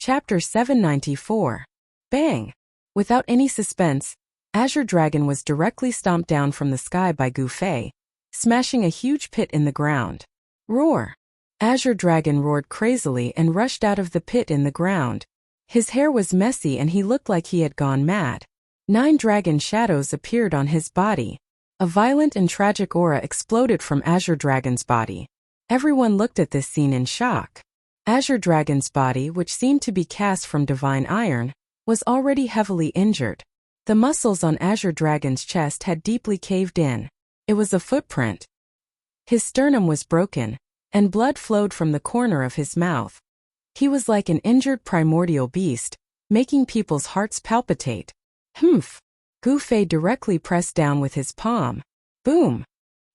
Chapter 794. Bang! Without any suspense, Azure Dragon was directly stomped down from the sky by Gu Fei, smashing a huge pit in the ground. Roar! Azure Dragon roared crazily and rushed out of the pit in the ground. His hair was messy and he looked like he had gone mad. 9 dragon shadows appeared on his body. A violent and tragic aura exploded from Azure Dragon's body. Everyone looked at this scene in shock. Azure Dragon's body, which seemed to be cast from divine iron, was already heavily injured. The muscles on Azure Dragon's chest had deeply caved in. It was a footprint. His sternum was broken, and blood flowed from the corner of his mouth. He was like an injured primordial beast, making people's hearts palpitate. Humph! Gu Fei directly pressed down with his palm. Boom!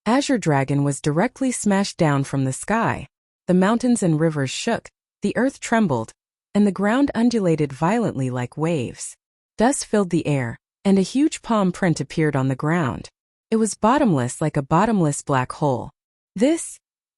Azure Dragon was directly smashed down from the sky. The mountains and rivers shook, the earth trembled, and the ground undulated violently like waves. Dust filled the air, and a huge palm print appeared on the ground. It was bottomless like a bottomless black hole.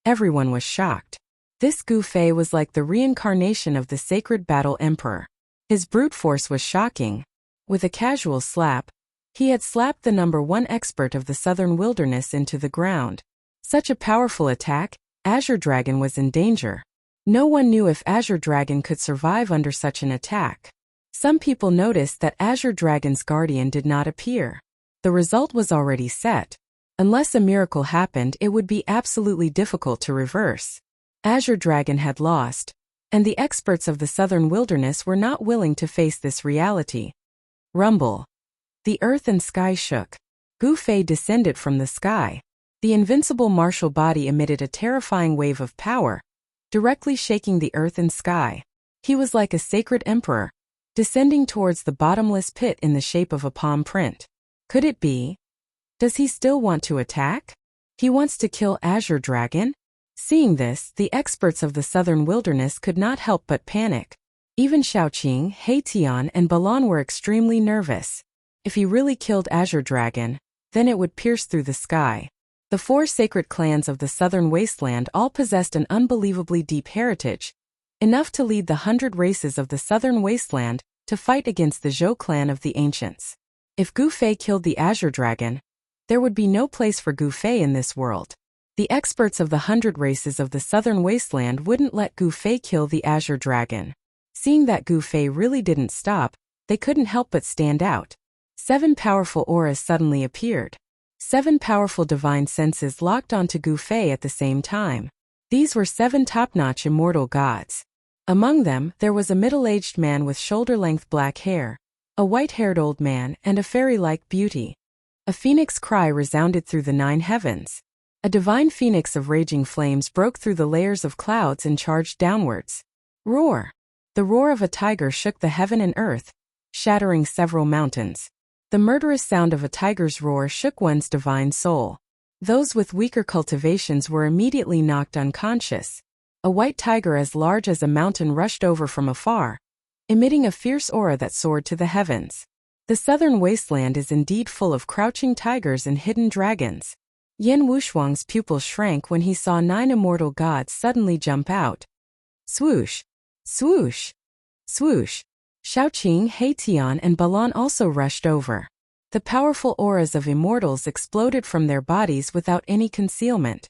Everyone was shocked. This Gu Fei was like the reincarnation of the sacred battle emperor. His brute force was shocking. With a casual slap, he had slapped the #1 expert of the southern wilderness into the ground. Such a powerful attack, Azure Dragon was in danger. No one knew if Azure Dragon could survive under such an attack. Some people noticed that Azure Dragon's guardian did not appear. The result was already set. Unless a miracle happened, it would be absolutely difficult to reverse. Azure Dragon had lost, and the experts of the southern wilderness were not willing to face this reality. Rumble. The earth and sky shook. Gu Fei descended from the sky. The invincible martial body emitted a terrifying wave of power, directly shaking the earth and sky. He was like a sacred emperor, descending towards the bottomless pit in the shape of a palm print. Could it be? Does he still want to attack? He wants to kill Azure Dragon? Seeing this, the experts of the southern wilderness could not help but panic. Even Xiaoqing, Heitian, and Balan were extremely nervous. If he really killed Azure Dragon, then it would pierce through the sky. The 4 sacred clans of the southern wasteland all possessed an unbelievably deep heritage, enough to lead the 100 races of the southern wasteland to fight against the Zhou clan of the ancients. If Gu Fei killed the Azure Dragon, there would be no place for Gu Fei in this world. The experts of the 100 races of the southern wasteland wouldn't let Gu Fei kill the Azure Dragon. Seeing that Gu Fei really didn't stop, they couldn't help but stand out. 7 powerful auras suddenly appeared. 7 powerful divine senses locked onto Gu Fei at the same time. These were 7 top-notch immortal gods. Among them, there was a middle-aged man with shoulder-length black hair, a white-haired old man, and a fairy-like beauty. A phoenix cry resounded through the 9 heavens. A divine phoenix of raging flames broke through the layers of clouds and charged downwards. Roar! The roar of a tiger shook the heaven and earth, shattering several mountains. The murderous sound of a tiger's roar shook one's divine soul. Those with weaker cultivations were immediately knocked unconscious. A white tiger as large as a mountain rushed over from afar, emitting a fierce aura that soared to the heavens. The southern wasteland is indeed full of crouching tigers and hidden dragons. Yan Wushuang's pupils shrank when he saw 9 immortal gods suddenly jump out. Swoosh! Swoosh! Swoosh! Xiaoqing, Heitian, and Balan also rushed over. The powerful auras of immortals exploded from their bodies without any concealment.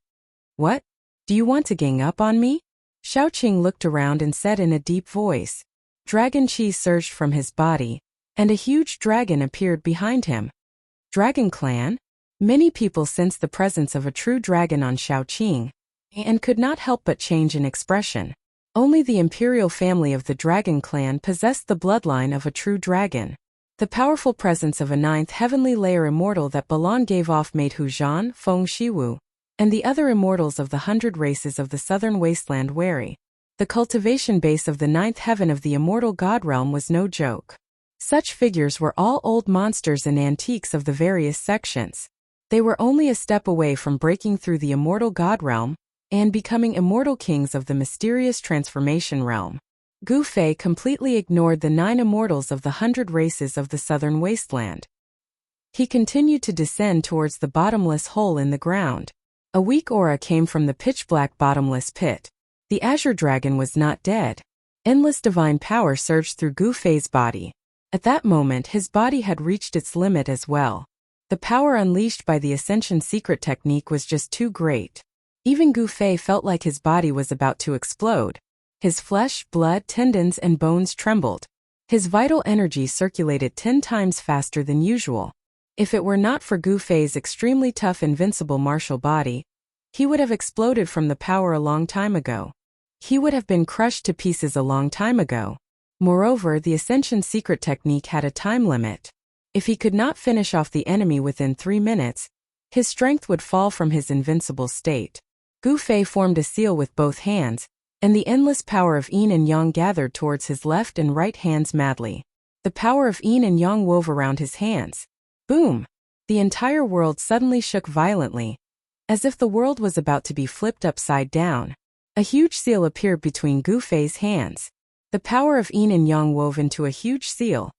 What? Do you want to gang up on me? Xiaoqing looked around and said in a deep voice. Dragon chi surged from his body, and a huge dragon appeared behind him. Dragon Clan? Many people sensed the presence of a true dragon on Xiaoqing, and could not help but change in expression. Only the imperial family of the Dragon Clan possessed the bloodline of a true dragon. The powerful presence of a 9th heavenly layer immortal that Balan gave off made Hu Zhan, Feng Shiwu, and the other immortals of the 100 races of the southern wasteland wary. The cultivation base of the 9th heaven of the immortal god realm was no joke. Such figures were all old monsters and antiques of the various sections. They were only a step away from breaking through the immortal god realm and becoming immortal kings of the mysterious transformation realm. Gu Fei completely ignored the 9 immortals of the 100 races of the southern wasteland. He continued to descend towards the bottomless hole in the ground. A weak aura came from the pitch-black bottomless pit. The Azure Dragon was not dead. Endless divine power surged through Gu Fei's body. At that moment, his body had reached its limit as well. The power unleashed by the Ascension secret technique was just too great. Even Gu Fei felt like his body was about to explode. His flesh, blood, tendons, and bones trembled. His vital energy circulated 10 times faster than usual. If it were not for Gu Fei's extremely tough invincible martial body, he would have exploded from the power a long time ago. He would have been crushed to pieces a long time ago. Moreover, the Ascension secret technique had a time limit. If he could not finish off the enemy within 3 minutes, his strength would fall from his invincible state. Gu Fei formed a seal with both hands, and the endless power of yin and yang gathered towards his left and right hands madly. The power of yin and yang wove around his hands. Boom! The entire world suddenly shook violently, as if the world was about to be flipped upside down. A huge seal appeared between Gu Fei's hands. The power of yin and yang wove into a huge seal.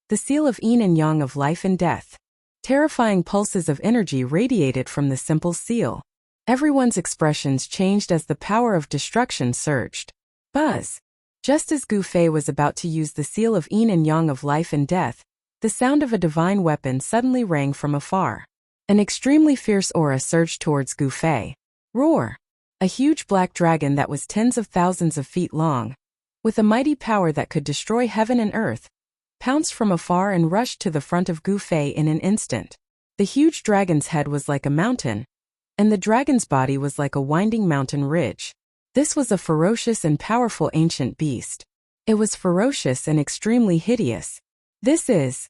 The seal of yin and yang of life and death. Terrifying pulses of energy radiated from the simple seal. Everyone's expressions changed as the power of destruction surged. Buzz! Just as Gu Fei was about to use the seal of yin and yang of life and death, the sound of a divine weapon suddenly rang from afar. An extremely fierce aura surged towards Gu Fei. Roar! A huge black dragon that was tens of thousands of feet long, with a mighty power that could destroy heaven and earth, pounced from afar and rushed to the front of Gu Fei in an instant. The huge dragon's head was like a mountain, and the dragon's body was like a winding mountain ridge. This was a ferocious and powerful ancient beast. It was ferocious and extremely hideous. The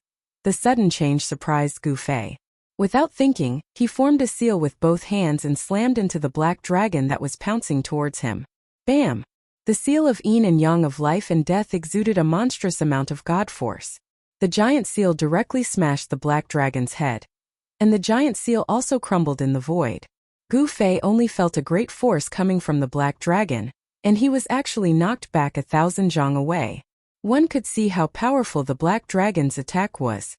sudden change surprised Gu Fei. Without thinking, he formed a seal with both hands and slammed into the black dragon that was pouncing towards him. Bam! The seal of yin and yang of life and death exuded a monstrous amount of god force. The giant seal directly smashed the black dragon's head, and the giant seal also crumbled in the void. Gu Fei only felt a great force coming from the black dragon, and he was actually knocked back 1,000 zhang away. One could see how powerful the black dragon's attack was.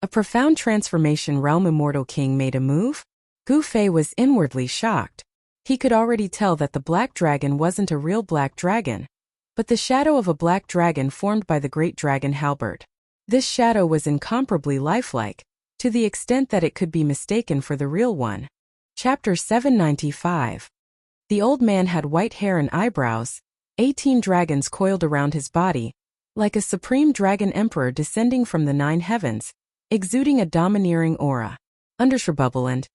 A profound transformation. Realm Immortal King made a move? Gu Fei was inwardly shocked. He could already tell that the black dragon wasn't a real black dragon, but the shadow of a black dragon formed by the great dragon halberd. This shadow was incomparably lifelike, to the extent that it could be mistaken for the real one. Chapter 795. The old man had white hair and eyebrows, 18 dragons coiled around his body, like a supreme dragon emperor descending from the 9 heavens, exuding a domineering aura. Undershrububbeland.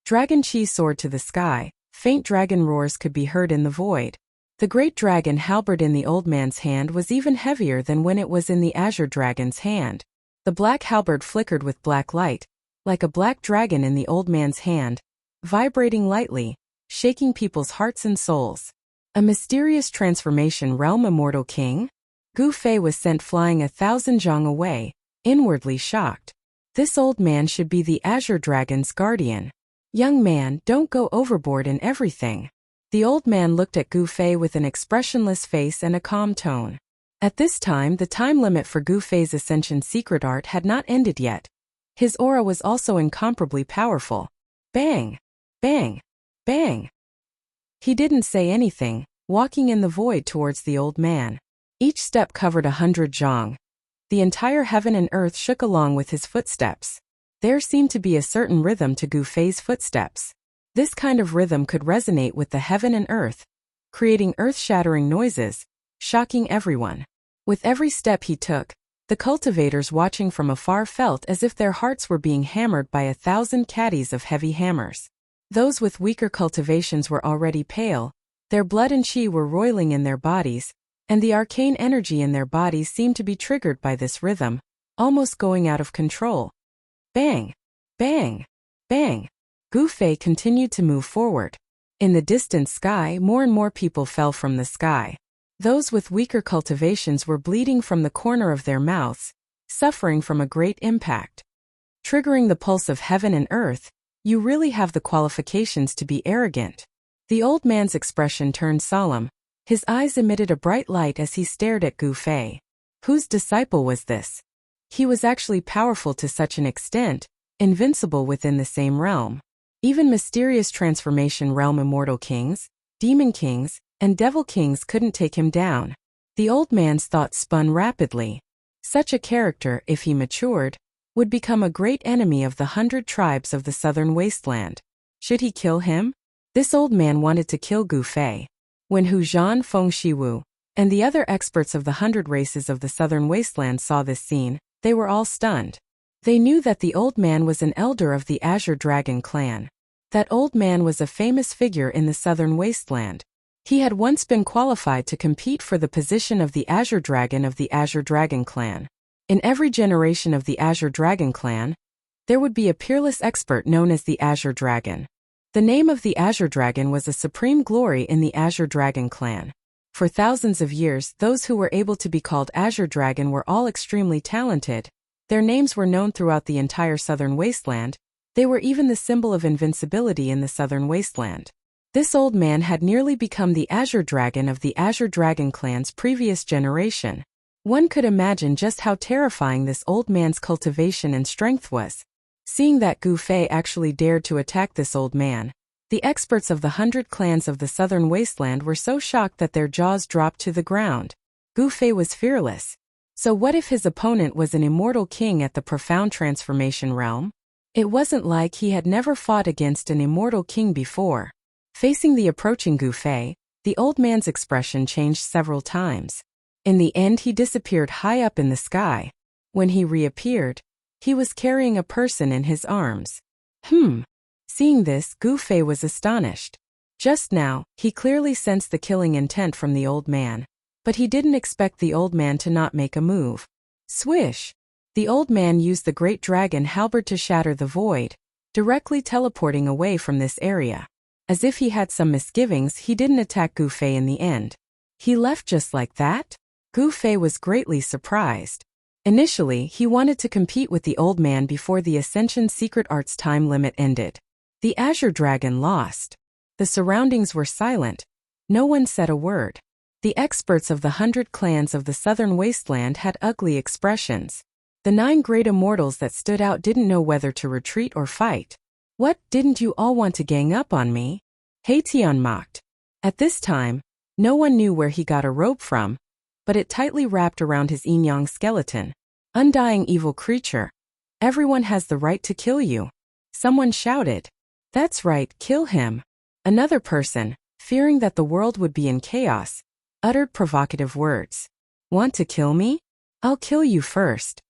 Dragon chi soared to the sky, faint dragon roars could be heard in the void. The great dragon halberd in the old man's hand was even heavier than when it was in the azure dragon's hand. The black halberd flickered with black light, like a black dragon in the old man's hand, vibrating lightly, shaking people's hearts and souls. A mysterious transformation. Realm Immortal King? Gu Fei was sent flying 1,000 zhang away, inwardly shocked. This old man should be the azure dragon's guardian. Young man, don't go overboard in everything. The old man looked at Gu Fei with an expressionless face and a calm tone. At this time, the time limit for Gu Fei's Ascension secret art had not ended yet. His aura was also incomparably powerful. Bang! Bang! Bang! He didn't say anything, walking in the void towards the old man. Each step covered 100 zhang. The entire heaven and earth shook along with his footsteps. There seemed to be a certain rhythm to Gu Fei's footsteps. This kind of rhythm could resonate with the heaven and earth, creating earth-shattering noises, shocking everyone. With every step he took, the cultivators watching from afar felt as if their hearts were being hammered by 1,000 caddies of heavy hammers. Those with weaker cultivations were already pale, their blood and chi were roiling in their bodies, and the arcane energy in their bodies seemed to be triggered by this rhythm, almost going out of control. Bang! Bang! Bang! Gu Fei continued to move forward. In the distant sky, more and more people fell from the sky. Those with weaker cultivations were bleeding from the corner of their mouths, suffering from a great impact. Triggering the pulse of heaven and earth, you really have the qualifications to be arrogant. The old man's expression turned solemn. His eyes emitted a bright light as he stared at Gu Fei. Whose disciple was this? He was actually powerful to such an extent, invincible within the same realm. Even mysterious transformation realm immortal kings, demon kings, and devil kings couldn't take him down. The old man's thoughts spun rapidly. Such a character, if he matured, would become a great enemy of the 100 tribes of the southern wasteland. Should he kill him? This old man wanted to kill Gu Fei. When Hu Zhan, Feng Shiwu, and the other experts of the 100 races of the southern wasteland saw this scene, they were all stunned. They knew that the old man was an elder of the Azure Dragon clan. That old man was a famous figure in the southern wasteland. He had once been qualified to compete for the position of the Azure Dragon of the Azure Dragon clan. In every generation of the Azure Dragon clan, there would be a peerless expert known as the Azure Dragon. The name of the Azure Dragon was a supreme glory in the Azure Dragon clan. For thousands of years, those who were able to be called Azure Dragon were all extremely talented. Their names were known throughout the entire southern wasteland. They were even the symbol of invincibility in the southern wasteland. This old man had nearly become the Azure Dragon of the Azure Dragon clan's previous generation. One could imagine just how terrifying this old man's cultivation and strength was. Seeing that Gu Fei actually dared to attack this old man, the experts of the 100 clans of the southern wasteland were so shocked that their jaws dropped to the ground. Gu Fei was fearless. So what if his opponent was an immortal king at the profound transformation realm? It wasn't like he had never fought against an immortal king before. Facing the approaching Gu Fei, the old man's expression changed several times. In the end, he disappeared high up in the sky. When he reappeared, he was carrying a person in his arms. Seeing this, Gu Fei was astonished. Just now, he clearly sensed the killing intent from the old man. But he didn't expect the old man to not make a move. Swish! The old man used the great dragon halberd to shatter the void, directly teleporting away from this area. As if he had some misgivings, he didn't attack Gu Fei in the end. He left just like that? Gu Fei was greatly surprised. Initially, he wanted to compete with the old man before the Ascension Secret Arts time limit ended. The Azure Dragon lost. The surroundings were silent. No one said a word. The experts of the 100 clans of the southern wasteland had ugly expressions. The 9 great immortals that stood out didn't know whether to retreat or fight. What, didn't you all want to gang up on me? Tian mocked. At this time, no one knew where he got a rope from, but it tightly wrapped around his yin-yang skeleton. Undying evil creature. Everyone has the right to kill you. Someone shouted. That's right, kill him. Another person, fearing that the world would be in chaos, uttered provocative words. Want to kill me? I'll kill you first.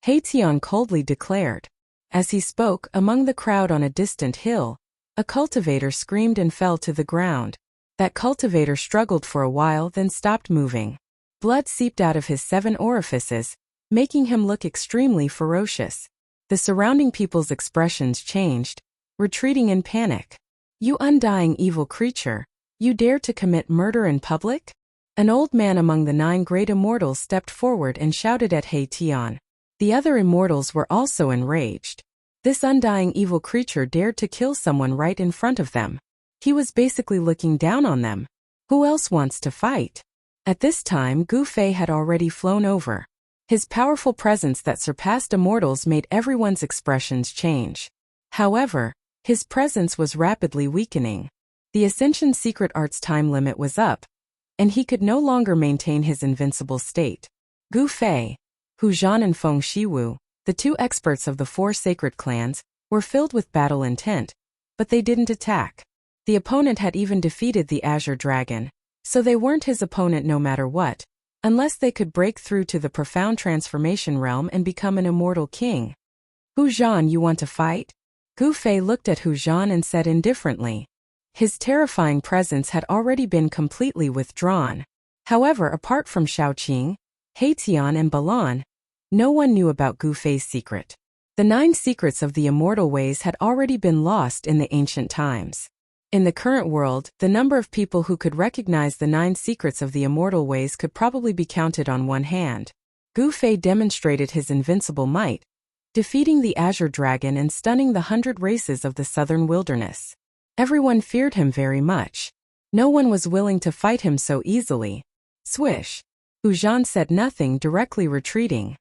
Tian coldly declared. As he spoke, among the crowd on a distant hill, a cultivator screamed and fell to the ground. That cultivator struggled for a while, then stopped moving. Blood seeped out of his 7 orifices, making him look extremely ferocious. The surrounding people's expressions changed, retreating in panic. You undying evil creature, you dare to commit murder in public? An old man among the 9 great immortals stepped forward and shouted at Tian. The other immortals were also enraged. This undying evil creature dared to kill someone right in front of them. He was basically looking down on them. Who else wants to fight? At this time, Gu Fei had already flown over. His powerful presence that surpassed immortals made everyone's expressions change. However, his presence was rapidly weakening. The Ascension Secret Arts time limit was up, and he could no longer maintain his invincible state. Gu Fei, Hu Zhan and Feng Shiwu, the 2 experts of the 4 sacred clans, were filled with battle intent, but they didn't attack. The opponent had even defeated the Azure Dragon, so they weren't his opponent no matter what, unless they could break through to the profound transformation realm and become an immortal king. Hu Zhan, you want to fight? Gu Fei looked at Hu Zhan and said indifferently. His terrifying presence had already been completely withdrawn. However, apart from Shaoqing, Tian and Balan, no one knew about Gu Fei's secret. The 9 secrets of the immortal ways had already been lost in the ancient times. In the current world, the number of people who could recognize the 9 secrets of the immortal ways could probably be counted on one hand. Gu Fei demonstrated his invincible might, defeating the Azure Dragon and stunning the 100 races of the southern wilderness. Everyone feared him very much. No one was willing to fight him so easily. Swish! Hu Zhan said nothing, directly retreating.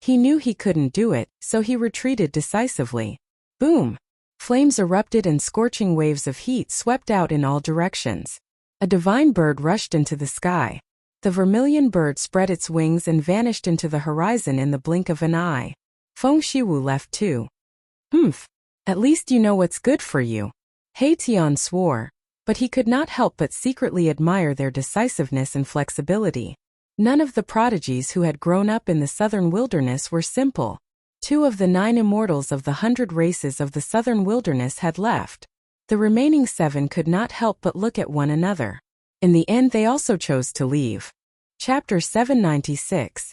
He knew he couldn't do it, so he retreated decisively. Boom! Flames erupted and scorching waves of heat swept out in all directions. A divine bird rushed into the sky. The vermilion bird spread its wings and vanished into the horizon in the blink of an eye. Feng Shiwu left too. Humph. At least you know what's good for you. He Tian swore, but he could not help but secretly admire their decisiveness and flexibility. None of the prodigies who had grown up in the southern wilderness were simple. 2 of the 9 immortals of the 100 races of the southern wilderness had left. The remaining 7 could not help but look at one another. In the end they also chose to leave. Chapter 796.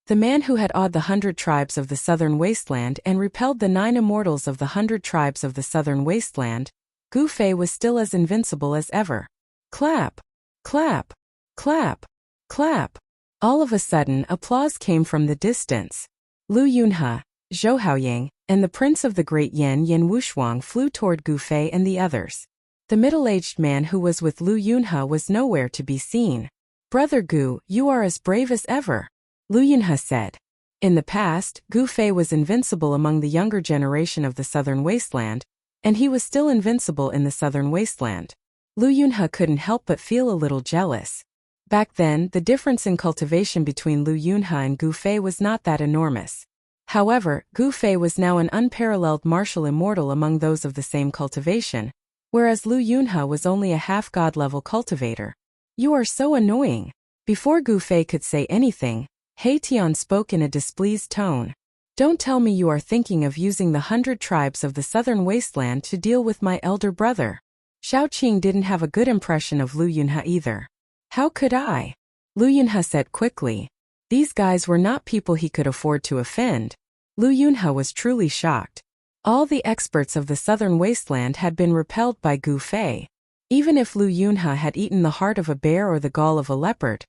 The man who had awed the 100 tribes of the southern wasteland and repelled the 9 immortals of the 100 tribes of the southern wasteland, Gu Fei was still as invincible as ever. Clap! Clap! Clap! Clap! All of a sudden applause came from the distance. Lu Yunhe, Zhou Haoyang, and the prince of the great Yan Wushuang flew toward Gu Fei and the others. The middle-aged man who was with Lu Yunhe was nowhere to be seen. Brother Gu, you are as brave as ever, Lu Yunhe said. In the past, Gu Fei was invincible among the younger generation of the southern wasteland, and he was still invincible in the southern wasteland. Lu Yunhe couldn't help but feel a little jealous. Back then, the difference in cultivation between Lu Yunhe and Gu Fei was not that enormous. However, Gu Fei was now an unparalleled martial immortal among those of the same cultivation, whereas Lu Yunhe was only a half-god level cultivator. You are so annoying. Before Gu Fei could say anything, He Tian spoke in a displeased tone. Don't tell me you are thinking of using the 100 tribes of the southern wasteland to deal with my elder brother. Xiao Qing didn't have a good impression of Lu Yunhe either. How could I? Lu Yunhe said quickly. These guys were not people he could afford to offend. Lu Yunhe was truly shocked. All the experts of the southern wasteland had been repelled by Gu Fei. Even if Lu Yunhe had eaten the heart of a bear or the gall of a leopard,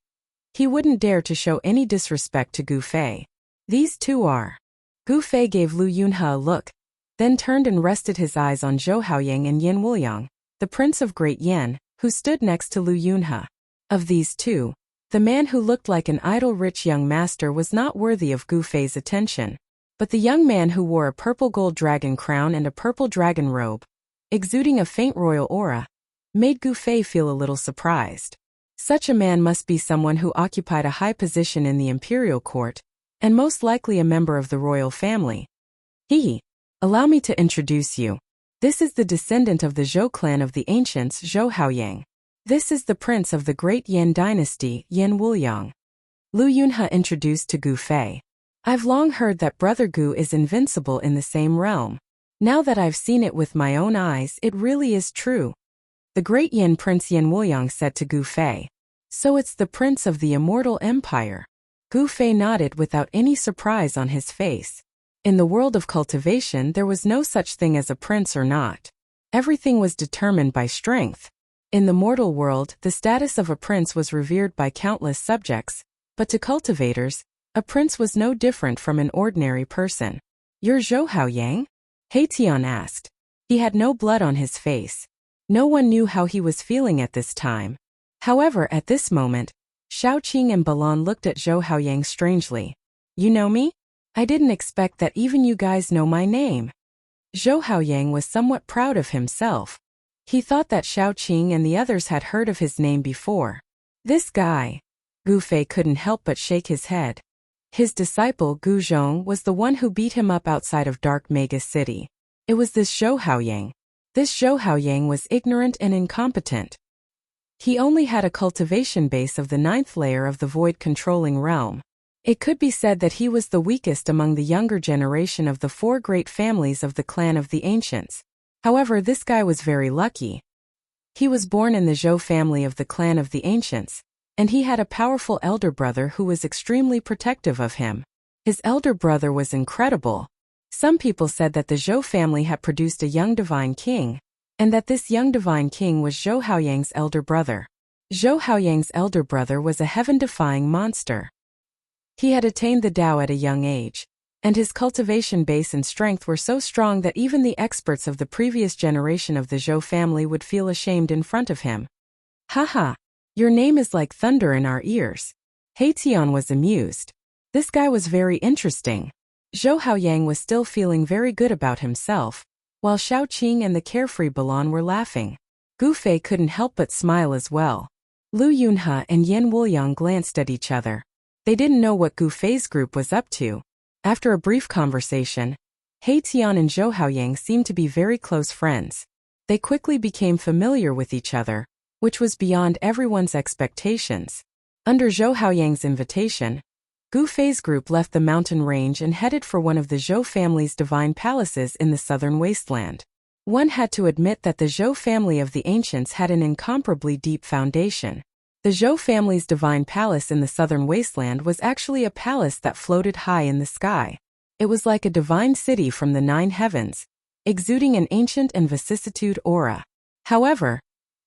he wouldn't dare to show any disrespect to Gu Fei. These two are. Gu Fei gave Lu Yunhe a look, then turned and rested his eyes on Zhou Haoyang and Yan Wuliang, the prince of Great Yan, who stood next to Lu Yunhe. Of these two, the man who looked like an idle rich young master was not worthy of Gu Fei's attention. But the young man who wore a purple gold dragon crown and a purple dragon robe, exuding a faint royal aura, made Gu Fei feel a little surprised. Such a man must be someone who occupied a high position in the imperial court, and most likely a member of the royal family. Allow me to introduce you. This is the descendant of the Zhou clan of the ancients, Zhou Haoyang. This is the prince of the great Yan dynasty, Yan Wuliang. Lu Yunhe introduced to Gu Fei. I've long heard that Brother Gu is invincible in the same realm. Now that I've seen it with my own eyes, it really is true. The great Yan Prince Yan Wuliang said to Gu Fei. So it's the prince of the immortal empire. Gu Fei nodded without any surprise on his face. In the world of cultivation there was no such thing as a prince or not. Everything was determined by strength. In the mortal world, the status of a prince was revered by countless subjects, but to cultivators, a prince was no different from an ordinary person. You're Zhou Haoyang? He Tian asked. He had no blood on his face. No one knew how he was feeling at this time. However, at this moment, Xiao Qing and Balan looked at Zhou Haoyang strangely. You know me? I didn't expect that even you guys know my name. Zhou Haoyang was somewhat proud of himself. He thought that Xiao Qing and the others had heard of his name before. This guy. Gu Fei couldn't help but shake his head. His disciple Gu Zhong was the one who beat him up outside of Dark Magus City. It was this Zhou Haoyang. This Zhou Haoyang was ignorant and incompetent. He only had a cultivation base of the 9th layer of the void-controlling realm. It could be said that he was the weakest among the younger generation of the 4 great families of the clan of the ancients. However, this guy was very lucky. He was born in the Zhou family of the clan of the ancients, and he had a powerful elder brother who was extremely protective of him. His elder brother was incredible. Some people said that the Zhou family had produced a young divine king, and that this young divine king was Zhou Haoyang's elder brother. Zhou Haoyang's elder brother was a heaven-defying monster. He had attained the Tao at a young age, and his cultivation base and strength were so strong that even the experts of the previous generation of the Zhou family would feel ashamed in front of him. Haha, your name is like thunder in our ears. He Tian was amused. This guy was very interesting. Zhou Haoyang was still feeling very good about himself, while Xiao Qing and the carefree Balan were laughing. Gu Fei couldn't help but smile as well. Lu Yunhe and Yan Wuliang glanced at each other. They didn't know what Gu Fei's group was up to. After a brief conversation, He Tian and Zhou Haoyang seemed to be very close friends. They quickly became familiar with each other, which was beyond everyone's expectations. Under Zhou Haoyang's invitation, Gu Fei's group left the mountain range and headed for one of the Zhou family's divine palaces in the southern wasteland. One had to admit that the Zhou family of the ancients had an incomparably deep foundation. The Zhou family's divine palace in the southern wasteland was actually a palace that floated high in the sky. It was like a divine city from the 9 heavens, exuding an ancient and vicissitude aura. However,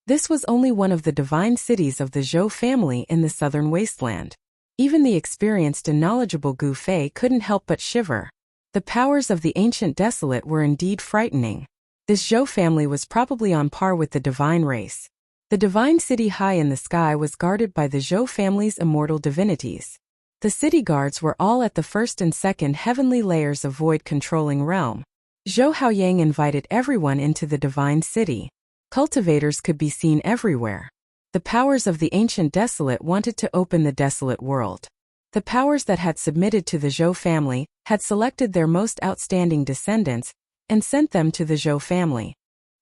this was only one of the divine cities of the Zhou family in the southern wasteland. Even the experienced and knowledgeable Gu Fei couldn't help but shiver. The powers of the ancient desolate were indeed frightening. This Zhou family was probably on par with the divine race. The divine city high in the sky was guarded by the Zhou family's immortal divinities. The city guards were all at the first and second heavenly layers of void-controlling realm. Zhou Haoyang invited everyone into the divine city. Cultivators could be seen everywhere. The powers of the ancient desolate wanted to open the desolate world. The powers that had submitted to the Zhou family had selected their most outstanding descendants and sent them to the Zhou family.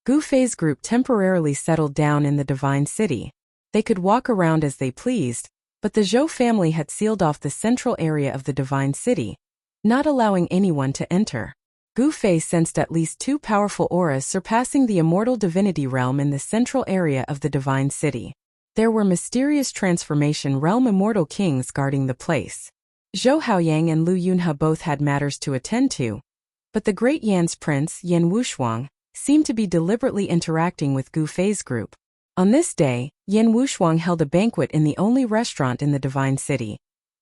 Gu Fei's group temporarily settled down in the divine city. They could walk around as they pleased, but the Zhou family had sealed off the central area of the divine city, not allowing anyone to enter. Gu Fei sensed at least 2 powerful auras surpassing the immortal divinity realm in the central area of the divine city. There were mysterious transformation realm immortal kings guarding the place. Zhou Haoyang and Lu Yunhe both had matters to attend to, but the great Yan's prince, Yan Wushuang, seemed to be deliberately interacting with Gu Fei's group. On this day, Yan Wushuang held a banquet in the only restaurant in the divine city,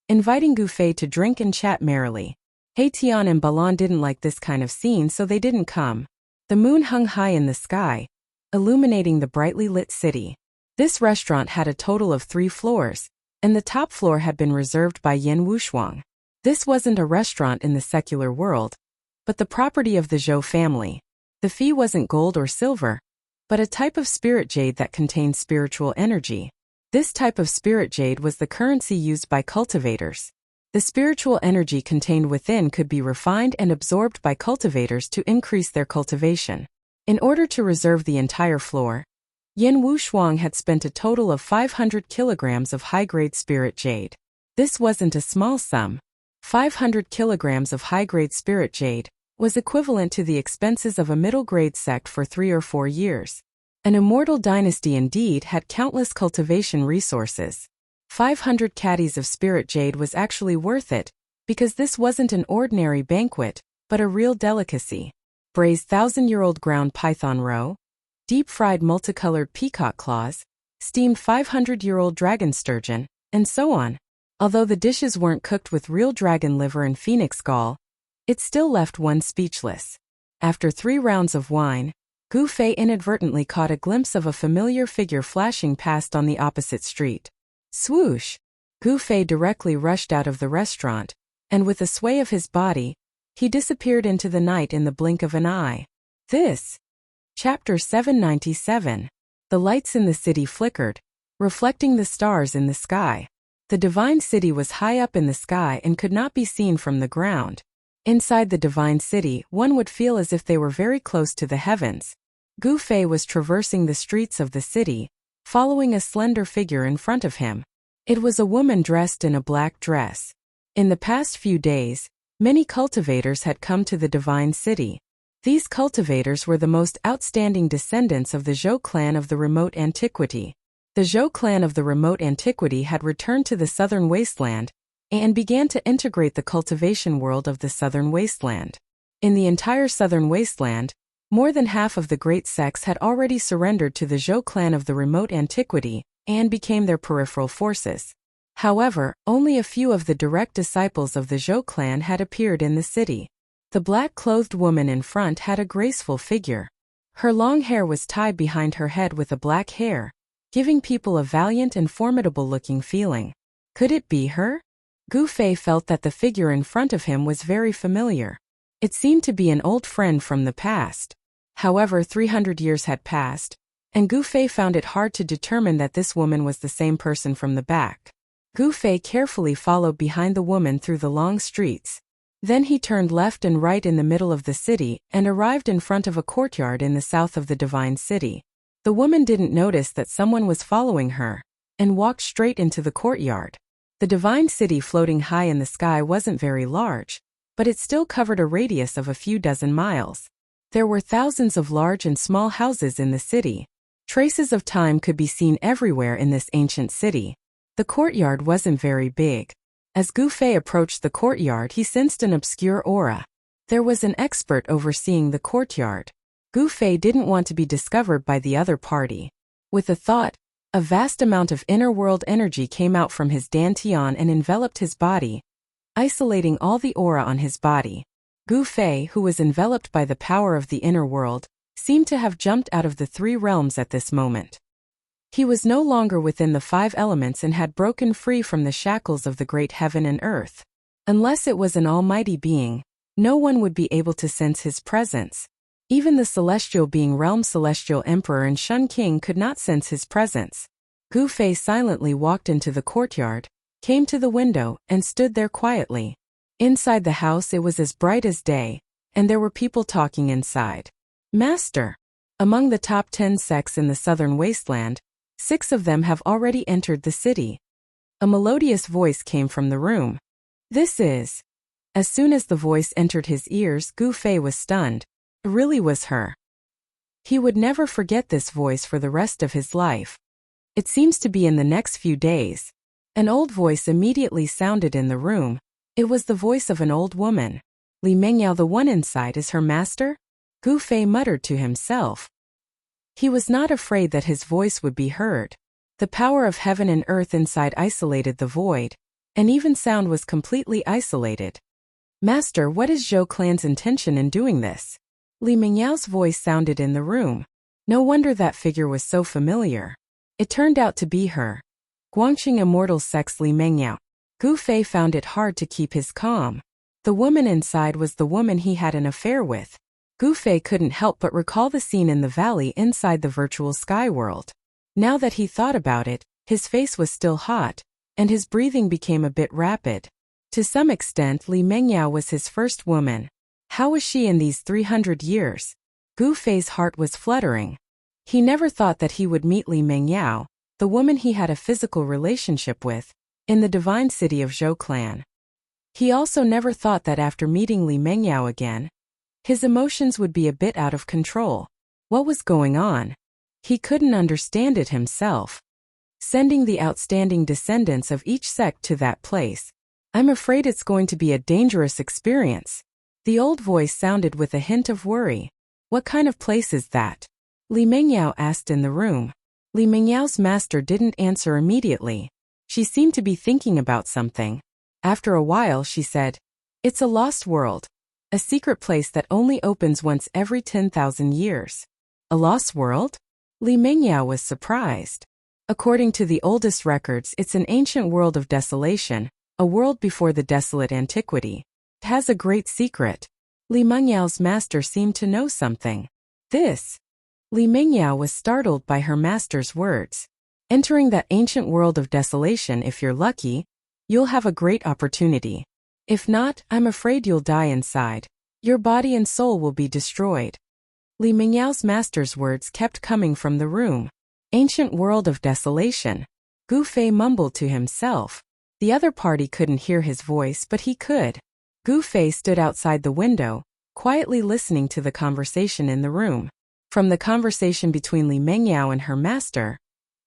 inviting Gu Fei to drink and chat merrily. He Tian and Balan didn't like this kind of scene, so they didn't come. The moon hung high in the sky, illuminating the brightly lit city. This restaurant had a total of 3 floors, and the top floor had been reserved by Yan Wushuang. This wasn't a restaurant in the secular world, but the property of the Zhou family. The fee wasn't gold or silver, but a type of spirit jade that contained spiritual energy. This type of spirit jade was the currency used by cultivators. The spiritual energy contained within could be refined and absorbed by cultivators to increase their cultivation. In order to reserve the entire floor, Yan Wushuang had spent a total of 500 kilograms of high-grade spirit jade. This wasn't a small sum. 500 kilograms of high-grade spirit jade was equivalent to the expenses of a middle-grade sect for 3 or 4 years. An immortal dynasty indeed had countless cultivation resources. 500 caddies of spirit jade was actually worth it, because this wasn't an ordinary banquet, but a real delicacy. Braised 1,000-year-old ground python roe, deep-fried multicolored peacock claws, steamed 500-year-old dragon sturgeon, and so on. Although the dishes weren't cooked with real dragon liver and phoenix gall, it still left one speechless. After 3 rounds of wine, Gu Fei inadvertently caught a glimpse of a familiar figure flashing past on the opposite street. Swoosh! Gu Fei directly rushed out of the restaurant, and with a sway of his body, he disappeared into the night in the blink of an eye. Chapter 797. The lights in the city flickered, reflecting the stars in the sky. The divine city was high up in the sky and could not be seen from the ground. Inside the divine city, one would feel as if they were very close to the heavens. Gu Fei was traversing the streets of the city, following a slender figure in front of him. It was a woman dressed in a black dress. In the past few days, many cultivators had come to the divine city. These cultivators were the most outstanding descendants of the Zhou clan of the remote antiquity. The Zhou clan of the remote antiquity had returned to the southern wasteland and began to integrate the cultivation world of the southern wasteland. In the entire southern wasteland, more than half of the great sects had already surrendered to the Zhou clan of the remote antiquity and became their peripheral forces. However, only a few of the direct disciples of the Zhou clan had appeared in the city. The black-clothed woman in front had a graceful figure. Her long hair was tied behind her head with a black hair, giving people a valiant and formidable-looking feeling. Could it be her? Gu Fei felt that the figure in front of him was very familiar. It seemed to be an old friend from the past. However, 300 years had passed, and Gu Fei found it hard to determine that this woman was the same person from the back. Gu Fei carefully followed behind the woman through the long streets. Then he turned left and right in the middle of the city and arrived in front of a courtyard in the south of the Divine City. The woman didn't notice that someone was following her and walked straight into the courtyard. The Divine City floating high in the sky wasn't very large, but it still covered a radius of a few dozen miles. There were thousands of large and small houses in the city. Traces of time could be seen everywhere in this ancient city. The courtyard wasn't very big. As Gu Fei approached the courtyard, he sensed an obscure aura. There was an expert overseeing the courtyard. Gu Fei didn't want to be discovered by the other party. With a thought, a vast amount of inner-world energy came out from his dantian and enveloped his body, isolating all the aura on his body. Gu Fei, who was enveloped by the power of the inner world, seemed to have jumped out of the 3 realms at this moment. He was no longer within the 5 elements and had broken free from the shackles of the great heaven and earth. Unless it was an almighty being, no one would be able to sense his presence. Even the celestial being Realm Celestial Emperor and Shun King could not sense his presence. Gu Fei silently walked into the courtyard, came to the window, and stood there quietly. Inside the house it was as bright as day, and there were people talking inside. Master! Among the top 10 sects in the southern wasteland, 6 of them have already entered the city. A melodious voice came from the room. This is... As soon as the voice entered his ears, Gu Fei was stunned. It really was her. He would never forget this voice for the rest of his life. It seems to be in the next few days. An old voice immediately sounded in the room. It was the voice of an old woman. Li Mengyao, the one inside, is her master? Gu Fei muttered to himself. He was not afraid that his voice would be heard. The power of heaven and earth inside isolated the void, and even sound was completely isolated. Master, what is Zhou clan's intention in doing this? Li Mengyao's voice sounded in the room. No wonder that figure was so familiar. It turned out to be her. Guangqing Immortal Sect's Li Mengyao. Gu Fei found it hard to keep his calm. The woman inside was the woman he had an affair with. Gu Fei couldn't help but recall the scene in the valley inside the virtual sky world. Now that he thought about it, his face was still hot, and his breathing became a bit rapid. To some extent, Li Mengyao was his first woman. How was she in these 300 years? Gu Fei's heart was fluttering. He never thought that he would meet Li Mengyao, the woman he had a physical relationship with, in the divine city of Zhou clan. He also never thought that after meeting Li Mengyao again, his emotions would be a bit out of control. What was going on? He couldn't understand it himself. Sending the outstanding descendants of each sect to that place. I'm afraid it's going to be a dangerous experience. The old voice sounded with a hint of worry. What kind of place is that? Li Mengyao asked in the room. Li Mengyao's master didn't answer immediately. She seemed to be thinking about something. After a while she said, "It's a lost world. A secret place that only opens once every 10,000 years. A lost world?" Li Mengyao was surprised. According to the oldest records, it's an ancient world of desolation, a world before the desolate antiquity. It has a great secret. Li Mengyao's master seemed to know something. This. Li Mengyao was startled by her master's words. Entering that ancient world of desolation, if you're lucky, you'll have a great opportunity. If not, I'm afraid you'll die inside. Your body and soul will be destroyed. Li Mengyao's master's words kept coming from the room. Ancient world of desolation. Gu Fei mumbled to himself. The other party couldn't hear his voice, but he could. Gu Fei stood outside the window, quietly listening to the conversation in the room. From the conversation between Li Mengyao and her master,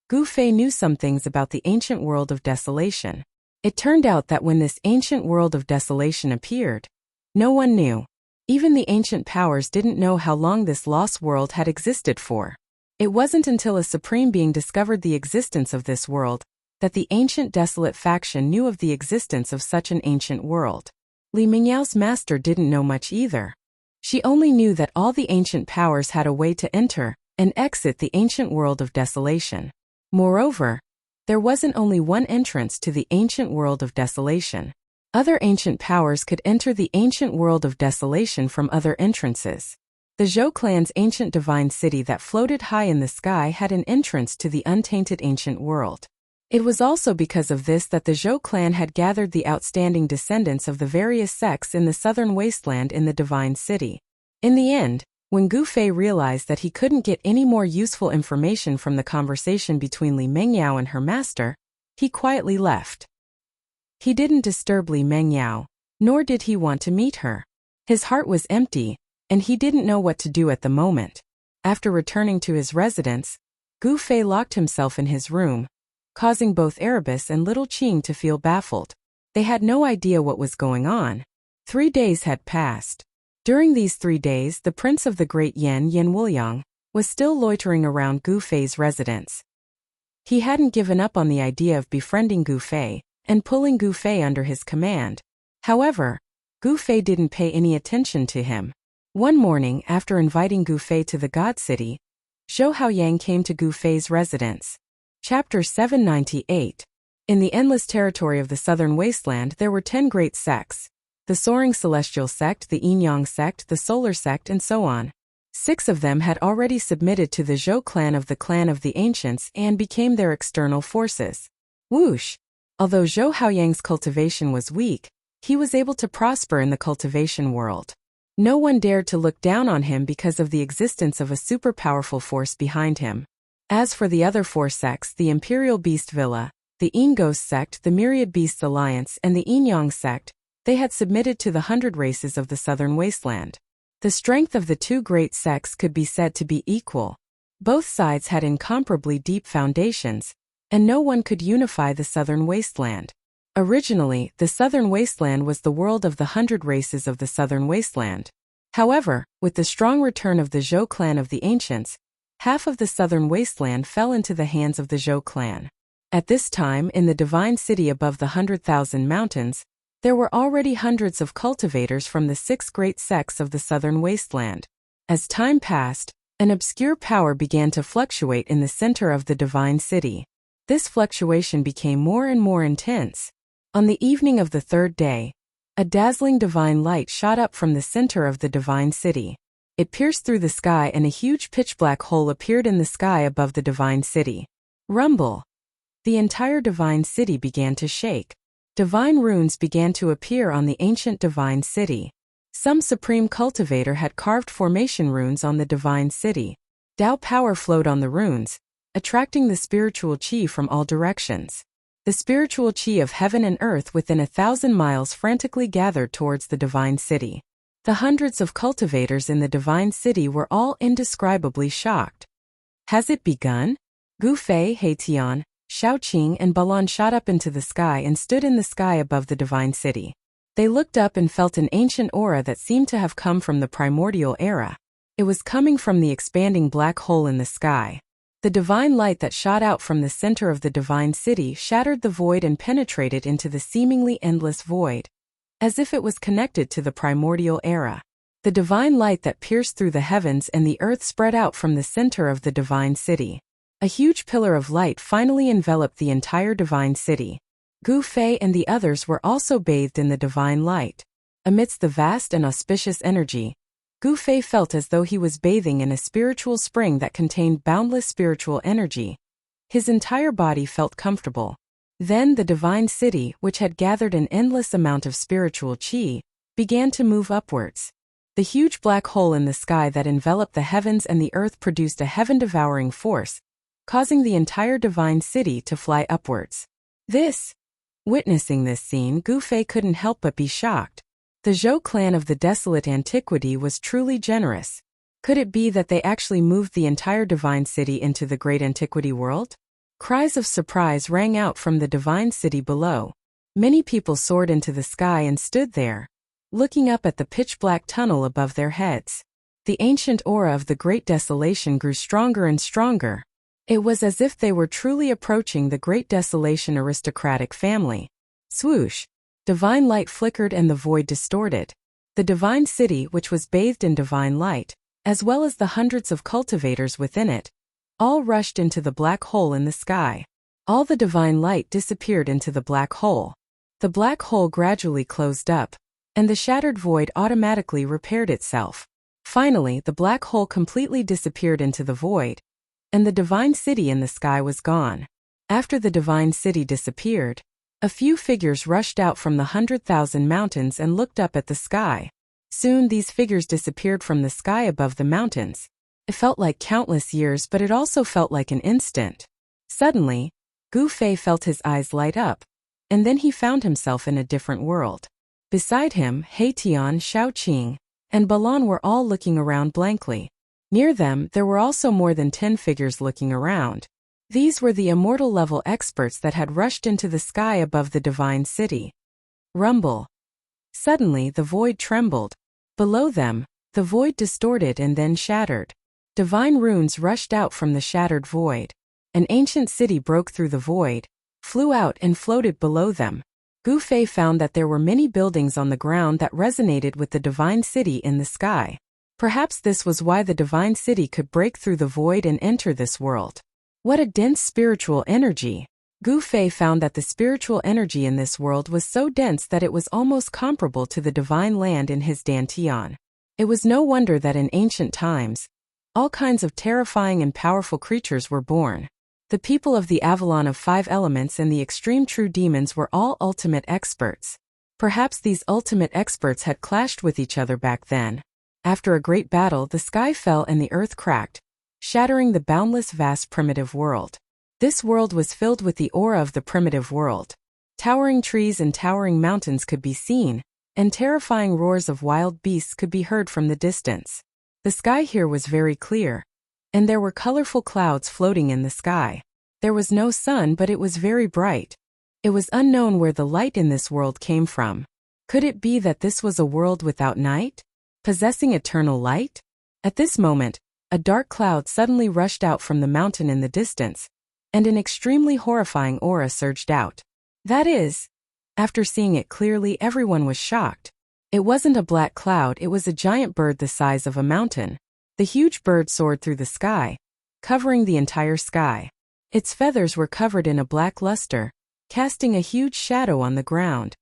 Gu Fei knew some things about the ancient world of desolation. It turned out that when this ancient world of desolation appeared, no one knew. Even the ancient powers didn't know how long this lost world had existed for. It wasn't until a supreme being discovered the existence of this world that the ancient desolate faction knew of the existence of such an ancient world. Li Mengyao's master didn't know much either. She only knew that all the ancient powers had a way to enter and exit the ancient world of desolation. Moreover, there wasn't only one entrance to the ancient world of desolation. Other ancient powers could enter the ancient world of desolation from other entrances. The Zhou clan's ancient divine city that floated high in the sky had an entrance to the untainted ancient world. It was also because of this that the Zhou clan had gathered the outstanding descendants of the various sects in the southern wasteland in the divine city. In the end, when Gu Fei realized that he couldn't get any more useful information from the conversation between Li Mengyao and her master, he quietly left. He didn't disturb Li Mengyao, nor did he want to meet her. His heart was empty, and he didn't know what to do at the moment. After returning to his residence, Gu Fei locked himself in his room, causing both Erebus and little Qing to feel baffled. They had no idea what was going on. 3 days had passed. During these 3 days, the prince of the great Yan Wuliang was still loitering around Gu Fei's residence. He hadn't given up on the idea of befriending Gu Fei and pulling Gu Fei under his command. However, Gu Fei didn't pay any attention to him. One morning, after inviting Gu Fei to the God City, Zhou Haoyang came to Gu Fei's residence. Chapter 798. In the endless territory of the southern wasteland there were 10 great sects. The soaring celestial sect, the Yin-Yang sect, the solar sect, and so on. 6 of them had already submitted to the Zhou clan of the ancients and became their external forces. Whoosh! Although Zhou Haoyang's cultivation was weak, he was able to prosper in the cultivation world. No one dared to look down on him because of the existence of a super powerful force behind him. As for the other 4 sects, the Imperial Beast Villa, the Yin Ghost sect, the Myriad Beasts Alliance, and the Yin-Yang sect, they had submitted to the 100 races of the southern wasteland. The strength of the 2 great sects could be said to be equal. Both sides had incomparably deep foundations, and no one could unify the southern wasteland. Originally, the southern wasteland was the world of the 100 races of the southern wasteland. However, with the strong return of the Zhou clan of the ancients, half of the southern wasteland fell into the hands of the Zhou clan. At this time, in the divine city above the 100,000 mountains, there were already hundreds of cultivators from the 6 great sects of the southern wasteland. As time passed, an obscure power began to fluctuate in the center of the divine city. This fluctuation became more and more intense. On the evening of the 3rd day, a dazzling divine light shot up from the center of the divine city. It pierced through the sky and a huge pitch-black hole appeared in the sky above the divine city. Rumble! The entire divine city began to shake. Divine runes began to appear on the ancient divine city. Some supreme cultivator had carved formation runes on the divine city. Tao power flowed on the runes, attracting the spiritual qi from all directions. The spiritual qi of heaven and earth within 1,000 miles frantically gathered towards the divine city. The hundreds of cultivators in the divine city were all indescribably shocked. Has it begun? Gu Fei, Heitian, Shaoqing, and Balan shot up into the sky and stood in the sky above the divine city. They looked up and felt an ancient aura that seemed to have come from the primordial era. It was coming from the expanding black hole in the sky. The divine light that shot out from the center of the divine city shattered the void and penetrated into the seemingly endless void, as if it was connected to the primordial era. The divine light that pierced through the heavens and the earth spread out from the center of the divine city. A huge pillar of light finally enveloped the entire divine city. Gu Fei and the others were also bathed in the divine light. Amidst the vast and auspicious energy, Gu Fei felt as though he was bathing in a spiritual spring that contained boundless spiritual energy. His entire body felt comfortable. Then the divine city, which had gathered an endless amount of spiritual qi, began to move upwards. The huge black hole in the sky that enveloped the heavens and the earth produced a heaven-devouring force, causing the entire divine city to fly upwards. Witnessing this scene, Gu Fei couldn't help but be shocked. The Zhou clan of the desolate antiquity was truly generous. Could it be that they actually moved the entire divine city into the great antiquity world? Cries of surprise rang out from the divine city below. Many people soared into the sky and stood there, looking up at the pitch-black tunnel above their heads. The ancient aura of the great desolation grew stronger and stronger. It was as if they were truly approaching the great desolation aristocratic family. Swoosh! Divine light flickered and the void distorted. The divine city, which was bathed in divine light, as well as the hundreds of cultivators within it, all rushed into the black hole in the sky. All the divine light disappeared into the black hole. The black hole gradually closed up, and the shattered void automatically repaired itself. Finally, the black hole completely disappeared into the void, and the divine city in the sky was gone. After the divine city disappeared, a few figures rushed out from the 100,000 mountains and looked up at the sky. Soon these figures disappeared from the sky above the mountains. It felt like countless years, but it also felt like an instant. Suddenly, Gu Fei felt his eyes light up, and then he found himself in a different world. Beside him, He Tian, Xiao Qing, and Balan were all looking around blankly. Near them, there were also more than 10 figures looking around. These were the immortal-level experts that had rushed into the sky above the divine city. Rumble. Suddenly, the void trembled. Below them, the void distorted and then shattered. Divine runes rushed out from the shattered void. An ancient city broke through the void, flew out and floated below them. Gu Fei found that there were many buildings on the ground that resonated with the divine city in the sky. Perhaps this was why the divine city could break through the void and enter this world. What a dense spiritual energy! Gu Fei found that the spiritual energy in this world was so dense that it was almost comparable to the divine land in his Dantian. It was no wonder that in ancient times, all kinds of terrifying and powerful creatures were born. The people of the Avalon of 5 elements and the extreme true demons were all ultimate experts. Perhaps these ultimate experts had clashed with each other back then. After a great battle, the sky fell and the earth cracked, shattering the boundless vast primitive world. This world was filled with the aura of the primitive world. Towering trees and towering mountains could be seen, and terrifying roars of wild beasts could be heard from the distance. The sky here was very clear, and there were colorful clouds floating in the sky. There was no sun, but it was very bright. It was unknown where the light in this world came from. Could it be that this was a world without night, possessing eternal light? At this moment, a dark cloud suddenly rushed out from the mountain in the distance, and an extremely horrifying aura surged out. That is, after seeing it clearly, everyone was shocked. It wasn't a black cloud, it was a giant bird the size of a mountain. The huge bird soared through the sky, covering the entire sky. Its feathers were covered in a black luster, casting a huge shadow on the ground.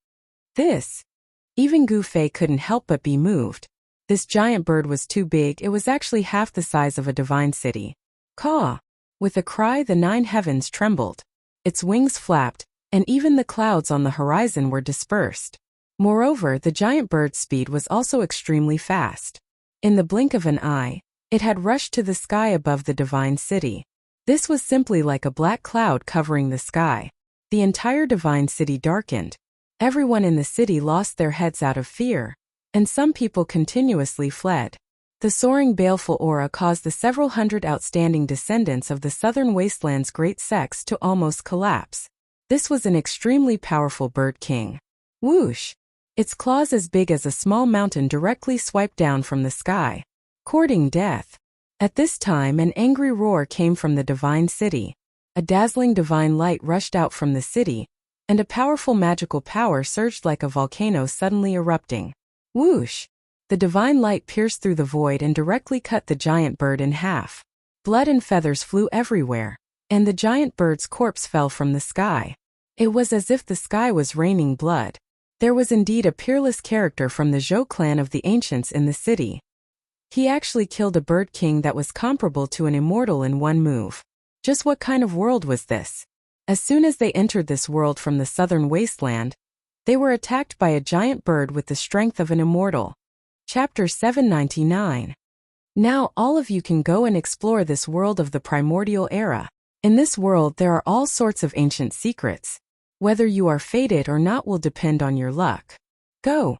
Even Gu Fei couldn't help but be moved. This giant bird was too big, it was actually half the size of a divine city. Caw! With a cry, the 9 heavens trembled. Its wings flapped, and even the clouds on the horizon were dispersed. Moreover, the giant bird's speed was also extremely fast. In the blink of an eye, it had rushed to the sky above the divine city. This was simply like a black cloud covering the sky. The entire divine city darkened. Everyone in the city lost their heads out of fear, and some people continuously fled. The soaring baleful aura caused the several hundred outstanding descendants of the southern wasteland's great sects to almost collapse. This was an extremely powerful bird king. Whoosh! Its claws as big as a small mountain directly swiped down from the sky, courting death. At this time, an angry roar came from the divine city. A dazzling divine light rushed out from the city, and a powerful magical power surged like a volcano suddenly erupting. Whoosh! The divine light pierced through the void and directly cut the giant bird in half. Blood and feathers flew everywhere, and the giant bird's corpse fell from the sky. It was as if the sky was raining blood. There was indeed a peerless character from the Zhou clan of the ancients in the city. He actually killed a bird king that was comparable to an immortal in one move. Just what kind of world was this? As soon as they entered this world from the southern wasteland, they were attacked by a giant bird with the strength of an immortal. Chapter 799. Now all of you can go and explore this world of the primordial era. In this world there are all sorts of ancient secrets. Whether you are fated or not will depend on your luck. Go.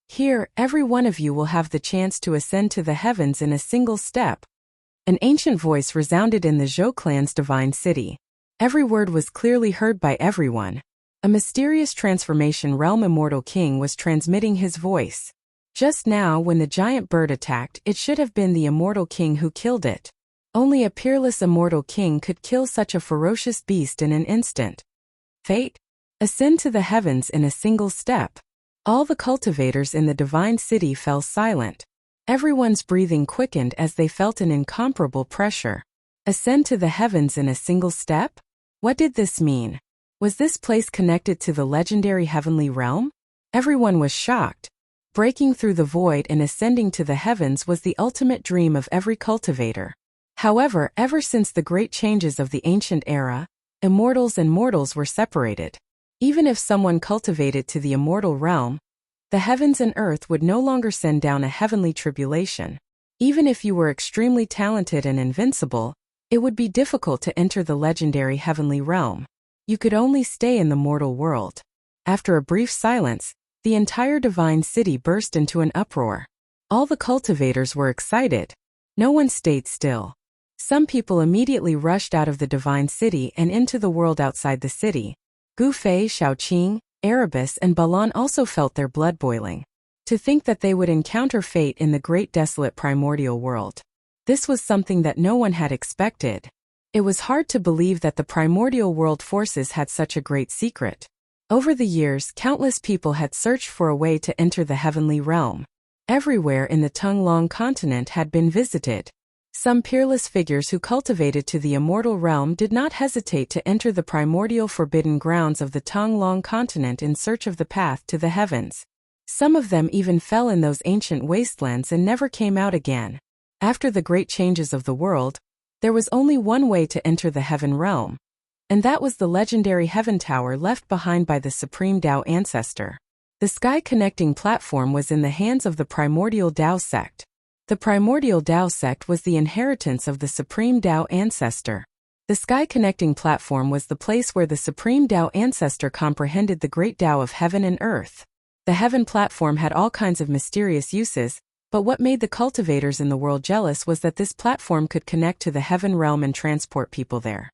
Here, every one of you will have the chance to ascend to the heavens in a single step. An ancient voice resounded in the Zhou clan's divine city. Every word was clearly heard by everyone. A mysterious transformation realm immortal king was transmitting his voice. Just now, when the giant bird attacked, it should have been the immortal king who killed it. Only a peerless immortal king could kill such a ferocious beast in an instant. Fate? Ascend to the heavens in a single step. All the cultivators in the divine city fell silent. Everyone's breathing quickened as they felt an incomparable pressure. Ascend to the heavens in a single step? What did this mean? Was this place connected to the legendary heavenly realm? Everyone was shocked. Breaking through the void and ascending to the heavens was the ultimate dream of every cultivator. However, ever since the great changes of the ancient era, immortals and mortals were separated. Even if someone cultivated to the immortal realm, the heavens and earth would no longer send down a heavenly tribulation. Even if you were extremely talented and invincible, it would be difficult to enter the legendary heavenly realm. You could only stay in the mortal world. After a brief silence, the entire divine city burst into an uproar. All the cultivators were excited. No one stayed still. Some people immediately rushed out of the divine city and into the world outside the city. Gu Fei, Xiaoqing, Erebus and Balan also felt their blood boiling. To think that they would encounter fate in the great desolate primordial world. This was something that no one had expected. It was hard to believe that the primordial world forces had such a great secret. Over the years, countless people had searched for a way to enter the heavenly realm. Everywhere in the Tunglong continent had been visited. Some peerless figures who cultivated to the immortal realm did not hesitate to enter the primordial forbidden grounds of the Tunglong continent in search of the path to the heavens. Some of them even fell in those ancient wastelands and never came out again. After the great changes of the world, there was only one way to enter the heaven realm. And that was the legendary heaven tower left behind by the Supreme Tao ancestor. The sky-connecting platform was in the hands of the primordial Tao sect. The primordial Tao sect was the inheritance of the Supreme Tao ancestor. The sky-connecting platform was the place where the Supreme Tao ancestor comprehended the great Tao of heaven and earth. The heaven platform had all kinds of mysterious uses, but what made the cultivators in the world jealous was that this platform could connect to the heaven realm and transport people there.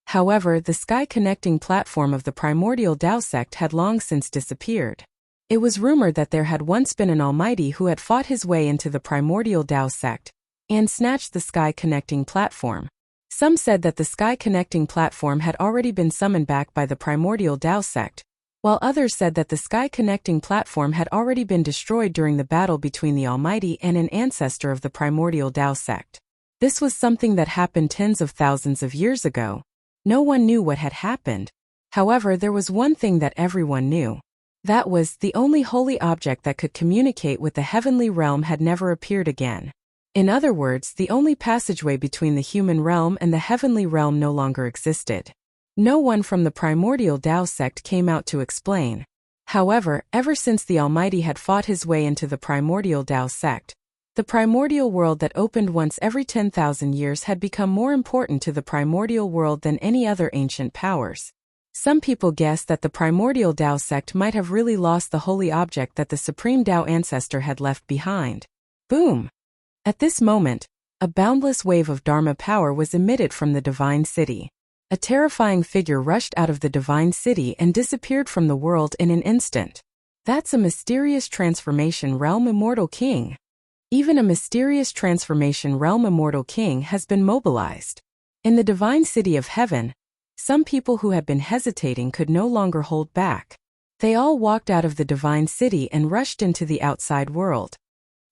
However, the sky-connecting platform of the primordial Tao sect had long since disappeared. It was rumored that there had once been an almighty who had fought his way into the primordial Tao sect and snatched the sky-connecting platform. Some said that the sky-connecting platform had already been summoned back by the primordial Tao sect, while others said that the sky-connecting platform had already been destroyed during the battle between the almighty and an ancestor of the primordial Tao sect. This was something that happened tens of thousands of years ago. No one knew what had happened. However, there was one thing that everyone knew. That was, the only holy object that could communicate with the heavenly realm had never appeared again. In other words, the only passageway between the human realm and the heavenly realm no longer existed. No one from the primordial Tao sect came out to explain. However, ever since the Almighty had fought his way into the primordial Tao sect, the primordial world that opened once every 10,000 years had become more important to the primordial world than any other ancient powers. Some people guess that the primordial Tao sect might have really lost the holy object that the Supreme Tao ancestor had left behind. Boom! At this moment, a boundless wave of Dharma power was emitted from the divine city. A terrifying figure rushed out of the divine city and disappeared from the world in an instant. That's a mysterious transformation realm immortal king. Even a mysterious transformation realm immortal king has been mobilized. In the divine city of heaven, some people who had been hesitating could no longer hold back. They all walked out of the divine city and rushed into the outside world.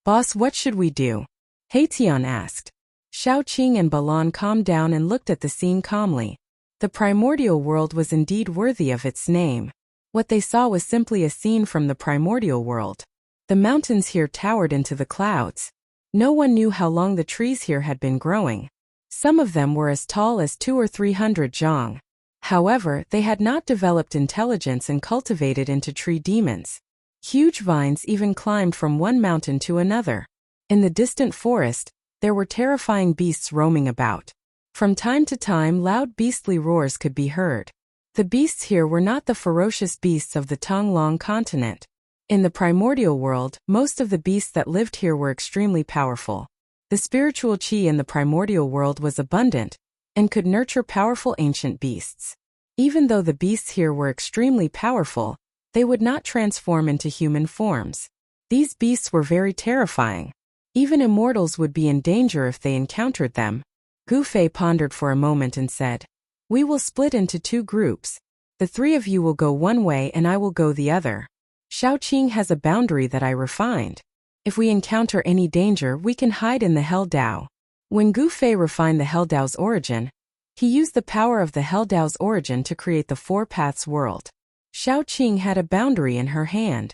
Boss, what should we do? Haitian asked. Xiaoqing and Balan calmed down and looked at the scene calmly. The primordial world was indeed worthy of its name. What they saw was simply a scene from the primordial world. The mountains here towered into the clouds. No one knew how long the trees here had been growing. Some of them were as tall as 200 or 300 zhang. However, they had not developed intelligence and cultivated into tree demons. Huge vines even climbed from one mountain to another. In the distant forest, there were terrifying beasts roaming about. From time to time, loud beastly roars could be heard. The beasts here were not the ferocious beasts of the Tunglong continent. In the primordial world, most of the beasts that lived here were extremely powerful. The spiritual qi in the primordial world was abundant and could nurture powerful ancient beasts. Even though the beasts here were extremely powerful, they would not transform into human forms. These beasts were very terrifying. Even immortals would be in danger if they encountered them. Gu Fei pondered for a moment and said, "We will split into two groups. The three of you will go one way and I will go the other. Xiaoqing has a boundary that I refined. If we encounter any danger, we can hide in the Hell Dao." When Gu Fei refined the Hell Dao's origin, he used the power of the Hell Dao's origin to create the Four Paths world. Xiaoqing had a boundary in her hand.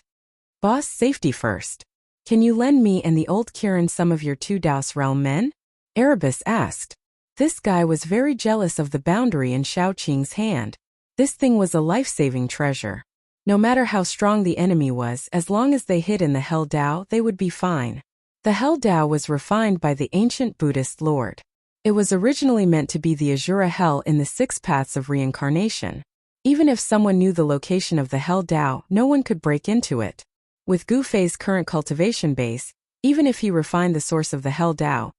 Boss, safety first. Can you lend me and the old Kirin some of your 2 realm men? Erebus asked. This guy was very jealous of the boundary in Xiaoqing's hand. This thing was a life-saving treasure. No matter how strong the enemy was, as long as they hid in the Hell Dao, they would be fine. The Hell Dao was refined by the ancient Buddhist lord. It was originally meant to be the Azura Hell in the 6 paths of reincarnation. Even if someone knew the location of the Hell Dao, no one could break into it. With Gu Fei's current cultivation base, even if he refined the source of the Hell Dao,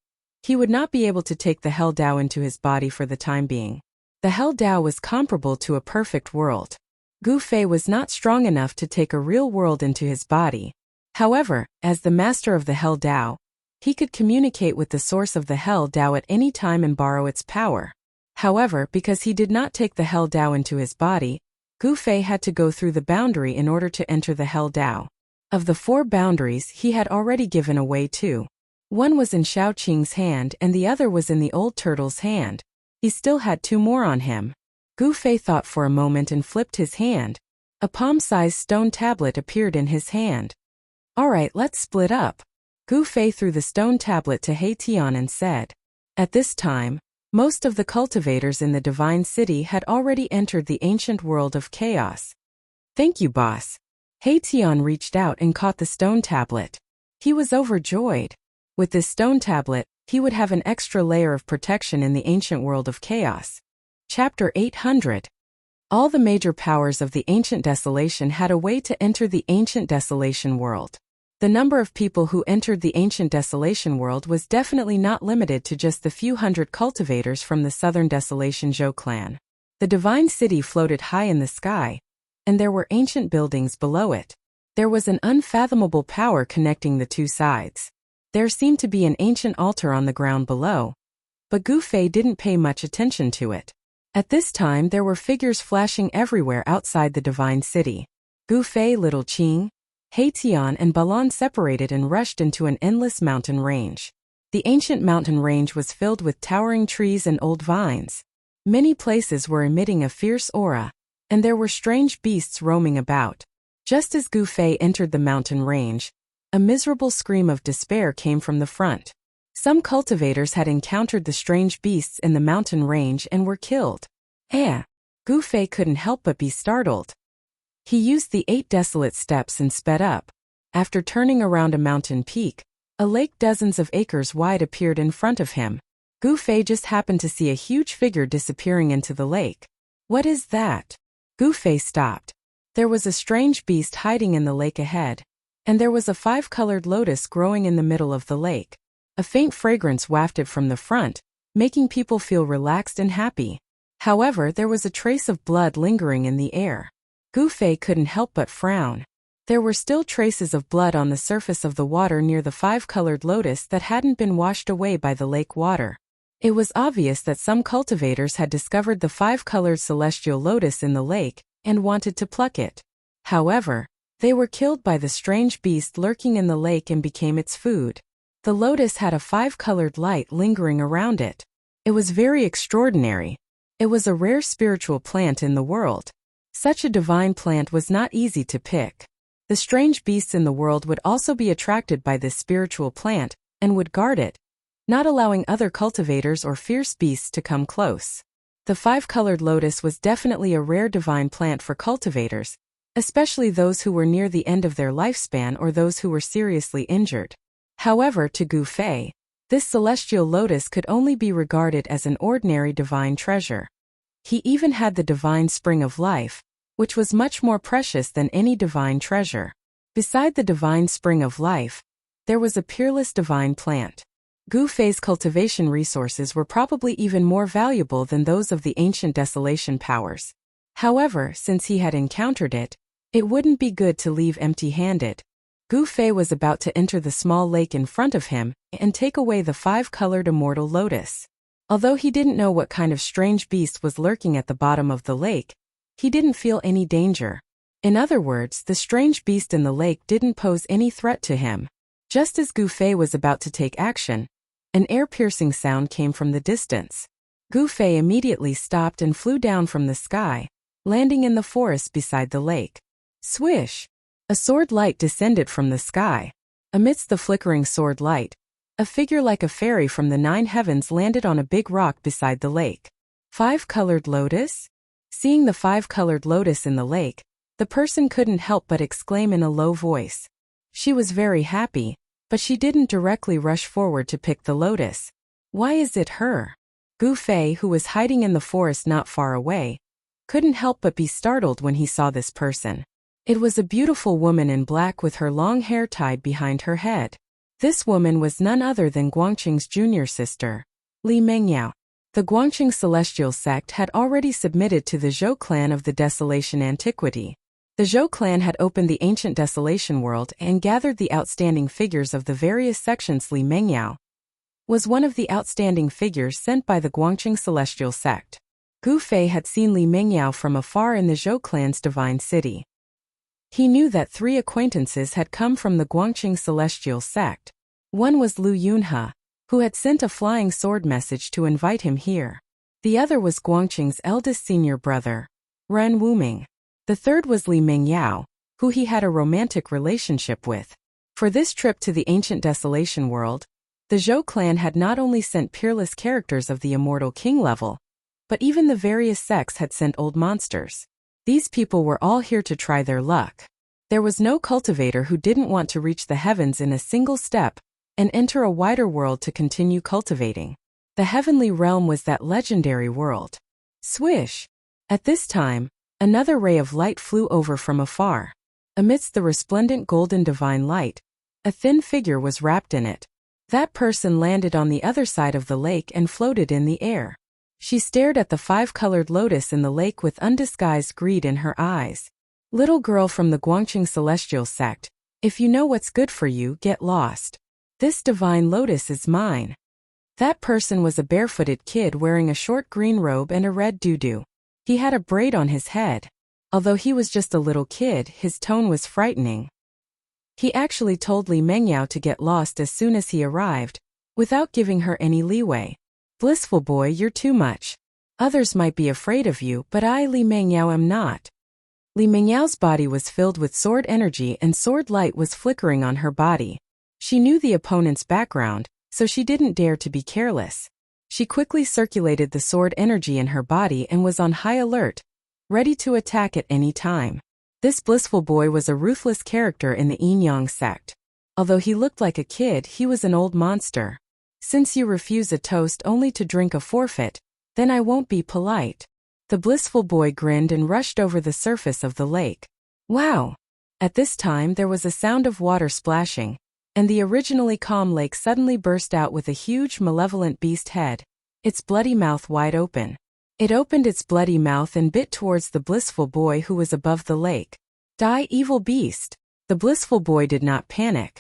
he would not be able to take the Hell Dao into his body for the time being. The Hell Dao was comparable to a perfect world. Gu Fei was not strong enough to take a real world into his body. However, as the master of the Hell Dao, he could communicate with the source of the Hell Dao at any time and borrow its power. However, because he did not take the Hell Dao into his body, Gu Fei had to go through the boundary in order to enter the Hell Dao. Of the 4 boundaries, he had already given away 2. One was in Xiaoqing's hand and the other was in the old turtle's hand. He still had 2 more on him. Gu Fei thought for a moment and flipped his hand. A palm-sized stone tablet appeared in his hand. Alright, let's split up. Gu Fei threw the stone tablet to He Tian and said. At this time, most of the cultivators in the Divine City had already entered the ancient world of chaos. Thank you, boss. He Tian reached out and caught the stone tablet. He was overjoyed. With this stone tablet, he would have an extra layer of protection in the ancient world of chaos. Chapter 800. All the major powers of the ancient desolation had a way to enter the ancient desolation world. The number of people who entered the ancient desolation world was definitely not limited to just the few hundred cultivators from the southern desolation Zhou clan. The divine city floated high in the sky, and there were ancient buildings below it. There was an unfathomable power connecting the 2 sides. There seemed to be an ancient altar on the ground below, but Gu Fei didn't pay much attention to it. At this time there were figures flashing everywhere outside the divine city. Gu Fei, Little Qing, He Tian and Balan separated and rushed into an endless mountain range. The ancient mountain range was filled with towering trees and old vines. Many places were emitting a fierce aura, and there were strange beasts roaming about. Just as Gu Fei entered the mountain range, a miserable scream of despair came from the front. Some cultivators had encountered the strange beasts in the mountain range and were killed. Gu Fei couldn't help but be startled. He used the 8 desolate steps and sped up. After turning around a mountain peak, a lake dozens of acres wide appeared in front of him. Gu Fei just happened to see a huge figure disappearing into the lake. What is that? Gu Fei stopped. There was a strange beast hiding in the lake ahead, and there was a 5-colored lotus growing in the middle of the lake. A faint fragrance wafted from the front, making people feel relaxed and happy. However, there was a trace of blood lingering in the air. Gu Fei couldn't help but frown. There were still traces of blood on the surface of the water near the 5-colored lotus that hadn't been washed away by the lake water. It was obvious that some cultivators had discovered the 5-colored celestial lotus in the lake and wanted to pluck it. However, they were killed by the strange beast lurking in the lake and became its food. The lotus had a 5-colored light lingering around it. It was very extraordinary. It was a rare spiritual plant in the world. Such a divine plant was not easy to pick. The strange beasts in the world would also be attracted by this spiritual plant and would guard it, not allowing other cultivators or fierce beasts to come close. The 5-colored lotus was definitely a rare divine plant for cultivators, especially those who were near the end of their lifespan or those who were seriously injured. However, to Gu Fei, this celestial lotus could only be regarded as an ordinary divine treasure. He even had the divine spring of life, which was much more precious than any divine treasure. Beside the divine spring of life, there was a peerless divine plant. Gu Fei's cultivation resources were probably even more valuable than those of the ancient desolation powers. However, since he had encountered it, it wouldn't be good to leave empty-handed. Gu Fei was about to enter the small lake in front of him and take away the 5-colored immortal lotus. Although he didn't know what kind of strange beast was lurking at the bottom of the lake, he didn't feel any danger. In other words, the strange beast in the lake didn't pose any threat to him. Just as Gu Fei was about to take action, an air-piercing sound came from the distance. Gu Fei immediately stopped and flew down from the sky, landing in the forest beside the lake. Swish! A sword light descended from the sky. Amidst the flickering sword light, a figure like a fairy from the 9 heavens landed on a big rock beside the lake. 5-colored lotus? Seeing the 5-colored lotus in the lake, the person couldn't help but exclaim in a low voice. She was very happy, but she didn't directly rush forward to pick the lotus. Why is it her? Gu Fei, who was hiding in the forest not far away, couldn't help but be startled when he saw this person. It was a beautiful woman in black with her long hair tied behind her head. This woman was none other than Guangqing's junior sister, Li Mengyao. The Guangqing celestial sect had already submitted to the Zhou clan of the Desolation Antiquity. The Zhou clan had opened the ancient Desolation world and gathered the outstanding figures of the various sections. Li Mengyao was one of the outstanding figures sent by the Guangqing celestial sect. Gu Fei had seen Li Mengyao from afar in the Zhou clan's divine city. He knew that 3 acquaintances had come from the Guangqing celestial sect. One was Lu Yunhe, who had sent a flying sword message to invite him here. The other was Guangqing's eldest senior brother, Ren Wuming. The third was Li Mengyao, who he had a romantic relationship with. For this trip to the ancient Desolation world, the Zhou clan had not only sent peerless characters of the immortal king level, but even the various sects had sent old monsters. These people were all here to try their luck. There was no cultivator who didn't want to reach the heavens in a single step and enter a wider world to continue cultivating. The heavenly realm was that legendary world. Swish! At this time, another ray of light flew over from afar. Amidst the resplendent golden divine light, a thin figure was wrapped in it. That person landed on the other side of the lake and floated in the air. She stared at the 5-colored lotus in the lake with undisguised greed in her eyes. Little girl from the Guangqing celestial sect, if you know what's good for you, get lost. This divine lotus is mine. That person was a barefooted kid wearing a short green robe and a red doo-doo. He had a braid on his head. Although he was just a little kid, his tone was frightening. He actually told Li Mengyao to get lost as soon as he arrived, without giving her any leeway. Blissful boy, you're too much. Others might be afraid of you, but I, Li Mengyao, am not. Li Mengyao's body was filled with sword energy and sword light was flickering on her body. She knew the opponent's background, so she didn't dare to be careless. She quickly circulated the sword energy in her body and was on high alert, ready to attack at any time. This blissful boy was a ruthless character in the Yin-Yang sect. Although he looked like a kid, he was an old monster. Since you refuse a toast only to drink a forfeit, then I won't be polite. The blissful boy grinned and rushed over the surface of the lake. Wow! At this time there was a sound of water splashing, and the originally calm lake suddenly burst out with a huge malevolent beast head, its bloody mouth wide open. It opened its bloody mouth and bit towards the blissful boy who was above the lake. Die, evil beast! The blissful boy did not panic.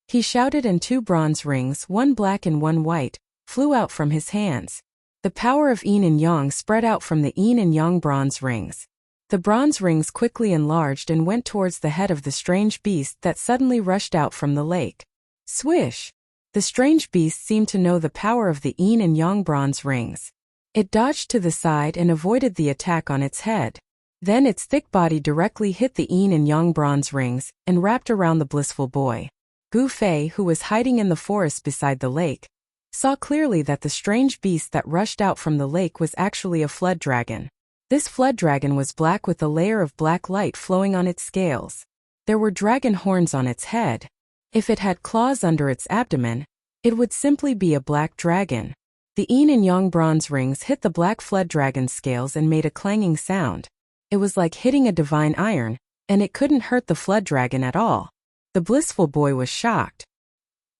He shouted, and 2 bronze rings, one black and one white, flew out from his hands. The power of Yin and Yang spread out from the Yin and Yang bronze rings. The bronze rings quickly enlarged and went towards the head of the strange beast that suddenly rushed out from the lake. Swish! The strange beast seemed to know the power of the Yin and Yang bronze rings. It dodged to the side and avoided the attack on its head. Then its thick body directly hit the Yin and Yang bronze rings and wrapped around the blissful boy. Gu Fei, who was hiding in the forest beside the lake, saw clearly that the strange beast that rushed out from the lake was actually a flood dragon. This flood dragon was black with a layer of black light flowing on its scales. There were dragon horns on its head. If it had claws under its abdomen, it would simply be a black dragon. The Yin and Yang bronze rings hit the black flood dragon's scales and made a clanging sound. It was like hitting a divine iron, and it couldn't hurt the flood dragon at all. The blissful boy was shocked.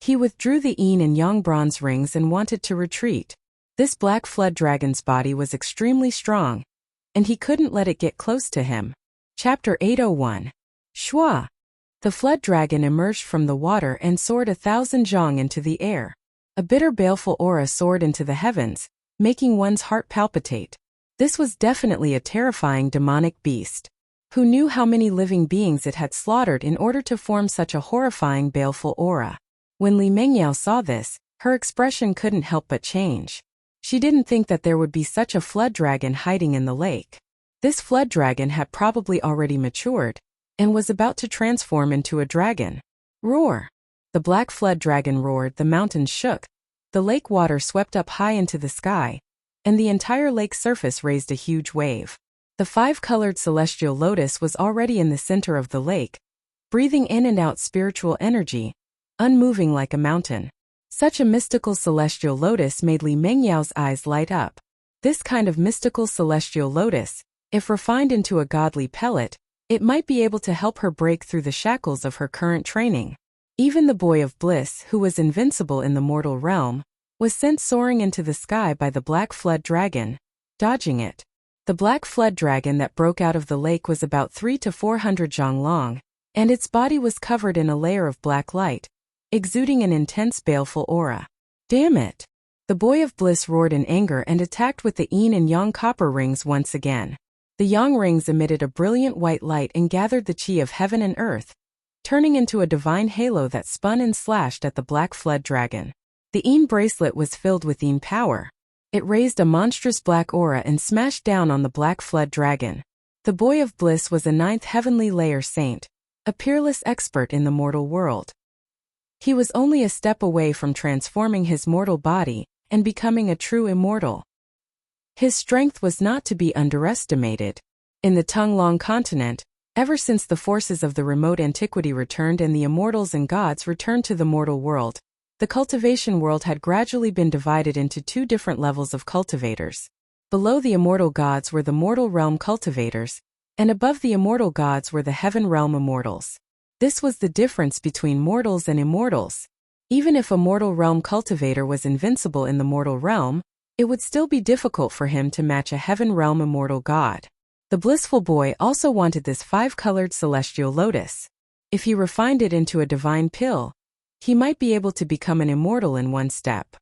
He withdrew the Yin and Yang bronze rings and wanted to retreat. This black flood dragon's body was extremely strong, and he couldn't let it get close to him. Chapter 801. Shua! The flood dragon emerged from the water and soared 1,000 zhang into the air. A bitter baleful aura soared into the heavens, making one's heart palpitate. This was definitely a terrifying demonic beast. Who knew how many living beings it had slaughtered in order to form such a horrifying baleful aura? When Li Mengyao saw this, her expression couldn't help but change. She didn't think that there would be such a flood dragon hiding in the lake. This flood dragon had probably already matured, and was about to transform into a dragon. Roar! The black flood dragon roared, the mountains shook, the lake water swept up high into the sky, and the entire lake surface raised a huge wave. The five-colored celestial lotus was already in the center of the lake, breathing in and out spiritual energy, unmoving like a mountain. Such a mystical celestial lotus made Li Mengyao's eyes light up. This kind of mystical celestial lotus, if refined into a godly pellet, it might be able to help her break through the shackles of her current training. Even the boy of bliss, who was invincible in the mortal realm, was sent soaring into the sky by the black flood dragon, dodging it. The black flood dragon that broke out of the lake was about 300 to 400 zhang long, and its body was covered in a layer of black light, exuding an intense baleful aura. Damn it! The boy of bliss roared in anger and attacked with the yin and yang copper rings once again. The yang rings emitted a brilliant white light and gathered the chi of heaven and earth, turning into a divine halo that spun and slashed at the black flood dragon. The yin bracelet was filled with yin power. It raised a monstrous black aura and smashed down on the black flood dragon. The boy of bliss was a 9th heavenly layer saint, a peerless expert in the mortal world. He was only a step away from transforming his mortal body and becoming a true immortal. His strength was not to be underestimated. In the Tunglong continent, ever since the forces of the remote antiquity returned and the immortals and gods returned to the mortal world, the cultivation world had gradually been divided into two different levels of cultivators. Below the immortal gods were the mortal realm cultivators, and above the immortal gods were the heaven realm immortals. This was the difference between mortals and immortals. Even if a mortal realm cultivator was invincible in the mortal realm, it would still be difficult for him to match a heaven realm immortal god. The blissful boy also wanted this five-colored celestial lotus. If he refined it into a divine pill, he might be able to become an immortal in one step.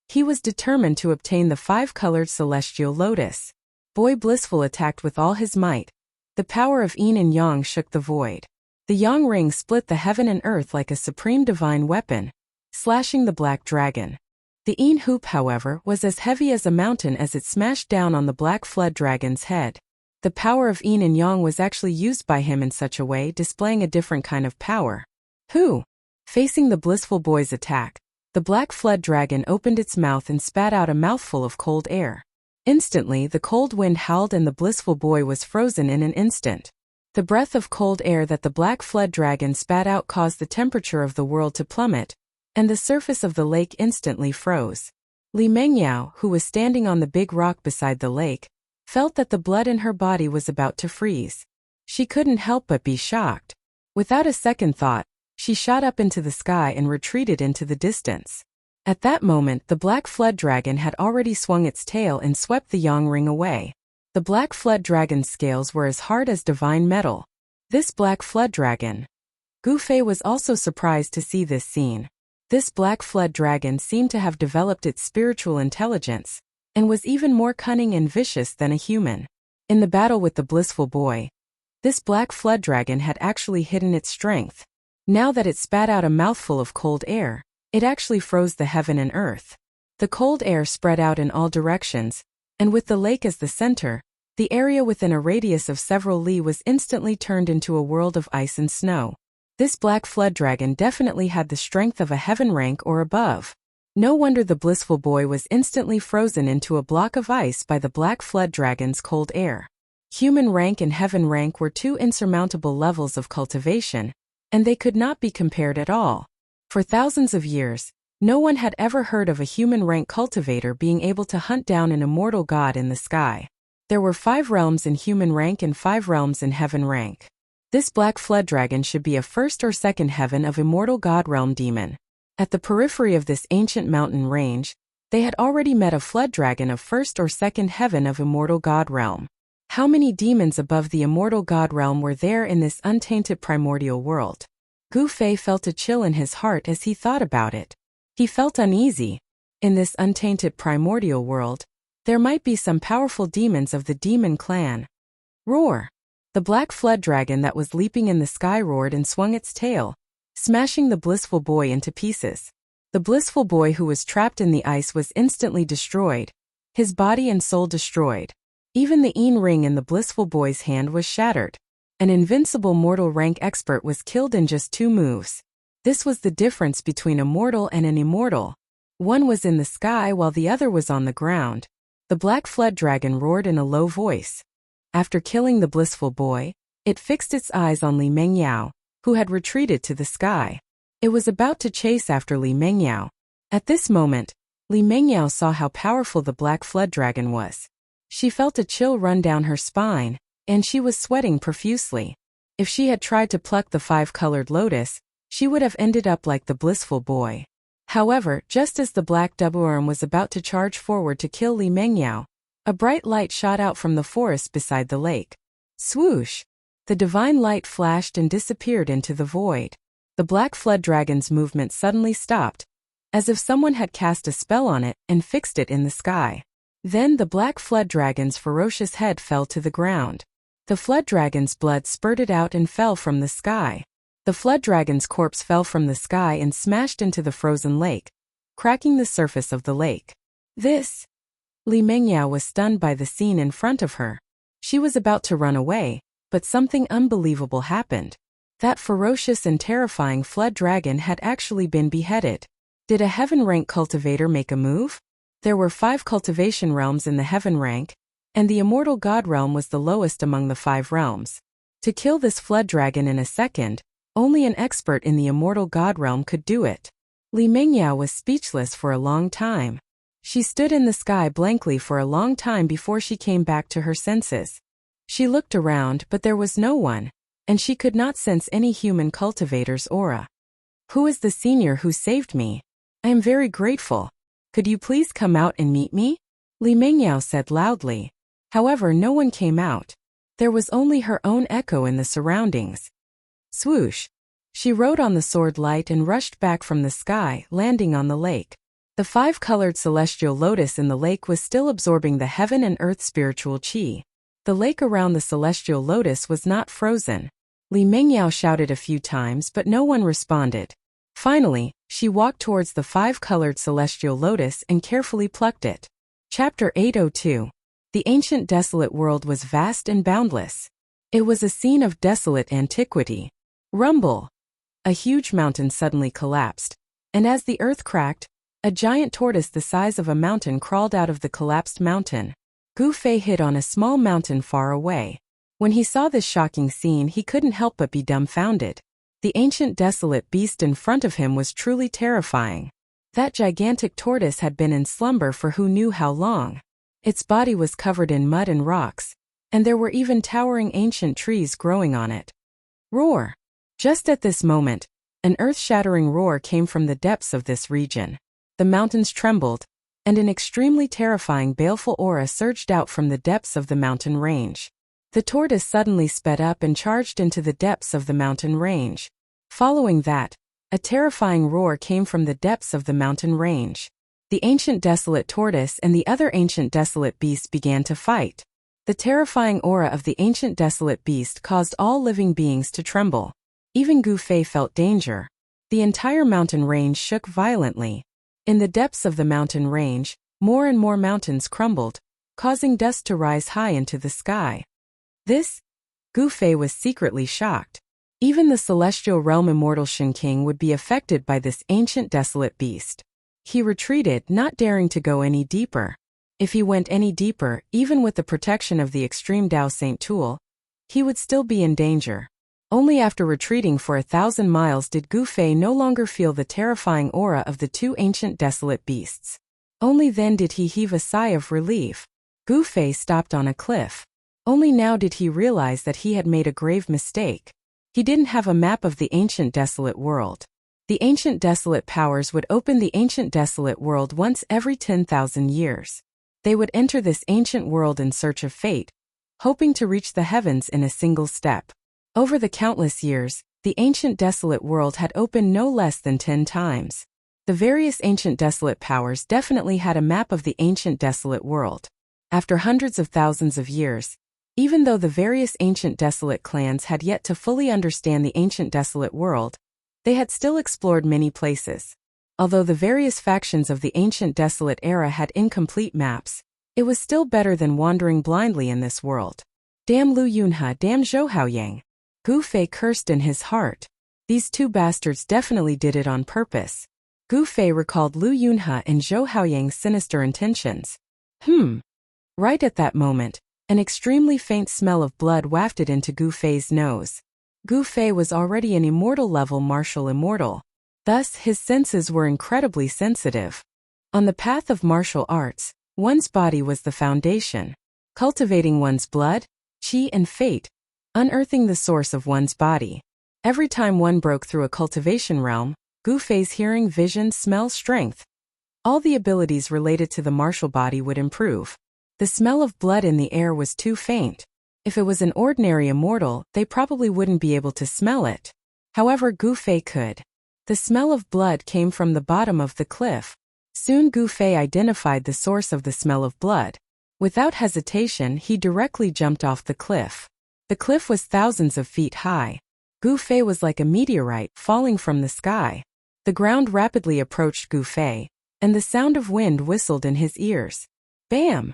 He was determined to obtain the five-colored celestial lotus. Boy Blissful attacked with all his might. The power of yin and yang shook the void. The yang ring split the heaven and earth like a supreme divine weapon, slashing the black dragon. The yin hoop, however, was as heavy as a mountain as it smashed down on the black flood dragon's head. The power of yin and yang was actually used by him in such a way, displaying a different kind of power. Facing the blissful boy's attack, the black flood dragon opened its mouth and spat out a mouthful of cold air. Instantly, the cold wind howled and the blissful boy was frozen in an instant. The breath of cold air that the black flood dragon spat out caused the temperature of the world to plummet, and the surface of the lake instantly froze. Li Mengyao, who was standing on the big rock beside the lake, felt that the blood in her body was about to freeze. She couldn't help but be shocked. Without a second thought, she shot up into the sky and retreated into the distance. At that moment, the black flood dragon had already swung its tail and swept the yang ring away. The black flood dragon's scales were as hard as divine metal. This black flood dragon. Gu Fei was also surprised to see this scene. This black flood dragon seemed to have developed its spiritual intelligence, and was even more cunning and vicious than a human. In the battle with the blissful boy, this black flood dragon had actually hidden its strength. Now that it spat out a mouthful of cold air, it actually froze the heaven and earth. The cold air spread out in all directions, and with the lake as the center, the area within a radius of several li was instantly turned into a world of ice and snow. This black flood dragon definitely had the strength of a heaven rank or above. No wonder the blissful boy was instantly frozen into a block of ice by the black flood dragon's cold air. Human rank and heaven rank were two insurmountable levels of cultivation, and they could not be compared at all. For thousands of years, no one had ever heard of a human rank cultivator being able to hunt down an immortal god in the sky. There were 5 realms in human rank and 5 realms in heaven rank. This black flood dragon should be a first or second heaven of immortal god realm demon. At the periphery of this ancient mountain range, they had already met a flood dragon of first or second heaven of immortal god realm. How many demons above the immortal god realm were there in this untainted primordial world? Gu Fei felt a chill in his heart as he thought about it. He felt uneasy. In this untainted primordial world, there might be some powerful demons of the demon clan. Roar! The black flood dragon that was leaping in the sky roared and swung its tail, smashing the blissful boy into pieces. The blissful boy who was trapped in the ice was instantly destroyed, his body and soul destroyed. Even the yin ring in the blissful boy's hand was shattered. An invincible mortal rank expert was killed in just 2 moves. This was the difference between a mortal and an immortal. One was in the sky while the other was on the ground. The black flood dragon roared in a low voice. After killing the blissful boy, it fixed its eyes on Li Mengyao, who had retreated to the sky. It was about to chase after Li Mengyao. At this moment, Li Mengyao saw how powerful the black flood dragon was. She felt a chill run down her spine, and she was sweating profusely. If she had tried to pluck the 5-colored lotus, she would have ended up like the blissful boy. However, just as the black double-worm was about to charge forward to kill Li Mengyao, a bright light shot out from the forest beside the lake. Swoosh! The divine light flashed and disappeared into the void. The black flood dragon's movement suddenly stopped, as if someone had cast a spell on it and fixed it in the sky. Then the black flood dragon's ferocious head fell to the ground. The flood dragon's blood spurted out and fell from the sky. The flood dragon's corpse fell from the sky and smashed into the frozen lake, cracking the surface of the lake. Li Mengyao was stunned by the scene in front of her. She was about to run away, but something unbelievable happened. That ferocious and terrifying flood dragon had actually been beheaded. Did a heaven rank cultivator make a move? There were 5 cultivation realms in the heaven rank, and the immortal god realm was the lowest among the 5 realms. To kill this flood dragon in a second, only an expert in the immortal god realm could do it. Li Mengyao was speechless for a long time. She stood in the sky blankly for a long time before she came back to her senses. She looked around, but there was no one, and she could not sense any human cultivator's aura. Who is the senior who saved me? I am very grateful. Could you please come out and meet me? Li Mengyao said loudly. However, no one came out. There was only her own echo in the surroundings. Swoosh! She rode on the sword light and rushed back from the sky, landing on the lake. The 5-colored celestial lotus in the lake was still absorbing the heaven and earth spiritual qi. The lake around the celestial lotus was not frozen. Li Mengyao shouted a few times, but no one responded. Finally, she walked towards the 5-colored celestial lotus and carefully plucked it. Chapter 802. The ancient desolate world was vast and boundless. It was a scene of desolate antiquity. Rumble! A huge mountain suddenly collapsed, and as the earth cracked, a giant tortoise the size of a mountain crawled out of the collapsed mountain. Gu Fei hid on a small mountain far away. When he saw this shocking scene, he couldn't help but be dumbfounded. The ancient desolate beast in front of him was truly terrifying. That gigantic tortoise had been in slumber for who knew how long. Its body was covered in mud and rocks, and there were even towering ancient trees growing on it. Roar! Just at this moment, an earth-shattering roar came from the depths of this region. The mountains trembled, and an extremely terrifying baleful aura surged out from the depths of the mountain range. The tortoise suddenly sped up and charged into the depths of the mountain range. Following that, a terrifying roar came from the depths of the mountain range. The ancient desolate tortoise and the other ancient desolate beast began to fight. The terrifying aura of the ancient desolate beast caused all living beings to tremble. Even Gu Fei felt danger. The entire mountain range shook violently. In the depths of the mountain range, more and more mountains crumbled, causing dust to rise high into the sky. Gu Fei was secretly shocked. Even the celestial realm immortal Shen King would be affected by this ancient desolate beast. He retreated, not daring to go any deeper. If he went any deeper, even with the protection of the extreme Dao Saint tool, he would still be in danger. Only after retreating for 1,000 miles did Gu Fei no longer feel the terrifying aura of the 2 ancient desolate beasts. Only then did he heave a sigh of relief. Gu Fei stopped on a cliff. Only now did he realize that he had made a grave mistake. He didn't have a map of the ancient desolate world. The ancient desolate powers would open the ancient desolate world once every 10,000 years. They would enter this ancient world in search of fate, hoping to reach the heavens in a single step. Over the countless years, the ancient desolate world had opened no less than 10 times. The various ancient desolate powers definitely had a map of the ancient desolate world. After hundreds of thousands of years, even though the various ancient desolate clans had yet to fully understand the ancient desolate world, they had still explored many places. Although the various factions of the ancient desolate era had incomplete maps, it was still better than wandering blindly in this world. Damn Lu Yunhe, damn Zhou Haoyang. Gu Fei cursed in his heart. These two bastards definitely did it on purpose. Gu Fei recalled Lu Yunhe and Zhou Haoyang's sinister intentions. Right at that moment, an extremely faint smell of blood wafted into Gu Fei's nose. Gu Fei was already an immortal-level martial immortal. Thus, his senses were incredibly sensitive. On the path of martial arts, one's body was the foundation. Cultivating one's blood, qi and fate, unearthing the source of one's body. Every time one broke through a cultivation realm, Gu Fei's hearing, vision, smell, strength, all the abilities related to the martial body would improve. The smell of blood in the air was too faint. If it was an ordinary immortal, they probably wouldn't be able to smell it. However, Gu Fei could. The smell of blood came from the bottom of the cliff. Soon Gu Fei identified the source of the smell of blood. Without hesitation, he directly jumped off the cliff. The cliff was thousands of feet high. Gu Fei was like a meteorite falling from the sky. The ground rapidly approached Gu Fei, and the sound of wind whistled in his ears. Bam!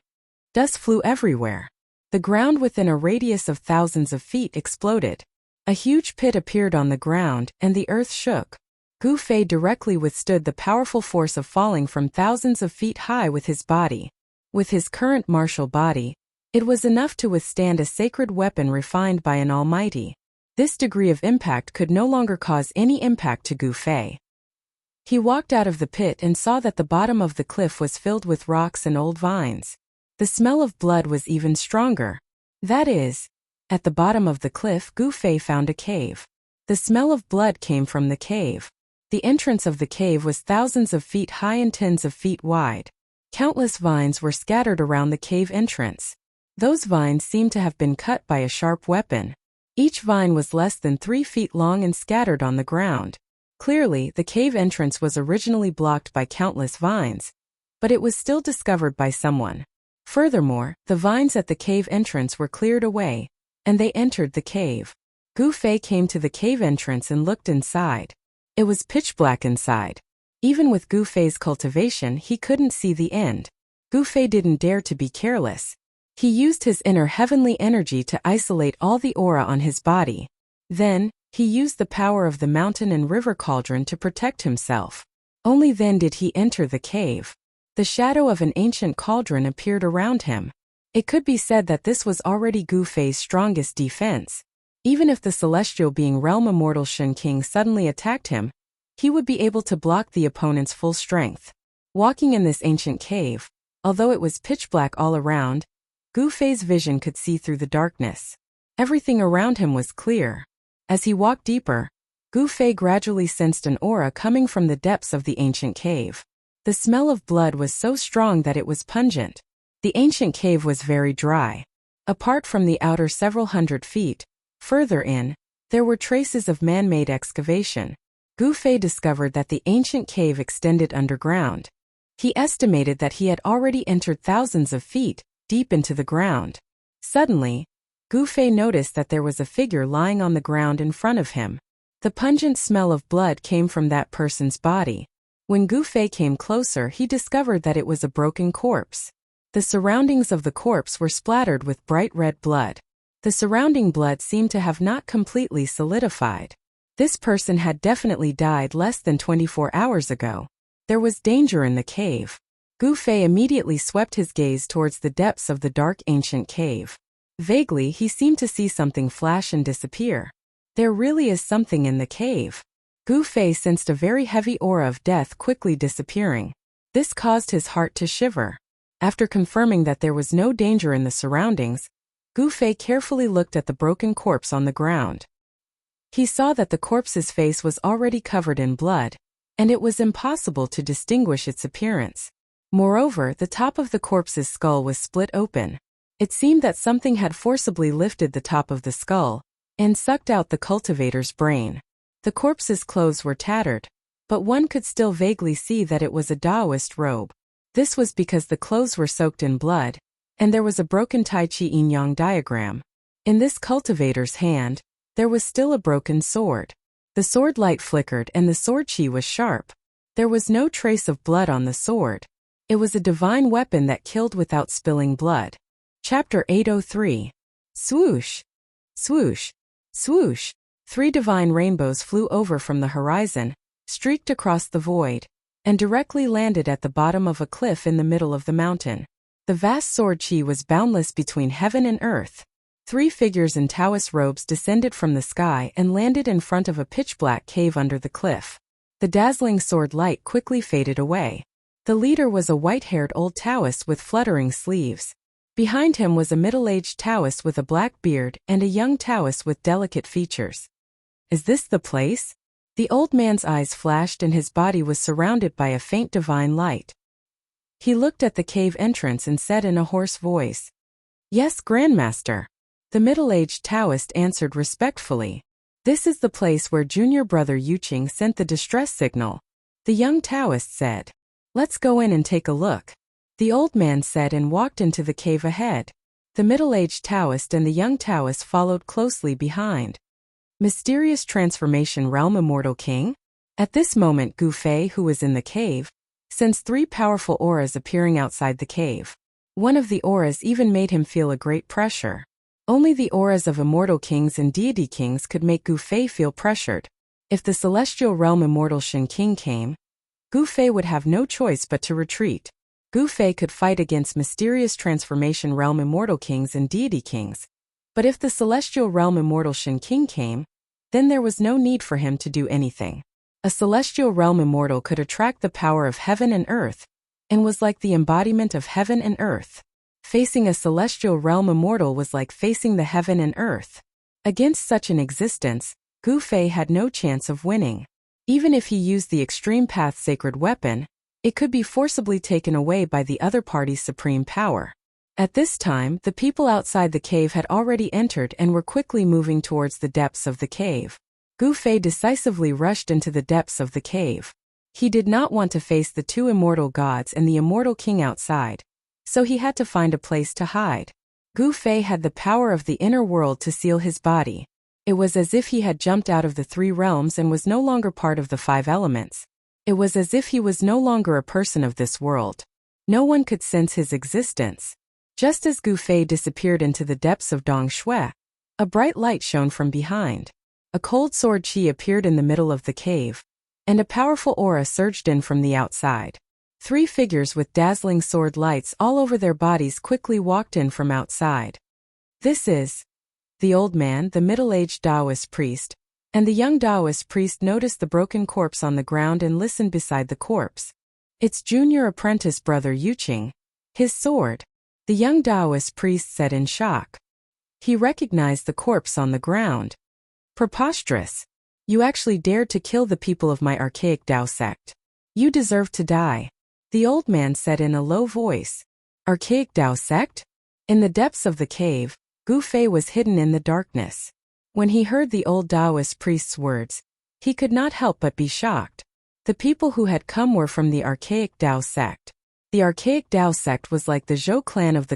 Dust flew everywhere. The ground within a radius of thousands of feet exploded. A huge pit appeared on the ground, and the earth shook. Gu Fei directly withstood the powerful force of falling from thousands of feet high with his body. With his current martial body, it was enough to withstand a sacred weapon refined by an almighty. This degree of impact could no longer cause any impact to Gu Fei. He walked out of the pit and saw that the bottom of the cliff was filled with rocks and old vines. The smell of blood was even stronger. That is, at the bottom of the cliff, Gu Fei found a cave. The smell of blood came from the cave. The entrance of the cave was thousands of feet high and tens of feet wide. Countless vines were scattered around the cave entrance. Those vines seemed to have been cut by a sharp weapon. Each vine was less than 3 feet long and scattered on the ground. Clearly, the cave entrance was originally blocked by countless vines, but it was still discovered by someone. Furthermore, the vines at the cave entrance were cleared away, and they entered the cave. Gu Fei came to the cave entrance and looked inside. It was pitch black inside. Even with Gu Fei's cultivation, he couldn't see the end. Gu Fei didn't dare to be careless. He used his inner heavenly energy to isolate all the aura on his body. Then, he used the power of the mountain and river cauldron to protect himself. Only then did he enter the cave. The shadow of an ancient cauldron appeared around him. It could be said that this was already Gu Fei's strongest defense. Even if the celestial being realm immortal Shen King suddenly attacked him, he would be able to block the opponent's full strength. Walking in this ancient cave, although it was pitch black all around, Gu Fei's vision could see through the darkness. Everything around him was clear. As he walked deeper, Gu Fei gradually sensed an aura coming from the depths of the ancient cave. The smell of blood was so strong that it was pungent. The ancient cave was very dry. Apart from the outer several hundred feet, further in, there were traces of man-made excavation. Gu Fei discovered that the ancient cave extended underground. He estimated that he had already entered thousands of feet deep into the ground. Suddenly, Gu Fei noticed that there was a figure lying on the ground in front of him. The pungent smell of blood came from that person's body. When Gu Fei came closer, he discovered that it was a broken corpse. The surroundings of the corpse were splattered with bright red blood. The surrounding blood seemed to have not completely solidified. This person had definitely died less than 24 hours ago. There was danger in the cave. Gu Fei immediately swept his gaze towards the depths of the dark ancient cave. Vaguely, he seemed to see something flash and disappear. There really is something in the cave. Gu Fei sensed a very heavy aura of death quickly disappearing. This caused his heart to shiver. After confirming that there was no danger in the surroundings, Gu Fei carefully looked at the broken corpse on the ground. He saw that the corpse's face was already covered in blood, and it was impossible to distinguish its appearance. Moreover, the top of the corpse's skull was split open. It seemed that something had forcibly lifted the top of the skull and sucked out the cultivator's brain. The corpse's clothes were tattered, but one could still vaguely see that it was a Taoist robe. This was because the clothes were soaked in blood, and there was a broken Tai Chi yin-yang diagram. In this cultivator's hand, there was still a broken sword. The sword light flickered and the sword chi was sharp. There was no trace of blood on the sword. It was a divine weapon that killed without spilling blood. Chapter 803. Swoosh! Swoosh! Swoosh! 3 divine rainbows flew over from the horizon, streaked across the void, and directly landed at the bottom of a cliff in the middle of the mountain. The vast sword chi was boundless between heaven and earth. 3 figures in Taoist robes descended from the sky and landed in front of a pitch-black cave under the cliff. The dazzling sword light quickly faded away. The leader was a white-haired old Taoist with fluttering sleeves. Behind him was a middle-aged Taoist with a black beard and a young Taoist with delicate features. Is this the place? The old man's eyes flashed and his body was surrounded by a faint divine light. He looked at the cave entrance and said in a hoarse voice, "Yes, Grandmaster." The middle-aged Taoist answered respectfully, "This is the place where junior brother Yuqing sent the distress signal." The young Taoist said, "Let's go in and take a look." The old man said and walked into the cave ahead. The middle-aged Taoist and the young Taoist followed closely behind. Mysterious transformation realm immortal king? At this moment Gu Fei, who was in the cave, sensed 3 powerful auras appearing outside the cave. One of the auras even made him feel a great pressure. Only the auras of immortal kings and deity kings could make Gu Fei feel pressured. If the celestial realm immortal Shen King came, Gu Fei would have no choice but to retreat. Gu Fei could fight against mysterious transformation realm immortal kings and deity kings. But if the celestial realm immortal Shen King came, then there was no need for him to do anything. A celestial realm immortal could attract the power of heaven and earth, and was like the embodiment of heaven and earth. Facing a celestial realm immortal was like facing the heaven and earth. Against such an existence, Gu Fei had no chance of winning. Even if he used the extreme path sacred weapon, it could be forcibly taken away by the other party's supreme power. At this time, the people outside the cave had already entered and were quickly moving towards the depths of the cave. Gu Fei decisively rushed into the depths of the cave. He did not want to face the 2 immortal gods and the immortal king outside, so he had to find a place to hide. Gu Fei had the power of the inner world to seal his body. It was as if he had jumped out of the 3 realms and was no longer part of the 5 elements. It was as if he was no longer a person of this world. No one could sense his existence. Just as Gu Fei disappeared into the depths of Dong Shui, a bright light shone from behind. A cold sword chi appeared in the middle of the cave, and a powerful aura surged in from the outside. 3 figures with dazzling sword lights all over their bodies quickly walked in from outside. This is the old man, the middle-aged Taoist priest, and the young Taoist priest noticed the broken corpse on the ground and listened beside the corpse. It's junior apprentice brother Yuqing. His sword. The young Taoist priest said in shock. He recognized the corpse on the ground. Preposterous. You actually dared to kill the people of my archaic Tao sect. You deserve to die. The old man said in a low voice. Archaic Tao sect? In the depths of the cave, Gu Fei was hidden in the darkness. When he heard the old Taoist priest's words, he could not help but be shocked. The people who had come were from the archaic Tao sect. The archaic Tao sect was like the Zhou clan of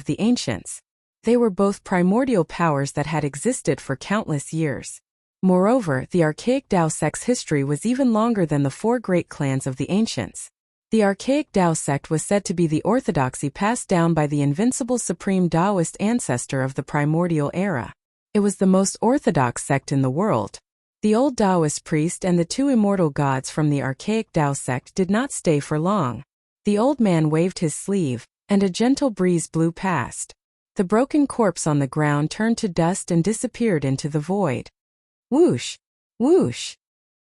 the ancients. They were both primordial powers that had existed for countless years. Moreover, the archaic Tao sect's history was even longer than the 4 great clans of the ancients. The archaic Tao sect was said to be the orthodoxy passed down by the invincible supreme Taoist ancestor of the primordial era. It was the most orthodox sect in the world. The old Taoist priest and the 2 immortal gods from the archaic Tao sect did not stay for long. The old man waved his sleeve, and a gentle breeze blew past. The broken corpse on the ground turned to dust and disappeared into the void. Whoosh! Whoosh!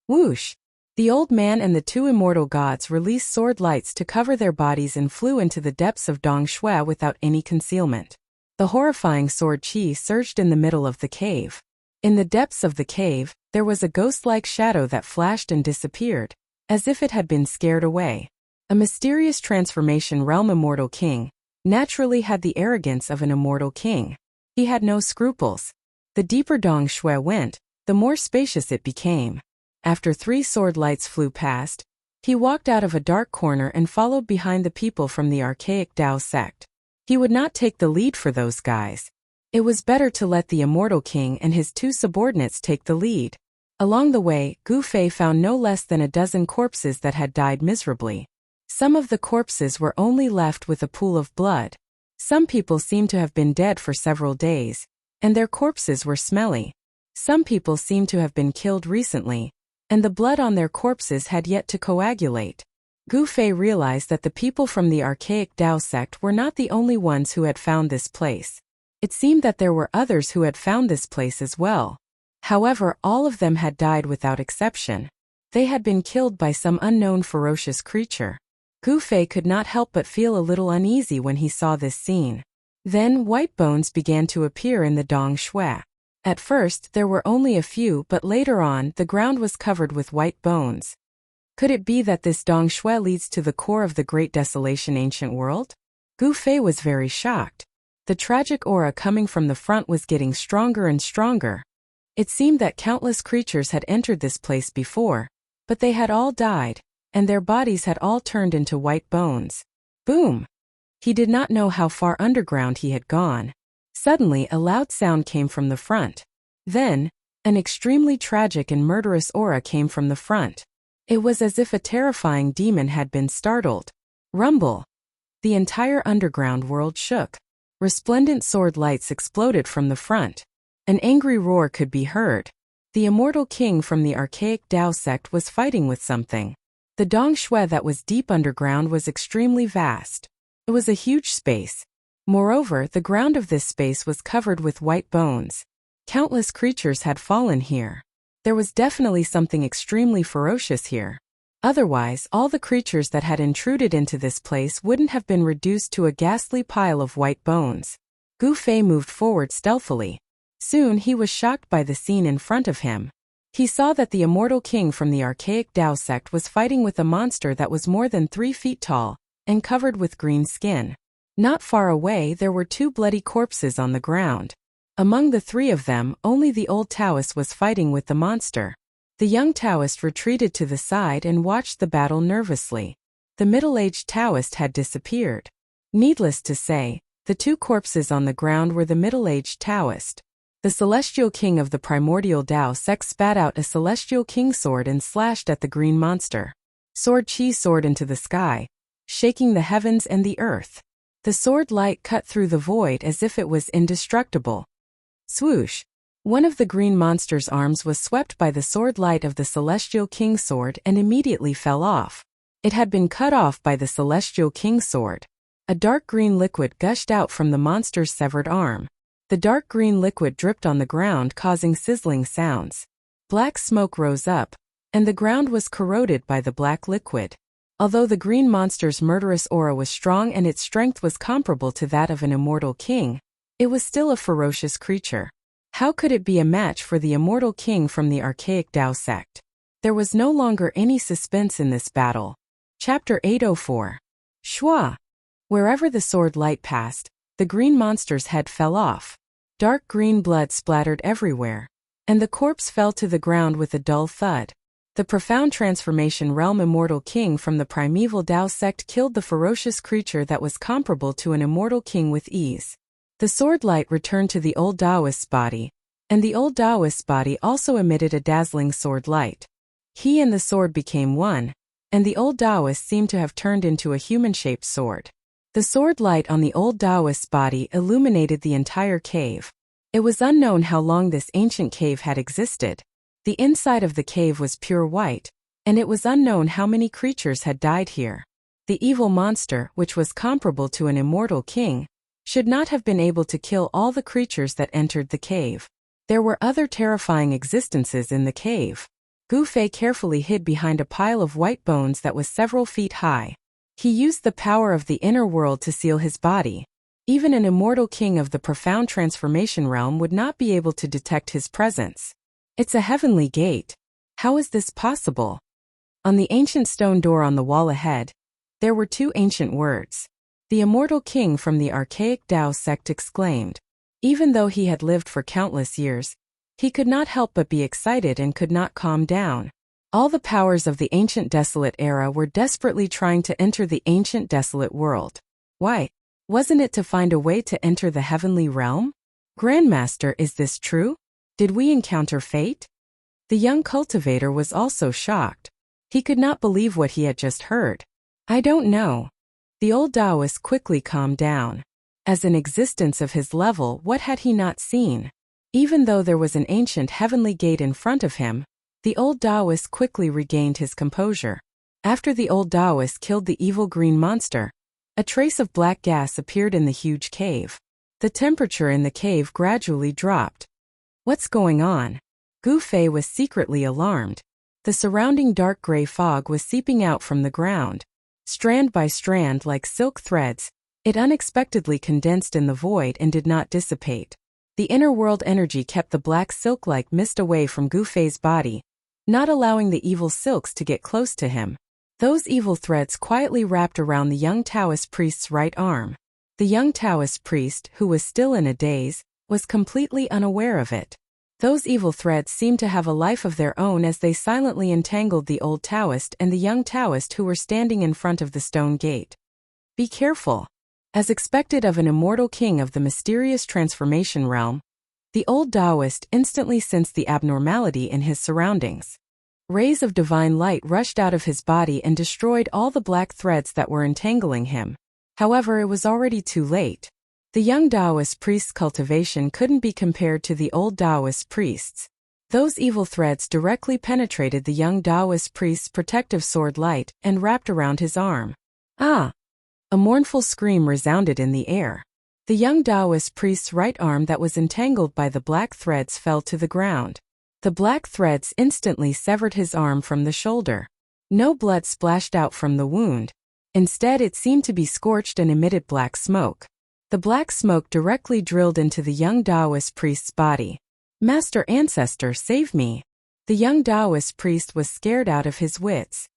Whoosh! The old man and the 2 immortal gods released sword lights to cover their bodies and flew into the depths of Dong Shui without any concealment. The horrifying sword chi surged in the middle of the cave. In the depths of the cave, there was a ghost-like shadow that flashed and disappeared, as if it had been scared away. A mysterious transformation realm immortal king naturally had the arrogance of an immortal king. He had no scruples. The deeper Dong Shui went, the more spacious it became. After 3 sword lights flew past, he walked out of a dark corner and followed behind the people from the archaic Tao sect. He would not take the lead for those guys. It was better to let the immortal king and his 2 subordinates take the lead. Along the way, Gu Fei found no less than a dozen corpses that had died miserably. Some of the corpses were only left with a pool of blood. Some people seemed to have been dead for several days, and their corpses were smelly. Some people seemed to have been killed recently, and the blood on their corpses had yet to coagulate. Gu Fei realized that the people from the archaic Tao sect were not the only ones who had found this place. It seemed that there were others who had found this place as well. However, all of them had died without exception. They had been killed by some unknown ferocious creature. Gu Fei could not help but feel a little uneasy when he saw this scene. Then white bones began to appear in the Dong Shui. At first, there were only a few, but later on, the ground was covered with white bones. Could it be that this Dong Shui leads to the core of the Great Desolation ancient world? Gu Fei was very shocked. The tragic aura coming from the front was getting stronger and stronger. It seemed that countless creatures had entered this place before, but they had all died, and their bodies had all turned into white bones. Boom! He did not know how far underground he had gone. Suddenly, a loud sound came from the front. Then, an extremely tragic and murderous aura came from the front. It was as if a terrifying demon had been startled. Rumble! The entire underground world shook. Resplendent sword lights exploded from the front. An angry roar could be heard. The immortal king from the archaic Tao sect was fighting with something. The Dong Shui that was deep underground was extremely vast. It was a huge space. Moreover, the ground of this space was covered with white bones. Countless creatures had fallen here. There was definitely something extremely ferocious here. Otherwise, all the creatures that had intruded into this place wouldn't have been reduced to a ghastly pile of white bones. Gu Fei moved forward stealthily. Soon he was shocked by the scene in front of him. He saw that the immortal king from the archaic Tao sect was fighting with a monster that was more than 3 feet tall and covered with green skin. Not far away, there were 2 bloody corpses on the ground. Among the 3 of them, only the old Taoist was fighting with the monster. The young Taoist retreated to the side and watched the battle nervously. The middle-aged Taoist had disappeared. Needless to say, the 2 corpses on the ground were the middle-aged Taoist. The celestial king of the primordial Tao sect spat out a celestial king sword and slashed at the green monster. Sword Chi soared into the sky, shaking the heavens and the earth. The sword light cut through the void as if it was indestructible. Swoosh! One of the green monster's arms was swept by the sword light of the celestial king sword and immediately fell off. It had been cut off by the celestial king sword. A dark green liquid gushed out from the monster's severed arm. The dark green liquid dripped on the ground, causing sizzling sounds. Black smoke rose up, and the ground was corroded by the black liquid. Although the green monster's murderous aura was strong and its strength was comparable to that of an immortal king, it was still a ferocious creature. How could it be a match for the immortal king from the archaic Tao sect? There was no longer any suspense in this battle. Chapter 804. Shua! Wherever the sword light passed, the green monster's head fell off. Dark green blood splattered everywhere, and the corpse fell to the ground with a dull thud. The profound transformation realm immortal king from the primeval Tao sect killed the ferocious creature that was comparable to an immortal king with ease. The sword light returned to the old Taoist's body, and the old Taoist's body also emitted a dazzling sword light. He and the sword became one, and the old Taoist seemed to have turned into a human-shaped sword. The sword light on the old Taoist's body illuminated the entire cave. It was unknown how long this ancient cave had existed. The inside of the cave was pure white, and it was unknown how many creatures had died here. The evil monster, which was comparable to an immortal king, should not have been able to kill all the creatures that entered the cave. There were other terrifying existences in the cave. Gu Fei carefully hid behind a pile of white bones that was several feet high. He used the power of the inner world to seal his body. Even an immortal king of the profound transformation realm would not be able to detect his presence. It's a heavenly gate. How is this possible? On the ancient stone door on the wall ahead, there were 2 ancient words. The immortal king from the archaic Tao sect exclaimed. Even though he had lived for countless years, he could not help but be excited and could not calm down. All the powers of the ancient desolate era were desperately trying to enter the ancient desolate world. Why? Wasn't it to find a way to enter the heavenly realm? Grandmaster, is this true? Did we encounter fate? The young cultivator was also shocked. He could not believe what he had just heard. I don't know. The old Taoist quickly calmed down. As an existence of his level, what had he not seen? Even though there was an ancient heavenly gate in front of him, the old Taoist quickly regained his composure. After the old Taoist killed the evil green monster, a trace of black gas appeared in the huge cave. The temperature in the cave gradually dropped. What's going on? Gu Fei was secretly alarmed. The surrounding dark gray fog was seeping out from the ground. Strand by strand, like silk threads, it unexpectedly condensed in the void and did not dissipate. The inner world energy kept the black silk-like mist away from Gu Fei's body, not allowing the evil silks to get close to him. Those evil threads quietly wrapped around the young Taoist priest's right arm. The young Taoist priest, who was still in a daze, was completely unaware of it. Those evil threads seemed to have a life of their own as they silently entangled the old Taoist and the young Taoist who were standing in front of the stone gate. Be careful. As expected of an immortal king of the mysterious transformation realm, the old Taoist instantly sensed the abnormality in his surroundings. Rays of divine light rushed out of his body and destroyed all the black threads that were entangling him. However, it was already too late. The young Taoist priest's cultivation couldn't be compared to the old Taoist priest's. Those evil threads directly penetrated the young Taoist priest's protective sword light and wrapped around his arm. Ah! A mournful scream resounded in the air. The young Taoist priest's right arm that was entangled by the black threads fell to the ground. The black threads instantly severed his arm from the shoulder. No blood splashed out from the wound. Instead, it seemed to be scorched and emitted black smoke. The black smoke directly drilled into the young Taoist priest's body. Master Ancestor, save me! The young Taoist priest was scared out of his wits.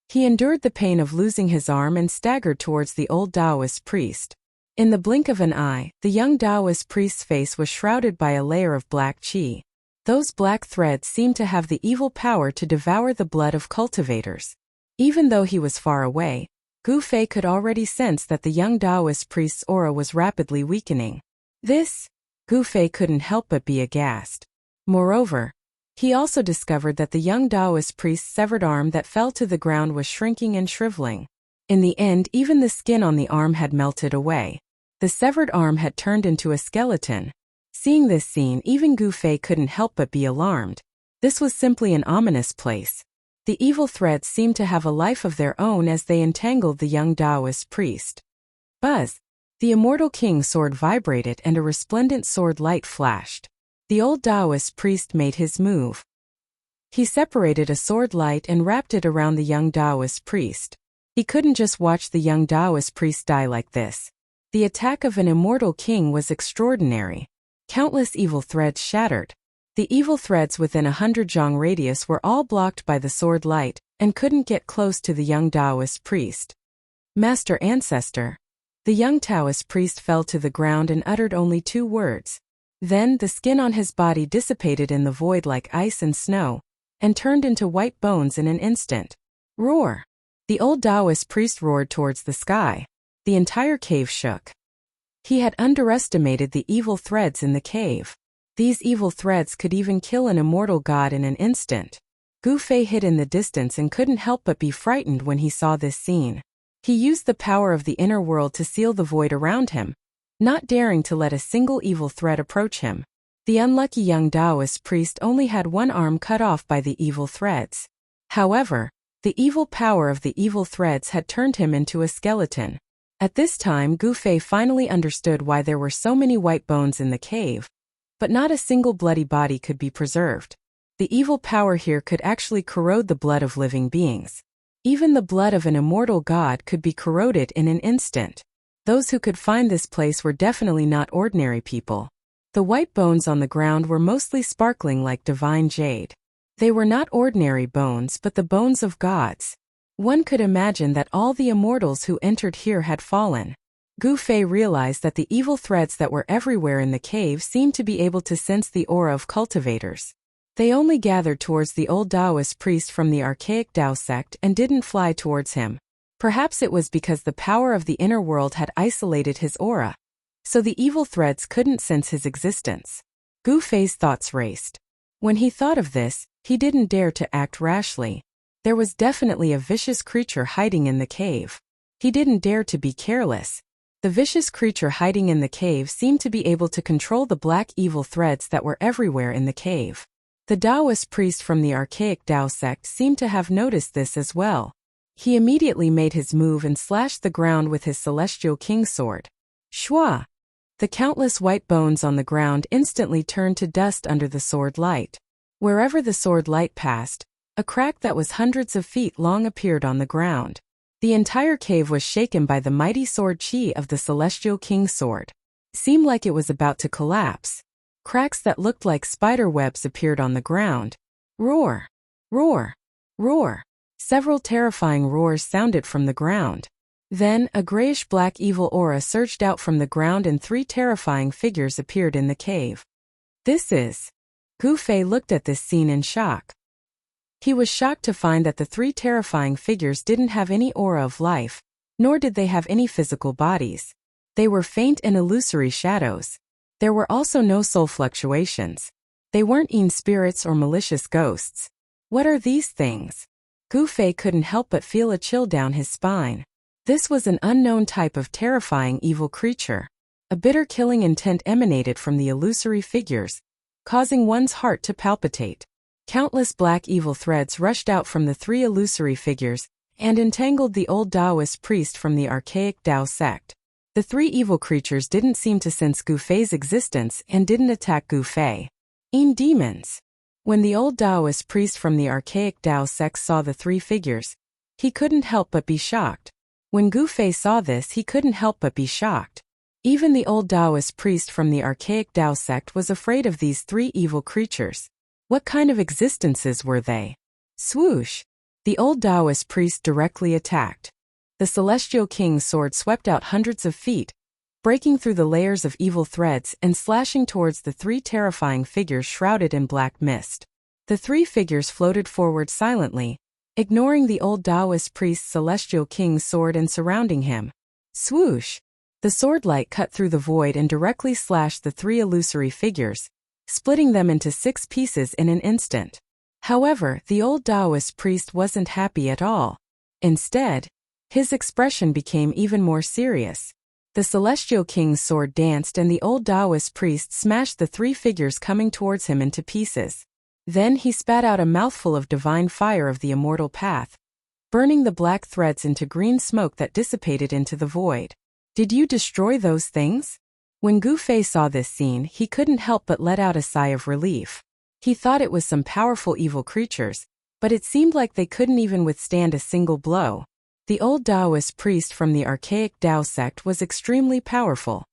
He endured the pain of losing his arm and staggered towards the old Taoist priest. In the blink of an eye, the young Taoist priest's face was shrouded by a layer of black qi. Those black threads seemed to have the evil power to devour the blood of cultivators. Even though he was far away, Gu Fei could already sense that the young Taoist priest's aura was rapidly weakening. Gu Fei couldn't help but be aghast. Moreover, he also discovered that the young Taoist priest's severed arm that fell to the ground was shrinking and shriveling. In the end, even the skin on the arm had melted away. The severed arm had turned into a skeleton. Seeing this scene, even Gu Fei couldn't help but be alarmed. This was simply an ominous place. The evil threads seemed to have a life of their own as they entangled the young Taoist priest. Buzz! The immortal king's sword vibrated and a resplendent sword light flashed. The old Taoist priest made his move. He separated a sword light and wrapped it around the young Taoist priest. He couldn't just watch the young Taoist priest die like this. The attack of an immortal king was extraordinary. Countless evil threads shattered. The evil threads within 100 zhang radius were all blocked by the sword light and couldn't get close to the young Taoist priest. Master Ancestor. The young Taoist priest fell to the ground and uttered only 2 words. Then the skin on his body dissipated in the void like ice and snow, and turned into white bones in an instant. Roar! The old Taoist priest roared towards the sky. The entire cave shook. He had underestimated the evil threads in the cave. These evil threads could even kill an immortal god in an instant. Gu Fei hid in the distance and couldn't help but be frightened when he saw this scene. He used the power of the inner world to seal the void around him, not daring to let a single evil thread approach him. The unlucky young Taoist priest only had one arm cut off by the evil threads. However, the evil power of the evil threads had turned him into a skeleton. At this time, Gu Fei finally understood why there were so many white bones in the cave, but not a single bloody body could be preserved. The evil power here could actually corrode the blood of living beings. Even the blood of an immortal god could be corroded in an instant. Those who could find this place were definitely not ordinary people. The white bones on the ground were mostly sparkling like divine jade. They were not ordinary bones but the bones of gods. One could imagine that all the immortals who entered here had fallen. Gu Fei realized that the evil threads that were everywhere in the cave seemed to be able to sense the aura of cultivators. They only gathered towards the old Taoist priest from the archaic Tao sect and didn't fly towards him. Perhaps it was because the power of the inner world had isolated his aura, so the evil threads couldn't sense his existence. Gu Fei's thoughts raced. When he thought of this, he didn't dare to act rashly. There was definitely a vicious creature hiding in the cave. He didn't dare to be careless. The vicious creature hiding in the cave seemed to be able to control the black evil threads that were everywhere in the cave. The Taoist priest from the archaic Tao sect seemed to have noticed this as well. He immediately made his move and slashed the ground with his celestial king sword. Shwa! The countless white bones on the ground instantly turned to dust under the sword light. Wherever the sword light passed, a crack that was hundreds of feet long appeared on the ground. The entire cave was shaken by the mighty sword chi of the celestial king sword. It seemed like it was about to collapse. Cracks that looked like spider webs appeared on the ground. Roar! Roar! Roar! Several terrifying roars sounded from the ground. Then, a grayish-black evil aura surged out from the ground and 3 terrifying figures appeared in the cave. This is... Gu Fei looked at this scene in shock. He was shocked to find that the 3 terrifying figures didn't have any aura of life, nor did they have any physical bodies. They were faint and illusory shadows. There were also no soul fluctuations. They weren't evil spirits or malicious ghosts. What are these things? Gu Fei couldn't help but feel a chill down his spine. This was an unknown type of terrifying evil creature. A bitter killing intent emanated from the illusory figures, causing one's heart to palpitate. Countless black evil threads rushed out from the 3 illusory figures and entangled the old Taoist priest from the archaic Tao sect. The 3 evil creatures didn't seem to sense Gu Fei's existence and didn't attack Gu Fei. Demons. When the old Taoist priest from the archaic Tao sect saw the 3 figures, he couldn't help but be shocked. When Gu Fei saw this, he couldn't help but be shocked. Even the old Taoist priest from the archaic Tao sect was afraid of these 3 evil creatures. What kind of existences were they? Swoosh! The old Taoist priest directly attacked. The celestial king's sword swept out hundreds of feet, breaking through the layers of evil threads and slashing towards the 3 terrifying figures shrouded in black mist. The 3 figures floated forward silently, ignoring the old Taoist priest's celestial king's sword and surrounding him. Swoosh! The sword light cut through the void and directly slashed the 3 illusory figures, splitting them into 6 pieces in an instant. However, the old Taoist priest wasn't happy at all. Instead, his expression became even more serious. The celestial king's sword danced and the old Taoist priest smashed the 3 figures coming towards him into pieces. Then he spat out a mouthful of divine fire of the immortal path, burning the black threads into green smoke that dissipated into the void. Did you destroy those things? When Gu Fei saw this scene, he couldn't help but let out a sigh of relief. He thought it was some powerful evil creatures, but it seemed like they couldn't even withstand a single blow. The old Taoist priest from the archaic Tao sect was extremely powerful.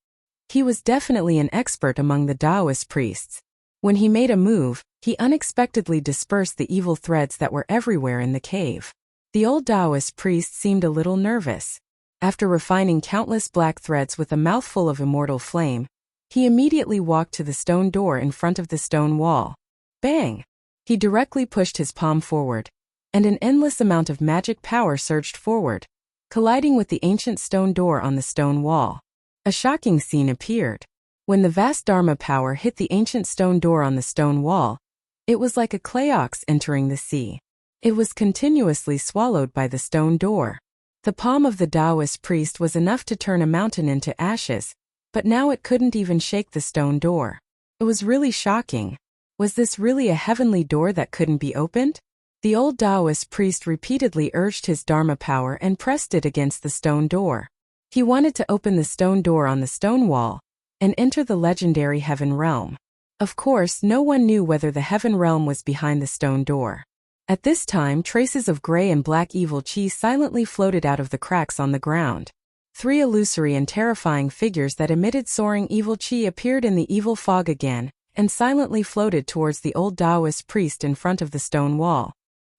He was definitely an expert among the Taoist priests. When he made a move, he unexpectedly dispersed the evil threads that were everywhere in the cave. The old Taoist priest seemed a little nervous. After refining countless black threads with a mouthful of immortal flame, he immediately walked to the stone door in front of the stone wall. Bang! He directly pushed his palm forward, and an endless amount of magic power surged forward, colliding with the ancient stone door on the stone wall. A shocking scene appeared. When the vast Dharma power hit the ancient stone door on the stone wall, it was like a clay ox entering the sea. It was continuously swallowed by the stone door. The palm of the Taoist priest was enough to turn a mountain into ashes, but now it couldn't even shake the stone door. It was really shocking. Was this really a heavenly door that couldn't be opened? The old Taoist priest repeatedly urged his Dharma power and pressed it against the stone door. He wanted to open the stone door on the stone wall and enter the legendary heaven realm. Of course, no one knew whether the heaven realm was behind the stone door. At this time, traces of gray and black evil chi silently floated out of the cracks on the ground. 3 illusory and terrifying figures that emitted soaring evil chi appeared in the evil fog again, and silently floated towards the old Taoist priest in front of the stone wall.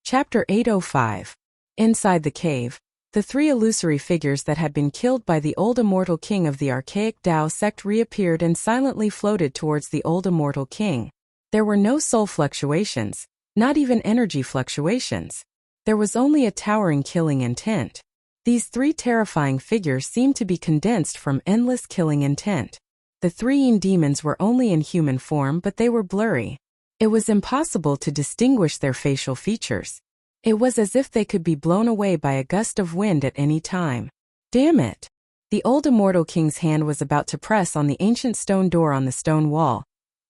Chapter 805. Inside the cave, the 3 illusory figures that had been killed by the old immortal king of the archaic Tao sect reappeared and silently floated towards the old immortal king. There were no soul fluctuations, not even energy fluctuations. There was only a towering killing intent. These 3 terrifying figures seemed to be condensed from endless killing intent. The 3 demons were only in human form, but they were blurry. It was impossible to distinguish their facial features. It was as if they could be blown away by a gust of wind at any time. Damn it! The old immortal king's hand was about to press on the ancient stone door on the stone wall,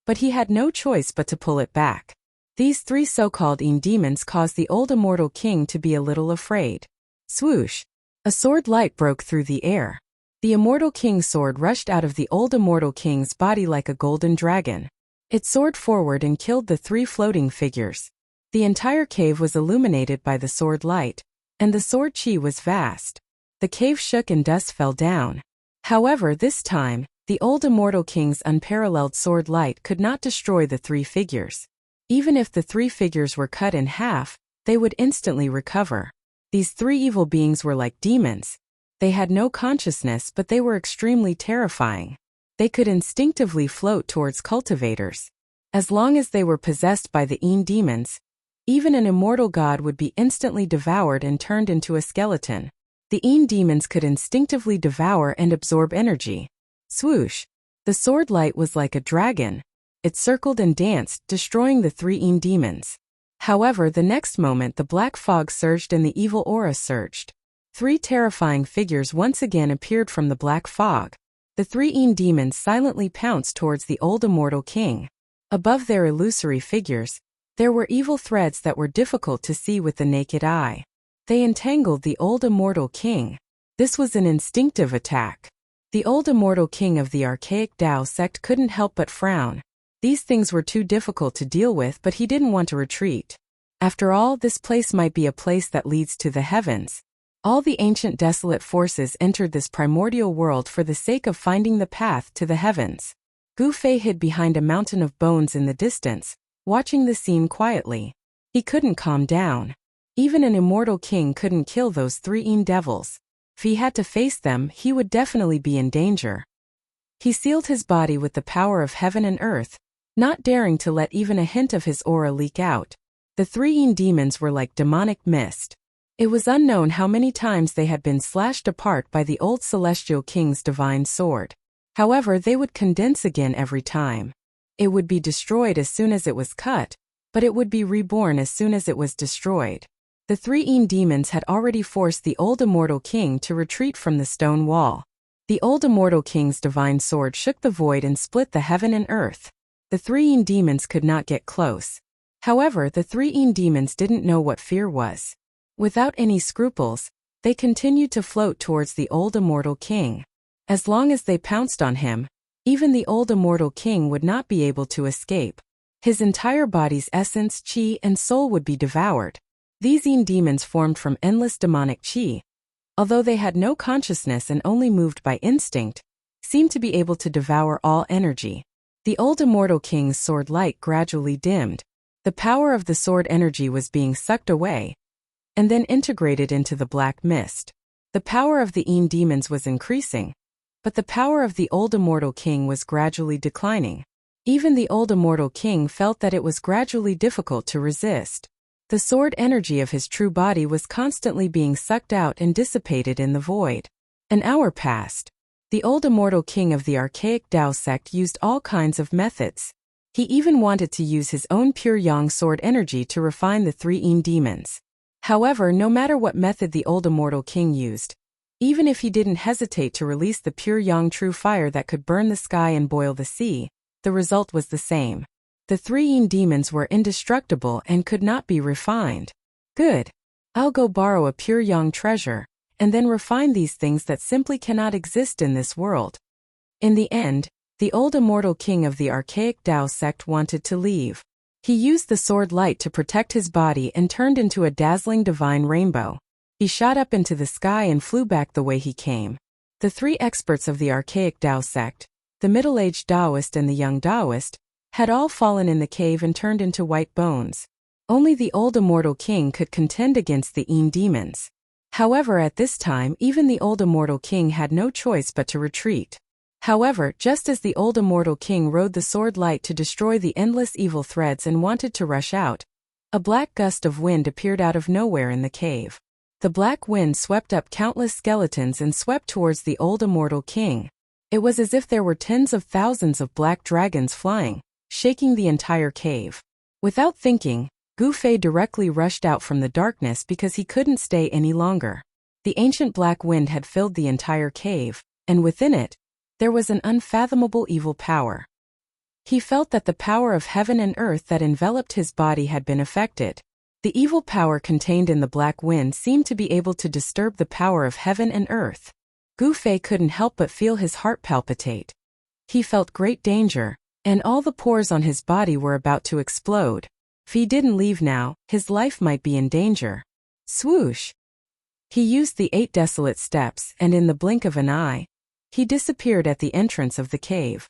but he had no choice but to pull it back. These three so-called demons caused the old immortal king to be a little afraid. Swoosh! A sword light broke through the air. The immortal king's sword rushed out of the old immortal king's body like a golden dragon. It soared forward and killed the three floating figures. The entire cave was illuminated by the sword light, and the sword chi was vast. The cave shook and dust fell down. However, this time, the old immortal king's unparalleled sword light could not destroy the three figures. Even if the three figures were cut in half, they would instantly recover. These three evil beings were like demons. They had no consciousness, but they were extremely terrifying. They could instinctively float towards cultivators. As long as they were possessed by the demons, even an immortal god would be instantly devoured and turned into a skeleton. The demons could instinctively devour and absorb energy. Swoosh! The sword light was like a dragon. It circled and danced, destroying the three demons. However, the next moment the black fog surged and the evil aura surged. Three terrifying figures once again appeared from the black fog. The three demons silently pounced towards the old immortal king. Above their illusory figures, there were evil threads that were difficult to see with the naked eye. They entangled the old immortal king. This was an instinctive attack. The old immortal king of the archaic Tao sect couldn't help but frown. These things were too difficult to deal with, but he didn't want to retreat. After all, this place might be a place that leads to the heavens. All the ancient desolate forces entered this primordial world for the sake of finding the path to the heavens. Gu Fei hid behind a mountain of bones in the distance, watching the scene quietly. He couldn't calm down. Even an immortal king couldn't kill those three devils. If he had to face them, he would definitely be in danger. He sealed his body with the power of heaven and earth, not daring to let even a hint of his aura leak out. The three demons were like demonic mist. It was unknown how many times they had been slashed apart by the old celestial king's divine sword. However, they would condense again every time. It would be destroyed as soon as it was cut, but it would be reborn as soon as it was destroyed. The three demons had already forced the old immortal king to retreat from the stone wall. The old immortal king's divine sword shook the void and split the heaven and earth. The three demons could not get close. However, the three demons didn't know what fear was. Without any scruples, they continued to float towards the old immortal king. As long as they pounced on him, even the old immortal king would not be able to escape. His entire body's essence, chi, and soul would be devoured. These demons formed from endless demonic chi. Although they had no consciousness and only moved by instinct, seemed to be able to devour all energy. The old immortal king's sword light gradually dimmed. The power of the sword energy was being sucked away, and then integrated into the black mist. The power of the demons was increasing, but the power of the old immortal king was gradually declining. Even the old immortal king felt that it was gradually difficult to resist. The sword energy of his true body was constantly being sucked out and dissipated in the void. An hour passed. The old immortal king of the archaic Tao sect used all kinds of methods. He even wanted to use his own pure yang sword energy to refine the three demons. However, no matter what method the old immortal king used, even if he didn't hesitate to release the pure yang true fire that could burn the sky and boil the sea, the result was the same. The three demons were indestructible and could not be refined. Good. I'll go borrow a pure yang treasure, and then refine these things that simply cannot exist in this world. In the end, the old immortal king of the archaic Tao sect wanted to leave. He used the sword light to protect his body and turned into a dazzling divine rainbow. He shot up into the sky and flew back the way he came. The three experts of the archaic Tao sect, the middle-aged Taoist and the young Taoist, had all fallen in the cave and turned into white bones. Only the old immortal king could contend against the demons. However, at this time even the old immortal king had no choice but to retreat. However, just as the old immortal king rode the sword light to destroy the endless evil threads and wanted to rush out, a black gust of wind appeared out of nowhere in the cave. The black wind swept up countless skeletons and swept towards the old immortal king. It was as if there were tens of thousands of black dragons flying, shaking the entire cave. Without thinking, Gu Fei directly rushed out from the darkness because he couldn't stay any longer. The ancient black wind had filled the entire cave. and within it, there was an unfathomable evil power. He felt that the power of heaven and earth that enveloped his body had been affected. The evil power contained in the black wind seemed to be able to disturb the power of heaven and earth. Gu Fei couldn't help but feel his heart palpitate. He felt great danger, and all the pores on his body were about to explode. If he didn't leave now, his life might be in danger. Swoosh! He used the 8 desolate steps, and in the blink of an eye, he disappeared at the entrance of the cave.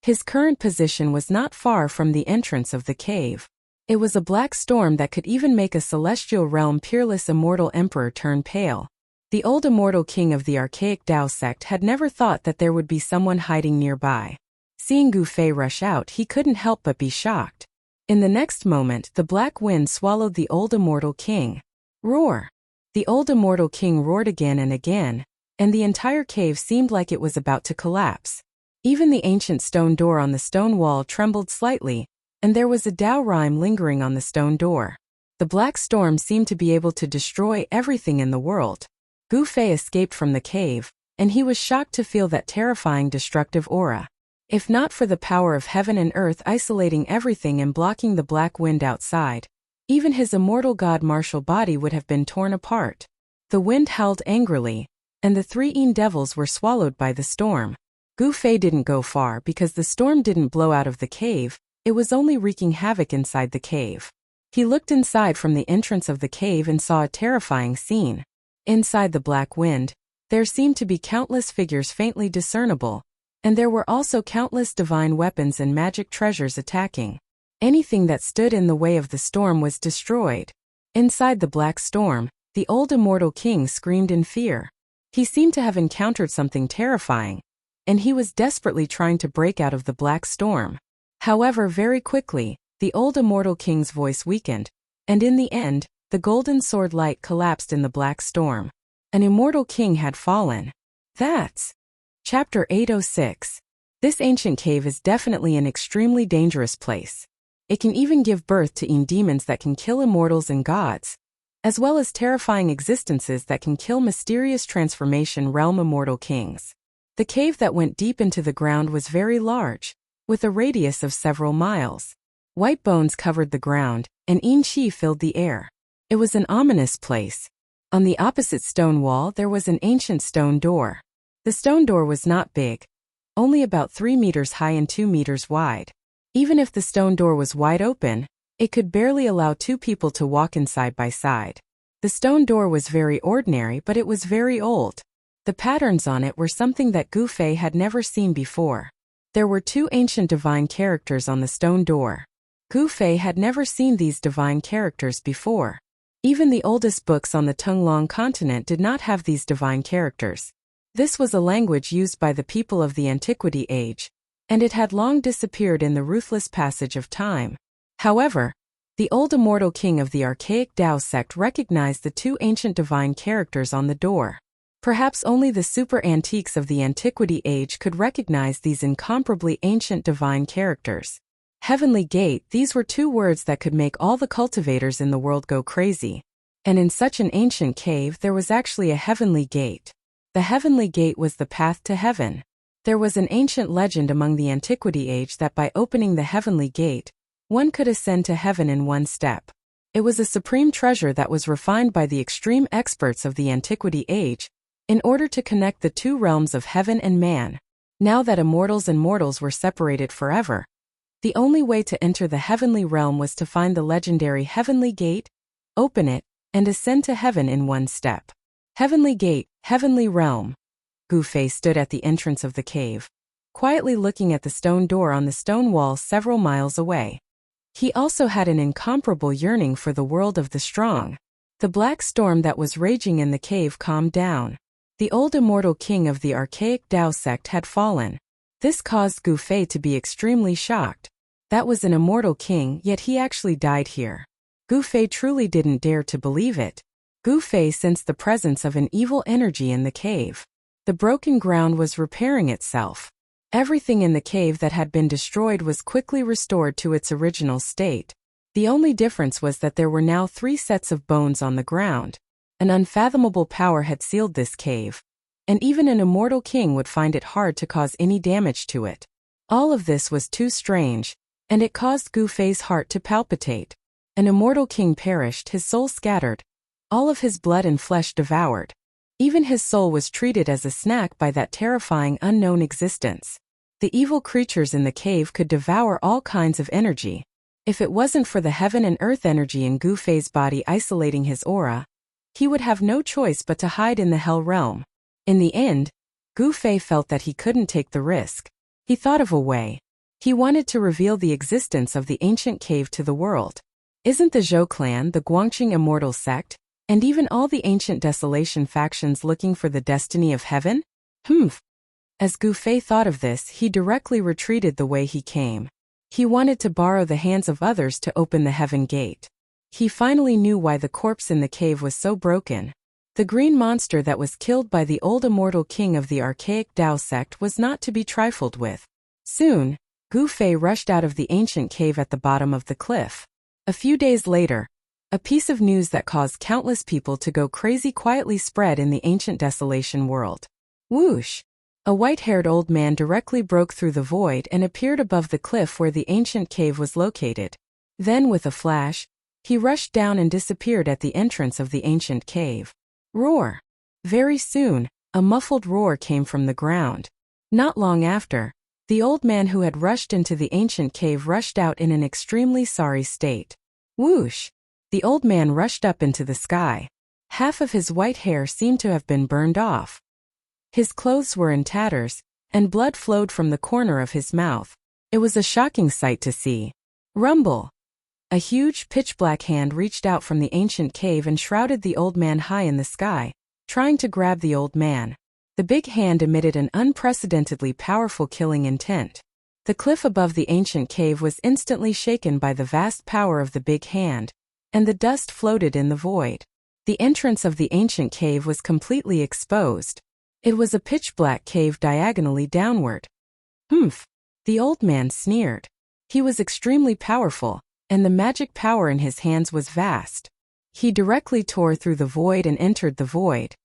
His current position was not far from the entrance of the cave. It was a black storm that could even make a celestial realm peerless immortal emperor turn pale. The old immortal king of the archaic Tao sect had never thought that there would be someone hiding nearby. Seeing Gu Fei rush out, he couldn't help but be shocked. In the next moment, the black wind swallowed the old immortal king. Roar! The old immortal king roared again and again, and the entire cave seemed like it was about to collapse. Even the ancient stone door on the stone wall trembled slightly, and there was a Tao rhyme lingering on the stone door. The black storm seemed to be able to destroy everything in the world. Gu Fei escaped from the cave, and he was shocked to feel that terrifying destructive aura. If not for the power of heaven and earth isolating everything and blocking the black wind outside, even his immortal god-martial body would have been torn apart. The wind howled angrily, and the 3 devils were swallowed by the storm. Gu Fei didn't go far because the storm didn't blow out of the cave, it was only wreaking havoc inside the cave. He looked inside from the entrance of the cave and saw a terrifying scene. Inside the black wind, there seemed to be countless figures faintly discernible, and there were also countless divine weapons and magic treasures attacking. Anything that stood in the way of the storm was destroyed. Inside the black storm, the old immortal king screamed in fear. He seemed to have encountered something terrifying, and he was desperately trying to break out of the black storm. However, very quickly, the old immortal king's voice weakened, and in the end, the golden sword light collapsed in the black storm. An immortal king had fallen. That's Chapter 806. This ancient cave is definitely an extremely dangerous place. It can even give birth to demons that can kill immortals and gods, as well as terrifying existences that can kill mysterious transformation realm immortal kings. The cave that went deep into the ground was very large, with a radius of several miles. White bones covered the ground, and qi filled the air. It was an ominous place. On the opposite stone wall there was an ancient stone door. The stone door was not big, only about 3 meters high and 2 meters wide. Even if the stone door was wide open, it could barely allow 2 people to walk in side by side. The stone door was very ordinary, but it was very old. The patterns on it were something that Gu Fei had never seen before. There were 2 ancient divine characters on the stone door. Gu Fei had never seen these divine characters before. Even the oldest books on the Tunglong continent did not have these divine characters. This was a language used by the people of the Antiquity Age, and it had long disappeared in the ruthless passage of time. However, the old immortal king of the archaic Tao sect recognized the 2 ancient divine characters on the door. Perhaps only the super antiques of the Antiquity Age could recognize these incomparably ancient divine characters. Heavenly Gate, these were 2 words that could make all the cultivators in the world go crazy. And in such an ancient cave there was actually a heavenly gate. The heavenly gate was the path to heaven. There was an ancient legend among the Antiquity Age that by opening the heavenly gate, one could ascend to heaven in 1 step. It was a supreme treasure that was refined by the extreme experts of the Antiquity Age, in order to connect the 2 realms of heaven and man. Now that immortals and mortals were separated forever, the only way to enter the heavenly realm was to find the legendary heavenly gate, open it, and ascend to heaven in 1 step. Heavenly gate, heavenly realm. Gu Fei stood at the entrance of the cave, quietly looking at the stone door on the stone wall several miles away. He also had an incomparable yearning for the world of the strong. The black storm that was raging in the cave calmed down. The old immortal king of the archaic Tao sect had fallen. This caused Gu Fei to be extremely shocked. That was an immortal king, yet he actually died here. Gu Fei truly didn't dare to believe it. Gu Fei sensed the presence of an evil energy in the cave. The broken ground was repairing itself. Everything in the cave that had been destroyed was quickly restored to its original state. The only difference was that there were now 3 sets of bones on the ground. An unfathomable power had sealed this cave. and even an immortal king would find it hard to cause any damage to it. All of this was too strange, and it caused Gu Fei's heart to palpitate. An immortal king perished, his soul scattered, all of his blood and flesh devoured. Even his soul was treated as a snack by that terrifying unknown existence. The evil creatures in the cave could devour all kinds of energy. If it wasn't for the heaven and earth energy in Gu Fei's body isolating his aura, he would have no choice but to hide in the hell realm. In the end, Gu Fei felt that he couldn't take the risk. He thought of a way. He wanted to reveal the existence of the ancient cave to the world. Isn't the Zhou clan, the Guangqing immortal sect, and even all the ancient desolation factions looking for the destiny of heaven? As Gu Fei thought of this, he directly retreated the way he came. He wanted to borrow the hands of others to open the heaven gate. He finally knew why the corpse in the cave was so broken. The green monster that was killed by the old immortal king of the archaic Dao sect was not to be trifled with. Soon, Gu Fei rushed out of the ancient cave at the bottom of the cliff. A few days later, a piece of news that caused countless people to go crazy quietly spread in the ancient desolation world. Whoosh! A white-haired old man directly broke through the void and appeared above the cliff where the ancient cave was located. Then, with a flash, he rushed down and disappeared at the entrance of the ancient cave. Roar! Very soon, a muffled roar came from the ground. Not long after, the old man who had rushed into the ancient cave rushed out in an extremely sorry state. Whoosh! The old man rushed up into the sky. Half of his white hair seemed to have been burned off. His clothes were in tatters, and blood flowed from the corner of his mouth. It was a shocking sight to see. Rumble! A huge pitch-black hand reached out from the ancient cave and shrouded the old man high in the sky, trying to grab the old man. The big hand emitted an unprecedentedly powerful killing intent. The cliff above the ancient cave was instantly shaken by the vast power of the big hand, and the dust floated in the void. The entrance of the ancient cave was completely exposed. It was a pitch-black cave diagonally downward. The old man sneered. He was extremely powerful, and the magic power in his hands was vast. He directly tore through the void and entered the void.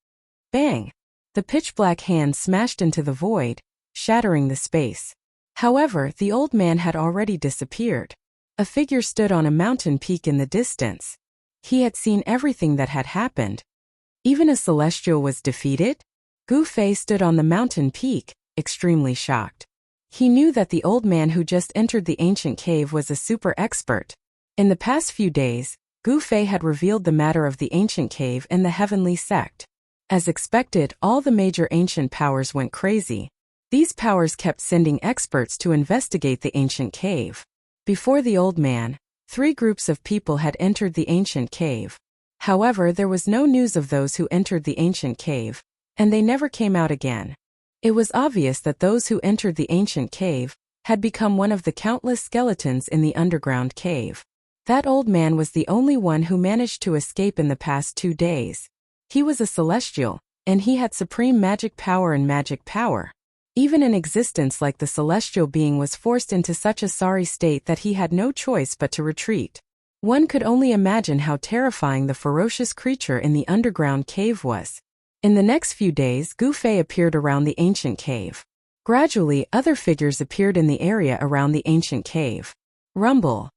Bang! The pitch-black hand smashed into the void, shattering the space. However, the old man had already disappeared. A figure stood on a mountain peak in the distance. He had seen everything that had happened. Even a celestial was defeated? Gu Fei stood on the mountain peak, extremely shocked. He knew that the old man who just entered the ancient cave was a super expert. In the past few days, Gu Fei had revealed the matter of the ancient cave and the heavenly sect. As expected, all the major ancient powers went crazy. These powers kept sending experts to investigate the ancient cave. Before the old man, 3 groups of people had entered the ancient cave. However, there was no news of those who entered the ancient cave, and they never came out again. It was obvious that those who entered the ancient cave had become one of the countless skeletons in the underground cave. That old man was the only one who managed to escape in the past 2 days. He was a celestial, and he had supreme magic power and magic power. Even an existence like the celestial being was forced into such a sorry state that he had no choice but to retreat. One could only imagine how terrifying the ferocious creature in the underground cave was. In the next few days, Gu Fei appeared around the ancient cave. Gradually, other figures appeared in the area around the ancient cave. Rumble!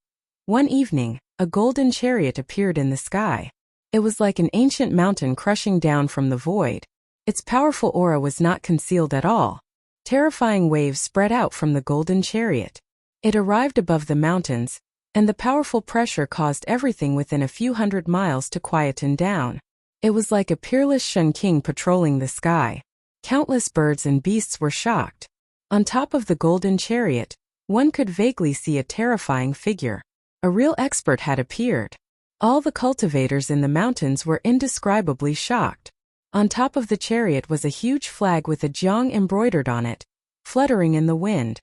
One evening, a golden chariot appeared in the sky. It was like an ancient mountain crushing down from the void. Its powerful aura was not concealed at all. Terrifying waves spread out from the golden chariot. It arrived above the mountains, and the powerful pressure caused everything within a few hundred miles to quieten down. It was like a peerless Shen King patrolling the sky. Countless birds and beasts were shocked. On top of the golden chariot, one could vaguely see a terrifying figure. A real expert had appeared. All the cultivators in the mountains were indescribably shocked. On top of the chariot was a huge flag with a Jiang embroidered on it, fluttering in the wind.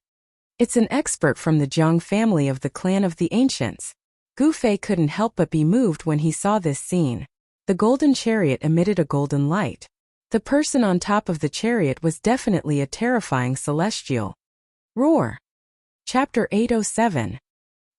It's an expert from the Jiang family of the clan of the ancients. Gu Fei couldn't help but be moved when he saw this scene. The golden chariot emitted a golden light. The person on top of the chariot was definitely a terrifying celestial. Roar! Chapter 807.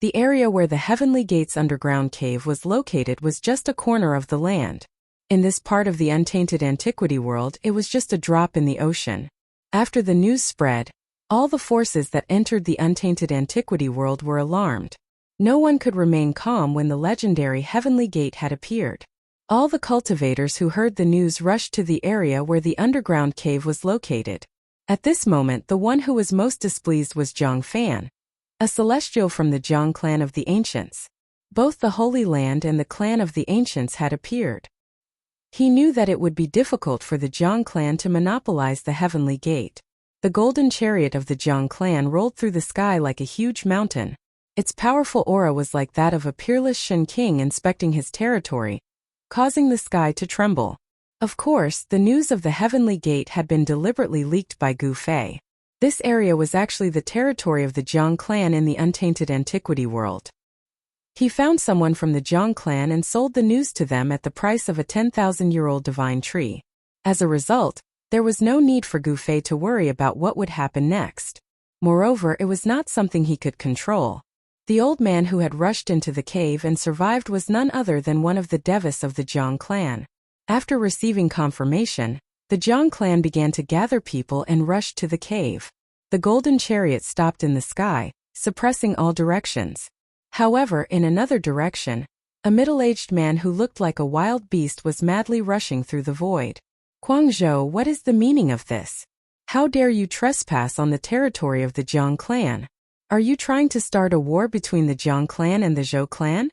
The area where the Heavenly Gates underground cave was located was just a corner of the land. In this part of the untainted antiquity world, it was just a drop in the ocean. After the news spread, all the forces that entered the untainted antiquity world were alarmed. No one could remain calm when the legendary Heavenly Gate had appeared. All the cultivators who heard the news rushed to the area where the underground cave was located. At this moment, the one who was most displeased was Zhang Fan, a celestial from the Zhang clan of the Ancients. Both the Holy Land and the clan of the Ancients had appeared. He knew that it would be difficult for the Zhang clan to monopolize the Heavenly Gate. The golden chariot of the Zhang clan rolled through the sky like a huge mountain. Its powerful aura was like that of a peerless Shen king inspecting his territory, causing the sky to tremble. Of course, the news of the Heavenly Gate had been deliberately leaked by Gu Fei. This area was actually the territory of the Zhang clan in the untainted antiquity world. He found someone from the Zhang clan and sold the news to them at the price of a 10,000-year-old divine tree. As a result, there was no need for Gu Fei to worry about what would happen next. Moreover, it was not something he could control. The old man who had rushed into the cave and survived was none other than one of the Deathless of the Zhang clan. After receiving confirmation, the Zhang clan began to gather people and rushed to the cave. The golden chariot stopped in the sky, suppressing all directions. However, in another direction, a middle-aged man who looked like a wild beast was madly rushing through the void. Guangzhou, what is the meaning of this? How dare you trespass on the territory of the Zhang clan? Are you trying to start a war between the Zhang clan and the Zhou clan?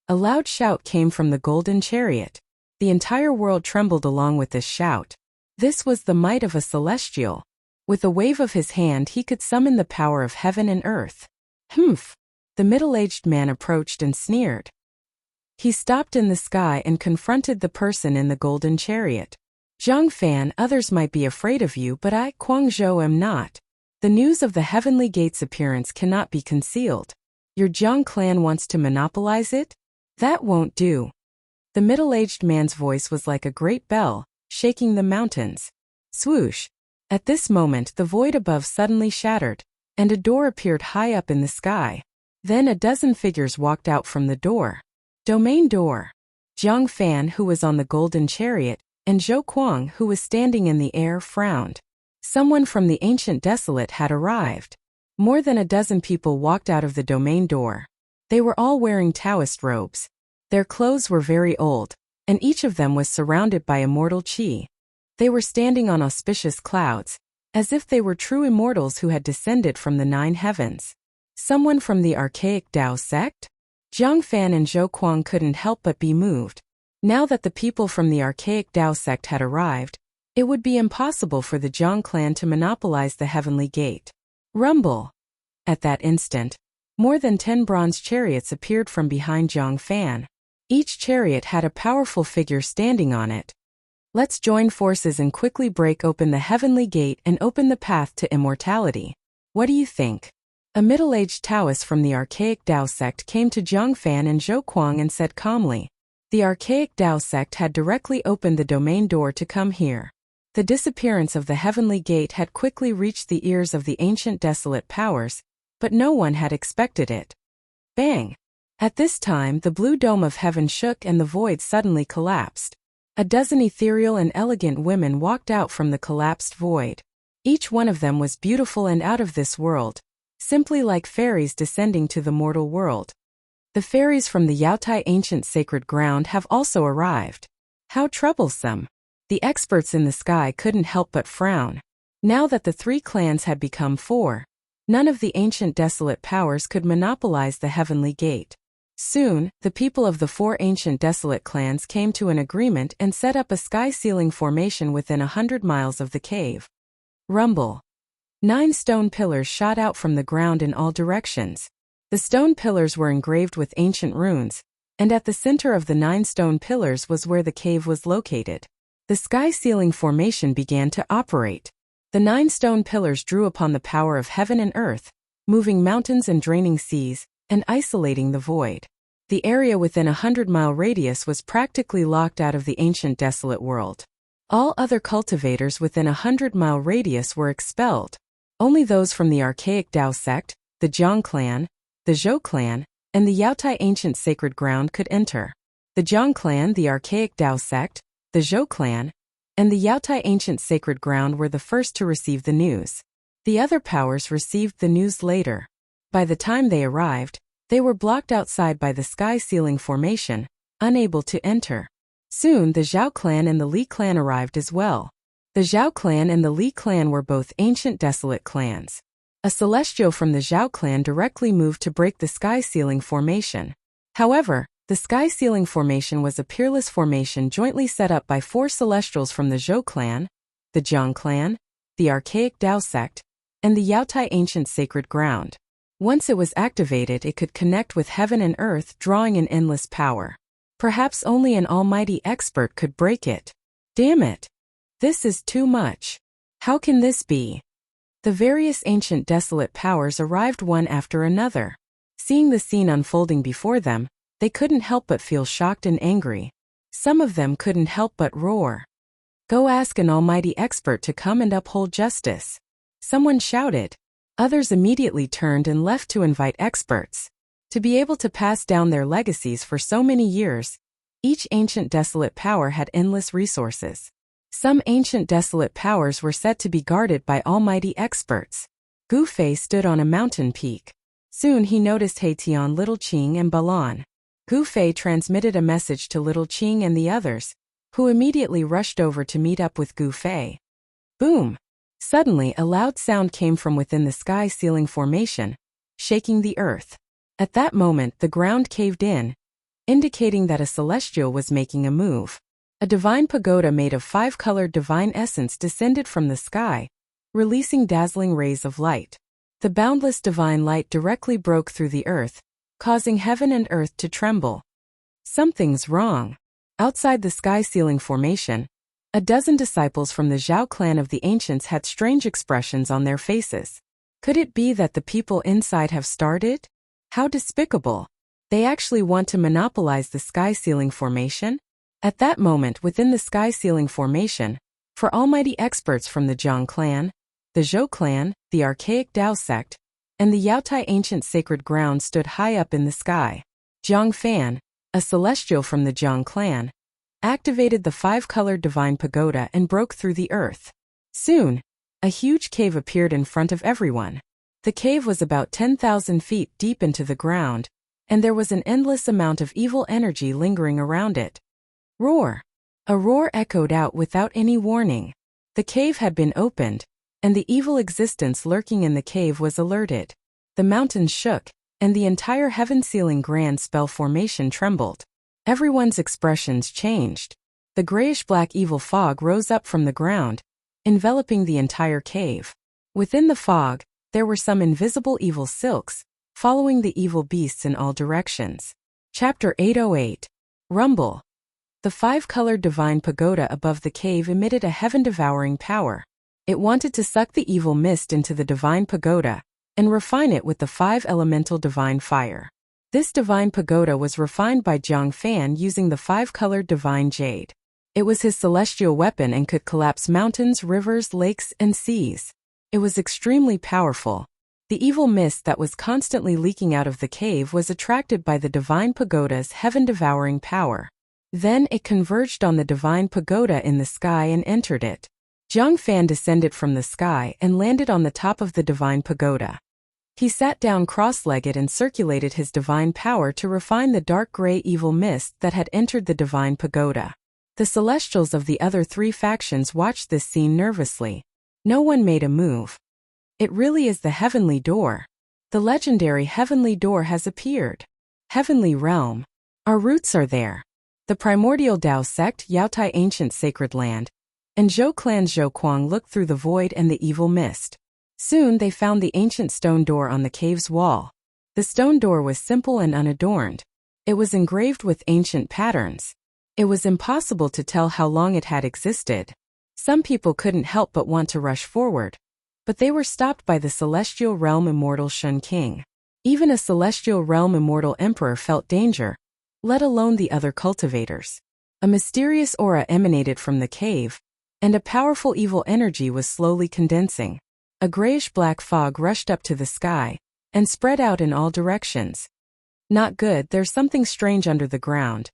A loud shout came from the golden chariot. The entire world trembled along with this shout. This was the might of a celestial. With a wave of his hand he could summon the power of heaven and earth. Humph! The middle-aged man approached and sneered. He stopped in the sky and confronted the person in the golden chariot. Zhang Fan, others might be afraid of you, but I, Guangzhou, am not. The news of the Heavenly Gate's appearance cannot be concealed. Your Zhang clan wants to monopolize it? That won't do. The middle-aged man's voice was like a great bell, shaking the mountains. Swoosh! At this moment the void above suddenly shattered, and a door appeared high up in the sky. Then a dozen figures walked out from the door. Domain door. Zhang Fan, who was on the golden chariot, and Zhou Kuang, who was standing in the air, frowned. Someone from the ancient desolate had arrived. More than a dozen people walked out of the domain door. They were all wearing Taoist robes. Their clothes were very old, and each of them was surrounded by immortal qi. They were standing on auspicious clouds, as if they were true immortals who had descended from the 9 heavens. Someone from the archaic Tao sect? Zhang Fan and Zhou Kuang couldn't help but be moved. Now that the people from the archaic Tao sect had arrived, it would be impossible for the Zhang clan to monopolize the Heavenly Gate. Rumble! At that instant, more than 10 bronze chariots appeared from behind Zhang Fan. Each chariot had a powerful figure standing on it. Let's join forces and quickly break open the Heavenly Gate and open the path to immortality. What do you think? A middle-aged Taoist from the archaic Tao sect came to Zhang Fan and Zhou Kuang and said calmly. The archaic Tao sect had directly opened the domain door to come here. The disappearance of the Heavenly Gate had quickly reached the ears of the ancient desolate powers, but no one had expected it. Bang! At this time the blue dome of heaven shook and the void suddenly collapsed. A dozen ethereal and elegant women walked out from the collapsed void. Each one of them was beautiful and out of this world, simply like fairies descending to the mortal world. The fairies from the Yaotai ancient sacred ground have also arrived. How troublesome! The experts in the sky couldn't help but frown. Now that the 3 clans had become 4, none of the ancient desolate powers could monopolize the Heavenly Gate. Soon, the people of the 4 ancient desolate clans came to an agreement and set up a sky-ceiling formation within 100 miles of the cave. Rumble! 9 stone pillars shot out from the ground in all directions. The stone pillars were engraved with ancient runes, and at the center of the 9 stone pillars was where the cave was located. The sky-ceiling formation began to operate. The 9 stone pillars drew upon the power of heaven and earth, moving mountains and draining seas, and isolating the void. The area within a 100-mile radius was practically locked out of the ancient desolate world. All other cultivators within a 100-mile radius were expelled. Only those from the archaic Tao sect, the Zhang clan, the Zhou clan, and the Yaotai ancient sacred ground could enter. The Zhang clan, the archaic Tao sect, the Zhou clan, and the Yaotai ancient sacred ground were the first to receive the news. The other powers received the news later. By the time they arrived, they were blocked outside by the sky ceiling formation, unable to enter. Soon the Zhao clan and the Li clan arrived as well. The Zhao clan and the Li clan were both ancient desolate clans. A celestial from the Zhao clan directly moved to break the sky ceiling formation. However, the sky ceiling formation was a peerless formation jointly set up by 4 celestials from the Zhou clan, the Jiang clan, the archaic Dao sect, and the Yaotai ancient sacred ground. Once it was activated, it could connect with heaven and earth, drawing an endless power. Perhaps only an almighty expert could break it. Damn it! This is too much. How can this be? The various ancient desolate powers arrived one after another. Seeing the scene unfolding before them, they couldn't help but feel shocked and angry. Some of them couldn't help but roar. Go ask an almighty expert to come and uphold justice. Someone shouted. Others immediately turned and left to invite experts. To be able to pass down their legacies for so many years, each ancient desolate power had endless resources. Some ancient desolate powers were said to be guarded by almighty experts. Gu Fei stood on a mountain peak. Soon he noticed Heitian, Little Qing and Balan. Gu Fei transmitted a message to Little Qing and the others, who immediately rushed over to meet up with Gu Fei. Boom! Suddenly a loud sound came from within the sky ceiling formation, shaking the earth. At that moment the ground caved in, indicating that a celestial was making a move. A divine pagoda made of 5-colored divine essence descended from the sky, releasing dazzling rays of light. The boundless divine light directly broke through the earth, causing heaven and earth to tremble. Something's wrong. Outside the sky ceiling formation, a dozen disciples from the Zhao clan of the ancients had strange expressions on their faces. Could it be that the people inside have started? How despicable. They actually want to monopolize the sky ceiling formation? At that moment within the sky ceiling formation, for almighty experts from the Jiang clan, the Zhou clan, the archaic Dao sect, and the Yaotai ancient sacred ground stood high up in the sky. Jiang Fan, a celestial from the Jiang clan, activated the 5-colored divine pagoda and broke through the earth. Soon, a huge cave appeared in front of everyone. The cave was about 10,000 feet deep into the ground, and there was an endless amount of evil energy lingering around it. Roar! A roar echoed out without any warning. The cave had been opened, and the evil existence lurking in the cave was alerted. The mountains shook, and the entire heaven ceiling grand spell formation trembled. Everyone's expressions changed. The grayish-black evil fog rose up from the ground, enveloping the entire cave. Within the fog, there were some invisible evil silks, following the evil beasts in all directions. Chapter 808. Rumble. The 5-colored divine pagoda above the cave emitted a heaven-devouring power. It wanted to suck the evil mist into the divine pagoda and refine it with the 5-elemental divine fire. This divine pagoda was refined by Jiang Fan using the 5-colored divine jade. It was his celestial weapon and could collapse mountains, rivers, lakes, and seas. It was extremely powerful. The evil mist that was constantly leaking out of the cave was attracted by the divine pagoda's heaven-devouring power. Then it converged on the divine pagoda in the sky and entered it. Jiang Fan descended from the sky and landed on the top of the divine pagoda. He sat down cross-legged and circulated his divine power to refine the dark gray evil mist that had entered the divine pagoda. The celestials of the other 3 factions watched this scene nervously. No one made a move. It really is the heavenly door. The legendary heavenly door has appeared. Heavenly realm. Our roots are there. The primordial Dao sect, Yaotai ancient sacred land, and Zhou clan's Zhou Kuang looked through the void and the evil mist. Soon they found the ancient stone door on the cave's wall. The stone door was simple and unadorned. It was engraved with ancient patterns. It was impossible to tell how long it had existed. Some people couldn't help but want to rush forward, but they were stopped by the celestial realm immortal Shun King. Even a celestial realm immortal emperor felt danger, let alone the other cultivators. A mysterious aura emanated from the cave, and a powerful evil energy was slowly condensing. A grayish-black fog rushed up to the sky and spread out in all directions. Not good, there's something strange under the ground.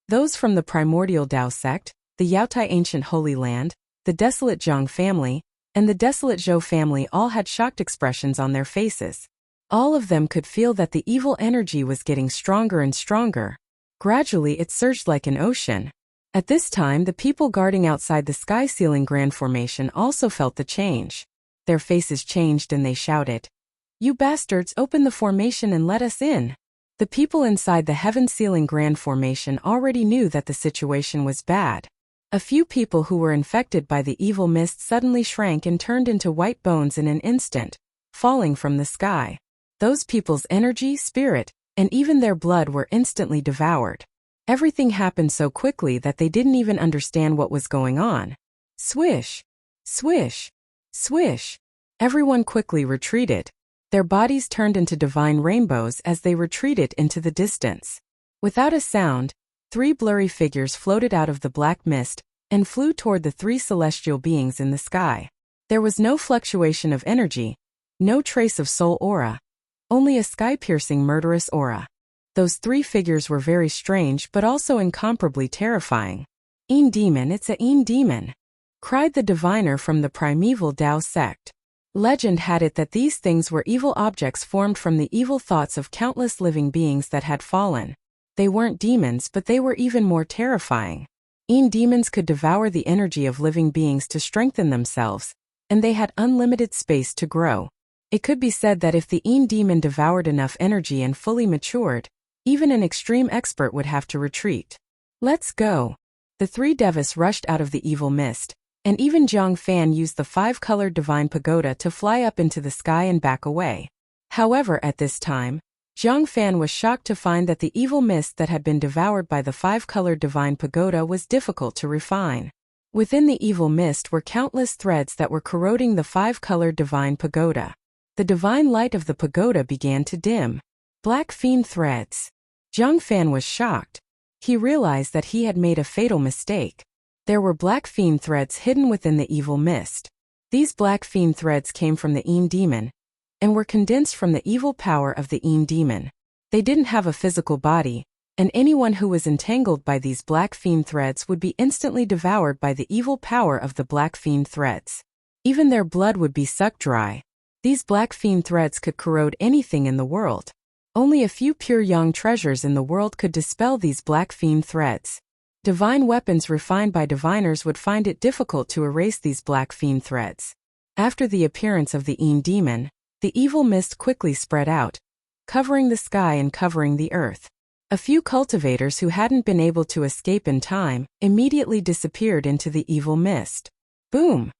Those from the primordial Dao sect, the Yaotai Ancient Holy Land, the desolate Zhang family, and the desolate Zhou family all had shocked expressions on their faces. All of them could feel that the evil energy was getting stronger and stronger. Gradually it surged like an ocean. At this time, the people guarding outside the sky ceiling grand formation also felt the change. Their faces changed and they shouted, "You bastards, open the formation and let us in." The people inside the heaven ceiling grand formation already knew that the situation was bad. A few people who were infected by the evil mist suddenly shrank and turned into white bones in an instant, falling from the sky. Those people's energy, spirit, and even their blood were instantly devoured. Everything happened so quickly that they didn't even understand what was going on. Swish! Swish! Swish! Everyone quickly retreated. Their bodies turned into divine rainbows as they retreated into the distance. Without a sound, 3 blurry figures floated out of the black mist and flew toward the 3 celestial beings in the sky. There was no fluctuation of energy, no trace of soul aura, only a sky-piercing murderous aura. Those 3 figures were very strange but also incomparably terrifying. "Een demon, it's a Een demon!" cried the diviner from the primeval Tao sect. Legend had it that these things were evil objects formed from the evil thoughts of countless living beings that had fallen. They weren't demons, but they were even more terrifying. Een demons could devour the energy of living beings to strengthen themselves, and they had unlimited space to grow. It could be said that if the Een demon devoured enough energy and fully matured, even an extreme expert would have to retreat. "Let's go." The 3 devas rushed out of the evil mist, and even Zhang Fan used the 5-colored divine pagoda to fly up into the sky and back away. However, at this time, Zhang Fan was shocked to find that the evil mist that had been devoured by the 5-colored divine pagoda was difficult to refine. Within the evil mist were countless threads that were corroding the 5-colored divine pagoda. The divine light of the pagoda began to dim. Black fiend threads. Zhang Fan was shocked. He realized that he had made a fatal mistake. There were black fiend threads hidden within the evil mist. These black fiend threads came from the Een demon, and were condensed from the evil power of the Een demon. They didn't have a physical body, and anyone who was entangled by these black fiend threads would be instantly devoured by the evil power of the black fiend threads. Even their blood would be sucked dry. These black fiend threads could corrode anything in the world. Only a few pure yang treasures in the world could dispel these black fiend threads. Divine weapons refined by diviners would find it difficult to erase these black fiend threads. After the appearance of the Een demon, the evil mist quickly spread out, covering the sky and covering the earth. A few cultivators who hadn't been able to escape in time immediately disappeared into the evil mist. Boom!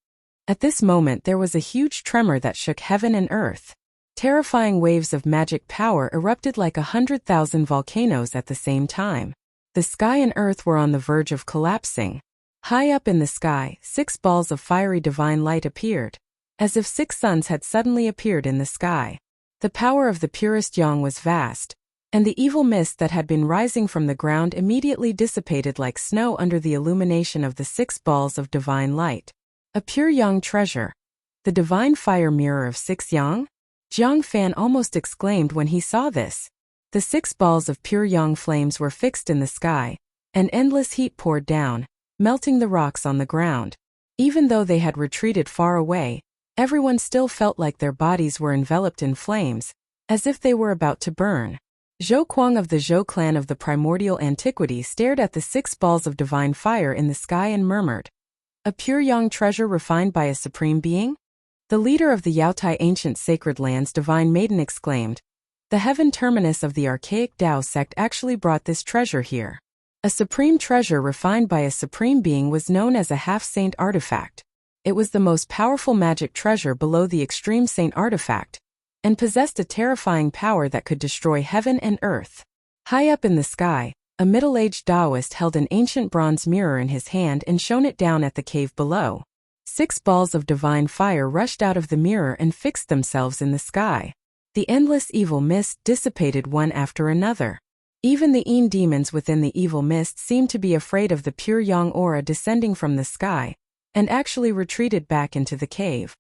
At this moment there was a huge tremor that shook heaven and earth. Terrifying waves of magic power erupted like 100,000 volcanoes at the same time. The sky and earth were on the verge of collapsing. High up in the sky, 6 balls of fiery divine light appeared, as if 6 suns had suddenly appeared in the sky. The power of the purest yang was vast, and the evil mist that had been rising from the ground immediately dissipated like snow under the illumination of the 6 balls of divine light. A pure yang treasure. The divine fire mirror of 6 yang? Zhang Fan almost exclaimed when he saw this. The 6 balls of pure yang flames were fixed in the sky, and endless heat poured down, melting the rocks on the ground. Even though they had retreated far away, everyone still felt like their bodies were enveloped in flames, as if they were about to burn. Zhou Kuang of the Zhou clan of the primordial antiquity stared at the 6 balls of divine fire in the sky and murmured, "A pure yang treasure refined by a supreme being?" The leader of the Yaotai Ancient Sacred Lands Divine Maiden exclaimed, "The heaven terminus of the archaic Tao sect actually brought this treasure here." A supreme treasure refined by a supreme being was known as a half-saint artifact. It was the most powerful magic treasure below the extreme saint artifact, and possessed a terrifying power that could destroy heaven and earth. High up in the sky, a middle-aged Taoist held an ancient bronze mirror in his hand and shone it down at the cave below. 6 balls of divine fire rushed out of the mirror and fixed themselves in the sky. The endless evil mist dissipated one after another. Even the Een demons within the evil mist seemed to be afraid of the pure yang aura descending from the sky, and actually retreated back into the cave.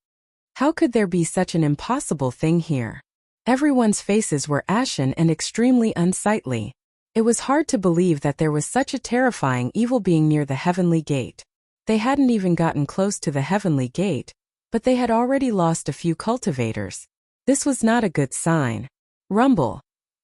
How could there be such an impossible thing here? Everyone's faces were ashen and extremely unsightly. It was hard to believe that there was such a terrifying evil being near the heavenly gate. They hadn't even gotten close to the heavenly gate, but they had already lost a few cultivators. This was not a good sign. Rumble.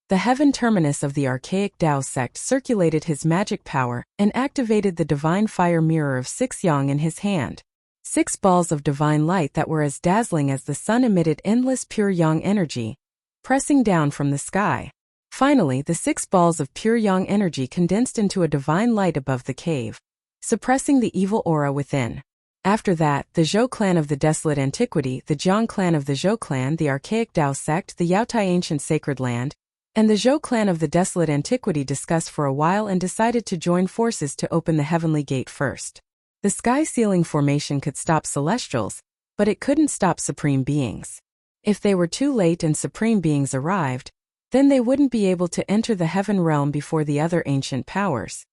The heaven terminus of the archaic Tao sect circulated his magic power and activated the divine fire mirror of 6 yang in his hand. 6 balls of divine light that were as dazzling as the sun emitted endless pure yang energy, pressing down from the sky. Finally, the 6 balls of pure yang energy condensed into a divine light above the cave, suppressing the evil aura within. After that, the Zhou clan of the Desolate Antiquity, the Jiang clan of the Zhou clan, the archaic Tao sect, the Yaotai ancient sacred land, and the Zhou clan of the Desolate Antiquity discussed for a while and decided to join forces to open the heavenly gate first. The sky ceiling formation could stop celestials, but it couldn't stop supreme beings. If they were too late and supreme beings arrived, then they wouldn't be able to enter the heaven realm before the other ancient powers.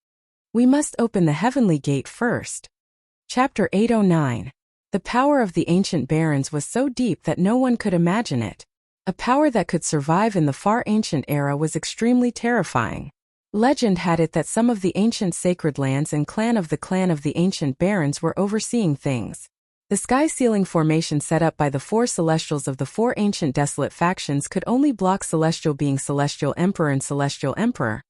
We must open the heavenly gate first. Chapter 809. The power of the ancient barons was so deep that no one could imagine it. A power that could survive in the far ancient era was extremely terrifying. Legend had it that some of the ancient sacred lands and clan of the ancient barons were overseeing things. The sky ceiling formation set up by the 4 celestials of the 4 ancient desolate factions could only block celestial beings Celestial Emperor and Celestial Emperor,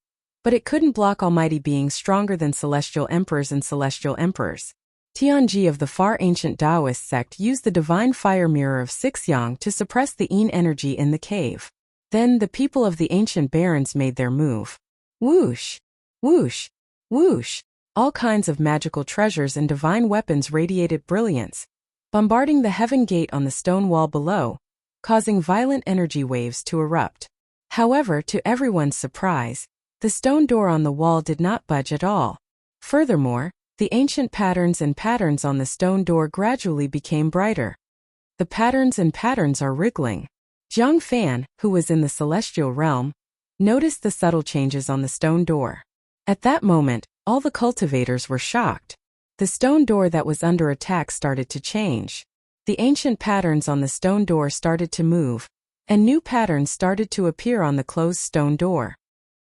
but it couldn't block almighty beings stronger than celestial emperors and celestial emperors. Tianji of the far ancient Taoist sect used the divine fire mirror of 6 yang to suppress the yin energy in the cave. Then the people of the ancient barons made their move. Whoosh! Whoosh! Whoosh! All kinds of magical treasures and divine weapons radiated brilliance, bombarding the heaven gate on the stone wall below, causing violent energy waves to erupt. However, to everyone's surprise, the stone door on the wall did not budge at all. Furthermore, the ancient patterns on the stone door gradually became brighter. The patterns are wriggling. Zhang Fan, who was in the celestial realm, noticed the subtle changes on the stone door. At that moment, all the cultivators were shocked. The stone door that was under attack started to change. The ancient patterns on the stone door started to move, and new patterns started to appear on the closed stone door.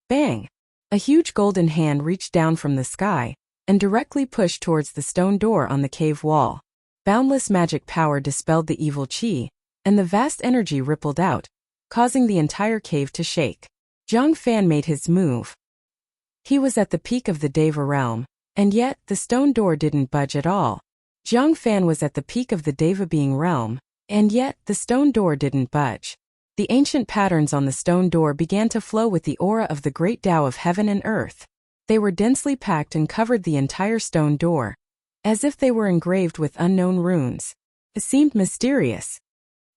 Bang! A huge golden hand reached down from the sky and directly pushed towards the stone door on the cave wall. Boundless magic power dispelled the evil qi, and the vast energy rippled out, causing the entire cave to shake. Zhang Fan made his move. He was at the peak of the Deva realm, and yet the stone door didn't budge at all. Zhang Fan was at the peak of the Deva being realm, and yet the stone door didn't budge. The ancient patterns on the stone door began to flow with the aura of the great Tao of heaven and earth. They were densely packed and covered the entire stone door, as if they were engraved with unknown runes. It seemed mysterious.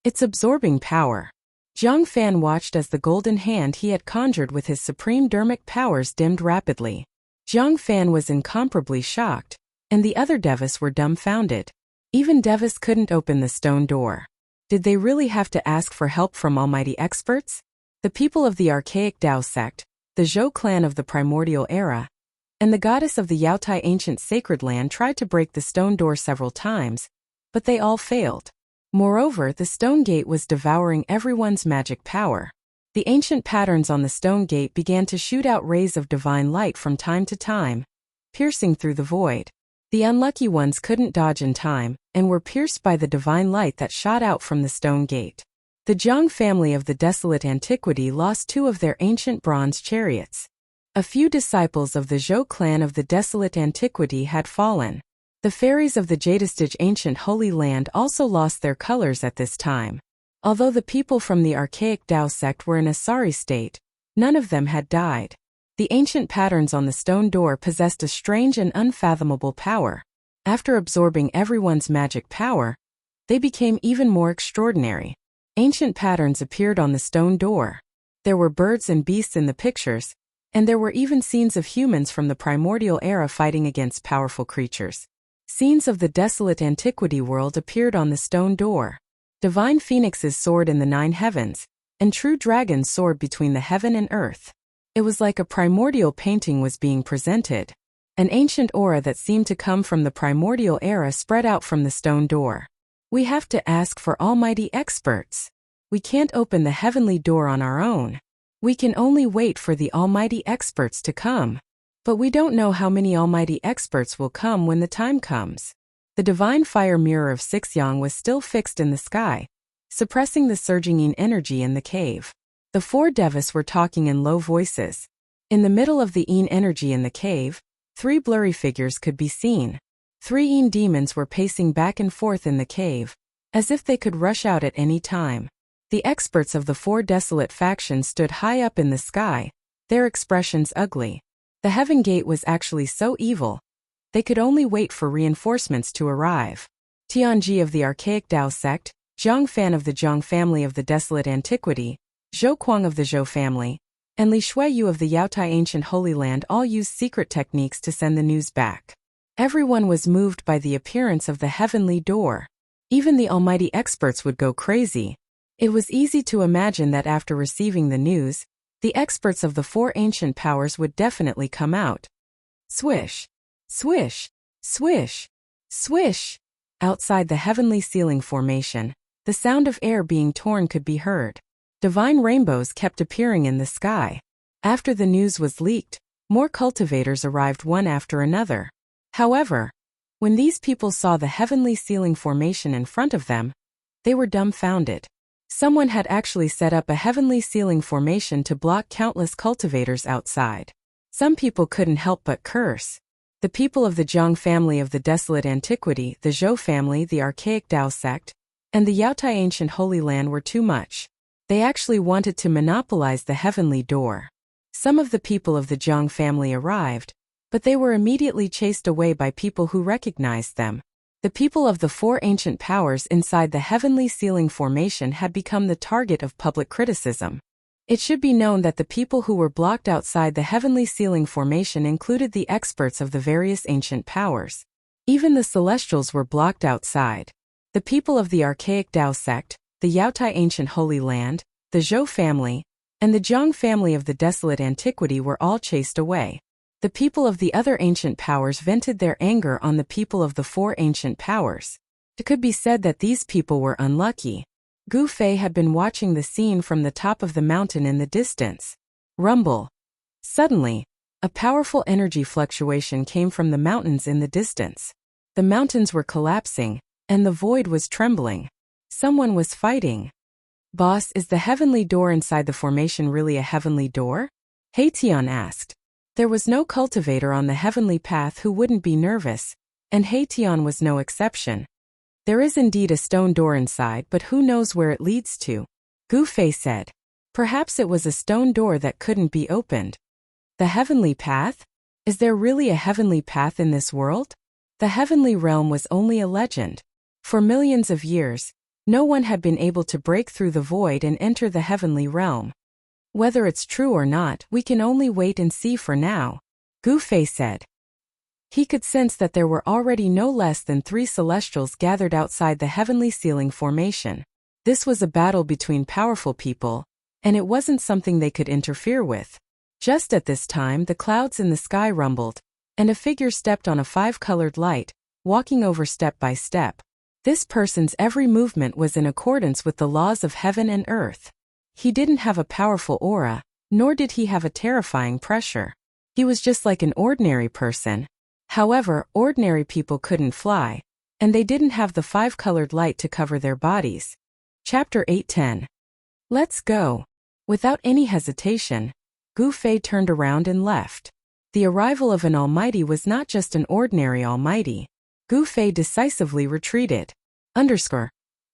Its absorbing power. Zhang Fan watched as the golden hand he had conjured with his supreme dermic powers dimmed rapidly. Zhang Fan was incomparably shocked, and the other Devas were dumbfounded. Even Devas couldn't open the stone door. Did they really have to ask for help from almighty experts? The people of the archaic Tao sect, the Zhou clan of the primordial era, and the goddess of the Yaotai ancient sacred land tried to break the stone door several times, but they all failed. Moreover, the stone gate was devouring everyone's magic power. The ancient patterns on the stone gate began to shoot out rays of divine light from time to time, piercing through the void. The unlucky ones couldn't dodge in time, and were pierced by the divine light that shot out from the stone gate. The Jiang family of the Desolate Antiquity lost 2 of their ancient bronze chariots. A few disciples of the Zhou clan of the Desolate Antiquity had fallen. The fairies of the Jadestige ancient Holy Land also lost their colors at this time. Although the people from the archaic Tao sect were in a sorry state, none of them had died. The ancient patterns on the stone door possessed a strange and unfathomable power. After absorbing everyone's magic power, they became even more extraordinary. Ancient patterns appeared on the stone door. There were birds and beasts in the pictures, and there were even scenes of humans from the primordial era fighting against powerful creatures. Scenes of the desolate antiquity world appeared on the stone door. Divine phoenixes soared in the 9 heavens, and true dragons soared between the heaven and earth. It was like a primordial painting was being presented. An ancient aura that seemed to come from the primordial era spread out from the stone door. We have to ask for almighty experts. We can't open the heavenly door on our own. We can only wait for the almighty experts to come. But we don't know how many almighty experts will come when the time comes. The divine fire mirror of Sixyang was still fixed in the sky, suppressing the surging yin energy in the cave. The four devas were talking in low voices. In the middle of the yin energy in the cave, three blurry figures could be seen. Three yin demons were pacing back and forth in the cave, as if they could rush out at any time. The experts of the four desolate factions stood high up in the sky, their expressions ugly. The heaven gate was actually so evil. They could only wait for reinforcements to arrive. Tianji of the archaic Tao sect, Zhang Fan of the Zhang family of the desolate antiquity, Zhou Kuang of the Zhou family, and Li Shuiyu of the Yaotai ancient Holy Land all used secret techniques to send the news back. Everyone was moved by the appearance of the heavenly door. Even the almighty experts would go crazy. It was easy to imagine that after receiving the news, the experts of the four ancient powers would definitely come out. Swish, swish, swish, swish. Outside the heavenly ceiling formation, the sound of air being torn could be heard. Divine rainbows kept appearing in the sky. After the news was leaked, more cultivators arrived one after another. However, when these people saw the heavenly ceiling formation in front of them, they were dumbfounded. Someone had actually set up a heavenly ceiling formation to block countless cultivators outside. Some people couldn't help but curse. The people of the Zhang family of the desolate antiquity, the Zhou family, the archaic Tao sect, and the Yaotai ancient Holy Land were too much. They actually wanted to monopolize the heavenly door. Some of the people of the Zhang family arrived, but they were immediately chased away by people who recognized them. The people of the four ancient powers inside the heavenly ceiling formation had become the target of public criticism. It should be known that the people who were blocked outside the heavenly ceiling formation included the experts of the various ancient powers. Even the celestials were blocked outside. The people of the archaic Tao sect, the Yaotai ancient Holy Land, the Zhou family, and the Zhang family of the desolate antiquity were all chased away. The people of the other ancient powers vented their anger on the people of the four ancient powers. It could be said that these people were unlucky. Gu Fei had been watching the scene from the top of the mountain in the distance. Rumble. Suddenly, a powerful energy fluctuation came from the mountains in the distance. The mountains were collapsing, and the void was trembling. Someone was fighting. Boss, is the heavenly door inside the formation really a heavenly door? Haitian asked. There was no cultivator on the heavenly path who wouldn't be nervous, and Haitian was no exception. There is indeed a stone door inside, but who knows where it leads to? Gu Fei said. Perhaps it was a stone door that couldn't be opened. The heavenly path? Is there really a heavenly path in this world? The heavenly realm was only a legend. For millions of years, no one had been able to break through the void and enter the heavenly realm. Whether it's true or not, we can only wait and see for now, Gu Fei said. He could sense that there were already no less than 3 celestials gathered outside the heavenly ceiling formation. This was a battle between powerful people, and it wasn't something they could interfere with. Just at this time, the clouds in the sky rumbled, and a figure stepped on a 5-colored light, walking over step by step. This person's every movement was in accordance with the laws of heaven and earth. He didn't have a powerful aura, nor did he have a terrifying pressure. He was just like an ordinary person. However, ordinary people couldn't fly, and they didn't have the 5-colored light to cover their bodies. Chapter 8:10. Let's go. Without any hesitation, Gu Fei turned around and left. The arrival of an almighty was not just an ordinary almighty. Gu Fei decisively retreated.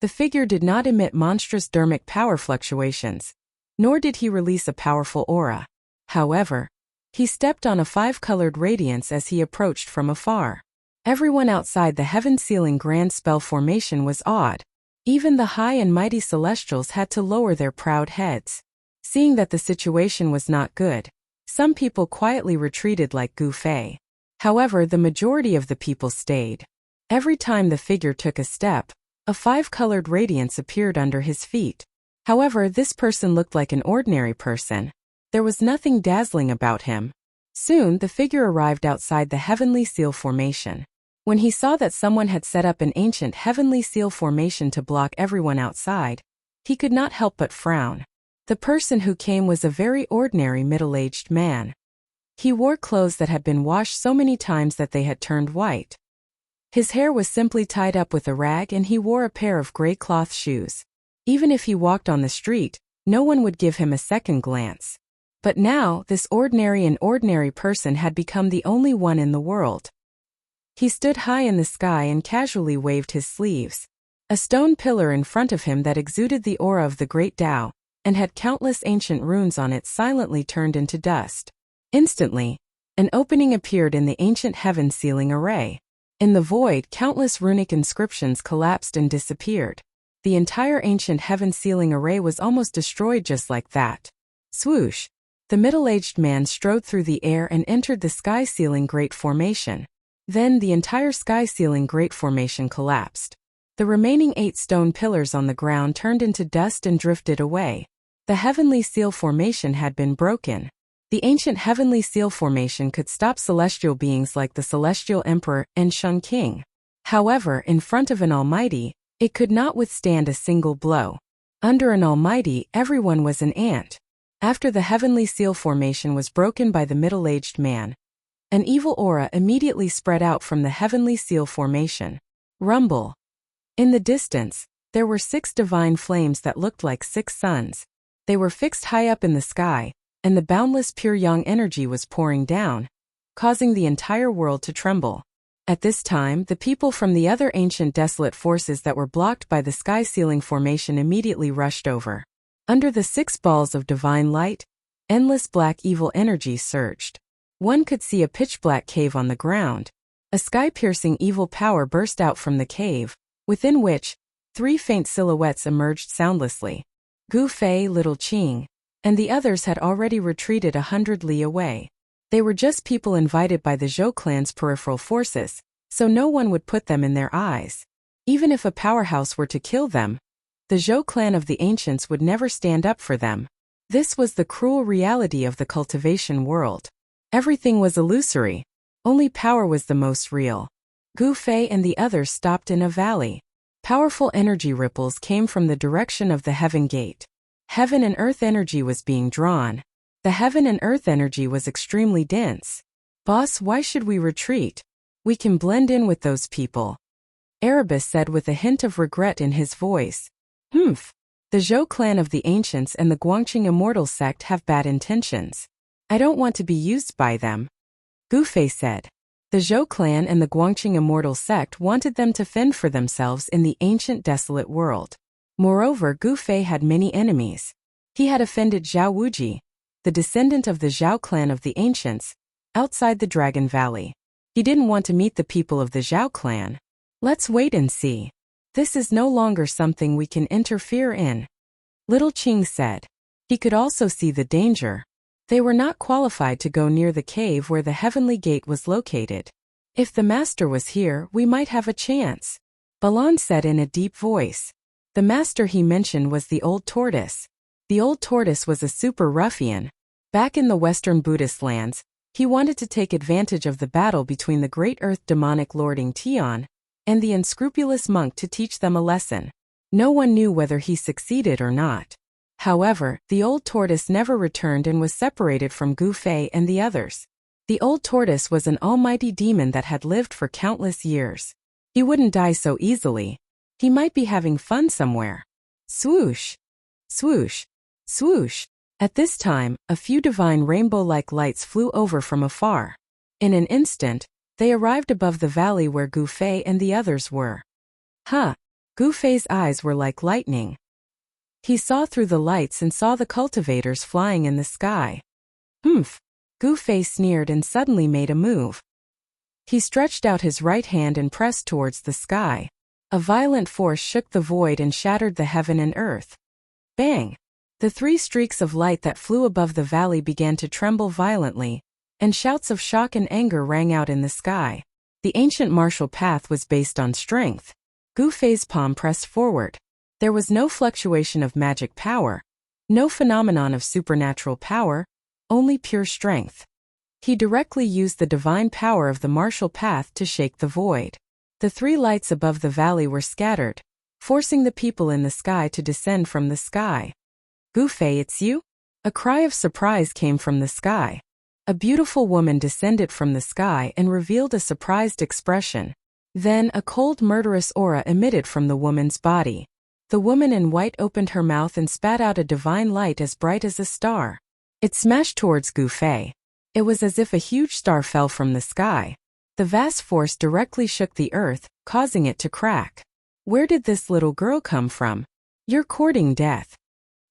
The figure did not emit monstrous dermic power fluctuations, nor did he release a powerful aura. However, he stepped on a 5-colored radiance as he approached from afar. Everyone outside the heaven-sealing grand spell formation was awed. Even the high and mighty celestials had to lower their proud heads. Seeing that the situation was not good, some people quietly retreated like Gu Fei. However, the majority of the people stayed. Every time the figure took a step, a 5-colored radiance appeared under his feet. However, this person looked like an ordinary person. There was nothing dazzling about him. Soon, the figure arrived outside the heavenly seal formation. When he saw that someone had set up an ancient heavenly seal formation to block everyone outside, he could not help but frown. The person who came was a very ordinary middle-aged man. He wore clothes that had been washed so many times that they had turned white. His hair was simply tied up with a rag and he wore a pair of gray cloth shoes. Even if he walked on the street, no one would give him a second glance. But now, this ordinary person had become the only one in the world. He stood high in the sky and casually waved his sleeves. A stone pillar in front of him that exuded the aura of the great Tao, and had countless ancient runes on it silently turned into dust. Instantly, an opening appeared in the ancient heaven ceiling array. In the void, countless runic inscriptions collapsed and disappeared. The entire ancient heaven ceiling array was almost destroyed just like that. Swoosh! The middle-aged man strode through the air and entered the sky ceiling great formation. Then the entire sky ceiling great formation collapsed. The remaining 8 stone pillars on the ground turned into dust and drifted away. The heavenly seal formation had been broken. The ancient heavenly seal formation could stop celestial beings like the celestial emperor and Shun King. However, in front of an almighty, it could not withstand a single blow. Under an almighty, everyone was an ant. After the heavenly seal formation was broken by the middle-aged man, an evil aura immediately spread out from the heavenly seal formation. Rumble. In the distance, there were 6 divine flames that looked like 6 suns. They were fixed high up in the sky, and the boundless pure yang energy was pouring down, causing the entire world to tremble. At this time, the people from the other ancient desolate forces that were blocked by the sky ceiling formation immediately rushed over. Under the 6 balls of divine light, endless black evil energy surged. One could see a pitch-black cave on the ground. A sky-piercing evil power burst out from the cave, within which 3 faint silhouettes emerged soundlessly. Gu Fei, Little Qing, and the others had already retreated 100 li away. They were just people invited by the Zhou clan's peripheral forces, so no one would put them in their eyes. Even if a powerhouse were to kill them, the Zhou clan of the ancients would never stand up for them. This was the cruel reality of the cultivation world. Everything was illusory. Only power was the most real. Gu Fei and the others stopped in a valley. Powerful energy ripples came from the direction of the heaven gate. Heaven and earth energy was being drawn. The heaven and earth energy was extremely dense. Boss, why should we retreat? We can blend in with those people. Erebus said with a hint of regret in his voice. The Zhou clan of the ancients and the Guangqing immortal sect have bad intentions. I don't want to be used by them. Gu Fei said. The Zhou clan and the Guangqing immortal sect wanted them to fend for themselves in the ancient desolate world. Moreover, Gu Fei had many enemies. He had offended Zhao Wuji, the descendant of the Zhao clan of the ancients, outside the Dragon Valley. He didn't want to meet the people of the Zhao clan. Let's wait and see. This is no longer something we can interfere in. Little Qing said. He could also see the danger. They were not qualified to go near the cave where the heavenly gate was located. If the master was here, we might have a chance. Balan said in a deep voice. The master he mentioned was the old tortoise. The old tortoise was a super ruffian. Back in the western Buddhist lands, he wanted to take advantage of the battle between the great earth demonic lording Tian and the unscrupulous monk to teach them a lesson. No one knew whether he succeeded or not. However, the old tortoise never returned and was separated from Gu Fei and the others. The old tortoise was an almighty demon that had lived for countless years. He wouldn't die so easily. He might be having fun somewhere. Swoosh! Swoosh! Swoosh! At this time, a few divine rainbow-like lights flew over from afar. In an instant, they arrived above the valley where Gu Fei and the others were. Gu Fei's eyes were like lightning. He saw through the lights and saw the cultivators flying in the sky. Gu Fei sneered and suddenly made a move. He stretched out his right hand and pressed towards the sky. A violent force shook the void and shattered the heaven and earth. Bang! The 3 streaks of light that flew above the valley began to tremble violently, and shouts of shock and anger rang out in the sky. The ancient martial path was based on strength. Gu Fei's palm pressed forward. There was no fluctuation of magic power, no phenomenon of supernatural power, only pure strength. He directly used the divine power of the martial path to shake the void. The 3 lights above the valley were scattered, forcing the people in the sky to descend from the sky. Gufei, it's you? A cry of surprise came from the sky. A beautiful woman descended from the sky and revealed a surprised expression. Then a cold, murderous aura emitted from the woman's body. The woman in white opened her mouth and spat out a divine light as bright as a star. It smashed towards Gufei. It was as if a huge star fell from the sky. The vast force directly shook the earth, causing it to crack. Where did this little girl come from? You're courting death.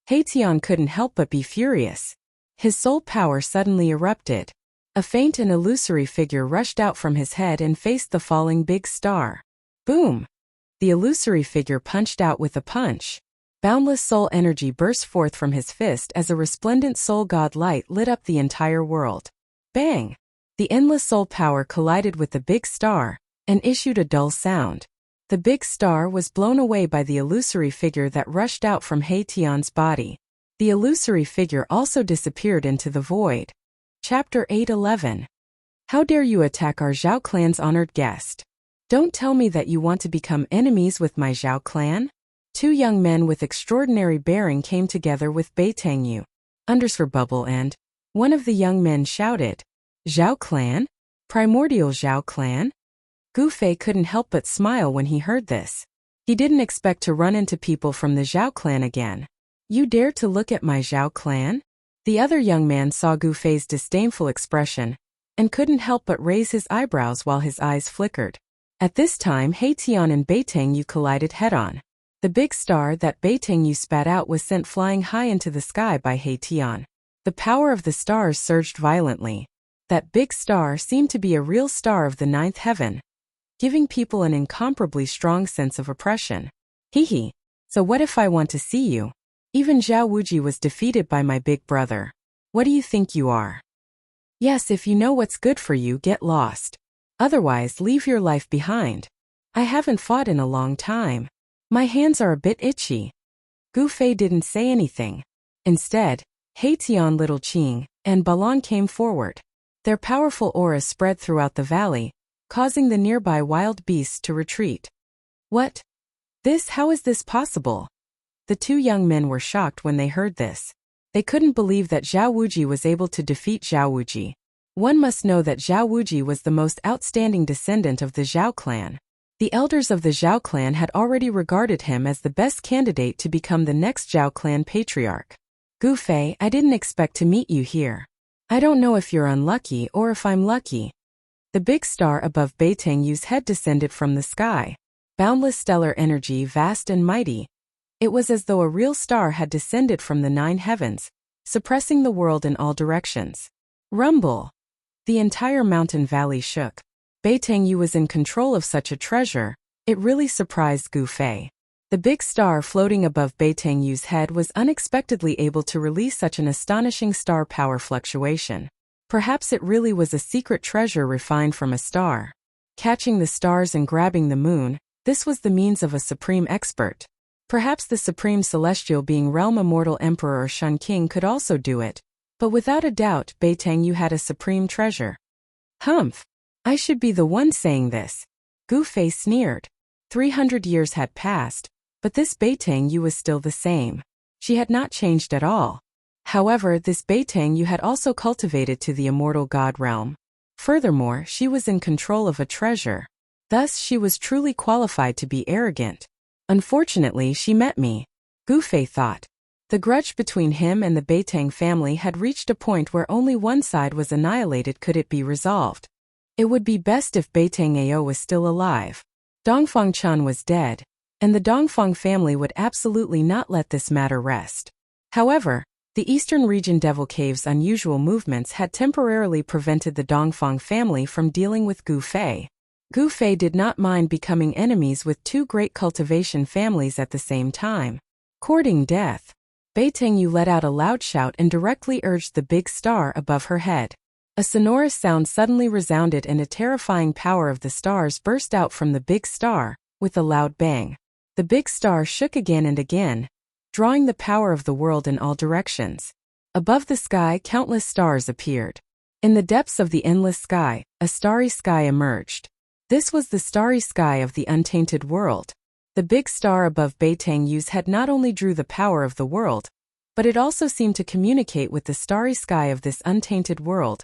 Haitian couldn't help but be furious. His soul power suddenly erupted. A faint and illusory figure rushed out from his head and faced the falling big star. Boom! The illusory figure punched out with a punch. Boundless soul energy burst forth from his fist as a resplendent soul god light lit up the entire world. Bang! The endless soul power collided with the big star and issued a dull sound. The big star was blown away by the illusory figure that rushed out from Haitian's body. The illusory figure also disappeared into the void. Chapter 8:11. How dare you attack our Zhao clan's honored guest? Don't tell me that you want to become enemies with my Zhao clan? Two young men with extraordinary bearing came together with Beitangyu. Bubble and one of the young men shouted, Zhao clan? Primordial Zhao clan? Gufei couldn't help but smile when he heard this. He didn't expect to run into people from the Zhao clan again. You dare to look at my Zhao clan? The other young man saw Gufei's disdainful expression and couldn't help but raise his eyebrows while his eyes flickered. At this time, Haitian and Beitangyu collided head-on. The big star that Beitangyu spat out was sent flying high into the sky by Haitian. The power of the stars surged violently. That big star seemed to be a real star of the ninth heaven, giving people an incomparably strong sense of oppression. Hee. So what if I want to see you? Even Zhao Wuji was defeated by my big brother. What do you think you are? Yes, if you know what's good for you, get lost. Otherwise, leave your life behind. I haven't fought in a long time. My hands are a bit itchy. Gufei didn't say anything. Instead, Haitian, Little Qing, and Balon came forward. Their powerful auras spread throughout the valley, causing the nearby wild beasts to retreat. What? How is this possible? The two young men were shocked when they heard this. They couldn't believe that Zhao Wuji was able to defeat Zhao Wuji. One must know that Zhao Wuji was the most outstanding descendant of the Zhao clan. The elders of the Zhao clan had already regarded him as the best candidate to become the next Zhao clan patriarch. Gufei, I didn't expect to meet you here. I don't know if you're unlucky or if I'm lucky. The big star above Beitangyu's head descended from the sky. Boundless stellar energy, vast and mighty. It was as though a real star had descended from the nine heavens, suppressing the world in all directions. Rumble! The entire mountain valley shook. Beitangyu was in control of such a treasure. It really surprised Gufei. The big star floating above Beitangyu's head was unexpectedly able to release such an astonishing star power fluctuation. Perhaps it really was a secret treasure refined from a star. Catching the stars and grabbing the moon, this was the means of a supreme expert. Perhaps the supreme celestial being Realm Immortal Emperor Shun King could also do it. But without a doubt, Beitangyu had a supreme treasure. Humph! I should be the one saying this. Gufei sneered. 300 years had passed, but this Beitangyu was still the same. She had not changed at all. However, this Beitangyu had also cultivated to the immortal god realm. Furthermore, she was in control of a treasure. Thus, she was truly qualified to be arrogant. Unfortunately, she met me. Gufei thought. The grudge between him and the Beitang family had reached a point where only one side was annihilated could it be resolved. It would be best if Beitang Ao was still alive. Dongfang Chan was dead, and the Dongfang family would absolutely not let this matter rest. However, the Eastern Region Devil Cave's unusual movements had temporarily prevented the Dongfang family from dealing with Gufei. Gufei did not mind becoming enemies with two great cultivation families at the same time. Courting death. Beitangyu let out a loud shout and directly urged the big star above her head. A sonorous sound suddenly resounded and a terrifying power of the stars burst out from the big star, with a loud bang. The big star shook again and again, drawing the power of the world in all directions. Above the sky, countless stars appeared. In the depths of the endless sky, a starry sky emerged. This was the starry sky of the untainted world. The big star above Beitangyu's head not only drew the power of the world, but it also seemed to communicate with the starry sky of this untainted world,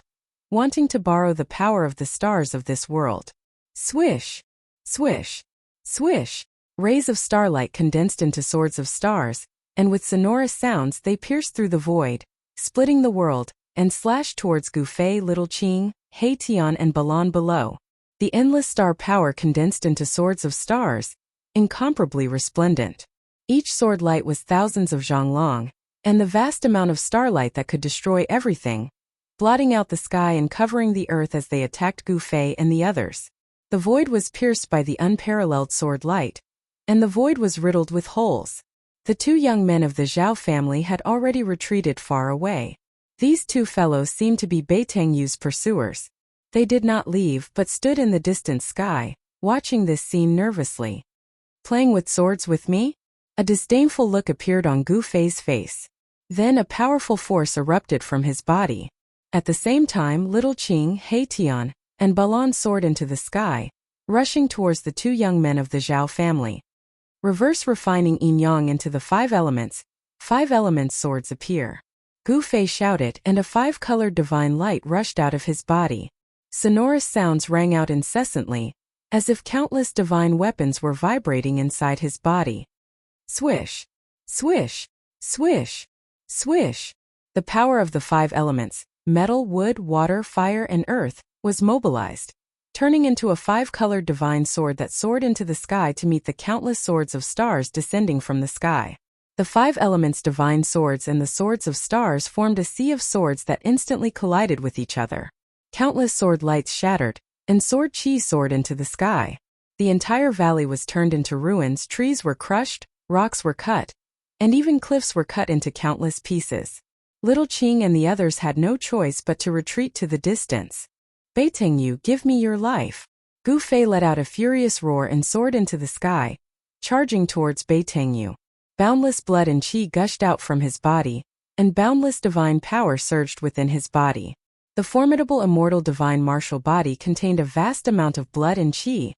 wanting to borrow the power of the stars of this world. Swish! Swish! Swish! Rays of starlight condensed into swords of stars, and with sonorous sounds they pierced through the void, splitting the world, and slashed towards Gufei, Little Qing, Haitian and Balan below. The endless star power condensed into swords of stars, incomparably resplendent. Each sword light was thousands of zhang long, and the vast amount of starlight that could destroy everything, blotting out the sky and covering the earth as they attacked Gufei and the others. The void was pierced by the unparalleled sword light, and the void was riddled with holes. The two young men of the Zhao family had already retreated far away. These two fellows seemed to be Beitengyu's pursuers. They did not leave but stood in the distant sky, watching this scene nervously. Playing with swords with me? A disdainful look appeared on Gufei's face. Then a powerful force erupted from his body. At the same time, Little Qing, Haitian, and Balan soared into the sky, rushing towards the two young men of the Zhao family. Reverse refining yin-yang into the five elements swords appear. Gufei shouted and a five-colored divine light rushed out of his body. Sonorous sounds rang out incessantly, as if countless divine weapons were vibrating inside his body. Swish! Swish! Swish! Swish! The power of the five elements, metal, wood, water, fire, and earth, was mobilized, turning into a five-colored divine sword that soared into the sky to meet the countless swords of stars descending from the sky. The five elements' divine swords and the swords of stars formed a sea of swords that instantly collided with each other. Countless sword lights shattered, and sword chi soared into the sky. The entire valley was turned into ruins, trees were crushed, rocks were cut, and even cliffs were cut into countless pieces. Little Qing and the others had no choice but to retreat to the distance. Beitengyu, give me your life. Gufei let out a furious roar and soared into the sky, charging towards Beitengyu. Boundless blood and qi gushed out from his body, and boundless divine power surged within his body. The formidable immortal divine martial body contained a vast amount of blood and qi,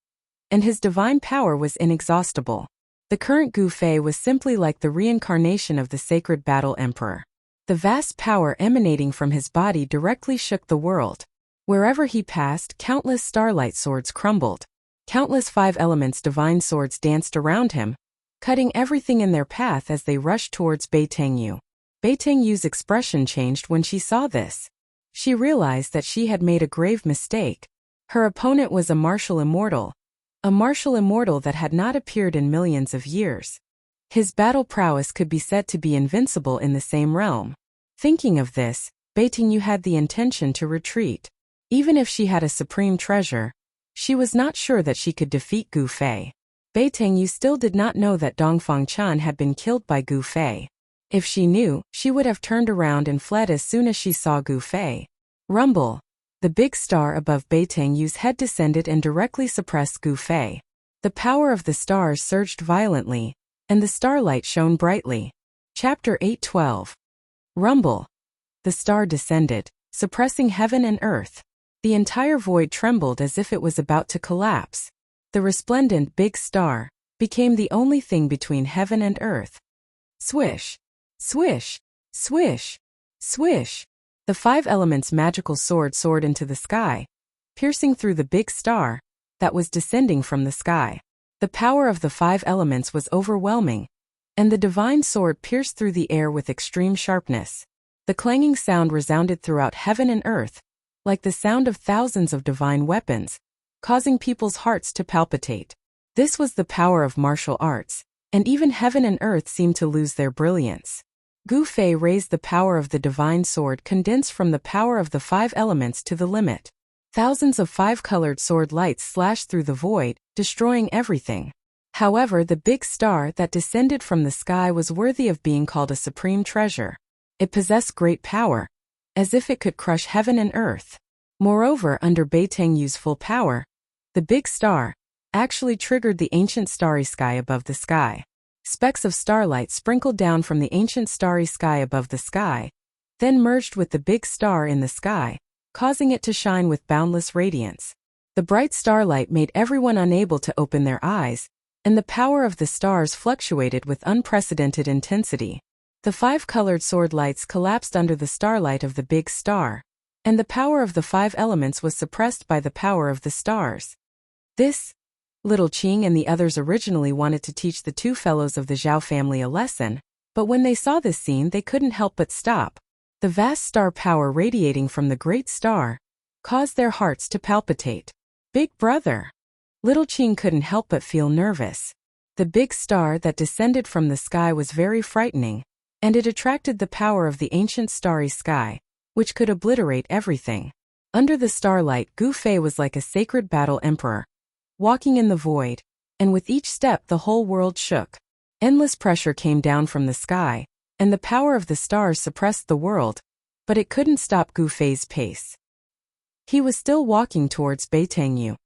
and his divine power was inexhaustible. The current Gufei was simply like the reincarnation of the sacred battle emperor. The vast power emanating from his body directly shook the world. Wherever he passed, countless starlight swords crumbled. Countless five elements divine swords danced around him, cutting everything in their path as they rushed towards Beitengyu. Beitengyu's expression changed when she saw this. She realized that she had made a grave mistake. Her opponent was a martial immortal that had not appeared in millions of years. His battle prowess could be said to be invincible in the same realm. Thinking of this, Beitengyu had the intention to retreat. Even if she had a supreme treasure, she was not sure that she could defeat Gufei. Beitengyu still did not know that Dongfang Chan had been killed by Gufei. If she knew, she would have turned around and fled as soon as she saw Gufei. Rumble! The big star above Beitengyu's head descended and directly suppressed Gufei. The power of the stars surged violently, and the starlight shone brightly. Chapter 8:12. Rumble! The star descended, suppressing heaven and earth. The entire void trembled as if it was about to collapse. The resplendent big star became the only thing between heaven and earth. Swish! Swish! Swish! Swish! The five elements' magical sword soared into the sky, piercing through the big star that was descending from the sky. The power of the five elements was overwhelming, and the divine sword pierced through the air with extreme sharpness. The clanging sound resounded throughout heaven and earth, like the sound of thousands of divine weapons, causing people's hearts to palpitate. This was the power of martial arts, and even heaven and earth seemed to lose their brilliance. Gufei raised the power of the divine sword condensed from the power of the five elements to the limit. Thousands of five-colored sword lights slashed through the void, destroying everything. However, the big star that descended from the sky was worthy of being called a supreme treasure. It possessed great power, as if it could crush heaven and earth. Moreover, under Beitengyu's full power, the big star actually triggered the ancient starry sky above the sky. Specks of starlight sprinkled down from the ancient starry sky above the sky, then merged with the big star in the sky, causing it to shine with boundless radiance. The bright starlight made everyone unable to open their eyes, and the power of the stars fluctuated with unprecedented intensity. The 5 colored sword lights collapsed under the starlight of the big star, and the power of the 5 elements was suppressed by the power of the stars. This, Little Qing and the others originally wanted to teach the 2 fellows of the Zhao family a lesson, but when they saw this scene they couldn't help but stop. The vast star power radiating from the great star caused their hearts to palpitate. Big brother! Little Qing couldn't help but feel nervous. The big star that descended from the sky was very frightening, and it attracted the power of the ancient starry sky, which could obliterate everything. Under the starlight, Gu Fei was like a sacred battle emperor, walking in the void, and with each step the whole world shook. Endless pressure came down from the sky, and the power of the stars suppressed the world, but it couldn't stop Gu Fei's pace. He was still walking towards Beitangyu.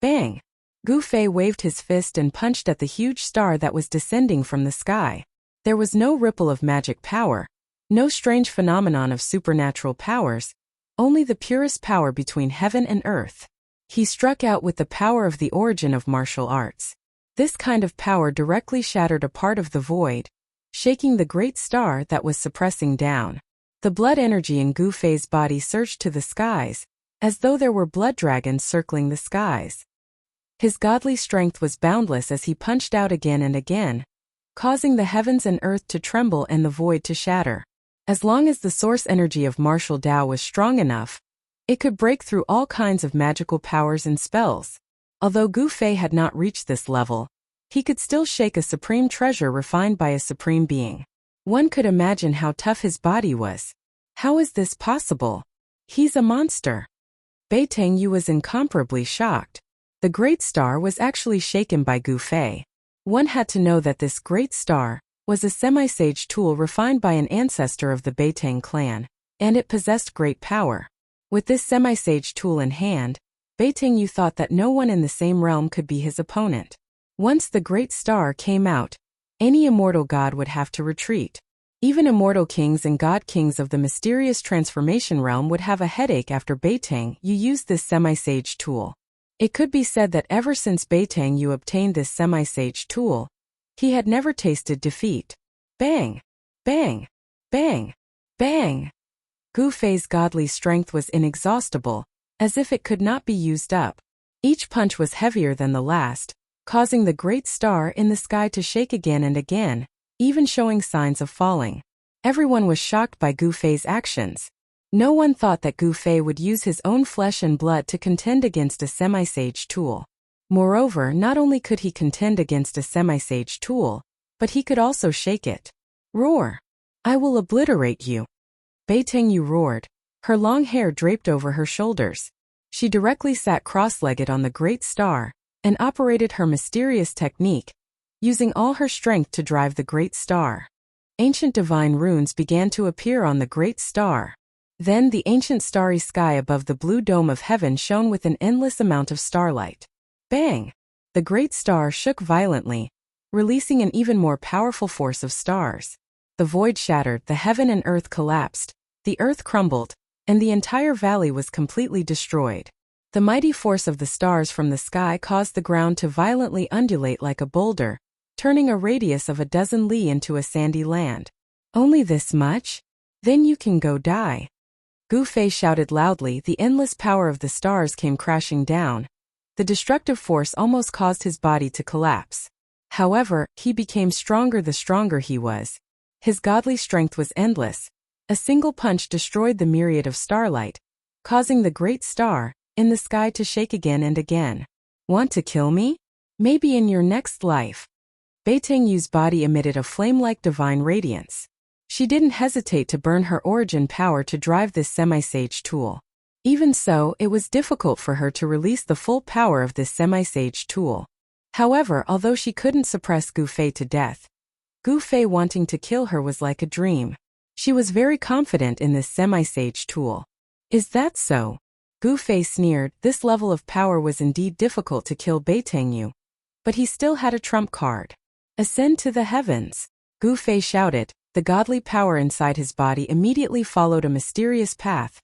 Bang! Gu Fei waved his fist and punched at the huge star that was descending from the sky. There was no ripple of magic power, no strange phenomenon of supernatural powers, only the purest power between heaven and earth. He struck out with the power of the origin of martial arts. This kind of power directly shattered a part of the void, shaking the great star that was suppressing down. The blood energy in Gu Fei's body surged to the skies, as though there were blood dragons circling the skies. His godly strength was boundless as he punched out again and again, causing the heavens and earth to tremble and the void to shatter. As long as the source energy of martial Dao was strong enough, it could break through all kinds of magical powers and spells. Although Gu Fei had not reached this level, he could still shake a supreme treasure refined by a supreme being. One could imagine how tough his body was. How is this possible? He's a monster. Beitangyu was incomparably shocked. The great star was actually shaken by Gu Fei. One had to know that this great star was a semi-sage tool refined by an ancestor of the Beitang clan, and it possessed great power. With this semi-sage tool in hand, Beitangyu thought that no one in the same realm could be his opponent. Once the great star came out, any immortal god would have to retreat. Even immortal kings and god kings of the mysterious transformation realm would have a headache after Beitangyu used this semi-sage tool. It could be said that ever since Beitangyu obtained this semi-sage tool, he had never tasted defeat. Bang! Bang! Bang! Bang! Gu Fei's godly strength was inexhaustible, as if it could not be used up. Each punch was heavier than the last, causing the great star in the sky to shake again and again, even showing signs of falling. Everyone was shocked by Gu Fei's actions. No one thought that Gu Fei would use his own flesh and blood to contend against a semi-sage tool. Moreover, not only could he contend against a semi-sage tool, but he could also shake it. Roar! I will obliterate you! Beitangyu roared, her long hair draped over her shoulders. She directly sat cross-legged on the great star, and operated her mysterious technique, using all her strength to drive the great star. Ancient divine runes began to appear on the great star. Then the ancient starry sky above the blue dome of heaven shone with an endless amount of starlight. Bang! The great star shook violently, releasing an even more powerful force of stars. The void shattered, the heaven and earth collapsed, the earth crumbled, and the entire valley was completely destroyed. The mighty force of the stars from the sky caused the ground to violently undulate like a boulder, turning a radius of 12 li into a sandy land. Only this much? Then you can go die. Gu Fei shouted loudly. The endless power of the stars came crashing down. The destructive force almost caused his body to collapse. However, he became stronger the stronger he was. His godly strength was endless. A single punch destroyed the myriad of starlight, causing the great star in the sky to shake again and again. Want to kill me? Maybe in your next life. Beitangyu's body emitted a flame-like divine radiance. She didn't hesitate to burn her origin power to drive this semi-sage tool. Even so, it was difficult for her to release the full power of this semi-sage tool. However, although she couldn't suppress Gu Fei to death, Gu Fei wanting to kill her was like a dream. She was very confident in this semi-sage tool. Is that so? Gu Fei sneered. This level of power was indeed difficult to kill Beitangyu, but he still had a trump card. Ascend to the heavens. Gu Fei shouted. The godly power inside his body immediately followed a mysterious path,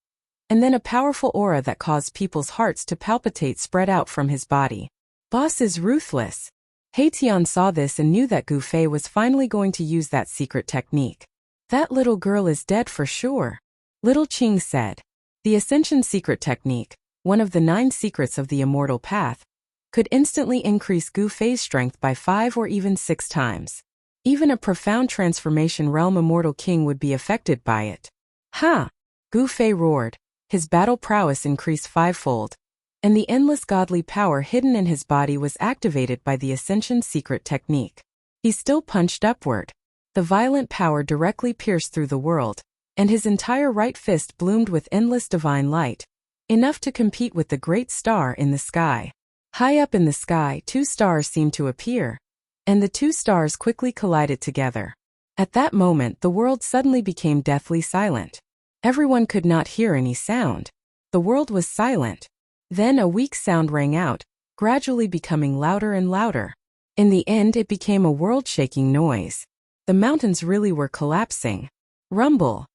and then a powerful aura that caused people's hearts to palpitate spread out from his body. Boss is ruthless. He Tian saw this and knew that Gu Fei was finally going to use that secret technique. That little girl is dead for sure, Little Qing said. The Ascension Secret Technique, one of the 9 secrets of the Immortal Path, could instantly increase Gu Fei's strength by 5 or even 6 times. Even a profound transformation realm Immortal King would be affected by it. Ha! Gu Fei roared, his battle prowess increased 5-fold, and the endless godly power hidden in his body was activated by the Ascension Secret Technique. He still punched upward. The violent power directly pierced through the world, and his entire right fist bloomed with endless divine light, enough to compete with the great star in the sky. High up in the sky, 2 stars seemed to appear, and the 2 stars quickly collided together. At that moment, the world suddenly became deathly silent. Everyone could not hear any sound. The world was silent. Then a weak sound rang out, gradually becoming louder and louder. In the end, it became a world-shaking noise. The mountains really were collapsing. Rumble.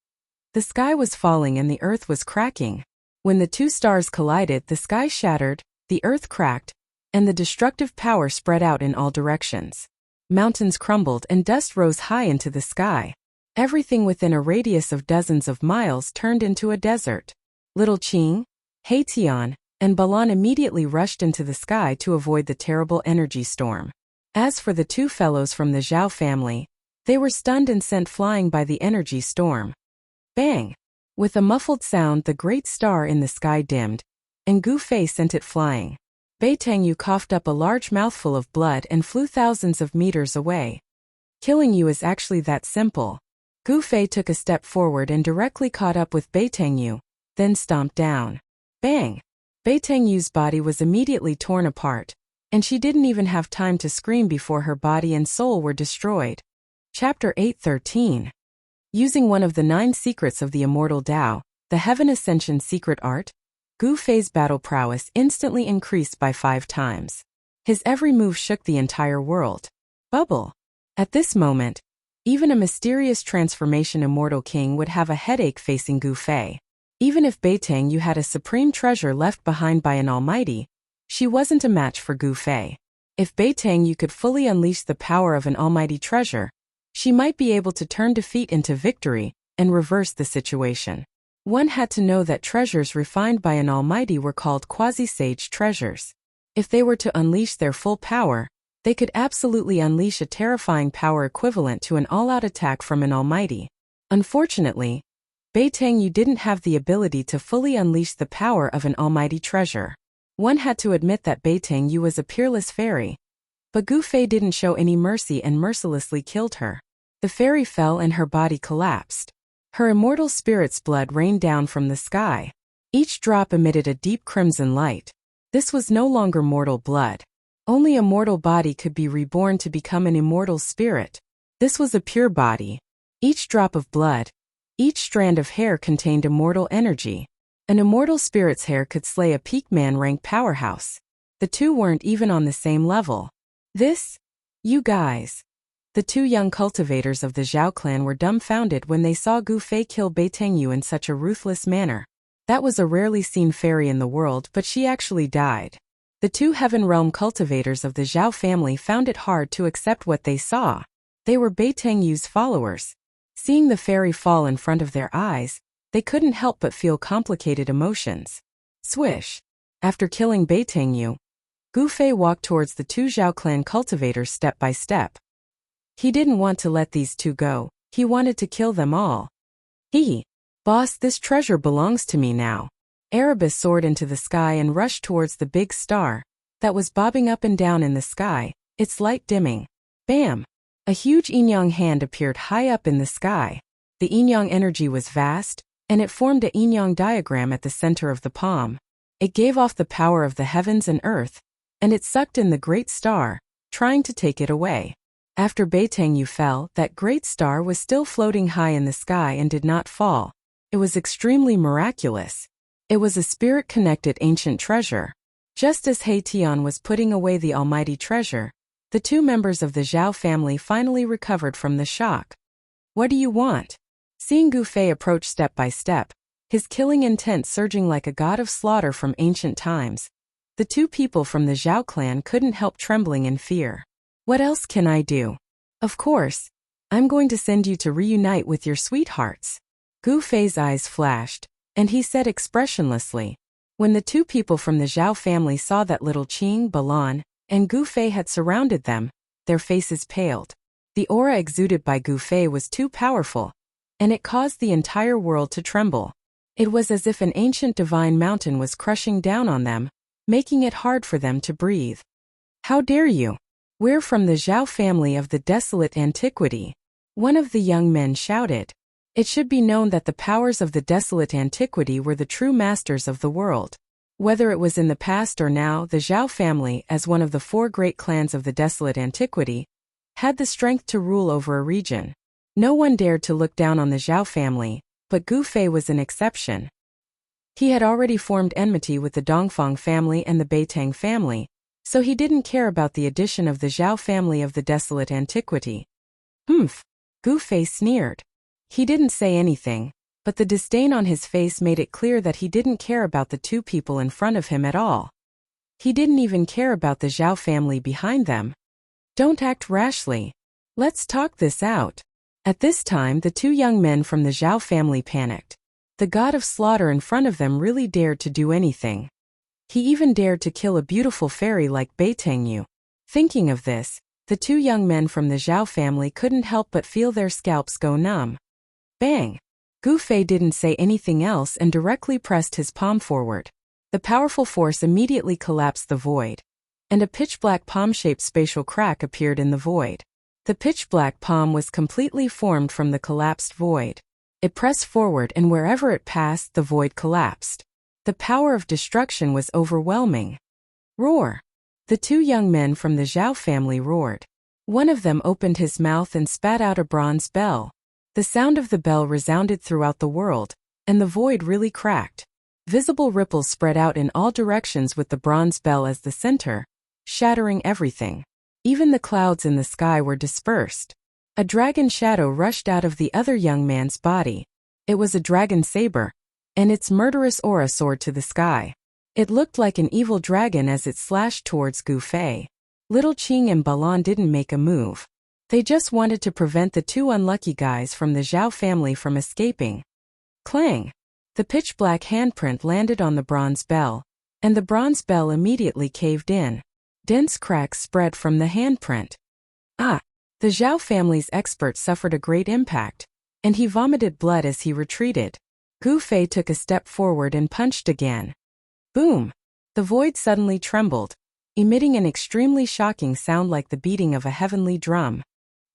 The sky was falling and the earth was cracking. When the 2 stars collided, the sky shattered, the earth cracked, and the destructive power spread out in all directions. Mountains crumbled and dust rose high into the sky. Everything within a radius of dozens of miles turned into a desert. Little Qing, Tian, and Balan immediately rushed into the sky to avoid the terrible energy storm. As for the 2 fellows from the Zhao family, they were stunned and sent flying by the energy storm. Bang! With a muffled sound, the great star in the sky dimmed, and Gu Fei sent it flying. Bei Tangyu coughed up a large mouthful of blood and flew thousands of meters away. Killing you is actually that simple. Gu Fei took a step forward and directly caught up with Bei Tangyu, then stomped down. Bang! Bei Tangyu's body was immediately torn apart, and she didn't even have time to scream before her body and soul were destroyed. Chapter 8:13. Using one of the 9 secrets of the Immortal Tao, the Heaven Ascension Secret Art, Gu Fei's battle prowess instantly increased by 5 times. His every move shook the entire world. Bubble. At this moment, even a mysterious transformation Immortal King would have a headache facing Gu Fei. Even if Bei Tangyu had a supreme treasure left behind by an almighty, she wasn't a match for Gu Fei. If Bei Tangyu could fully unleash the power of an almighty treasure, she might be able to turn defeat into victory and reverse the situation. One had to know that treasures refined by an almighty were called quasi-sage treasures. If they were to unleash their full power, they could absolutely unleash a terrifying power equivalent to an all-out attack from an almighty. Unfortunately, Bei Tangyu didn't have the ability to fully unleash the power of an almighty treasure. One had to admit that Bei Tangyu was a peerless fairy. But Gu Fei didn't show any mercy and mercilessly killed her. The fairy fell and her body collapsed. Her immortal spirit's blood rained down from the sky. Each drop emitted a deep crimson light. This was no longer mortal blood. Only a mortal body could be reborn to become an immortal spirit. This was a pure body. Each drop of blood, each strand of hair contained immortal energy. An immortal spirit's hair could slay a peak man-rank powerhouse. The 2 weren't even on the same level. You guys. The 2 young cultivators of the Zhao clan were dumbfounded when they saw Gu Fei kill Bei Tangyu in such a ruthless manner. That was a rarely seen fairy in the world, but she actually died. The 2 Heaven Realm cultivators of the Zhao family found it hard to accept what they saw. They were Bei Tangyu's followers. Seeing the fairy fall in front of their eyes, they couldn't help but feel complicated emotions. Swish! After killing Bei Tangyu, Gu Fei walked towards the 2 Zhao clan cultivators step by step. He didn't want to let these 2 go, he wanted to kill them all. Boss, this treasure belongs to me now. Erebus soared into the sky and rushed towards the big star that was bobbing up and down in the sky, its light dimming. Bam! A huge yin-yang hand appeared high up in the sky. The yin-yang energy was vast, and it formed a yin-yang diagram at the center of the palm. It gave off the power of the heavens and earth, and it sucked in the great star, trying to take it away. After Bei Tangyu fell, that great star was still floating high in the sky and did not fall. It was extremely miraculous. It was a spirit-connected ancient treasure. Just as Tian was putting away the almighty treasure, the 2 members of the Zhao family finally recovered from the shock. What do you want? Seeing Gu Fei approach step by step, his killing intent surging like a god of slaughter from ancient times, the 2 people from the Zhao clan couldn't help trembling in fear. What else can I do? Of course, I'm going to send you to reunite with your sweethearts. Gu Fei's eyes flashed, and he said expressionlessly. When the two people from the Zhao family saw that little Qing, Balan, and Gu Fei had surrounded them, their faces paled. The aura exuded by Gu Fei was too powerful, and it caused the entire world to tremble. It was as if an ancient divine mountain was crushing down on them, making it hard for them to breathe. How dare you? We're from the Zhao family of the desolate antiquity. One of the young men shouted. It should be known that the powers of the desolate antiquity were the true masters of the world. Whether it was in the past or now, the Zhao family, as one of the 4 great clans of the desolate antiquity, had the strength to rule over a region. No one dared to look down on the Zhao family, but Gu Fei was an exception. He had already formed enmity with the Dongfang family and the Beitang family, so he didn't care about the addition of the Zhao family of the desolate antiquity. Humph! Gu Fei sneered. He didn't say anything, but the disdain on his face made it clear that he didn't care about the two people in front of him at all. He didn't even care about the Zhao family behind them. Don't act rashly. Let's talk this out. At this time, the 2 young men from the Zhao family panicked. The god of slaughter in front of them really dared to do anything. He even dared to kill a beautiful fairy like Beitangyu. Thinking of this, the 2 young men from the Zhao family couldn't help but feel their scalps go numb. Bang! Gu Fei didn't say anything else and directly pressed his palm forward. The powerful force immediately collapsed the void, and a pitch-black palm-shaped spatial crack appeared in the void. The pitch-black palm was completely formed from the collapsed void. It pressed forward, and wherever it passed, the void collapsed. The power of destruction was overwhelming. Roar! The 2 young men from the Zhao family roared. One of them opened his mouth and spat out a bronze bell. The sound of the bell resounded throughout the world, and the void really cracked. Visible ripples spread out in all directions with the bronze bell as the center, shattering everything. Even the clouds in the sky were dispersed. A dragon shadow rushed out of the other young man's body. It was a dragon saber, and its murderous aura soared to the sky. It looked like an evil dragon as it slashed towards Gu Fei. Little Qing and Balan didn't make a move. They just wanted to prevent the 2 unlucky guys from the Zhao family from escaping. Clang! The pitch-black handprint landed on the bronze bell, and the bronze bell immediately caved in. Dense cracks spread from the handprint. Ah! The Zhao family's expert suffered a great impact, and he vomited blood as he retreated. Gu Fei took a step forward and punched again. Boom! The void suddenly trembled, emitting an extremely shocking sound like the beating of a heavenly drum.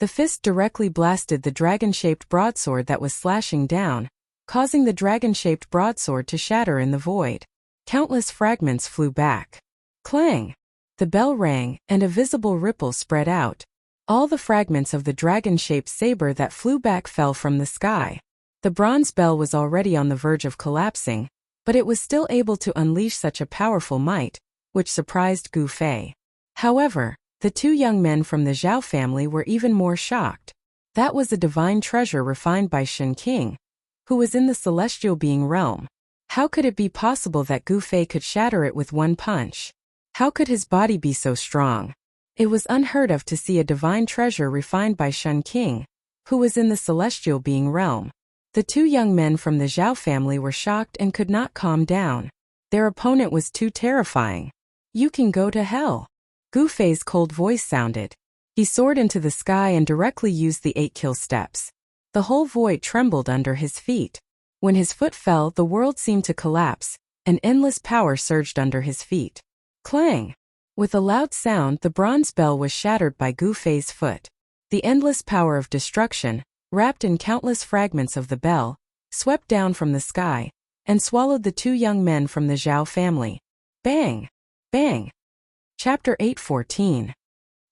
The fist directly blasted the dragon-shaped broadsword that was slashing down, causing the dragon-shaped broadsword to shatter in the void. Countless fragments flew back. Clang! The bell rang, and a visible ripple spread out. All the fragments of the dragon-shaped saber that flew back fell from the sky. The bronze bell was already on the verge of collapsing, but it was still able to unleash such a powerful might, which surprised Gu Fei. However, the 2 young men from the Zhao family were even more shocked. That was a divine treasure refined by Shen King, who was in the celestial being realm. How could it be possible that Gu Fei could shatter it with one punch? How could his body be so strong? It was unheard of to see a divine treasure refined by Shen King, who was in the celestial being realm. The 2 young men from the Zhao family were shocked and could not calm down. Their opponent was too terrifying. You can go to hell. Gu Fei's cold voice sounded. He soared into the sky and directly used the 8 kill steps. The whole void trembled under his feet. When his foot fell, the world seemed to collapse, and endless power surged under his feet. Clang! With a loud sound, the bronze bell was shattered by Gu Fei's foot. The endless power of destruction, wrapped in countless fragments of the bell, swept down from the sky, and swallowed the 2 young men from the Zhao family. Bang! Bang! Chapter 8:14.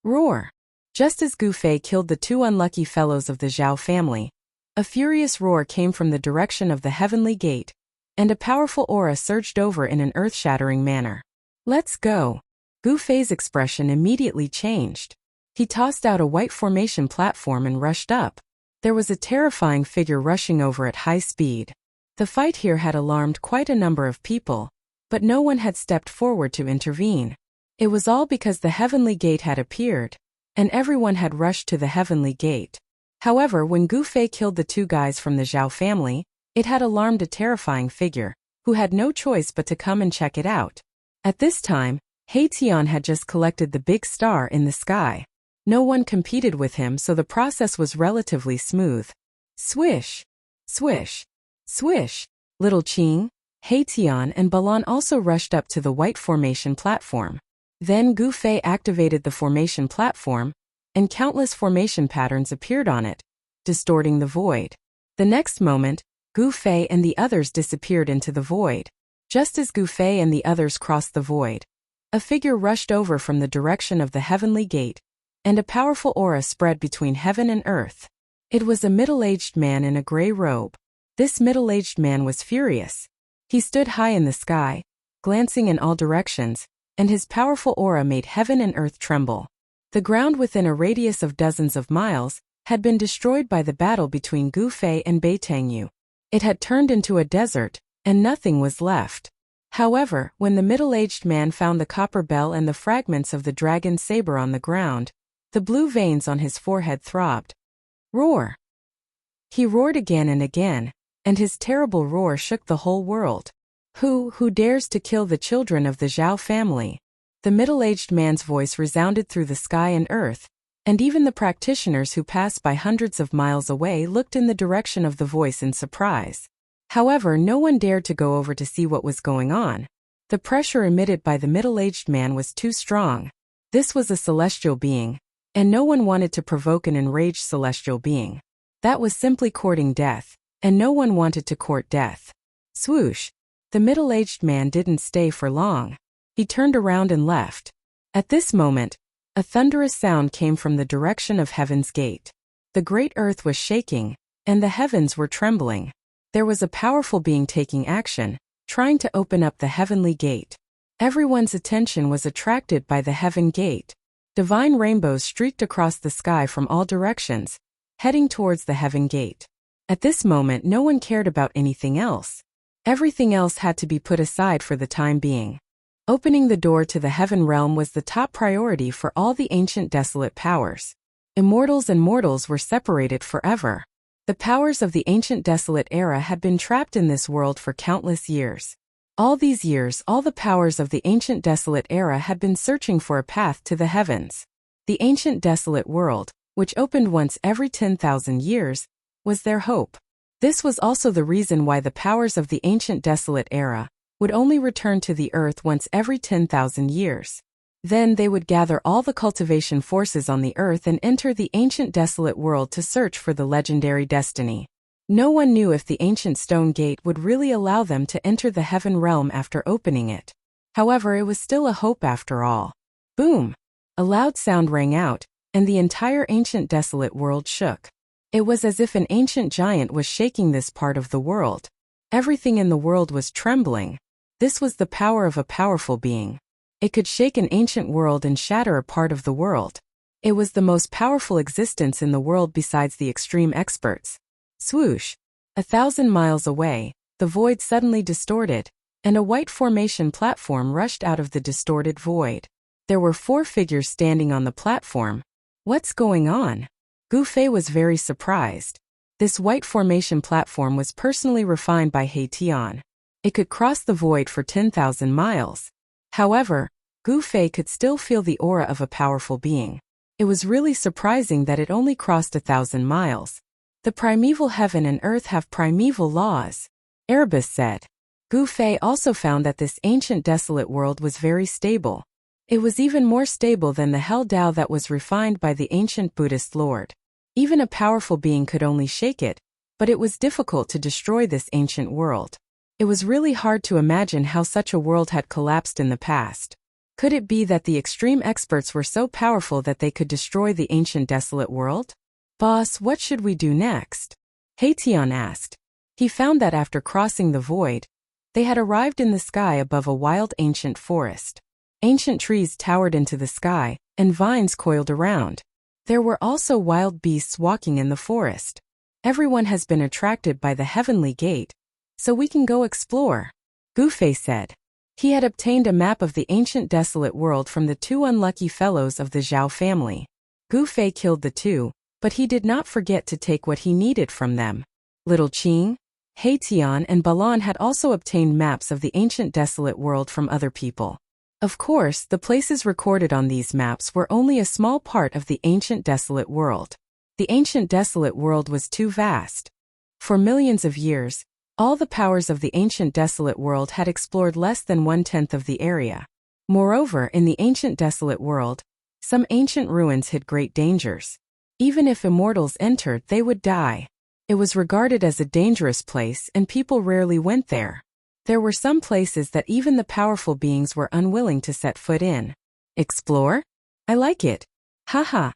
Roar! Just as Gu Fei killed the 2 unlucky fellows of the Zhao family, a furious roar came from the direction of the heavenly gate, and a powerful aura surged over in an earth-shattering manner. Let's go! Gu Fei's expression immediately changed. He tossed out a white formation platform and rushed up. There was a terrifying figure rushing over at high speed. The fight here had alarmed quite a number of people, but no one had stepped forward to intervene. It was all because the heavenly gate had appeared, and everyone had rushed to the heavenly gate. However, when Gu Fei killed the two guys from the Zhao family, it had alarmed a terrifying figure, who had no choice but to come and check it out. At this time, He Tian had just collected the big star in the sky. No one competed with him, so the process was relatively smooth. Swish! Swish! Swish! Little Qing, He Tian and Balan also rushed up to the white formation platform. Then Gu Fei activated the formation platform, and countless formation patterns appeared on it, distorting the void. The next moment, Gu Fei and the others disappeared into the void. Just as Gu Fei and the others crossed the void, a figure rushed over from the direction of the heavenly gate, and a powerful aura spread between heaven and earth. It was a middle-aged man in a gray robe. This middle-aged man was furious. He stood high in the sky, glancing in all directions, and his powerful aura made heaven and earth tremble. The ground within a radius of dozens of miles had been destroyed by the battle between Gu Fei and Bai Tangyu. It had turned into a desert, and nothing was left. However, when the middle-aged man found the copper bell and the fragments of the dragon's saber on the ground, the blue veins on his forehead throbbed. Roar! He roared again and again, and his terrible roar shook the whole world. Who dares to kill the children of the Zhao family? The middle-aged man's voice resounded through the sky and earth, and even the practitioners who passed by hundreds of miles away looked in the direction of the voice in surprise. However, no one dared to go over to see what was going on. The pressure emitted by the middle-aged man was too strong. This was a celestial being, and no one wanted to provoke an enraged celestial being. That was simply courting death, and no one wanted to court death. Swoosh! The middle-aged man didn't stay for long. He turned around and left. At this moment, a thunderous sound came from the direction of Heaven's Gate. The great earth was shaking, and the heavens were trembling. There was a powerful being taking action, trying to open up the heavenly gate. Everyone's attention was attracted by the heaven gate. Divine rainbows streaked across the sky from all directions, heading towards the heaven gate. At this moment, no one cared about anything else. Everything else had to be put aside for the time being. Opening the door to the heaven realm was the top priority for all the ancient desolate powers. Immortals and mortals were separated forever. The powers of the ancient desolate era had been trapped in this world for countless years. All these years, all the powers of the ancient desolate era had been searching for a path to the heavens. The ancient desolate world, which opened once every 10,000 years, was their hope. This was also the reason why the powers of the ancient desolate era would only return to the earth once every 10,000 years. Then they would gather all the cultivation forces on the earth and enter the ancient desolate world to search for the legendary destiny. No one knew if the ancient stone gate would really allow them to enter the heaven realm after opening it. However, it was still a hope after all. Boom! A loud sound rang out, and the entire ancient desolate world shook. It was as if an ancient giant was shaking this part of the world. Everything in the world was trembling. This was the power of a powerful being. It could shake an ancient world and shatter a part of the world. It was the most powerful existence in the world besides the extreme experts. Swoosh! 1,000 miles away, the void suddenly distorted, and a white formation platform rushed out of the distorted void. There were 4 figures standing on the platform. What's going on? Gu Fei was very surprised. This white formation platform was personally refined by He Tian. It could cross the void for 10,000 miles. However, Gu Fei could still feel the aura of a powerful being. It was really surprising that it only crossed 1,000 miles. The primeval heaven and earth have primeval laws, Erebus said. Gu Fei also found that this ancient desolate world was very stable. It was even more stable than the Hell Tao that was refined by the ancient Buddhist Lord. Even a powerful being could only shake it, but it was difficult to destroy this ancient world. It was really hard to imagine how such a world had collapsed in the past. Could it be that the extreme experts were so powerful that they could destroy the ancient desolate world? Boss, what should we do next? He Tian asked. He found that after crossing the void, they had arrived in the sky above a wild ancient forest. Ancient trees towered into the sky, and vines coiled around. There were also wild beasts walking in the forest. Everyone has been attracted by the heavenly gate, so we can go explore, Gu Fei said. He had obtained a map of the ancient desolate world from the 2 unlucky fellows of the Zhao family. Gu Fei killed the 2, But he did not forget to take what he needed from them. Little Qing, Haitian and Balan had also obtained maps of the ancient desolate world from other people. Of course, the places recorded on these maps were only a small part of the ancient desolate world. The ancient desolate world was too vast. For millions of years, all the powers of the ancient desolate world had explored less than 1/10 of the area. Moreover, in the ancient desolate world, some ancient ruins hid great dangers. Even if immortals entered, they would die. It was regarded as a dangerous place and people rarely went there. There were some places that even the powerful beings were unwilling to set foot in. Explore? I like it. Haha.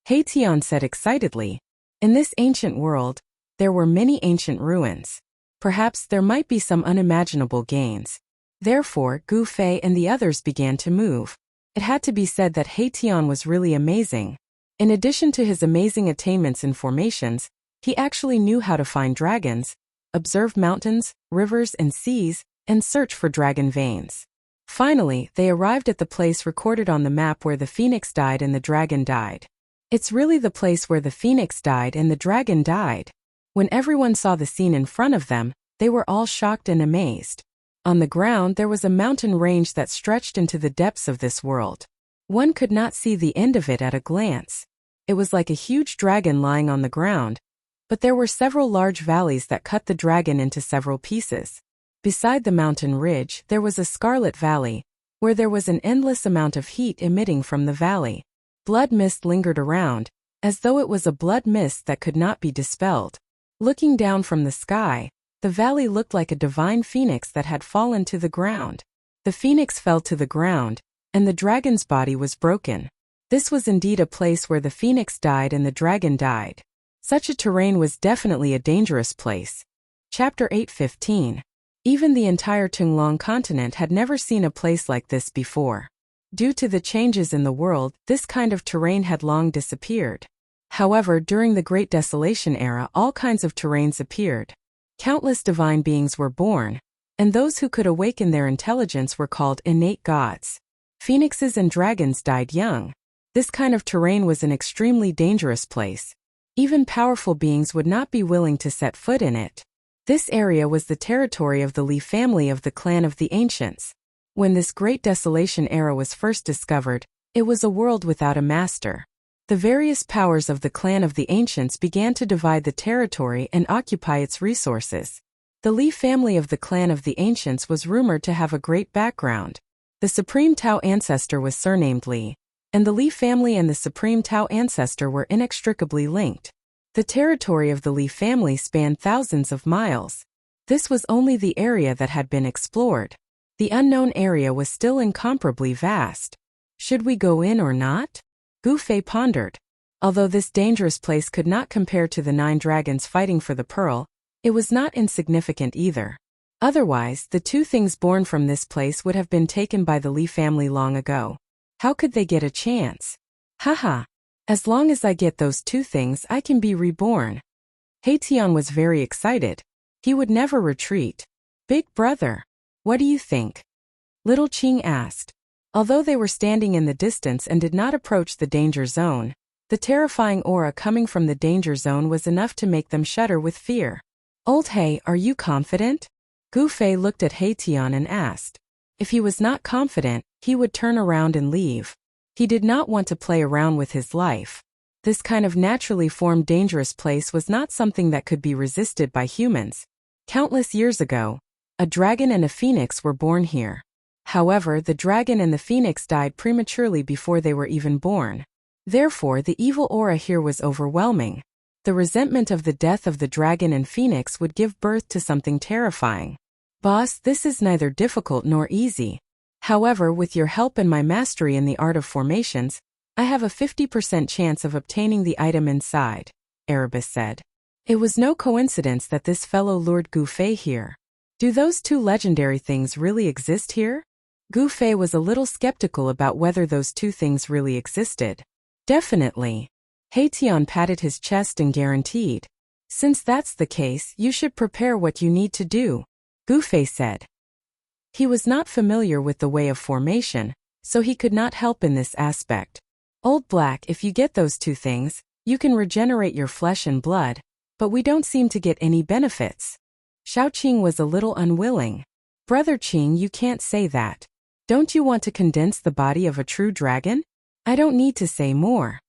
Haitian said excitedly. In this ancient world, there were many ancient ruins. Perhaps there might be some unimaginable gains. Therefore, Gu Fei and the others began to move. It had to be said that Haitian was really amazing. In addition to his amazing attainments in formations, he actually knew how to find dragons, observe mountains, rivers and seas, and search for dragon veins. Finally, they arrived at the place recorded on the map where the phoenix died and the dragon died. It's really the place where the phoenix died and the dragon died. When everyone saw the scene in front of them, they were all shocked and amazed. On the ground there was a mountain range that stretched into the depths of this world. One could not see the end of it at a glance. It was like a huge dragon lying on the ground, but there were several large valleys that cut the dragon into several pieces. Beside the mountain ridge, there was a scarlet valley, where there was an endless amount of heat emitting from the valley. Blood mist lingered around, as though it was a blood mist that could not be dispelled. Looking down from the sky, the valley looked like a divine phoenix that had fallen to the ground. The phoenix fell to the ground, and the dragon's body was broken. This was indeed a place where the phoenix died and the dragon died. Such a terrain was definitely a dangerous place. Chapter 8:15. Even the entire Tunglong continent had never seen a place like this before. Due to the changes in the world, this kind of terrain had long disappeared. However, during the Great Desolation era, all kinds of terrains appeared. Countless divine beings were born, and those who could awaken their intelligence were called innate gods. Phoenixes and dragons died young. This kind of terrain was an extremely dangerous place. Even powerful beings would not be willing to set foot in it. This area was the territory of the Li family of the clan of the ancients. When this Great Desolation era was first discovered, it was a world without a master. The various powers of the clan of the ancients began to divide the territory and occupy its resources. The Li family of the clan of the ancients was rumored to have a great background. The supreme Tao ancestor was surnamed Li, and the Li family and the supreme Tao ancestor were inextricably linked. The territory of the Li family spanned thousands of miles. This was only the area that had been explored. The unknown area was still incomparably vast. Should we go in or not? Gu Fei pondered. Although this dangerous place could not compare to the 9 dragons fighting for the pearl, it was not insignificant either. Otherwise, the 2 things born from this place would have been taken by the Li family long ago. How could they get a chance? Haha. As long as I get those 2 things, I can be reborn. Haitian was very excited. He would never retreat. Big brother, what do you think? Little Qing asked. Although they were standing in the distance and did not approach the danger zone, the terrifying aura coming from the danger zone was enough to make them shudder with fear. Old He, are you confident? Gu Fei looked at Haitian and asked. If he was not confident, he would turn around and leave. He did not want to play around with his life. This kind of naturally formed dangerous place was not something that could be resisted by humans. Countless years ago, a dragon and a phoenix were born here. However, the dragon and the phoenix died prematurely before they were even born. Therefore, the evil aura here was overwhelming. The resentment of the death of the dragon and phoenix would give birth to something terrifying. Boss, this is neither difficult nor easy. However, with your help and my mastery in the art of formations, I have a 50% chance of obtaining the item inside, Erebus said. It was no coincidence that this fellow lured Gu Fei here. Do those 2 legendary things really exist here? Gu Fei was a little skeptical about whether those 2 things really existed. Definitely. Haitian patted his chest and guaranteed. Since that's the case, you should prepare what you need to do, Gu Fei said. He was not familiar with the way of formation, so he could not help in this aspect. Old Black, if you get those 2 things, You can regenerate your flesh and blood, but we don't seem to get any benefits. Xiaoqing was a little unwilling. Brother Qing, you can't say that. Don't you want to condense the body of a true dragon? I don't need to say more.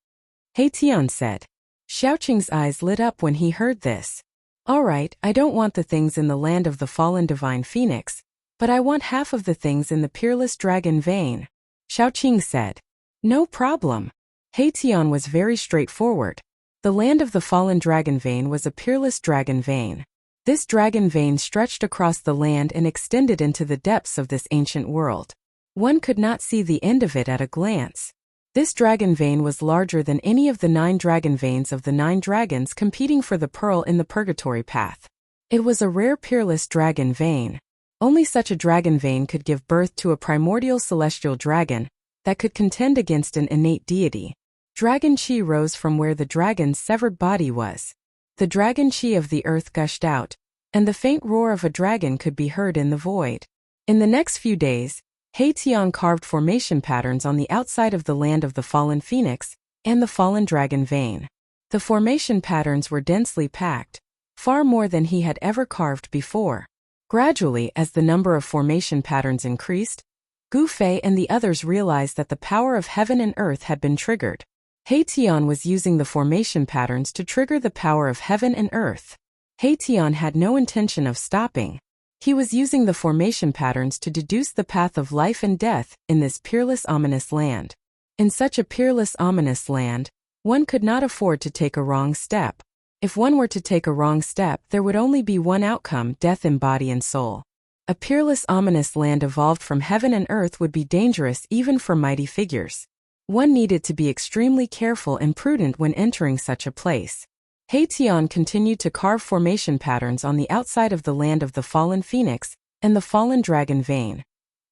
He Tian said. Xiaoqing's eyes lit up when he heard this. All right, I don't want the things in the land of the fallen divine phoenix, but I want half of the things in the peerless dragon vein, Xiaoqing said. No problem. He Tian was very straightforward. The land of the fallen dragon vein was a peerless dragon vein. This dragon vein stretched across the land and extended into the depths of this ancient world. One could not see the end of it at a glance. This dragon vein was larger than any of the 9 dragon veins of the 9 dragons competing for the pearl in the purgatory path. It was a rare peerless dragon vein. Only such a dragon vein could give birth to a primordial celestial dragon that could contend against an innate deity. Dragon chi rose from where the dragon's severed body was. The dragon chi of the earth gushed out, and the faint roar of a dragon could be heard in the void. In the next few days, He Tian carved formation patterns on the outside of the land of the fallen phoenix and the fallen dragon vein. The formation patterns were densely packed, far more than he had ever carved before. Gradually, as the number of formation patterns increased, Gu Fei and the others realized that the power of heaven and earth had been triggered. He Tian was using the formation patterns to trigger the power of heaven and earth. He Tian had no intention of stopping. He was using the formation patterns to deduce the path of life and death in this peerless ominous land. In such a peerless ominous land, one could not afford to take a wrong step. If one were to take a wrong step, there would only be one outcome: death in body and soul. A peerless ominous land evolved from heaven and earth would be dangerous even for mighty figures. One needed to be extremely careful and prudent when entering such a place. He Tian continued to carve formation patterns on the outside of the land of the fallen phoenix and the fallen dragon vein,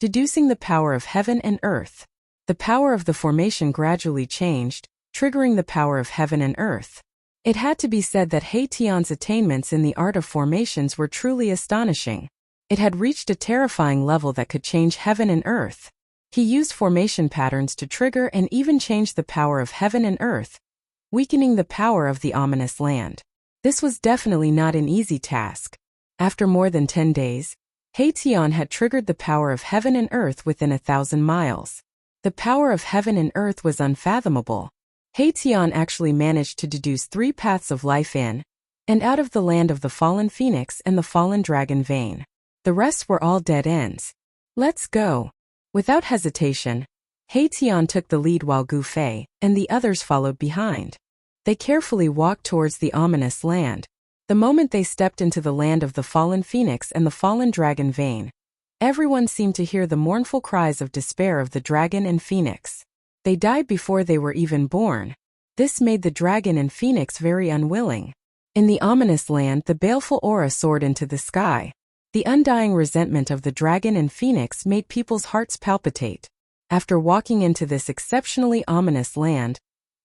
deducing the power of heaven and earth. The power of the formation gradually changed, triggering the power of heaven and earth. It had to be said that He Tian's attainments in the art of formations were truly astonishing. It had reached a terrifying level that could change heaven and earth. He used formation patterns to trigger and even change the power of heaven and earth, weakening the power of the ominous land. This was definitely not an easy task. After more than 10 days, He Tian had triggered the power of heaven and earth within 1,000 miles. The power of heaven and earth was unfathomable. He Tian actually managed to deduce 3 paths of life in and out of the land of the fallen phoenix and the fallen dragon vein. The rest were all dead ends. Let's go. Without hesitation, He Tian took the lead while Gu Fei and the others followed behind. They carefully walked towards the ominous land. The moment they stepped into the land of the fallen phoenix and the fallen dragon vein, everyone seemed to hear the mournful cries of despair of the dragon and phoenix. They died before they were even born. This made the dragon and phoenix very unwilling. In the ominous land, the baleful aura soared into the sky. The undying resentment of the dragon and phoenix made people's hearts palpitate. After walking into this exceptionally ominous land,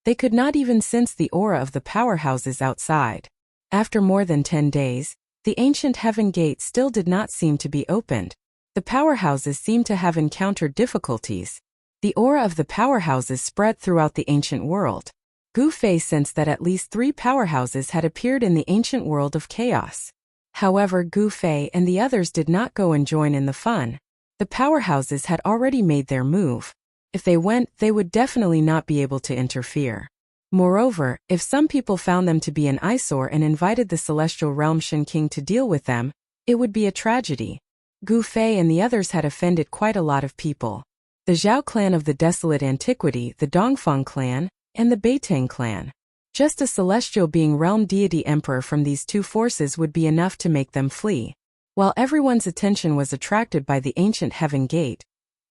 they could not even sense the aura of the powerhouses outside. After more than 10 days, the ancient heaven gate still did not seem to be opened. The powerhouses seemed to have encountered difficulties. The aura of the powerhouses spread throughout the ancient world. Gu Fei sensed that at least 3 powerhouses had appeared in the ancient world of chaos. However, Gu Fei and the others did not go and join in the fun. The powerhouses had already made their move. If they went, they would definitely not be able to interfere. Moreover, if some people found them to be an eyesore and invited the celestial realm Shen King to deal with them, it would be a tragedy. Gu Fei and the others had offended quite a lot of people. The Zhao clan of the Desolate Antiquity, the Dongfang clan, and the Beitang clan. Just a celestial being realm deity emperor from these 2 forces would be enough to make them flee. While everyone's attention was attracted by the ancient heaven gate,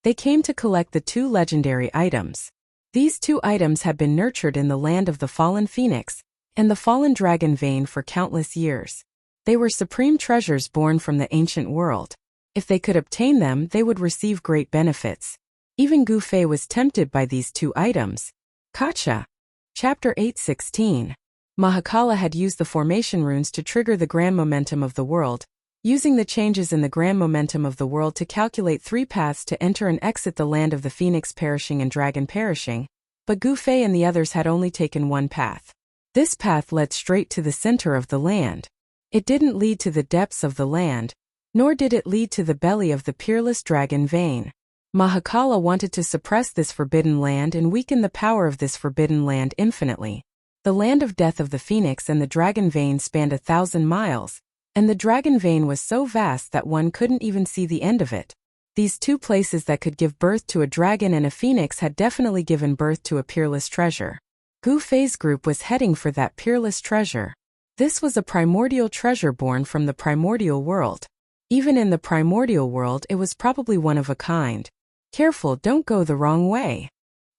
they came to collect the 2 legendary items. These 2 items had been nurtured in the land of the fallen phoenix and the fallen dragon vein for countless years. They were supreme treasures born from the ancient world. If they could obtain them, they would receive great benefits. Even Gu Fei was tempted by these 2 items. Kacha. Chapter 8:16. Mahakala had used the formation runes to trigger the grand momentum of the world, using the changes in the grand momentum of the world to calculate 3 paths to enter and exit the land of the phoenix perishing and dragon perishing, but Gu Fei and the others had only taken 1 path. This path led straight to the center of the land. It didn't lead to the depths of the land, nor did it lead to the belly of the peerless dragon vein. Mahakala wanted to suppress this forbidden land and weaken the power of this forbidden land infinitely. The land of death of the phoenix and the dragon vein spanned 1,000 miles, and the dragon vein was so vast that one couldn't even see the end of it. These two places that could give birth to a dragon and a phoenix had definitely given birth to a peerless treasure. Gu Fei's group was heading for that peerless treasure. This was a primordial treasure born from the primordial world. Even in the primordial world, it was probably one of a kind. Careful, don't go the wrong way.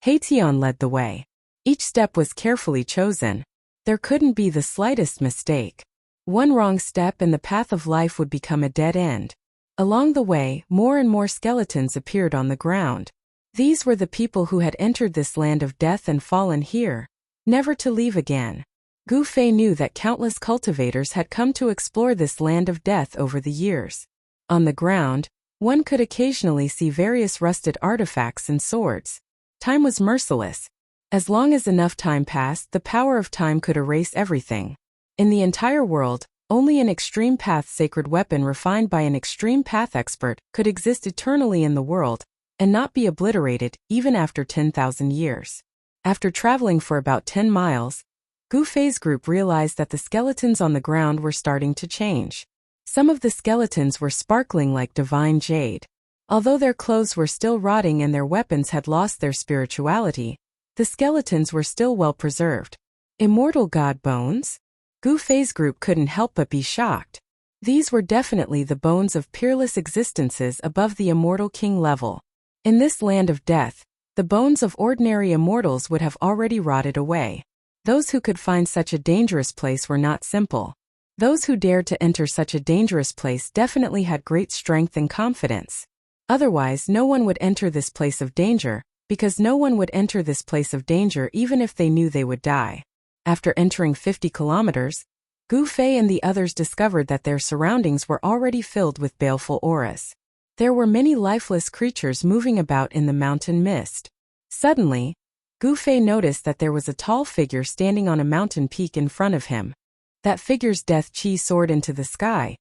Haetion led the way. Each step was carefully chosen. There couldn't be the slightest mistake. One wrong step and the path of life would become a dead end. Along the way, more and more skeletons appeared on the ground. These were the people who had entered this land of death and fallen here, never to leave again. Gu Fei knew that countless cultivators had come to explore this land of death over the years. On the ground, one could occasionally see various rusted artifacts and swords. Time was merciless. As long as enough time passed, the power of time could erase everything. In the entire world, only an extreme path sacred weapon refined by an extreme path expert could exist eternally in the world and not be obliterated even after 10,000 years. After traveling for about 10 miles, Gu Fei's group realized that the skeletons on the ground were starting to change. Some of the skeletons were sparkling like divine jade. Although their clothes were still rotting and their weapons had lost their spirituality, the skeletons were still well preserved. Immortal god bones? Gu Fei's group couldn't help but be shocked. These were definitely the bones of peerless existences above the immortal king level. In this land of death, the bones of ordinary immortals would have already rotted away. Those who could find such a dangerous place were not simple. Those who dared to enter such a dangerous place definitely had great strength and confidence. Otherwise, no one would enter this place of danger, because no one would enter this place of danger even if they knew they would die. After entering 50 kilometers, Gu Fei and the others discovered that their surroundings were already filled with baleful auras. There were many lifeless creatures moving about in the mountain mist. Suddenly, Gu Fei noticed that there was a tall figure standing on a mountain peak in front of him. That figure's death chi soared into the sky,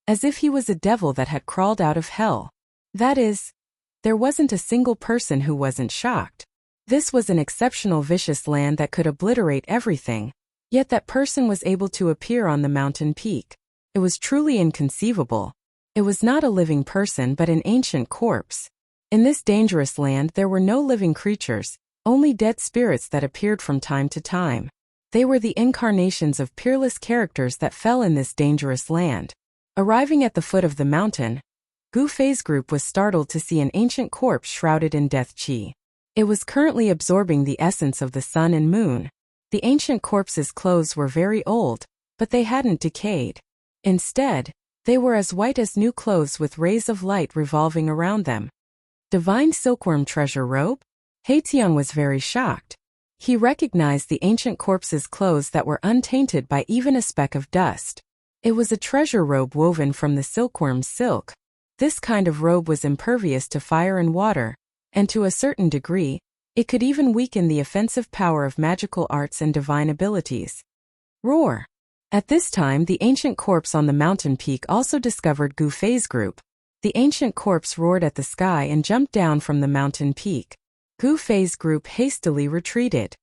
as if he was a devil that had crawled out of hell. That is, there wasn't a single person who wasn't shocked. This was an exceptional vicious land that could obliterate everything, yet that person was able to appear on the mountain peak. It was truly inconceivable. It was not a living person but an ancient corpse. In this dangerous land there were no living creatures, only dead spirits that appeared from time to time. They were the incarnations of peerless characters that fell in this dangerous land. Arriving at the foot of the mountain, Gu Fei's group was startled to see an ancient corpse shrouded in death chi. It was currently absorbing the essence of the sun and moon. The ancient corpse's clothes were very old, but they hadn't decayed. Instead, they were as white as new clothes with rays of light revolving around them. Divine silkworm treasure robe? Haetion was very shocked. He recognized the ancient corpse's clothes that were untainted by even a speck of dust. It was a treasure robe woven from the silkworm's silk. This kind of robe was impervious to fire and water, and to a certain degree, it could even weaken the offensive power of magical arts and divine abilities. Roar! At this time, the ancient corpse on the mountain peak also discovered Gu Fei's group. The ancient corpse roared at the sky and jumped down from the mountain peak. Gu Fei's group hastily retreated.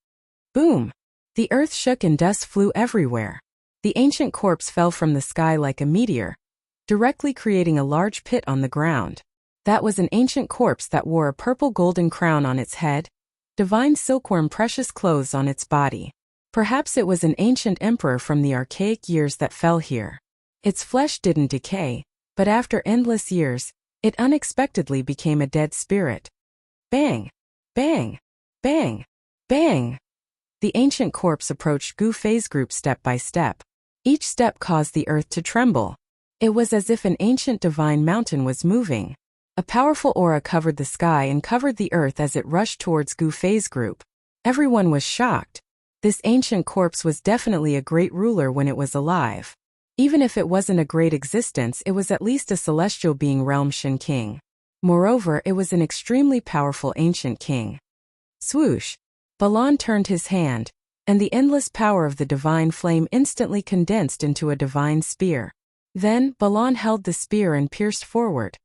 Boom! The earth shook and dust flew everywhere. The ancient corpse fell from the sky like a meteor, directly creating a large pit on the ground. That was an ancient corpse that wore a purple golden crown on its head, divine silkworm precious clothes on its body. Perhaps it was an ancient emperor from the archaic years that fell here. Its flesh didn't decay, but after endless years, it unexpectedly became a dead spirit. Bang! Bang! Bang! Bang! The ancient corpse approached Gu Fei's group step by step. Each step caused the earth to tremble. It was as if an ancient divine mountain was moving. A powerful aura covered the sky and covered the earth as it rushed towards Gu Fei's group. Everyone was shocked. This ancient corpse was definitely a great ruler when it was alive. Even if it wasn't a great existence, it was at least a celestial being realm Shin king. Moreover, it was an extremely powerful ancient king. Swoosh! Balan turned his hand, and the endless power of the divine flame instantly condensed into a divine spear. Then, Balan held the spear and pierced forward.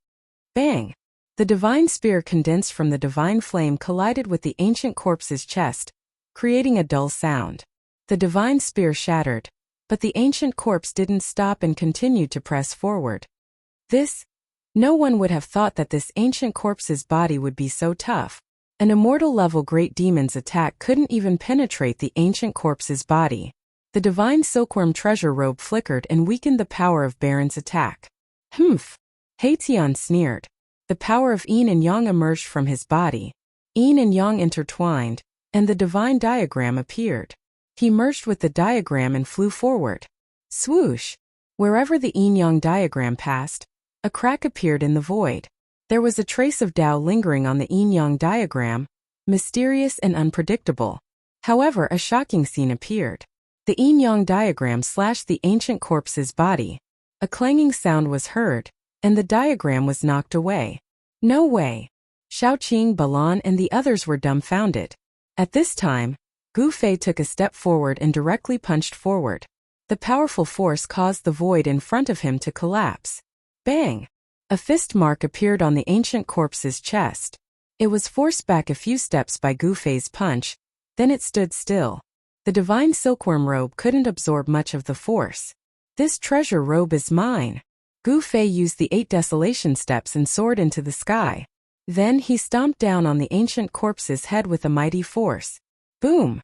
Bang! The divine spear condensed from the divine flame collided with the ancient corpse's chest, creating a dull sound. The divine spear shattered, but the ancient corpse didn't stop and continued to press forward. No one would have thought that this ancient corpse's body would be so tough. An immortal-level great demon's attack couldn't even penetrate the ancient corpse's body. The divine silkworm treasure robe flickered and weakened the power of Baron's attack. Humph! Haitian sneered. The power of yin and yang emerged from his body. Yin and yang intertwined, and the divine diagram appeared. He merged with the diagram and flew forward. Swoosh! Wherever the yin-yang diagram passed, a crack appeared in the void. There was a trace of Tao lingering on the yin-yang diagram, mysterious and unpredictable. However, a shocking scene appeared. The yin-yang diagram slashed the ancient corpse's body. A clanging sound was heard, and the diagram was knocked away. No way! Shaoqing, Balan, and the others were dumbfounded. At this time, Gu Fei took a step forward and directly punched forward. The powerful force caused the void in front of him to collapse. Bang! A fist mark appeared on the ancient corpse's chest. It was forced back a few steps by Gu Fei's punch, then it stood still. The divine silkworm robe couldn't absorb much of the force. This treasure robe is mine. Gu Fei used the 8 desolation steps and soared into the sky. Then he stomped down on the ancient corpse's head with a mighty force. Boom!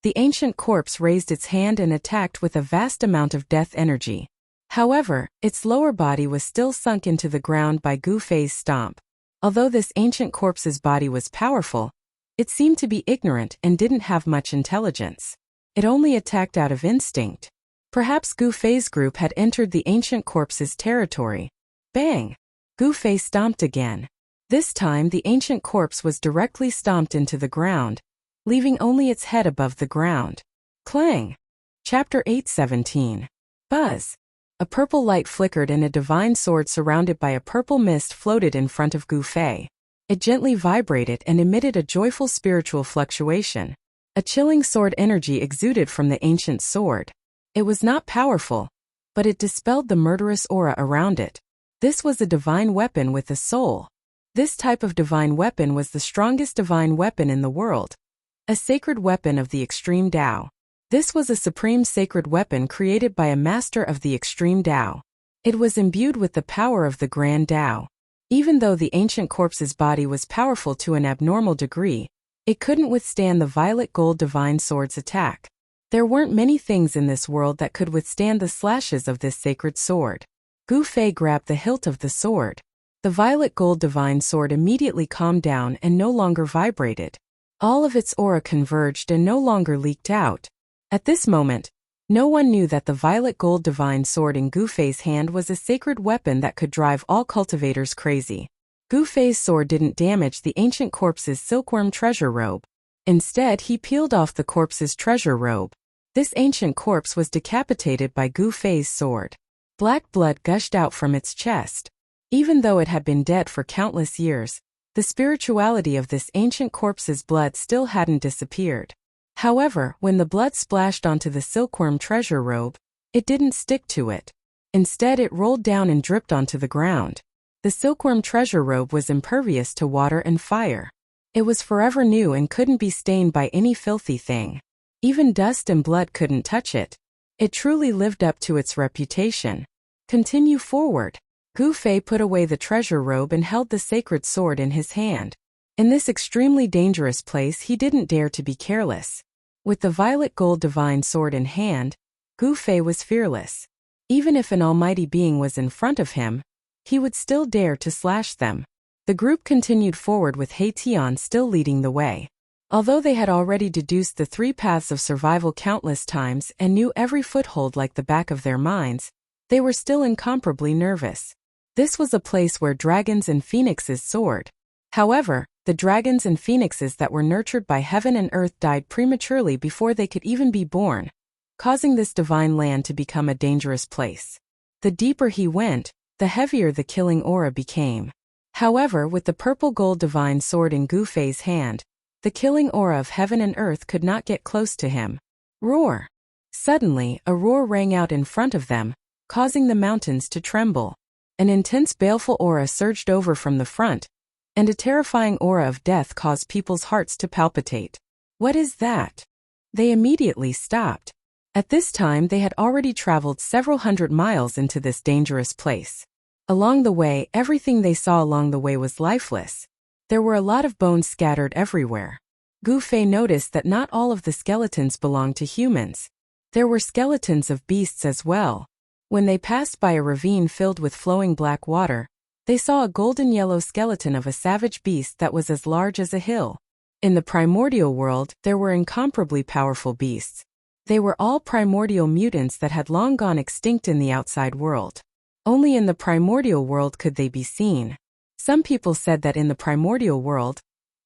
The ancient corpse raised its hand and attacked with a vast amount of death energy. However, its lower body was still sunk into the ground by Gu Fei's stomp. Although this ancient corpse's body was powerful, it seemed to be ignorant and didn't have much intelligence. It only attacked out of instinct. Perhaps Gu Fei's group had entered the ancient corpse's territory. Bang! Gu Fei stomped again. This time the ancient corpse was directly stomped into the ground, leaving only its head above the ground. Clang! Chapter 8:17. Buzz! A purple light flickered and a divine sword surrounded by a purple mist floated in front of Gu Fei. It gently vibrated and emitted a joyful spiritual fluctuation. A chilling sword energy exuded from the ancient sword. It was not powerful, but it dispelled the murderous aura around it. This was a divine weapon with a soul. This type of divine weapon was the strongest divine weapon in the world. A sacred weapon of the extreme Tao. This was a supreme sacred weapon created by a master of the extreme Tao. It was imbued with the power of the grand Tao. Even though the ancient corpse's body was powerful to an abnormal degree, it couldn't withstand the violet gold divine sword's attack. There weren't many things in this world that could withstand the slashes of this sacred sword. Gu Fei grabbed the hilt of the sword. The violet gold divine sword immediately calmed down and no longer vibrated. All of its aura converged and no longer leaked out. At this moment, no one knew that the violet gold divine sword in Gu Fei's hand was a sacred weapon that could drive all cultivators crazy. Gu Fei's sword didn't damage the ancient corpse's silkworm treasure robe. Instead, he peeled off the corpse's treasure robe. This ancient corpse was decapitated by Gu Fei's sword. Black blood gushed out from its chest. Even though it had been dead for countless years, the spirituality of this ancient corpse's blood still hadn't disappeared. However, when the blood splashed onto the silkworm treasure robe, it didn't stick to it. Instead, it rolled down and dripped onto the ground. The silkworm treasure robe was impervious to water and fire. It was forever new and couldn't be stained by any filthy thing. Even dust and blood couldn't touch it. It truly lived up to its reputation. Continue forward. Gu Fei put away the treasure robe and held the sacred sword in his hand. In this extremely dangerous place, he didn't dare to be careless. With the violet gold divine sword in hand, Gu Fei was fearless. Even if an almighty being was in front of him, he would still dare to slash them. The group continued forward with Haitian still leading the way. Although they had already deduced the 3 paths of survival countless times and knew every foothold like the back of their minds, they were still incomparably nervous. This was a place where dragons and phoenixes soared. However, the dragons and phoenixes that were nurtured by heaven and earth died prematurely before they could even be born, causing this divine land to become a dangerous place. The deeper he went, the heavier the killing aura became. However, with the purple gold divine sword in Gu Fei's hand, the killing aura of heaven and earth could not get close to him. Roar! Suddenly, a roar rang out in front of them, causing the mountains to tremble. An intense baleful aura surged over from the front, and a terrifying aura of death caused people's hearts to palpitate. What is that? They immediately stopped. At this time they had already traveled several hundred miles into this dangerous place. Along the way, everything they saw along the way was lifeless. There were a lot of bones scattered everywhere. Gu Fei noticed that not all of the skeletons belonged to humans. There were skeletons of beasts as well. When they passed by a ravine filled with flowing black water, they saw a golden yellow skeleton of a savage beast that was as large as a hill. In the primordial world, there were incomparably powerful beasts. They were all primordial mutants that had long gone extinct in the outside world. Only in the primordial world could they be seen. Some people said that in the primordial world,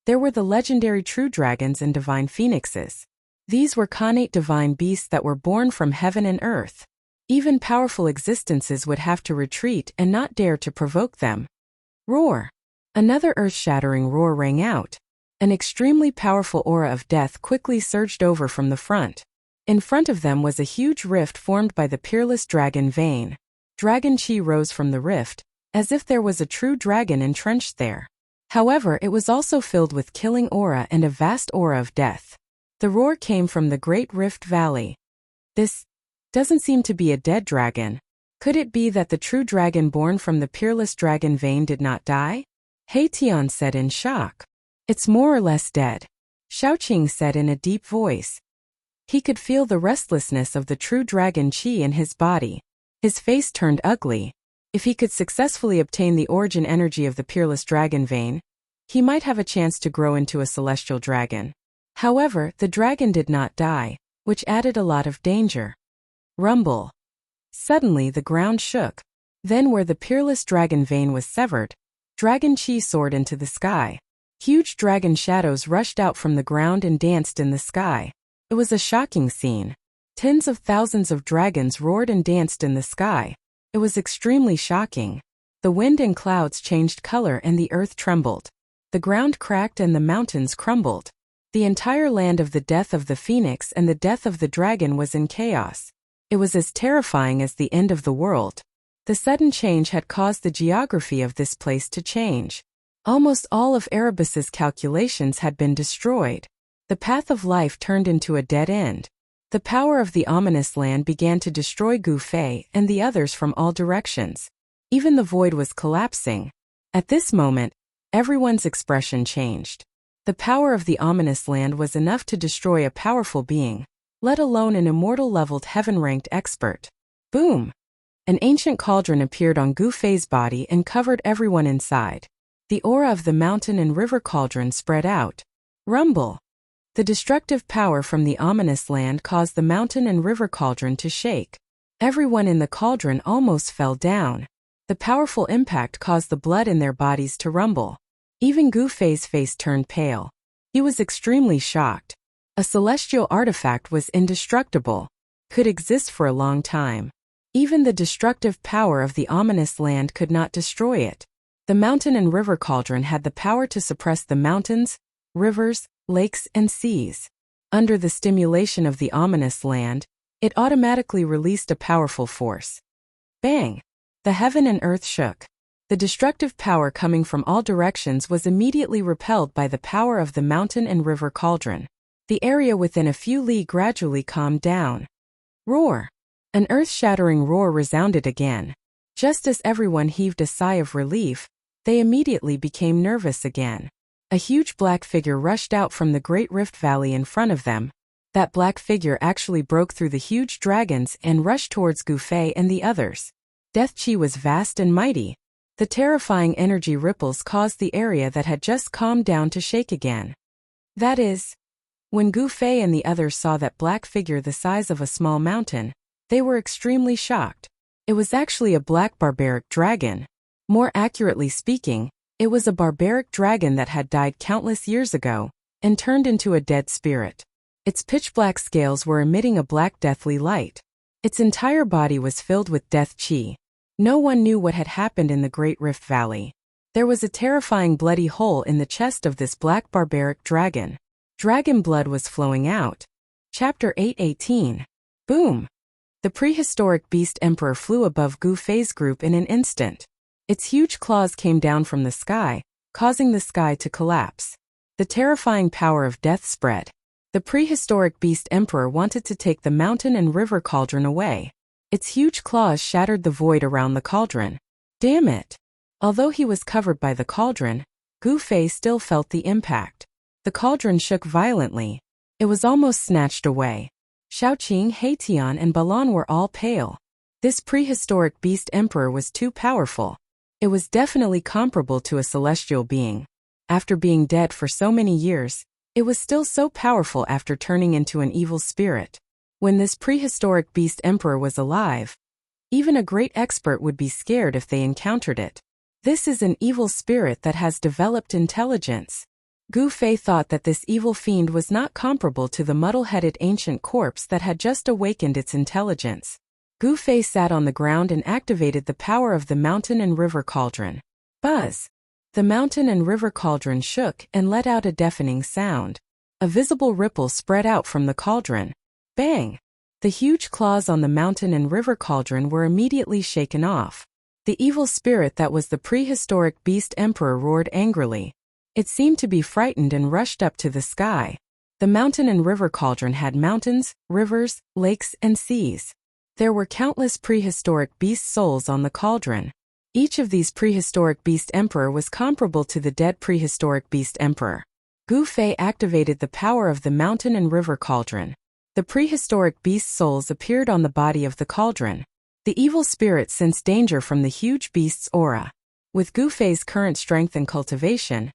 there were the legendary true dragons and divine phoenixes. These were connate divine beasts that were born from heaven and earth. Even powerful existences would have to retreat and not dare to provoke them. Roar! Another earth-shattering roar rang out. An extremely powerful aura of death quickly surged over from the front. In front of them was a huge rift formed by the peerless dragon vein. Dragon chi rose from the rift, as if there was a true dragon entrenched there. However, it was also filled with killing aura and a vast aura of death. The roar came from the Great Rift Valley. This doesn't seem to be a dead dragon. Could it be that the true dragon born from the peerless dragon vein did not die? He Tian said in shock. It's more or less dead. Xiaoqing said in a deep voice. He could feel the restlessness of the true dragon chi in his body. His face turned ugly. If he could successfully obtain the origin energy of the peerless dragon vein, he might have a chance to grow into a celestial dragon. However, the dragon did not die, which added a lot of danger. Rumble. Suddenly the ground shook. Then where the peerless dragon vein was severed, dragon chi soared into the sky. Huge dragon shadows rushed out from the ground and danced in the sky. It was a shocking scene. Tens of thousands of dragons roared and danced in the sky. It was extremely shocking. The wind and clouds changed color and the earth trembled. The ground cracked and the mountains crumbled. The entire land of the death of the phoenix and the death of the dragon was in chaos. It was as terrifying as the end of the world. The sudden change had caused the geography of this place to change. Almost all of Erebus's calculations had been destroyed. The path of life turned into a dead end. The power of the ominous land began to destroy Gu Fei and the others from all directions. Even the void was collapsing. At this moment, everyone's expression changed. The power of the ominous land was enough to destroy a powerful being, let alone an immortal-leveled heaven-ranked expert. Boom! An ancient cauldron appeared on Gu Fei's body and covered everyone inside. The aura of the mountain and river cauldron spread out. Rumble! The destructive power from the ominous land caused the mountain and river cauldron to shake. Everyone in the cauldron almost fell down. The powerful impact caused the blood in their bodies to rumble. Even Gu Fei's face turned pale. He was extremely shocked. A celestial artifact was indestructible, could exist for a long time. Even the destructive power of the ominous land could not destroy it. The mountain and river cauldron had the power to suppress the mountains, rivers, lakes, and seas. Under the stimulation of the ominous land, it automatically released a powerful force. Bang! The heaven and earth shook. The destructive power coming from all directions was immediately repelled by the power of the mountain and river cauldron. The area within a few li gradually calmed down. Roar! An earth-shattering roar resounded again. Just as everyone heaved a sigh of relief, they immediately became nervous again. A huge black figure rushed out from the Great Rift Valley in front of them. That black figure actually broke through the huge dragons and rushed towards Gu Fei and the others. Death Chi was vast and mighty. The terrifying energy ripples caused the area that had just calmed down to shake again. That is, when Gu Fei and the others saw that black figure the size of a small mountain, they were extremely shocked. It was actually a black barbaric dragon. More accurately speaking, it was a barbaric dragon that had died countless years ago and turned into a dead spirit. Its pitch-black scales were emitting a black deathly light. Its entire body was filled with death chi. No one knew what had happened in the Great Rift Valley. There was a terrifying bloody hole in the chest of this black barbaric dragon. Dragon blood was flowing out. Chapter 8:18. Boom! The prehistoric beast emperor flew above Gu Fei's group in an instant. Its huge claws came down from the sky, causing the sky to collapse. The terrifying power of death spread. The prehistoric beast emperor wanted to take the mountain and river cauldron away. Its huge claws shattered the void around the cauldron. Damn it! Although he was covered by the cauldron, Gu Fei still felt the impact. The cauldron shook violently. It was almost snatched away. Shaoqing, Heitian, and Balan were all pale. This prehistoric beast emperor was too powerful. It was definitely comparable to a celestial being. After being dead for so many years, it was still so powerful after turning into an evil spirit. When this prehistoric beast emperor was alive, even a great expert would be scared if they encountered it. This is an evil spirit that has developed intelligence. Gu Fei thought that this evil fiend was not comparable to the muddle-headed ancient corpse that had just awakened its intelligence. Gu Fei sat on the ground and activated the power of the mountain and river cauldron. Buzz! The mountain and river cauldron shook and let out a deafening sound. A visible ripple spread out from the cauldron. Bang! The huge claws on the mountain and river cauldron were immediately shaken off. The evil spirit that was the prehistoric beast emperor roared angrily. It seemed to be frightened and rushed up to the sky. The mountain and river cauldron had mountains, rivers, lakes, and seas. There were countless prehistoric beast souls on the cauldron. Each of these prehistoric beast emperor was comparable to the dead prehistoric beast emperor. Gu Fei activated the power of the mountain and river cauldron. The prehistoric beast souls appeared on the body of the cauldron. The evil spirit sensed danger from the huge beast's aura. With Gu Fei's current strength and cultivation,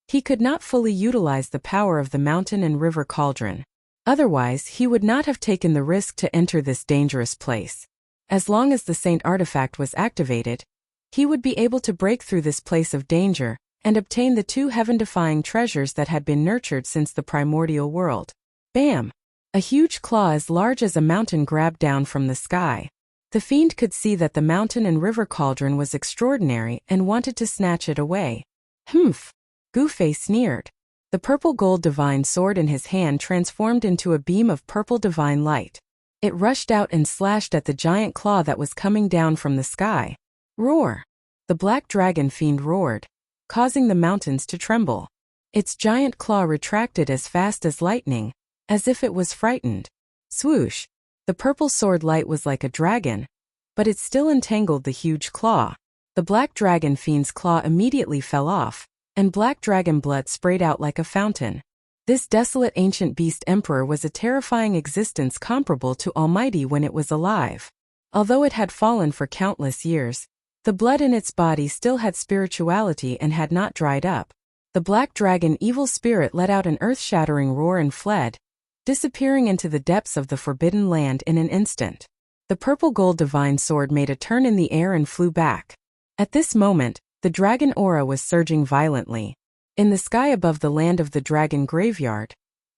he could not fully utilize the power of the mountain and river cauldron. Otherwise, he would not have taken the risk to enter this dangerous place. As long as the Saint artifact was activated, he would be able to break through this place of danger and obtain the two heaven-defying treasures that had been nurtured since the primordial world. Bam! A huge claw as large as a mountain grabbed down from the sky. The fiend could see that the mountain and river cauldron was extraordinary and wanted to snatch it away. Humph! Gu Fei sneered. The purple gold divine sword in his hand transformed into a beam of purple divine light. It rushed out and slashed at the giant claw that was coming down from the sky. Roar! The black dragon fiend roared, causing the mountains to tremble. Its giant claw retracted as fast as lightning, as if it was frightened. Swoosh! The purple sword light was like a dragon, but it still entangled the huge claw. The black dragon fiend's claw immediately fell off, and black dragon blood sprayed out like a fountain. This desolate ancient beast emperor was a terrifying existence comparable to Almighty when it was alive. Although it had fallen for countless years, the blood in its body still had spirituality and had not dried up. The black dragon evil spirit let out an earth-shattering roar and fled, disappearing into the depths of the forbidden land in an instant. The purple gold divine sword made a turn in the air and flew back. At this moment, the dragon aura was surging violently. In the sky above the land of the dragon graveyard,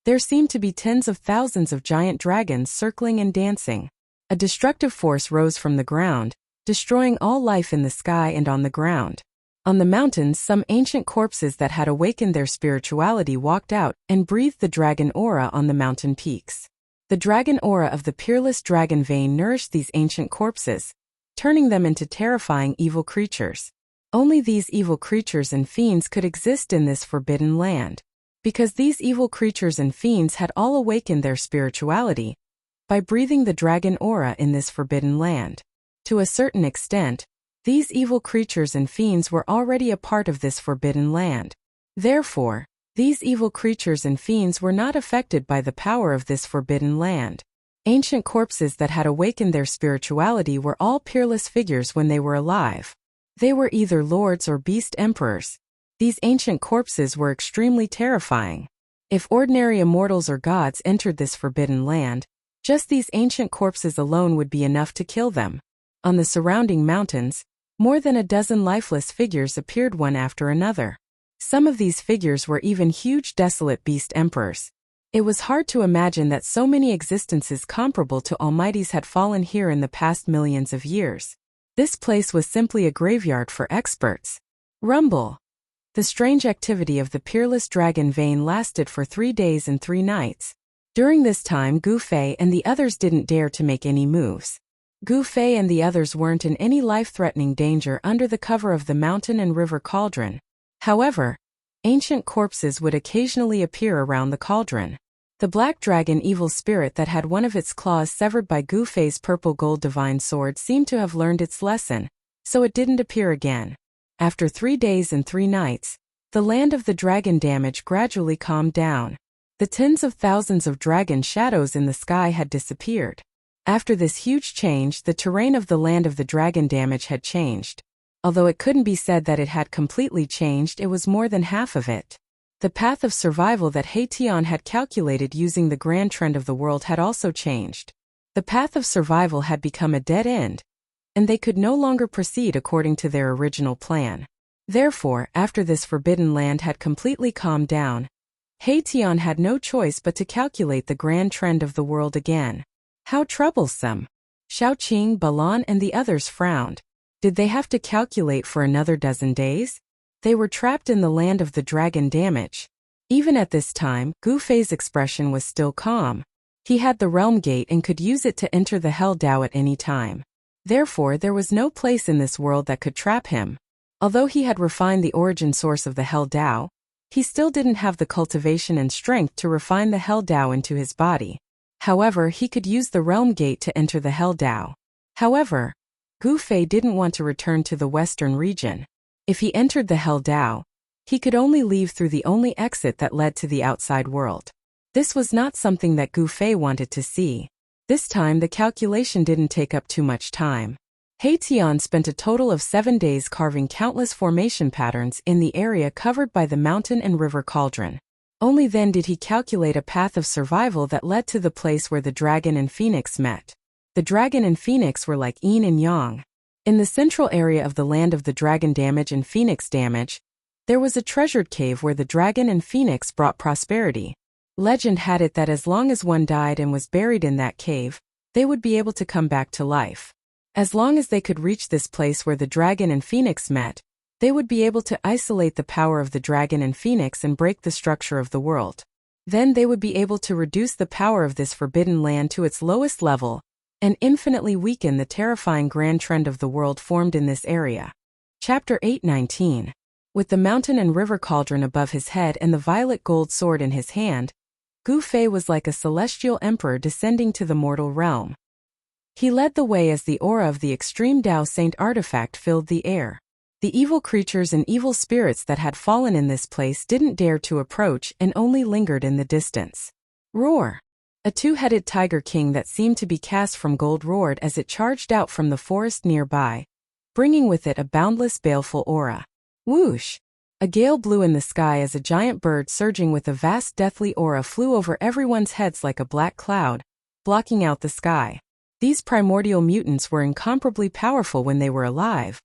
there seemed to be tens of thousands of giant dragons circling and dancing. A destructive force rose from the ground, destroying all life in the sky and on the ground. On the mountains, some ancient corpses that had awakened their spirituality walked out and breathed the dragon aura on the mountain peaks. The dragon aura of the peerless dragon vein nourished these ancient corpses, turning them into terrifying evil creatures. Only these evil creatures and fiends could exist in this forbidden land. Because these evil creatures and fiends had all awakened their spirituality by breathing the dragon aura in this forbidden land. To a certain extent, these evil creatures and fiends were already a part of this forbidden land. Therefore, these evil creatures and fiends were not affected by the power of this forbidden land. Ancient corpses that had awakened their spirituality were all peerless figures when they were alive. They were either lords or beast emperors. These ancient corpses were extremely terrifying. If ordinary immortals or gods entered this forbidden land, just these ancient corpses alone would be enough to kill them. On the surrounding mountains, more than a dozen lifeless figures appeared one after another. Some of these figures were even huge desolate beast emperors. It was hard to imagine that so many existences comparable to Almighty's had fallen here in the past millions of years. This place was simply a graveyard for experts. Rumble! The strange activity of the peerless dragon vein lasted for 3 days and 3 nights. During this time, Gu Fei and the others didn't dare to make any moves. Gu Fei and the others weren't in any life-threatening danger under the cover of the mountain and river cauldron. However, ancient corpses would occasionally appear around the cauldron. The black dragon evil spirit that had one of its claws severed by Gu Fei's purple gold divine sword seemed to have learned its lesson, so it didn't appear again. After 3 days and 3 nights, the land of the dragon damage gradually calmed down. The tens of thousands of dragon shadows in the sky had disappeared. After this huge change, the terrain of the land of the dragon damage had changed. Although it couldn't be said that it had completely changed, it was more than half of it. The path of survival that Tian had calculated using the grand trend of the world had also changed. The path of survival had become a dead end, and they could no longer proceed according to their original plan. Therefore, after this forbidden land had completely calmed down, Tian had no choice but to calculate the grand trend of the world again. How troublesome! Xiaoqing, Balan and the others frowned. Did they have to calculate for another dozen days? They were trapped in the land of the dragon damage. Even at this time, Gu Fei's expression was still calm. He had the realm gate and could use it to enter the Hell Dao at any time. Therefore, there was no place in this world that could trap him. Although he had refined the origin source of the Hell Dao, he still didn't have the cultivation and strength to refine the Hell Dao into his body. However, he could use the realm gate to enter the Hell Dao. However, Gu Fei didn't want to return to the western region. If he entered the Hell Dao, he could only leave through the only exit that led to the outside world. This was not something that Gu Fei wanted to see. This time the calculation didn't take up too much time. Tian spent a total of 7 days carving countless formation patterns in the area covered by the mountain and river cauldron. Only then did he calculate a path of survival that led to the place where the dragon and phoenix met. The dragon and phoenix were like yin and yang. In the central area of the land of the dragon damage and phoenix damage, there was a treasured cave where the dragon and phoenix brought prosperity. Legend had it that as long as one died and was buried in that cave, they would be able to come back to life. As long as they could reach this place where the dragon and phoenix met, they would be able to isolate the power of the dragon and phoenix and break the structure of the world. Then they would be able to reduce the power of this forbidden land to its lowest level, and infinitely weaken the terrifying grand trend of the world formed in this area. Chapter 8:19. With the mountain and river cauldron above his head and the violet gold sword in his hand, Gu Fei was like a celestial emperor descending to the mortal realm. He led the way as the aura of the extreme Dao Saint artifact filled the air. The evil creatures and evil spirits that had fallen in this place didn't dare to approach and only lingered in the distance. Roar! A two-headed tiger king that seemed to be cast from gold roared as it charged out from the forest nearby, bringing with it a boundless baleful aura. Whoosh! A gale blew in the sky as a giant bird surging with a vast deathly aura flew over everyone's heads like a black cloud, blocking out the sky. These primordial mutants were incomparably powerful when they were alive,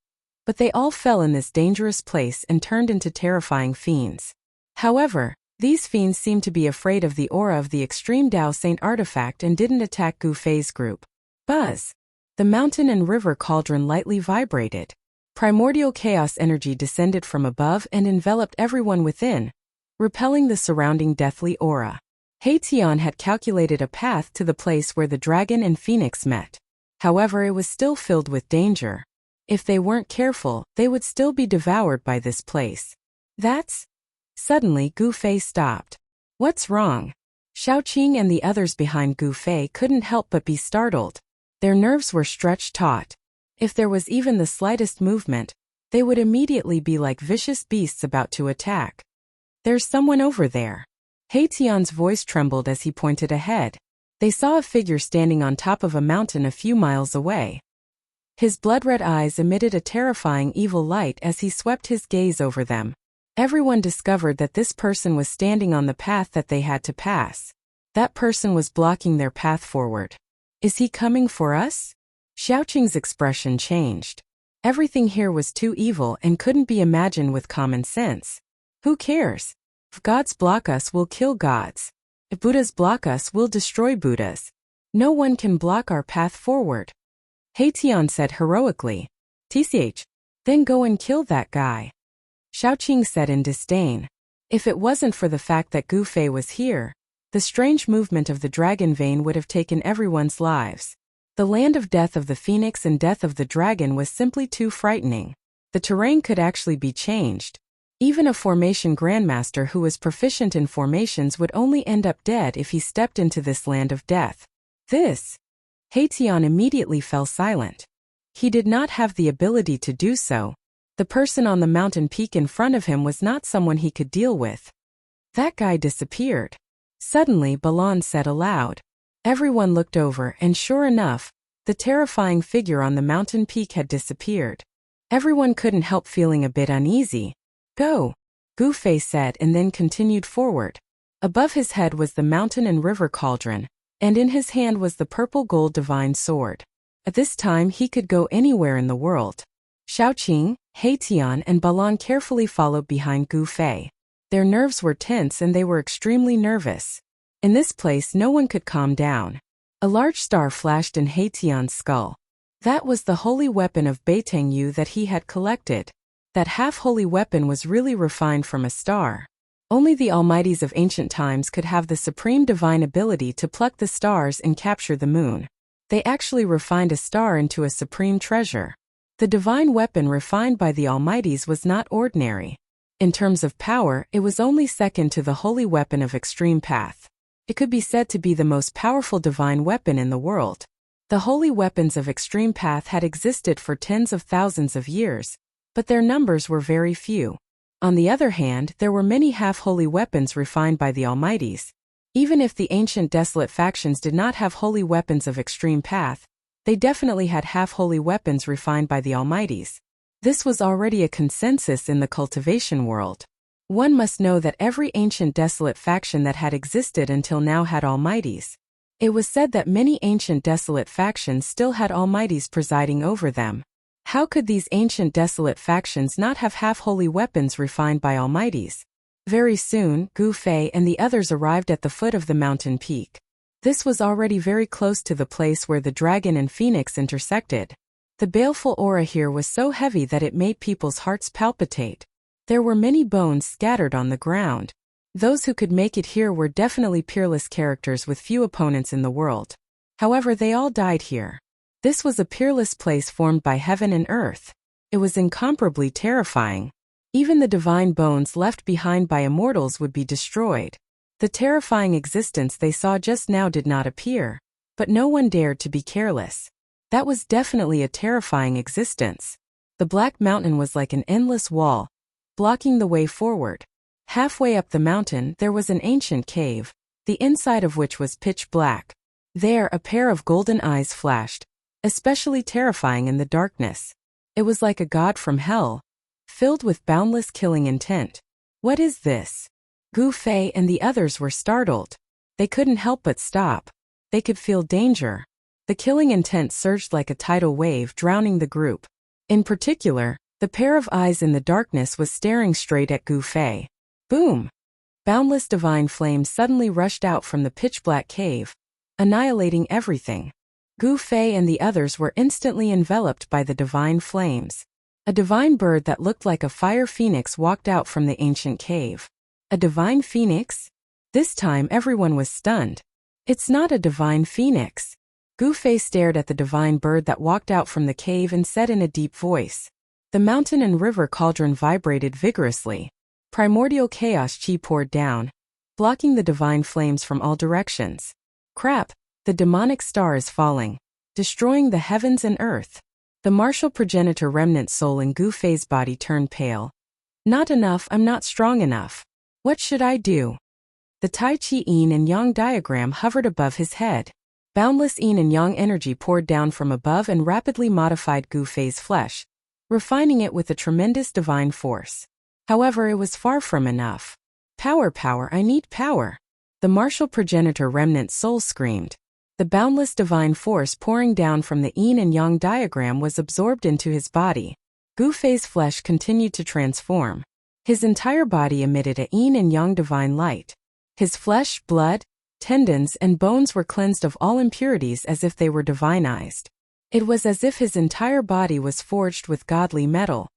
but they all fell in this dangerous place and turned into terrifying fiends. However, these fiends seemed to be afraid of the aura of the extreme Dao Saint artifact and didn't attack Gu Fei's group. Buzz! The mountain and river cauldron lightly vibrated. Primordial chaos energy descended from above and enveloped everyone within, repelling the surrounding deathly aura. Tian had calculated a path to the place where the dragon and phoenix met. However, it was still filled with danger. If they weren't careful, they would still be devoured by this place. Suddenly Gu Fei stopped. What's wrong? Xiaoqing and the others behind Gu Fei couldn't help but be startled. Their nerves were stretched taut. If there was even the slightest movement, they would immediately be like vicious beasts about to attack. There's someone over there. Tian's voice trembled as he pointed ahead. They saw a figure standing on top of a mountain a few miles away. His blood-red eyes emitted a terrifying evil light as he swept his gaze over them. Everyone discovered that this person was standing on the path that they had to pass. That person was blocking their path forward. Is he coming for us? Xiaoqing's expression changed. Everything here was too evil and couldn't be imagined with common sense. Who cares? If gods block us, we'll kill gods. If Buddhas block us, we'll destroy Buddhas. No one can block our path forward. Tian said heroically. TCH. Then go and kill that guy. Xiaoqing said in disdain. If it wasn't for the fact that Gu Fei was here, The strange movement of the dragon vein would have taken everyone's lives. The land of death of the phoenix and death of the dragon was simply too frightening. The terrain could actually be changed. Even a formation grandmaster who was proficient in formations would only end up dead if he stepped into this land of death. Haetion immediately fell silent. He did not have the ability to do so. The person on the mountain peak in front of him was not someone he could deal with. That guy disappeared. Suddenly Balan said aloud. Everyone looked over and sure enough, the terrifying figure on the mountain peak had disappeared. Everyone couldn't help feeling a bit uneasy. Go, Gu Fei said and then continued forward. Above his head was the mountain and river cauldron, and in his hand was the purple gold divine sword. At this time he could go anywhere in the world. Shaoqing, Haetion and Balan carefully followed behind Gu Fei. Their nerves were tense and they were extremely nervous. In this place no one could calm down. A large star flashed in Haetion's skull. That was the holy weapon of Beiteng Yu that he had collected. That half-holy weapon was really refined from a star. Only the almighties of ancient times could have the supreme divine ability to pluck the stars and capture the moon. They actually refined a star into a supreme treasure. The divine weapon refined by the almighties was not ordinary. In terms of power, it was only second to the holy weapon of extreme path. It could be said to be the most powerful divine weapon in the world. The holy weapons of extreme path had existed for tens of thousands of years, but their numbers were very few. On the other hand, there were many half-holy weapons refined by the almighties. Even if the ancient desolate factions did not have holy weapons of extreme path, they definitely had half-holy weapons refined by the almighties. This was already a consensus in the cultivation world. One must know that every ancient desolate faction that had existed until now had almighties. It was said that many ancient desolate factions still had almighties presiding over them. How could these ancient desolate factions not have half-holy weapons refined by almighties? Very soon, Gu Fei and the others arrived at the foot of the mountain peak. This was already very close to the place where the dragon and phoenix intersected. The baleful aura here was so heavy that it made people's hearts palpitate. There were many bones scattered on the ground. Those who could make it here were definitely peerless characters with few opponents in the world. However, they all died here. This was a peerless place formed by heaven and earth. It was incomparably terrifying. Even the divine bones left behind by immortals would be destroyed. The terrifying existence they saw just now did not appear. But no one dared to be careless. That was definitely a terrifying existence. The Black Mountain was like an endless wall, blocking the way forward. Halfway up the mountain there was an ancient cave, the inside of which was pitch black. There a pair of golden eyes flashed, especially terrifying in the darkness. It was like a god from hell, filled with boundless killing intent. What is this? Gu Fei and the others were startled. They couldn't help but stop. They could feel danger. The killing intent surged like a tidal wave, drowning the group. In particular, the pair of eyes in the darkness was staring straight at Gu Fei. Boom! Boundless divine flames suddenly rushed out from the pitch-black cave, annihilating everything. Gu Fei and the others were instantly enveloped by the divine flames. A divine bird that looked like a fire phoenix walked out from the ancient cave. A divine phoenix? This time everyone was stunned. It's not a divine phoenix. Gu Fei stared at the divine bird that walked out from the cave and said in a deep voice. The mountain and river cauldron vibrated vigorously. Primordial chaos chi poured down, blocking the divine flames from all directions. Crap, the demonic star is falling, destroying the heavens and earth. The martial progenitor remnant soul in Gu Fei's body turned pale. Not enough, I'm not strong enough. What should I do? The Tai Chi Yin and Yang diagram hovered above his head. Boundless Yin and Yang energy poured down from above and rapidly modified Gu Fei's flesh, refining it with a tremendous divine force. However, it was far from enough. Power, I need power. The martial progenitor remnant soul screamed. The boundless divine force pouring down from the Yin and Yang diagram was absorbed into his body. Gu Fei's flesh continued to transform. His entire body emitted a Yin and Yang divine light. His flesh, blood, tendons, and bones were cleansed of all impurities as if they were divinized. It was as if his entire body was forged with godly metal.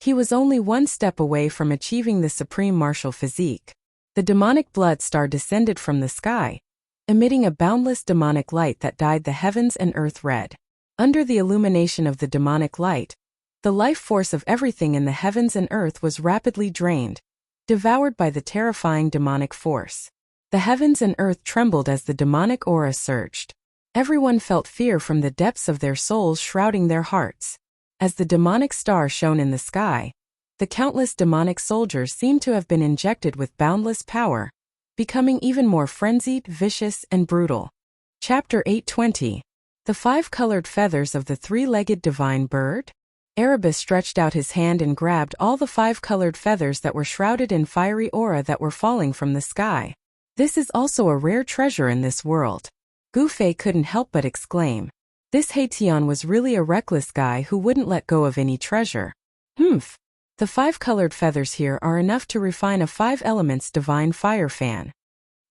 He was only one step away from achieving the supreme martial physique. The demonic blood star descended from the sky, emitting a boundless demonic light that dyed the heavens and earth red. Under the illumination of the demonic light, the life force of everything in the heavens and earth was rapidly drained, devoured by the terrifying demonic force. The heavens and earth trembled as the demonic aura surged. Everyone felt fear from the depths of their souls shrouding their hearts. As the demonic star shone in the sky, the countless demonic soldiers seemed to have been injected with boundless power, becoming even more frenzied, vicious, and brutal. Chapter 820. The Five-Colored Feathers of the Three-Legged Divine Bird? Erebus stretched out his hand and grabbed all the five-colored feathers that were shrouded in fiery aura that were falling from the sky. This is also a rare treasure in this world. Gufei couldn't help but exclaim. This Haitian was really a reckless guy who wouldn't let go of any treasure. Humph. The five-colored feathers here are enough to refine a five-elements divine fire fan.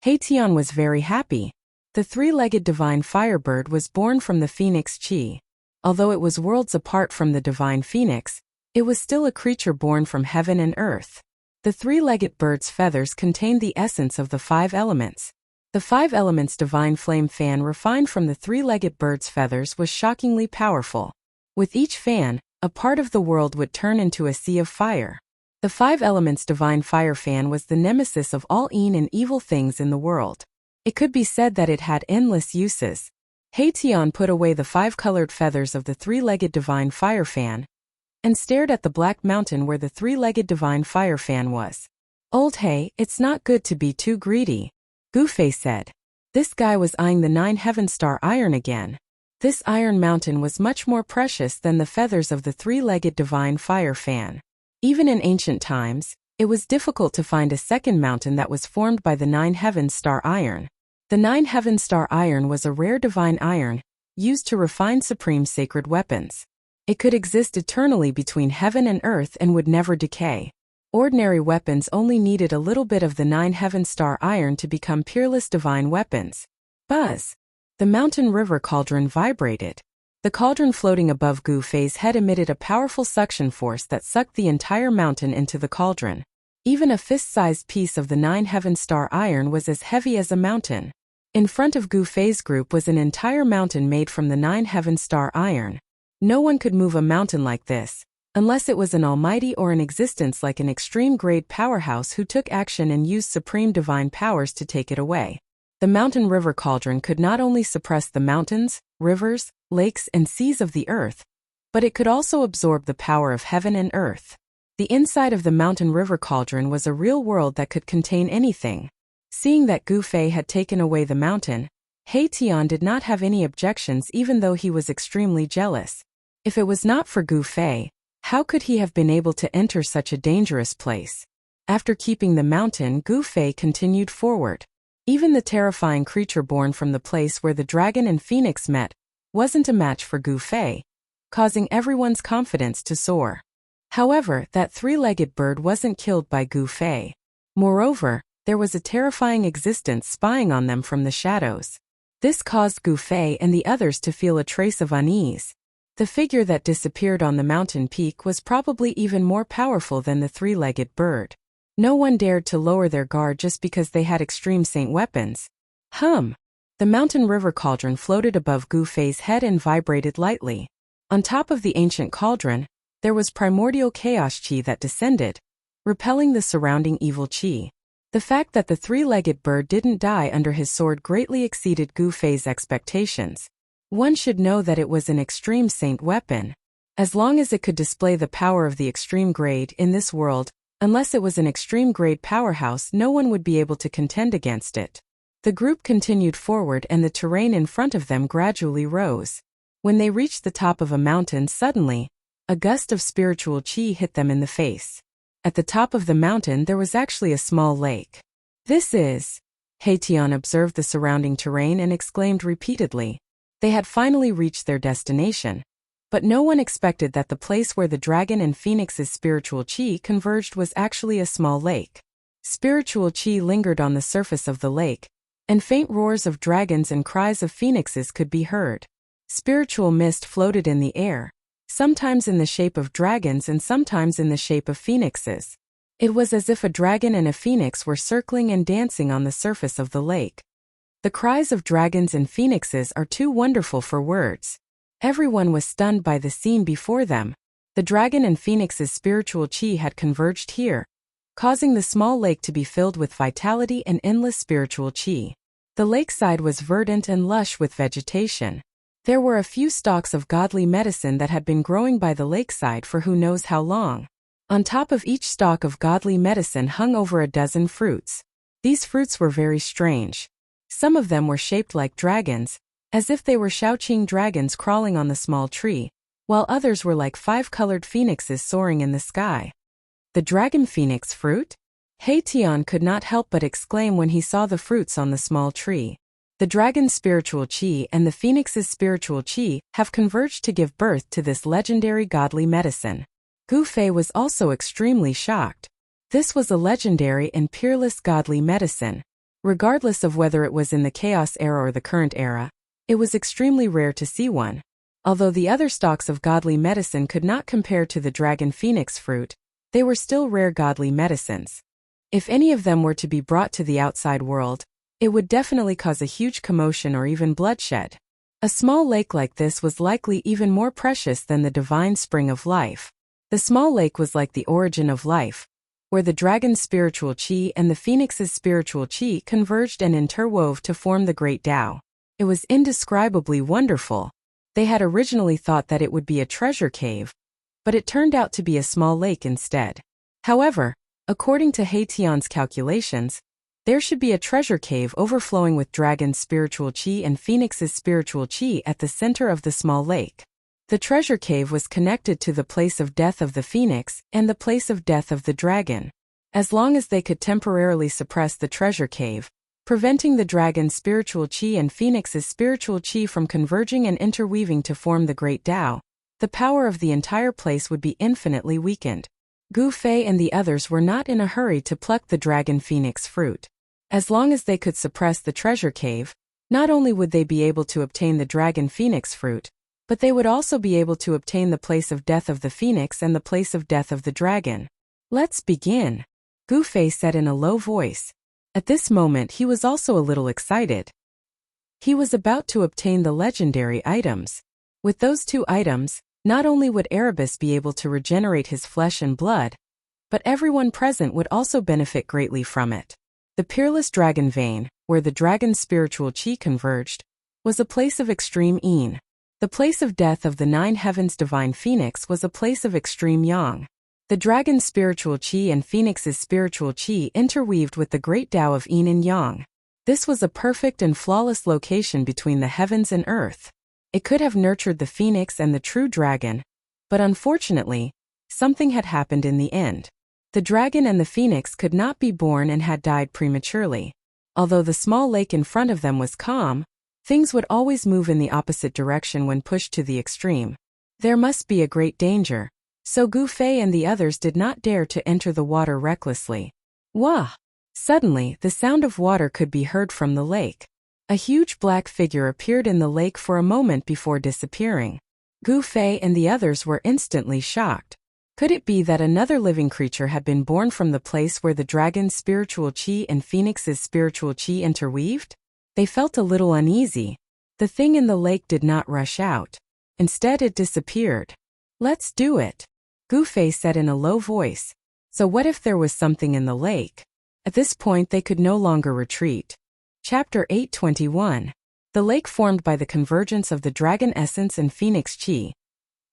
Haitian was very happy. The three-legged divine firebird was born from the phoenix chi. Although it was worlds apart from the divine phoenix, it was still a creature born from heaven and earth. The three-legged bird's feathers contained the essence of the five elements. The five elements divine flame fan refined from the three-legged bird's feathers was shockingly powerful. With each fan, a part of the world would turn into a sea of fire. The five elements divine fire fan was the nemesis of all and evil things in the world. It could be said that it had endless uses. Haitian put away the five-colored feathers of the three-legged divine fire fan and stared at the black mountain where the three-legged divine fire fan was. Old Hay, it's not good to be too greedy, Gufei said. This guy was eyeing the 9 heaven star iron again. This iron mountain was much more precious than the feathers of the three-legged divine fire fan. Even in ancient times, it was difficult to find a second mountain that was formed by the 9 heaven star iron. The 9 heaven star iron was a rare divine iron, used to refine supreme sacred weapons. It could exist eternally between heaven and earth and would never decay. Ordinary weapons only needed a little bit of the 9 heaven star iron to become peerless divine weapons. Buzz! The mountain river cauldron vibrated. The cauldron floating above Gufei's head emitted a powerful suction force that sucked the entire mountain into the cauldron. Even a fist-sized piece of the 9 heaven star iron was as heavy as a mountain. In front of Gufei's group was an entire mountain made from the 9 heaven star iron. No one could move a mountain like this, unless it was an almighty or an existence like an extreme-grade powerhouse who took action and used supreme divine powers to take it away. The mountain river cauldron could not only suppress the mountains, rivers, lakes, and seas of the earth, but it could also absorb the power of heaven and earth. The inside of the mountain river cauldron was a real world that could contain anything. Seeing that Gufei had taken away the mountain, Haitian did not have any objections even though he was extremely jealous. If it was not for Gufei, how could he have been able to enter such a dangerous place? After keeping the mountain, Gufei continued forward. Even the terrifying creature born from the place where the dragon and phoenix met wasn't a match for Gufei, causing everyone's confidence to soar. However, that three-legged bird wasn't killed by Gufei. Moreover, there was a terrifying existence spying on them from the shadows. This caused Gufei and the others to feel a trace of unease. The figure that disappeared on the mountain peak was probably even more powerful than the three-legged bird. No one dared to lower their guard just because they had extreme saint weapons. The mountain river cauldron floated above Gufei's head and vibrated lightly. On top of the ancient cauldron, there was primordial chaos chi that descended, repelling the surrounding evil chi. The fact that the three-legged bird didn't die under his sword greatly exceeded Gufei's expectations. One should know that it was an extreme saint weapon. As long as it could display the power of the extreme grade in this world, unless it was an extreme grade powerhouse, no one would be able to contend against it. The group continued forward and the terrain in front of them gradually rose. When they reached the top of a mountain, suddenly, a gust of spiritual chi hit them in the face. At the top of the mountain there was actually a small lake. This is... Haitian observed the surrounding terrain and exclaimed repeatedly. They had finally reached their destination. But no one expected that the place where the dragon and phoenix's spiritual chi converged was actually a small lake. Spiritual chi lingered on the surface of the lake, and faint roars of dragons and cries of phoenixes could be heard. Spiritual mist floated in the air, sometimes in the shape of dragons and sometimes in the shape of phoenixes. It was as if a dragon and a phoenix were circling and dancing on the surface of the lake. The cries of dragons and phoenixes are too wonderful for words. Everyone was stunned by the scene before them. The dragon and phoenix's spiritual chi had converged here, causing the small lake to be filled with vitality and endless spiritual chi. The lakeside was verdant and lush with vegetation. There were a few stalks of godly medicine that had been growing by the lakeside for who knows how long. On top of each stalk of godly medicine hung over a dozen fruits. These fruits were very strange. Some of them were shaped like dragons, as if they were Shaoqing dragons crawling on the small tree, while others were like 5-colored phoenixes soaring in the sky. The dragon phoenix fruit? Tian could not help but exclaim when he saw the fruits on the small tree. The dragon's spiritual chi and the phoenix's spiritual chi have converged to give birth to this legendary godly medicine. Gu Fei was also extremely shocked. This was a legendary and peerless godly medicine. Regardless of whether it was in the Chaos Era or the current era, it was extremely rare to see one. Although the other stalks of godly medicine could not compare to the dragon phoenix fruit, they were still rare godly medicines. If any of them were to be brought to the outside world, it would definitely cause a huge commotion or even bloodshed. A small lake like this was likely even more precious than the divine spring of life. The small lake was like the origin of life, where the dragon's spiritual chi and the phoenix's spiritual chi converged and interwove to form the great Tao. It was indescribably wonderful. They had originally thought that it would be a treasure cave, but it turned out to be a small lake instead. However, according to Tian's calculations, there should be a treasure cave overflowing with dragon's spiritual chi and phoenix's spiritual chi at the center of the small lake. The treasure cave was connected to the place of death of the phoenix and the place of death of the dragon. As long as they could temporarily suppress the treasure cave, preventing the dragon's spiritual chi and phoenix's spiritual chi from converging and interweaving to form the great Tao, the power of the entire place would be infinitely weakened. Gu Fei and the others were not in a hurry to pluck the dragon phoenix fruit. As long as they could suppress the treasure cave, not only would they be able to obtain the dragon phoenix fruit, but they would also be able to obtain the place of death of the phoenix and the place of death of the dragon. Let's begin, Gu Fei said in a low voice. At this moment he was also a little excited. He was about to obtain the legendary items. With those 2 items, not only would Erebus be able to regenerate his flesh and blood, but everyone present would also benefit greatly from it. The peerless dragon vein, where the dragon's spiritual chi converged, was a place of extreme yin. The place of death of the 9 heavens divine phoenix was a place of extreme yang. The dragon's spiritual chi and phoenix's spiritual chi interweaved with the great Tao of yin and yang. This was a perfect and flawless location between the heavens and earth. It could have nurtured the phoenix and the true dragon, but unfortunately, something had happened in the end. The dragon and the phoenix could not be born and had died prematurely. Although the small lake in front of them was calm, things would always move in the opposite direction when pushed to the extreme. There must be a great danger, so Gu Fei and the others did not dare to enter the water recklessly. Wah! Suddenly, the sound of water could be heard from the lake. A huge black figure appeared in the lake for a moment before disappearing. Gu Fei and the others were instantly shocked. Could it be that another living creature had been born from the place where the dragon's spiritual chi and phoenix's spiritual chi interweaved? They felt a little uneasy. The thing in the lake did not rush out. Instead it disappeared. Let's do it, Gu Fei said in a low voice. So what if there was something in the lake? At this point they could no longer retreat. Chapter 821. The lake formed by the convergence of the dragon essence and phoenix chi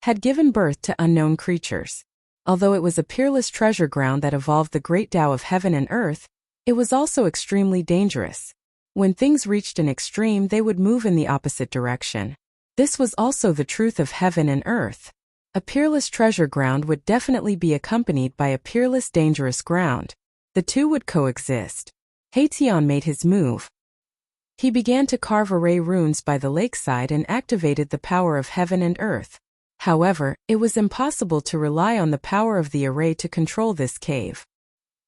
had given birth to unknown creatures. Although it was a peerless treasure ground that evolved the great Tao of heaven and earth, it was also extremely dangerous. When things reached an extreme, they would move in the opposite direction. This was also the truth of heaven and earth. A peerless treasure ground would definitely be accompanied by a peerless dangerous ground. The two would coexist. Tian made his move. He began to carve array runes by the lakeside and activated the power of heaven and earth. However, it was impossible to rely on the power of the array to control this cave.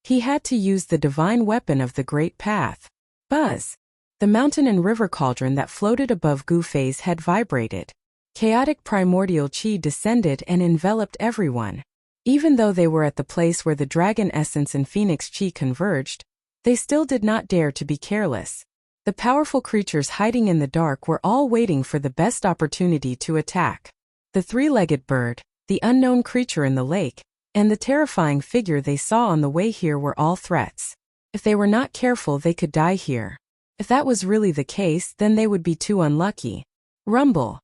He had to use the divine weapon of the Great Path. Buzz! The mountain and river cauldron that floated above Gu Fei's head vibrated. Chaotic primordial chi descended and enveloped everyone. Even though they were at the place where the dragon essence and phoenix chi converged, they still did not dare to be careless. The powerful creatures hiding in the dark were all waiting for the best opportunity to attack. The three-legged bird, the unknown creature in the lake, and the terrifying figure they saw on the way here were all threats. If they were not careful, they could die here. If that was really the case, then they would be too unlucky. Rumble.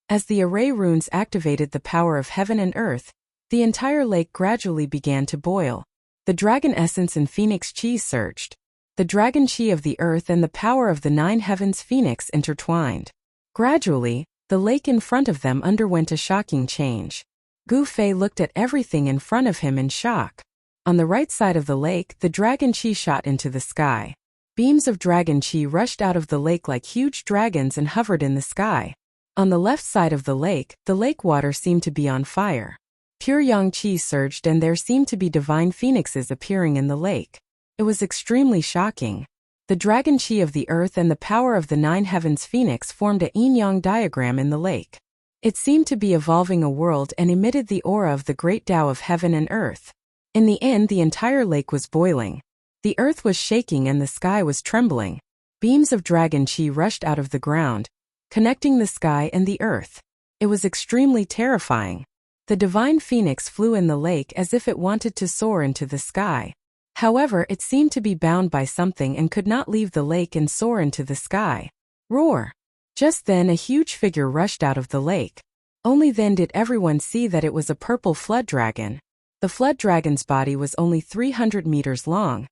As the array runes activated the power of heaven and earth, the entire lake gradually began to boil. The dragon essence and phoenix chi surged. The dragon chi of the earth and the power of the nine heavens phoenix intertwined. Gradually, the lake in front of them underwent a shocking change. Gu Fei looked at everything in front of him in shock. On the right side of the lake, the dragon chi shot into the sky. Beams of dragon chi rushed out of the lake like huge dragons and hovered in the sky. On the left side of the lake water seemed to be on fire. Pure yang chi surged and there seemed to be divine phoenixes appearing in the lake. It was extremely shocking. The dragon chi of the earth and the power of the nine heavens phoenix formed a yin-yang diagram in the lake. It seemed to be evolving a world and emitted the aura of the great Tao of heaven and earth. In the end, the entire lake was boiling. The earth was shaking and the sky was trembling. Beams of dragon chi rushed out of the ground, connecting the sky and the earth. It was extremely terrifying. The divine phoenix flew in the lake as if it wanted to soar into the sky. However, it seemed to be bound by something and could not leave the lake and soar into the sky. Roar! Just then a huge figure rushed out of the lake. Only then did everyone see that it was a purple flood dragon. The flood dragon's body was only 300 meters long,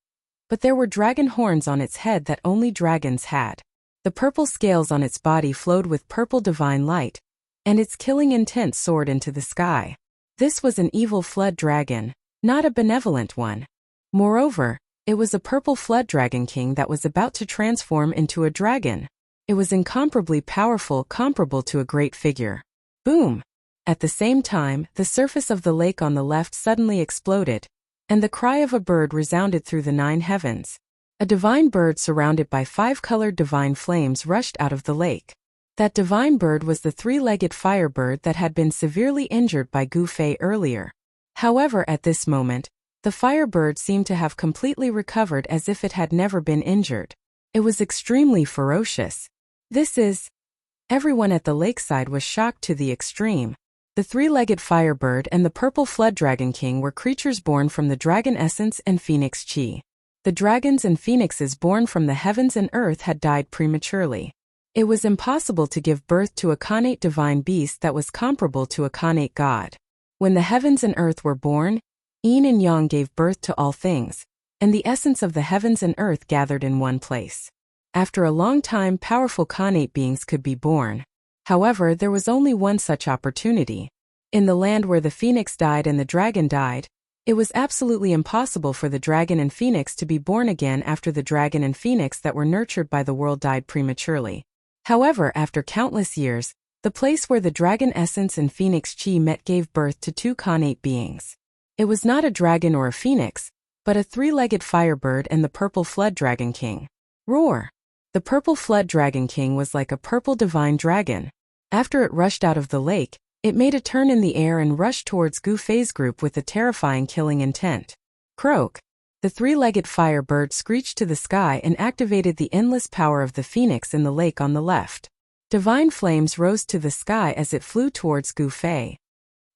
but there were dragon horns on its head that only dragons had. The purple scales on its body flowed with purple divine light, and its killing intent soared into the sky. This was an evil flood dragon, not a benevolent one. Moreover, it was a purple flood dragon king that was about to transform into a dragon. It was incomparably powerful, comparable to a great figure. Boom! At the same time, the surface of the lake on the left suddenly exploded, and the cry of a bird resounded through the nine heavens. A divine bird surrounded by 5-colored divine flames rushed out of the lake. That divine bird was the three-legged firebird that had been severely injured by Gu Fei earlier. However, at this moment, the firebird seemed to have completely recovered as if it had never been injured. It was extremely ferocious. Everyone at the lakeside was shocked to the extreme. The three-legged firebird and the purple flood dragon king were creatures born from the dragon essence and phoenix chi. The dragons and phoenixes born from the heavens and earth had died prematurely. It was impossible to give birth to a connate divine beast that was comparable to a connate god. When the heavens and earth were born, Yin and Yang gave birth to all things, and the essence of the heavens and earth gathered in one place. After a long time, powerful connate beings could be born. However, there was only one such opportunity. In the land where the phoenix died and the dragon died, it was absolutely impossible for the dragon and phoenix to be born again after the dragon and phoenix that were nurtured by the world died prematurely. However, after countless years, the place where the dragon essence and phoenix chi met gave birth to two connate beings. It was not a dragon or a phoenix, but a three-legged firebird and the purple flood dragon king. Roar! The purple flood dragon king was like a purple divine dragon. After it rushed out of the lake, it made a turn in the air and rushed towards Gu Fei's group with a terrifying killing intent. Croak! The three-legged firebird screeched to the sky and activated the endless power of the phoenix in the lake on the left. Divine flames rose to the sky as it flew towards Gu Fei.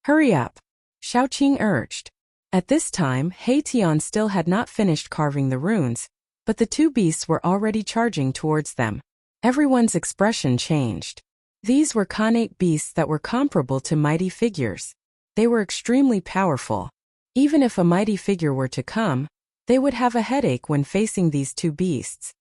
Hurry up! Shaoqing urged. At this time, He Tian still had not finished carving the runes, but the two beasts were already charging towards them. Everyone's expression changed. These were connate beasts that were comparable to mighty figures. They were extremely powerful. Even if a mighty figure were to come, they would have a headache when facing these two beasts.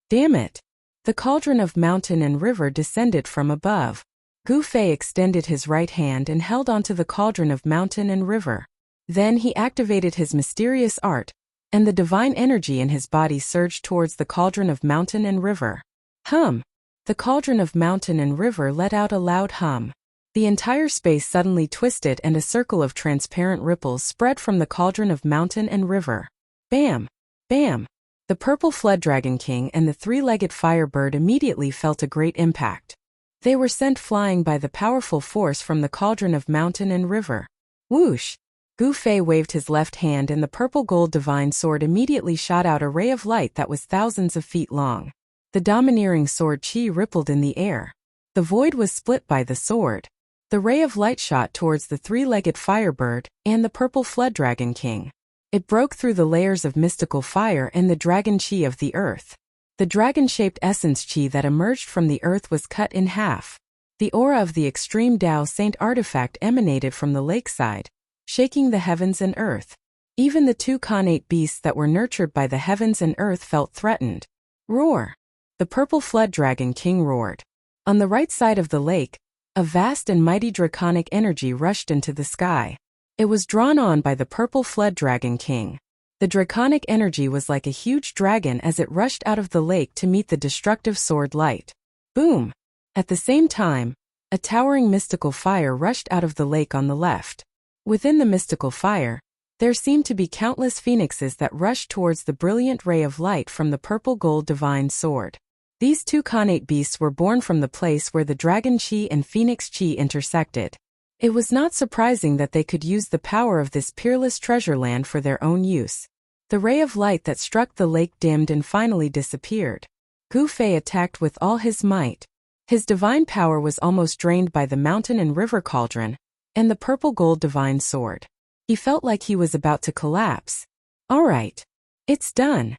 Damn it! The cauldron of mountain and river descended from above. Gu Fei extended his right hand and held onto the cauldron of mountain and river. Then he activated his mysterious art, and the divine energy in his body surged towards the cauldron of mountain and river. Hum! The cauldron of mountain and river let out a loud hum. The entire space suddenly twisted and a circle of transparent ripples spread from the cauldron of mountain and river. Bam! Bam! The purple flood dragon king and the three-legged firebird immediately felt a great impact. They were sent flying by the powerful force from the cauldron of mountain and river. Whoosh! Gu Fei waved his left hand and the purple-gold divine sword immediately shot out a ray of light that was thousands of feet long. The domineering sword chi rippled in the air. The void was split by the sword. The ray of light shot towards the three-legged firebird and the purple flood dragon king. It broke through the layers of mystical fire and the dragon chi of the earth. The dragon-shaped essence chi that emerged from the earth was cut in half. The aura of the extreme Tao Saint artifact emanated from the lakeside, shaking the heavens and earth. Even the two Khanate beasts that were nurtured by the heavens and earth felt threatened. Roar! The purple flood dragon king roared. On the right side of the lake, a vast and mighty draconic energy rushed into the sky. It was drawn on by the purple flood dragon king. The draconic energy was like a huge dragon as it rushed out of the lake to meet the destructive sword light. Boom! At the same time, a towering mystical fire rushed out of the lake on the left. Within the mystical fire, there seemed to be countless phoenixes that rushed towards the brilliant ray of light from the purple-gold divine sword. These two Khanate beasts were born from the place where the dragon chi and phoenix chi intersected. It was not surprising that they could use the power of this peerless treasure land for their own use. The ray of light that struck the lake dimmed and finally disappeared. Gu Fei attacked with all his might. His divine power was almost drained by the mountain and river cauldron and the purple-gold divine sword. He felt like he was about to collapse. All right. It's done.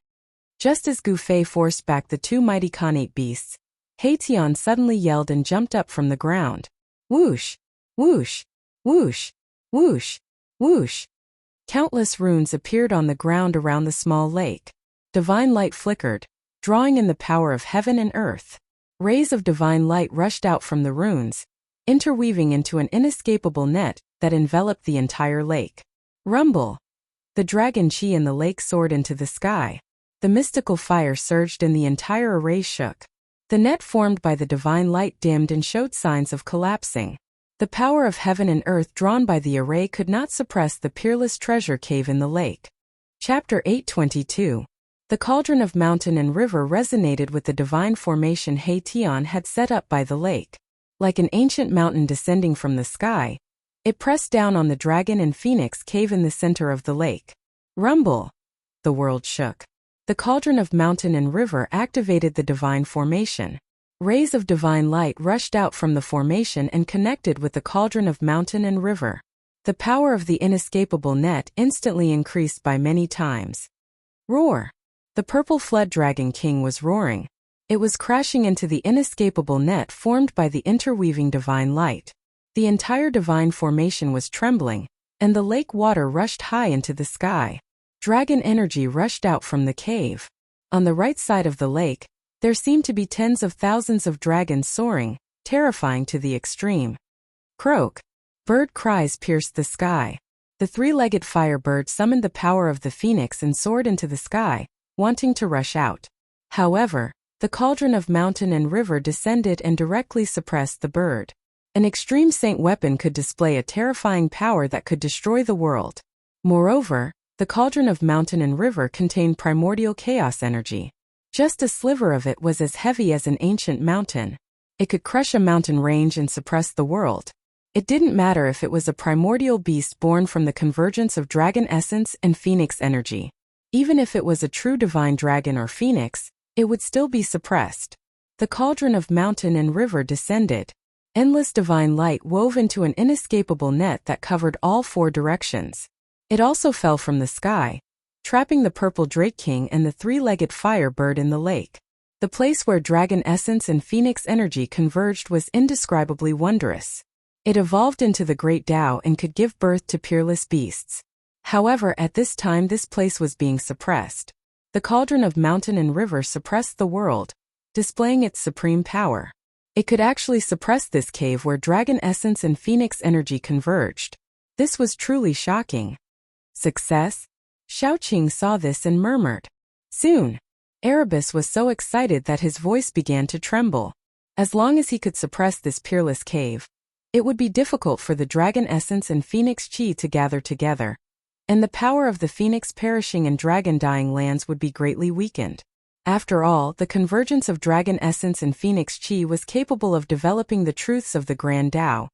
Just as Gu Fei forced back the two mighty Khanate beasts, He Tian suddenly yelled and jumped up from the ground. Whoosh! Whoosh! Whoosh! Whoosh! Whoosh! Countless runes appeared on the ground around the small lake. Divine light flickered, drawing in the power of heaven and earth. Rays of divine light rushed out from the runes, interweaving into an inescapable net that enveloped the entire lake. Rumble! The dragon chi in the lake soared into the sky. The mystical fire surged and the entire array shook. The net formed by the divine light dimmed and showed signs of collapsing. The power of heaven and earth drawn by the array could not suppress the peerless treasure cave in the lake. Chapter 822. The cauldron of mountain and river resonated with the divine formation He Tian had set up by the lake. Like an ancient mountain descending from the sky, it pressed down on the dragon and phoenix cave in the center of the lake. Rumble! The world shook. The cauldron of mountain and river activated the divine formation. Rays of divine light rushed out from the formation and connected with the cauldron of mountain and river. The power of the inescapable net instantly increased by many times. Roar! The purple flood dragon king was roaring. It was crashing into the inescapable net formed by the interweaving divine light. The entire divine formation was trembling, and the lake water rushed high into the sky. Dragon energy rushed out from the cave. On the right side of the lake, there seemed to be tens of thousands of dragons soaring, terrifying to the extreme. Croak! Bird cries pierced the sky. The three-legged firebird summoned the power of the phoenix and soared into the sky, wanting to rush out. However, the cauldron of mountain and river descended and directly suppressed the bird. An extreme saint weapon could display a terrifying power that could destroy the world. Moreover, the cauldron of mountain and river contained primordial chaos energy. Just a sliver of it was as heavy as an ancient mountain. It could crush a mountain range and suppress the world. It didn't matter if it was a primordial beast born from the convergence of dragon essence and phoenix energy. Even if it was a true divine dragon or phoenix, it would still be suppressed. The cauldron of mountain and river descended. Endless divine light wove into an inescapable net that covered all four directions. It also fell from the sky, trapping the purple drake king and the three-legged firebird in the lake. The place where dragon essence and phoenix energy converged was indescribably wondrous. It evolved into the great Tao and could give birth to peerless beasts. However, at this time this place was being suppressed. The cauldron of mountain and river suppressed the world, displaying its supreme power. It could actually suppress this cave where dragon essence and phoenix energy converged. This was truly shocking. Success? Xiaoqing saw this and murmured. Soon, Erebus was so excited that his voice began to tremble. As long as he could suppress this peerless cave, it would be difficult for the dragon essence and phoenix chi to gather together, and the power of the phoenix perishing and dragon dying lands would be greatly weakened. After all, the convergence of dragon essence and phoenix chi was capable of developing the truths of the Grand Tao,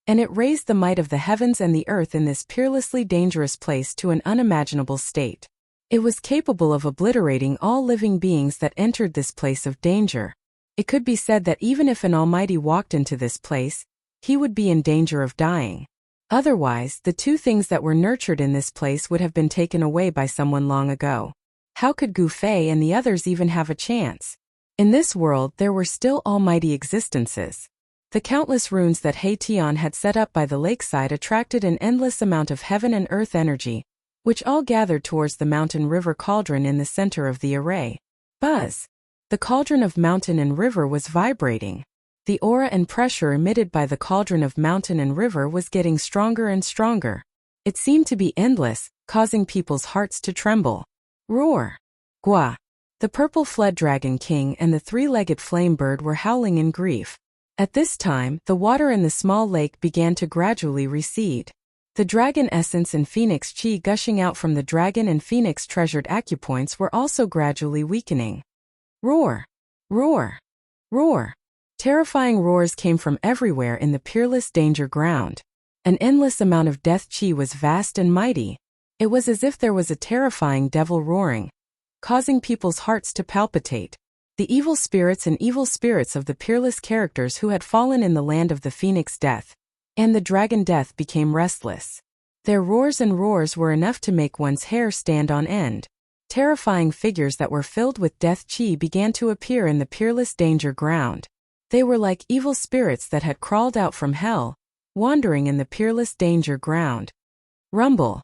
and it raised the might of the heavens and the earth in this peerlessly dangerous place to an unimaginable state. It was capable of obliterating all living beings that entered this place of danger. It could be said that even if an almighty walked into this place, he would be in danger of dying. Otherwise, the two things that were nurtured in this place would have been taken away by someone long ago. How could Gu Fei and the others even have a chance? In this world there were still almighty existences. The countless runes that He Tian had set up by the lakeside attracted an endless amount of heaven and earth energy, which all gathered towards the mountain river cauldron in the center of the array. Buzz! The cauldron of mountain and river was vibrating. The aura and pressure emitted by the cauldron of mountain and river was getting stronger and stronger. It seemed to be endless, causing people's hearts to tremble. Roar! Gua! The purple flood dragon king and the three-legged flame bird were howling in grief. At this time, the water in the small lake began to gradually recede. The dragon essence and phoenix chi gushing out from the dragon and phoenix treasured acupoints were also gradually weakening. Roar! Roar! Roar! Terrifying roars came from everywhere in the peerless danger ground. An endless amount of death chi was vast and mighty. It was as if there was a terrifying devil roaring, causing people's hearts to palpitate. The evil spirits of the peerless characters who had fallen in the land of the phoenix death and the dragon death became restless. Their roars and roars were enough to make one's hair stand on end. Terrifying figures that were filled with death chi began to appear in the peerless danger ground. They were like evil spirits that had crawled out from hell, wandering in the peerless danger ground. Rumble!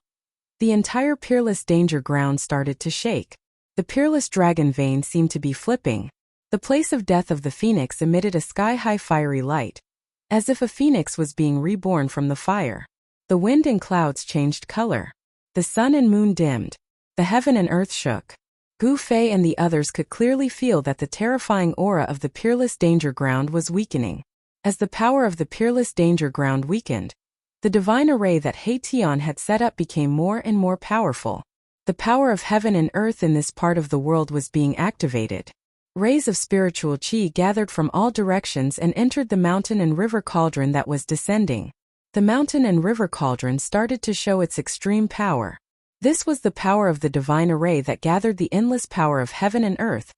The entire peerless danger ground started to shake. The peerless dragon vein seemed to be flipping. The place of death of the phoenix emitted a sky-high fiery light, as if a phoenix was being reborn from the fire. The wind and clouds changed color. The sun and moon dimmed. The heaven and earth shook. Gu Fei and the others could clearly feel that the terrifying aura of the peerless danger ground was weakening. As the power of the peerless danger ground weakened, the divine array that He Tian had set up became more and more powerful. The power of heaven and earth in this part of the world was being activated. Rays of spiritual chi gathered from all directions and entered the mountain and river cauldron that was descending. The mountain and river cauldron started to show its extreme power. This was the power of the divine array that gathered the endless power of heaven and earth,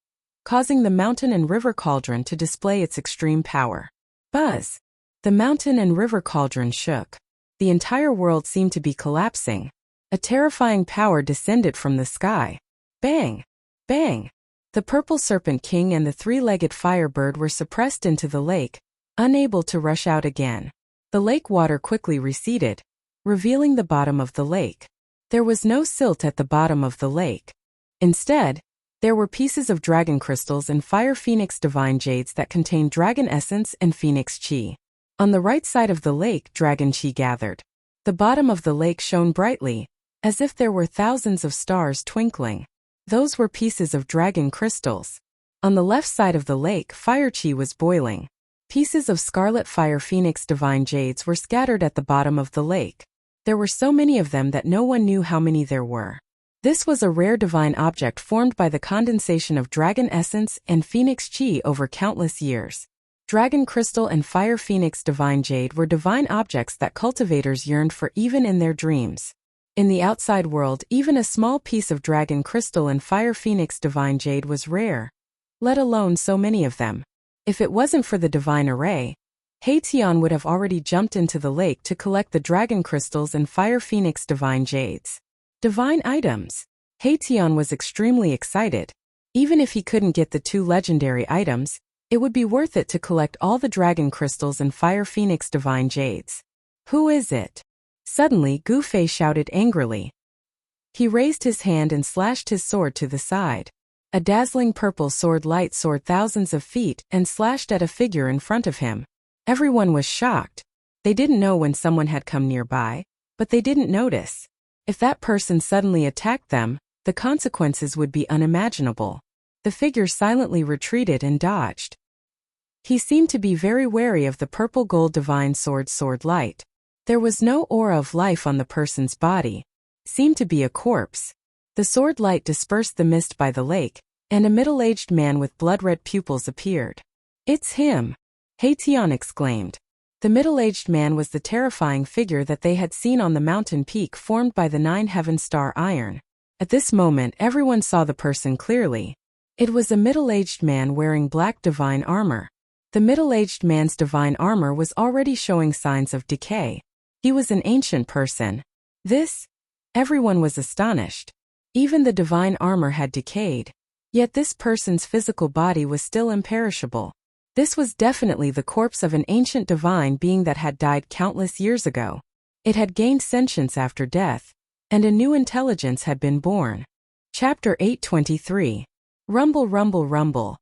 causing the mountain and river cauldron to display its extreme power. Buzz! The mountain and river cauldron shook. The entire world seemed to be collapsing. A terrifying power descended from the sky. Bang! Bang! The purple serpent king and the three-legged firebird were suppressed into the lake, unable to rush out again. The lake water quickly receded, revealing the bottom of the lake. There was no silt at the bottom of the lake. Instead, there were pieces of dragon crystals and fire phoenix divine jades that contained dragon essence and phoenix chi. On the right side of the lake, dragon chi gathered. The bottom of the lake shone brightly, as if there were thousands of stars twinkling. Those were pieces of dragon crystals. On the left side of the lake, fire chi was boiling. Pieces of scarlet fire phoenix divine jades were scattered at the bottom of the lake. There were so many of them that no one knew how many there were. This was a rare divine object formed by the condensation of dragon essence and phoenix chi over countless years. Dragon crystal and fire phoenix divine jade were divine objects that cultivators yearned for even in their dreams. In the outside world, even a small piece of dragon crystal and fire phoenix divine jade was rare, let alone so many of them. If it wasn't for the divine array, He Tian would have already jumped into the lake to collect the dragon crystals and fire phoenix divine jades. Divine items! He Tian was extremely excited. Even if he couldn't get the two legendary items, it would be worth it to collect all the dragon crystals and fire phoenix divine jades. Who is it? Suddenly, Gu Fei shouted angrily. He raised his hand and slashed his sword to the side. A dazzling purple sword light soared thousands of feet and slashed at a figure in front of him. Everyone was shocked. They didn't know when someone had come nearby, but they didn't notice. If that person suddenly attacked them, the consequences would be unimaginable. The figure silently retreated and dodged. He seemed to be very wary of the purple gold divine sword light. There was no aura of life on the person's body. Seemed to be a corpse. The sword light dispersed the mist by the lake, and a middle-aged man with blood-red pupils appeared. It's him! He Tian exclaimed. The middle-aged man was the terrifying figure that they had seen on the mountain peak formed by the 9-heaven star iron. At this moment everyone saw the person clearly. It was a middle-aged man wearing black divine armor. The middle-aged man's divine armor was already showing signs of decay. He was an ancient person. Everyone was astonished. Even the divine armor had decayed. Yet this person's physical body was still imperishable. This was definitely the corpse of an ancient divine being that had died countless years ago. It had gained sentience after death, and a new intelligence had been born. Chapter 8:23. Rumble, rumble, rumble.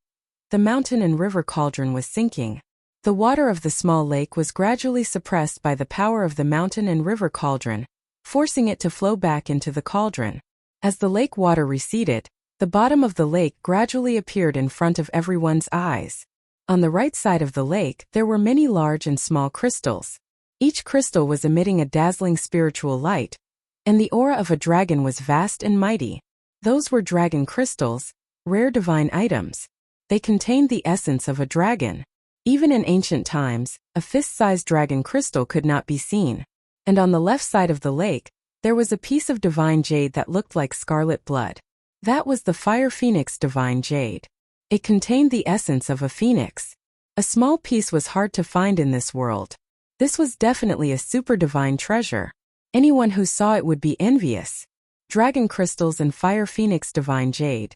The mountain and river cauldron was sinking. The water of the small lake was gradually suppressed by the power of the mountain and river cauldron, forcing it to flow back into the cauldron. As the lake water receded, the bottom of the lake gradually appeared in front of everyone's eyes. On the right side of the lake, there were many large and small crystals. Each crystal was emitting a dazzling spiritual light, and the aura of a dragon was vast and mighty. Those were dragon crystals, rare divine items. They contained the essence of a dragon. Even in ancient times, a fist-sized dragon crystal could not be seen. And on the left side of the lake, there was a piece of divine jade that looked like scarlet blood. That was the fire phoenix divine jade. It contained the essence of a phoenix. A small piece was hard to find in this world. This was definitely a super divine treasure. Anyone who saw it would be envious. Dragon crystals and fire phoenix divine jade.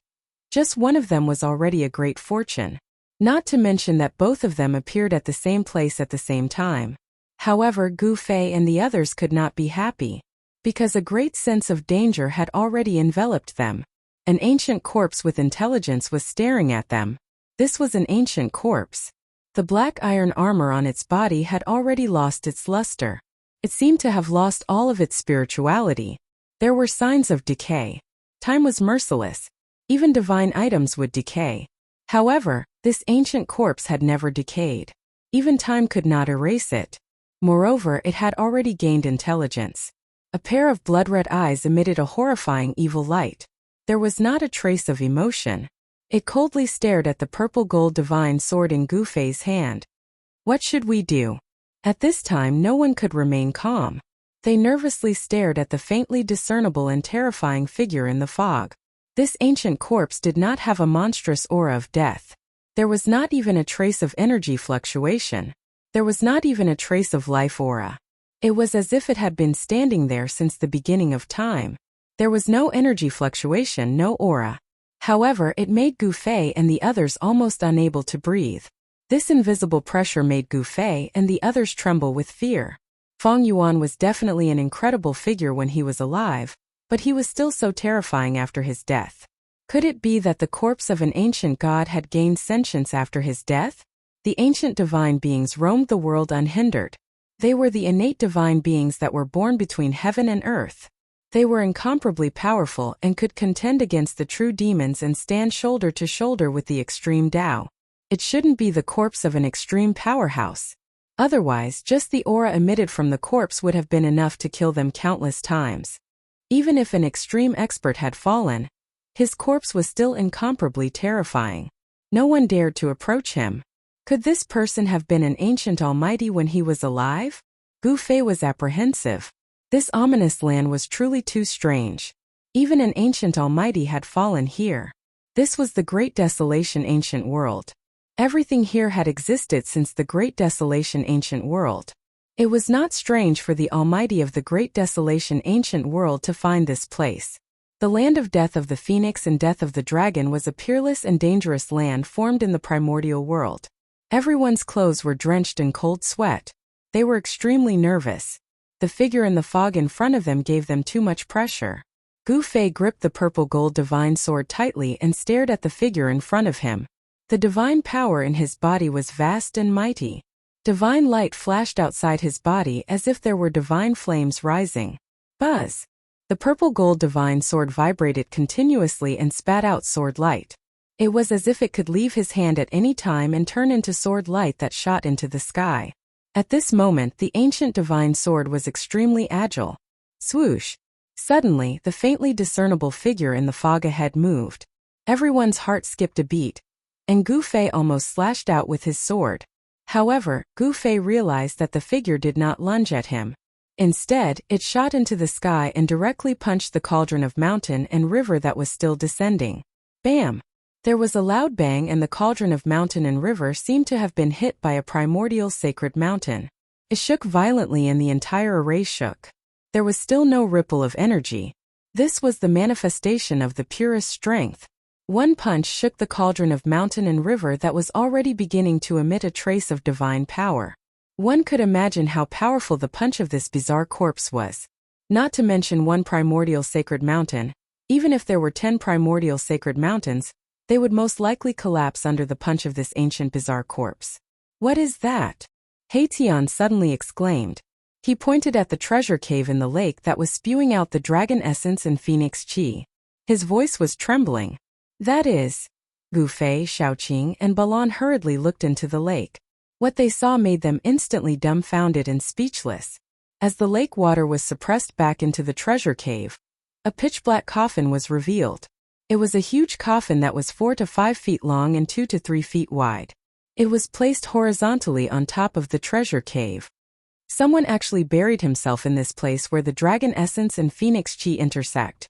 Just one of them was already a great fortune. Not to mention that both of them appeared at the same place at the same time. However, Gu Fei and the others could not be happy, because a great sense of danger had already enveloped them. An ancient corpse with intelligence was staring at them. This was an ancient corpse. The black iron armor on its body had already lost its luster. It seemed to have lost all of its spirituality. There were signs of decay. Time was merciless. Even divine items would decay. However, this ancient corpse had never decayed. Even time could not erase it. Moreover, it had already gained intelligence. A pair of blood-red eyes emitted a horrifying evil light. There was not a trace of emotion. It coldly stared at the purple gold divine sword in Gu Fei's hand. What should we do? At this time no one could remain calm. They nervously stared at the faintly discernible and terrifying figure in the fog. This ancient corpse did not have a monstrous aura of death. There was not even a trace of energy fluctuation. There was not even a trace of life aura. It was as if it had been standing there since the beginning of time. There was no energy fluctuation, no aura. However, it made Gu Fei and the others almost unable to breathe. This invisible pressure made Gu Fei and the others tremble with fear. Feng Yuan was definitely an incredible figure when he was alive, but he was still so terrifying after his death. Could it be that the corpse of an ancient god had gained sentience after his death? The ancient divine beings roamed the world unhindered. They were the innate divine beings that were born between heaven and earth. They were incomparably powerful and could contend against the true demons and stand shoulder to shoulder with the extreme Tao. It shouldn't be the corpse of an extreme powerhouse. Otherwise, just the aura emitted from the corpse would have been enough to kill them countless times. Even if an extreme expert had fallen, his corpse was still incomparably terrifying. No one dared to approach him. Could this person have been an ancient almighty when he was alive? Gu Fei was apprehensive. This ominous land was truly too strange. Even an ancient almighty had fallen here. This was the Great Desolation ancient world. Everything here had existed since the Great Desolation ancient world. It was not strange for the almighty of the Great Desolation ancient world to find this place. The land of death of the phoenix and death of the dragon was a peerless and dangerous land formed in the primordial world. Everyone's clothes were drenched in cold sweat. They were extremely nervous. The figure in the fog in front of them gave them too much pressure. Gu Fei gripped the purple gold divine sword tightly and stared at the figure in front of him. The divine power in his body was vast and mighty. Divine light flashed outside his body as if there were divine flames rising. Buzz! The purple gold divine sword vibrated continuously and spat out sword light. It was as if it could leave his hand at any time and turn into sword light that shot into the sky. At this moment, the ancient divine sword was extremely agile. Swoosh! Suddenly, the faintly discernible figure in the fog ahead moved. Everyone's heart skipped a beat, and Gu Fei almost slashed out with his sword. However, Gu Fei realized that the figure did not lunge at him. Instead, it shot into the sky and directly punched the cauldron of mountain and river that was still descending. Bam! There was a loud bang, and the cauldron of mountain and river seemed to have been hit by a primordial sacred mountain. It shook violently and the entire array shook. There was still no ripple of energy. This was the manifestation of the purest strength. One punch shook the cauldron of mountain and river that was already beginning to emit a trace of divine power. One could imagine how powerful the punch of this bizarre corpse was. Not to mention one primordial sacred mountain. Even if there were 10 primordial sacred mountains, they would most likely collapse under the punch of this ancient bizarre corpse. What is that? Tian suddenly exclaimed. He pointed at the treasure cave in the lake that was spewing out the dragon essence and phoenix chi. His voice was trembling. That is. Gu Fei, Shaoqing, and Balan hurriedly looked into the lake. What they saw made them instantly dumbfounded and speechless. As the lake water was suppressed back into the treasure cave, a pitch-black coffin was revealed. It was a huge coffin that was 4 to 5 feet long and 2 to 3 feet wide. It was placed horizontally on top of the treasure cave. Someone actually buried himself in this place where the dragon essence and phoenix chi intersect.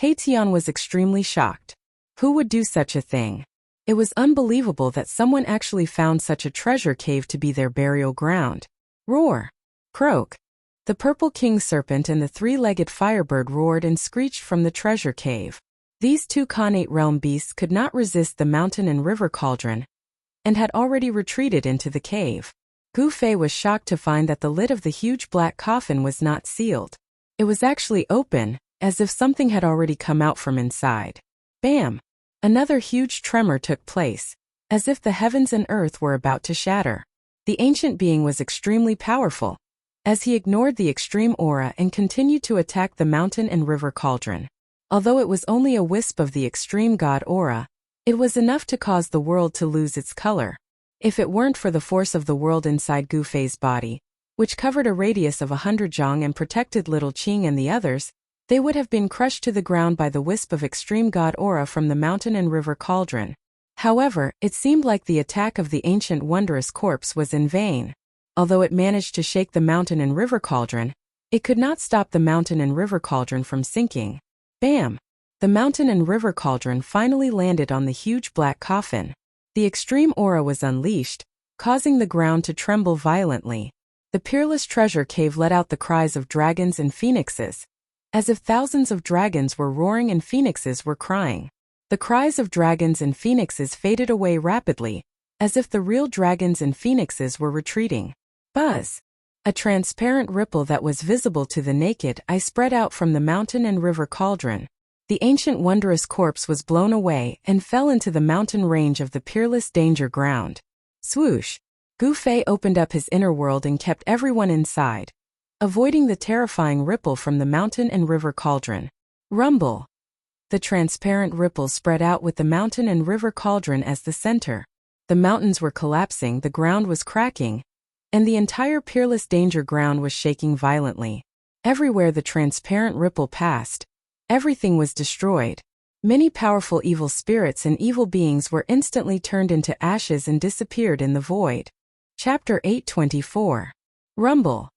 Tian was extremely shocked. Who would do such a thing? It was unbelievable that someone actually found such a treasure cave to be their burial ground. Roar! Croak! The purple king serpent and the 3-legged firebird roared and screeched from the treasure cave. These two Khanate realm beasts could not resist the mountain and river cauldron, and had already retreated into the cave. Gu Fei was shocked to find that the lid of the huge black coffin was not sealed. It was actually open, as if something had already come out from inside. Bam! Another huge tremor took place, as if the heavens and earth were about to shatter. The ancient being was extremely powerful, as he ignored the extreme aura and continued to attack the mountain and river cauldron. Although it was only a wisp of the extreme god aura, it was enough to cause the world to lose its color. If it weren't for the force of the world inside Gu Fei's body, which covered a radius of 100 zhang and protected little Qing and the others, they would have been crushed to the ground by the wisp of extreme god aura from the mountain and river cauldron. However, it seemed like the attack of the ancient wondrous corpse was in vain. Although it managed to shake the mountain and river cauldron, it could not stop the mountain and river cauldron from sinking. Bam! The mountain and river cauldron finally landed on the huge black coffin. The extreme aura was unleashed, causing the ground to tremble violently. The peerless treasure cave let out the cries of dragons and phoenixes, as if thousands of dragons were roaring and phoenixes were crying. The cries of dragons and phoenixes faded away rapidly, as if the real dragons and phoenixes were retreating. Buzz! A transparent ripple that was visible to the naked eye spread out from the mountain and river cauldron. The ancient wondrous corpse was blown away and fell into the mountain range of the peerless danger ground. Swoosh! Gu Fei opened up his inner world and kept everyone inside, avoiding the terrifying ripple from the mountain and river cauldron. Rumble! The transparent ripple spread out with the mountain and river cauldron as the center. The mountains were collapsing, the ground was cracking, and the entire peerless danger ground was shaking violently. Everywhere the transparent ripple passed, everything was destroyed. Many powerful evil spirits and evil beings were instantly turned into ashes and disappeared in the void. Chapter 824. Rumble.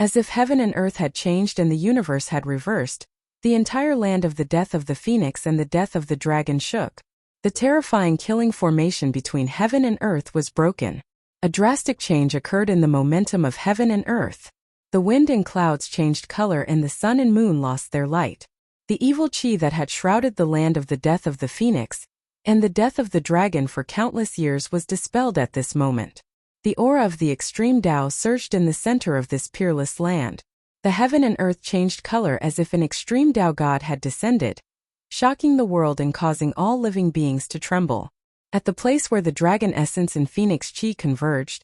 As if heaven and earth had changed and the universe had reversed, the entire land of the death of the phoenix and the death of the dragon shook. The terrifying killing formation between heaven and earth was broken. A drastic change occurred in the momentum of heaven and earth. The wind and clouds changed color and the sun and moon lost their light. The evil chi that had shrouded the land of the death of the phoenix and the death of the dragon for countless years was dispelled at this moment. The aura of the extreme Tao surged in the center of this peerless land. The heaven and earth changed color as if an extreme Tao god had descended, shocking the world and causing all living beings to tremble. At the place where the dragon essence and phoenix chi converged,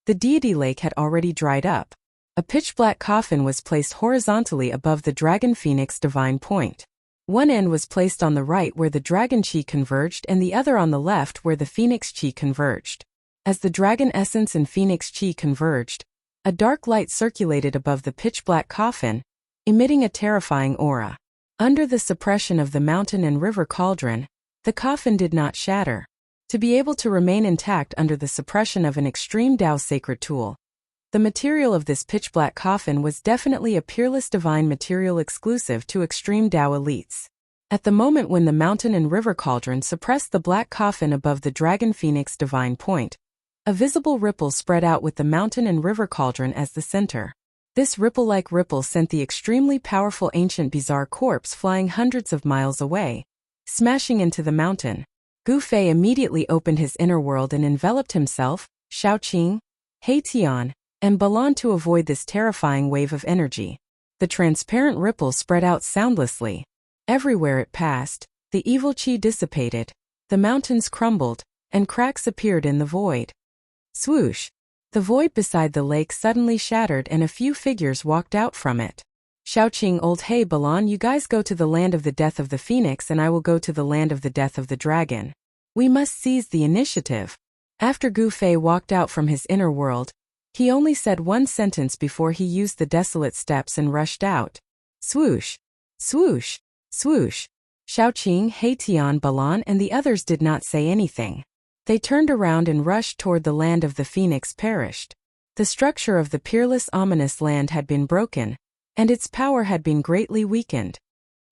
the deity lake had already dried up. A pitch-black coffin was placed horizontally above the dragon phoenix divine point. One end was placed on the right where the dragon chi converged and the other on the left where the phoenix chi converged. As the dragon essence and phoenix chi converged, a dark light circulated above the pitch-black coffin, emitting a terrifying aura. Under the suppression of the mountain and river cauldron, the coffin did not shatter. to be able to remain intact under the suppression of an extreme Tao sacred tool. The material of this pitch-black coffin was definitely a peerless divine material exclusive to extreme Tao elites. At the moment when the mountain and river cauldron suppressed the black coffin above the dragon phoenix divine point, a visible ripple spread out with the mountain and river cauldron as the center. This ripple-like ripple sent the extremely powerful ancient bizarre corpse flying hundreds of miles away, smashing into the mountain. Gu Fei immediately opened his inner world and enveloped himself, Shaoqing, He Tian, and Balan to avoid this terrifying wave of energy. The transparent ripple spread out soundlessly. Everywhere it passed, the evil qi dissipated, the mountains crumbled, and cracks appeared in the void. Swoosh! The void beside the lake suddenly shattered and a few figures walked out from it. Shaoqing old Hey Balan, you guys go to the land of the death of the phoenix and I will go to the land of the death of the dragon. We must seize the initiative. After Gu Fei walked out from his inner world, he only said one sentence before he used the desolate steps and rushed out. Swoosh! Swoosh! Swoosh! Shaoqing, He Tian, Balan and the others did not say anything. They turned around and rushed toward the land of the phoenix perished. The structure of the peerless ominous land had been broken, and its power had been greatly weakened.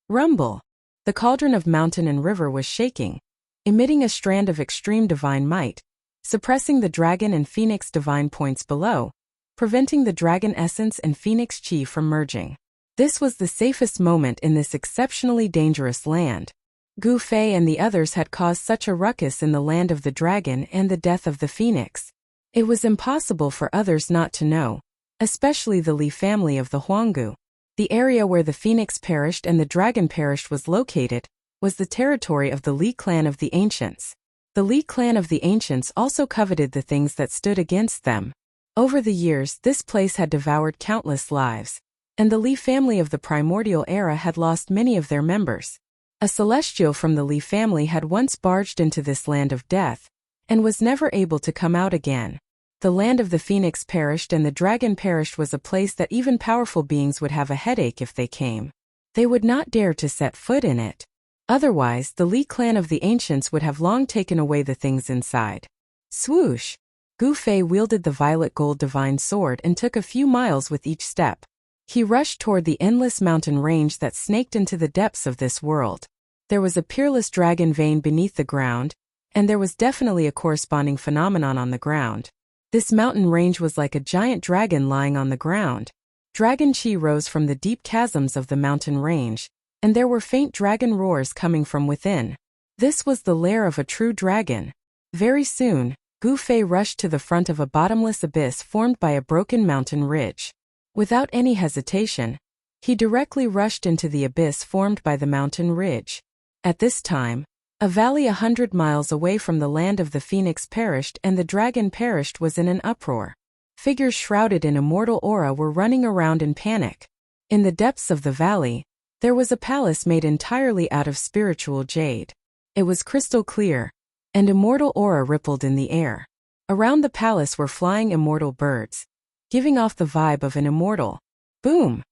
Rumble! The cauldron of mountain and river was shaking, emitting a strand of extreme divine might, suppressing the dragon and phoenix divine points below, preventing the dragon essence and phoenix chi from merging. This was the safest moment in this exceptionally dangerous land. Gu Fei and the others had caused such a ruckus in the land of the dragon and the death of the phoenix. It was impossible for others not to know, especially the Li family of the Huanggu. The area where the phoenix perished and the dragon perished was located, was the territory of the Li clan of the ancients. The Li clan of the ancients also coveted the things that stood against them. Over the years, this place had devoured countless lives, and the Li family of the primordial era had lost many of their members. A celestial from the Li family had once barged into this land of death, and was never able to come out again. The land of the phoenix perished and the dragon perished was a place that even powerful beings would have a headache if they came. They would not dare to set foot in it. Otherwise, the Li clan of the ancients would have long taken away the things inside. Swoosh! Gu Fei wielded the violet gold divine sword and took a few miles with each step. He rushed toward the endless mountain range that snaked into the depths of this world. There was a peerless dragon vein beneath the ground, and there was definitely a corresponding phenomenon on the ground. This mountain range was like a giant dragon lying on the ground. Dragon chi rose from the deep chasms of the mountain range, and there were faint dragon roars coming from within. This was the lair of a true dragon. Very soon, Gu Fei rushed to the front of a bottomless abyss formed by a broken mountain ridge. Without any hesitation, he directly rushed into the abyss formed by the mountain ridge. At this time, a valley 100 miles away from the land of the phoenix perished and the dragon perished was in an uproar. Figures shrouded in immortal aura were running around in panic. In the depths of the valley, there was a palace made entirely out of spiritual jade. It was crystal clear, and immortal aura rippled in the air. Around the palace were flying immortal birds, giving off the vibe of an immortal. Boom!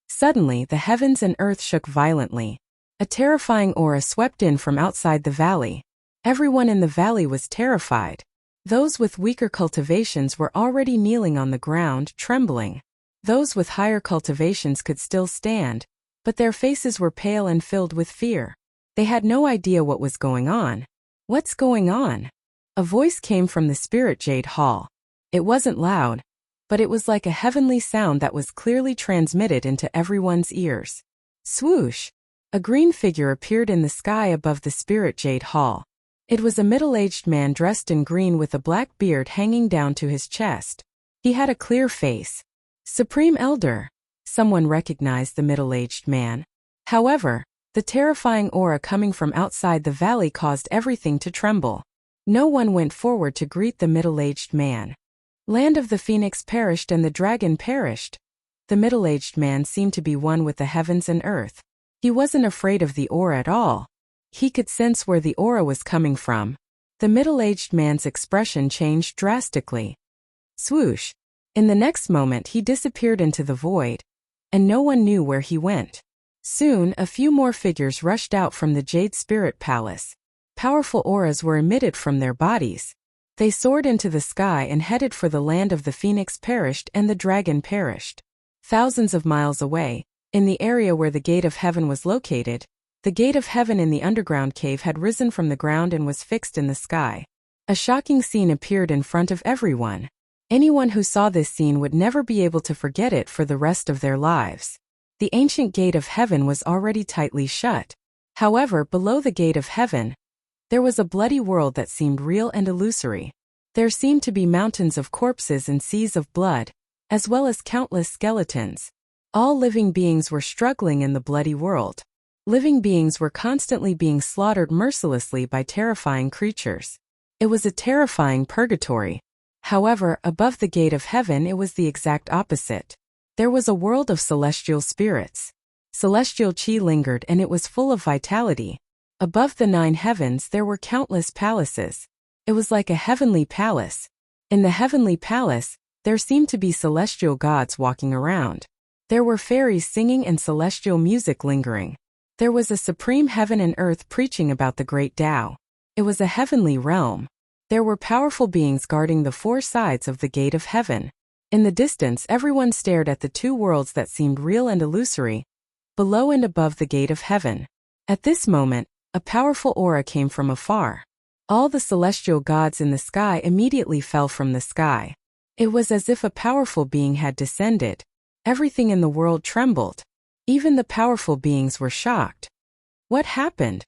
Suddenly, the heavens and earth shook violently. A terrifying aura swept in from outside the valley. Everyone in the valley was terrified. Those with weaker cultivations were already kneeling on the ground, trembling. Those with higher cultivations could still stand, but their faces were pale and filled with fear. They had no idea what was going on. What's going on? A voice came from the spirit jade hall. It wasn't loud, but it was like a heavenly sound that was clearly transmitted into everyone's ears. Swoosh! A green figure appeared in the sky above the spirit jade hall. It was a middle-aged man dressed in green with a black beard hanging down to his chest. He had a clear face. Supreme Elder. Someone recognized the middle-aged man. However, the terrifying aura coming from outside the valley caused everything to tremble. No one went forward to greet the middle-aged man. Land of the phoenix perished and the dragon perished. The middle-aged man seemed to be one with the heavens and earth. He wasn't afraid of the aura at all. He could sense where the aura was coming from. The middle-aged man's expression changed drastically. Swoosh! In the next moment he disappeared into the void, and no one knew where he went. Soon, a few more figures rushed out from the Jade Spirit Palace. Powerful auras were emitted from their bodies. They soared into the sky and headed for the land of the phoenix perished and the dragon perished. Thousands of miles away, in the area where the gate of heaven was located, the gate of heaven in the underground cave had risen from the ground and was fixed in the sky. A shocking scene appeared in front of everyone. Anyone who saw this scene would never be able to forget it for the rest of their lives. The ancient gate of heaven was already tightly shut. However, below the gate of heaven, there was a bloody world that seemed real and illusory. There seemed to be mountains of corpses and seas of blood, as well as countless skeletons. All living beings were struggling in the bloody world. Living beings were constantly being slaughtered mercilessly by terrifying creatures. It was a terrifying purgatory. However, above the gate of heaven it was the exact opposite. There was a world of celestial spirits. Celestial chi lingered and it was full of vitality. Above the 9 heavens there were countless palaces. It was like a heavenly palace. In the heavenly palace, there seemed to be celestial gods walking around. There were fairies singing and celestial music lingering. There was a supreme heaven and earth preaching about the great Tao. It was a heavenly realm. There were powerful beings guarding the 4 sides of the gate of heaven. In the distance everyone stared at the 2 worlds that seemed real and illusory, below and above the gate of heaven. At this moment, a powerful aura came from afar. All the celestial gods in the sky immediately fell from the sky. It was as if a powerful being had descended. Everything in the world trembled. Even the powerful beings were shocked. What happened?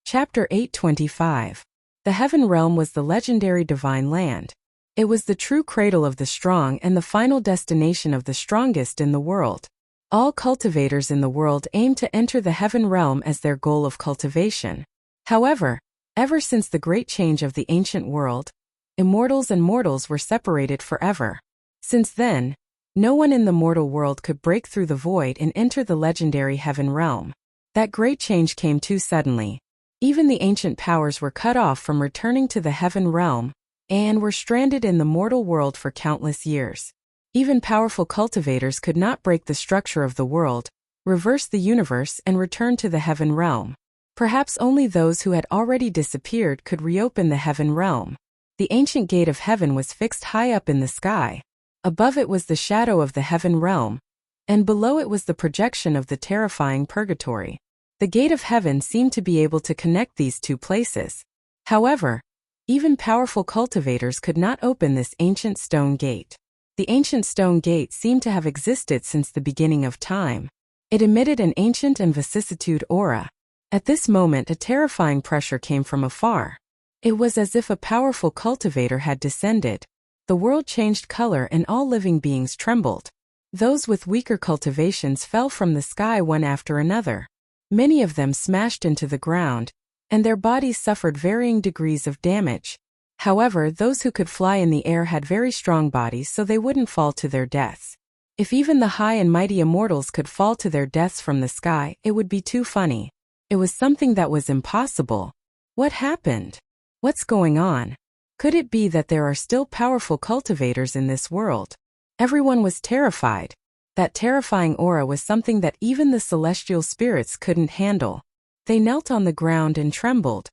Chapter 825. The heaven realm was the legendary divine land. It was the true cradle of the strong and the final destination of the strongest in the world. All cultivators in the world aim to enter the heaven realm as their goal of cultivation. However, ever since the great change of the ancient world, immortals and mortals were separated forever. Since then, no one in the mortal world could break through the void and enter the legendary heaven realm. That great change came too suddenly. Even the ancient powers were cut off from returning to the heaven realm, and were stranded in the mortal world for countless years. Even powerful cultivators could not break the structure of the world, reverse the universe and return to the heaven realm. Perhaps only those who had already disappeared could reopen the heaven realm. The ancient gate of heaven was fixed high up in the sky. Above it was the shadow of the heaven realm, and below it was the projection of the terrifying purgatory. The gate of heaven seemed to be able to connect these 2 places. However, even powerful cultivators could not open this ancient stone gate. The ancient stone gate seemed to have existed since the beginning of time. It emitted an ancient and vicissitude aura. At this moment a terrifying pressure came from afar. It was as if a powerful cultivator had descended. The world changed color and all living beings trembled. Those with weaker cultivations fell from the sky one after another. Many of them smashed into the ground, and their bodies suffered varying degrees of damage. However, those who could fly in the air had very strong bodies so they wouldn't fall to their deaths. If even the high and mighty immortals could fall to their deaths from the sky, it would be too funny. It was something that was impossible. What happened? What's going on? Could it be that there are still powerful cultivators in this world? Everyone was terrified. That terrifying aura was something that even the celestial spirits couldn't handle. They knelt on the ground and trembled.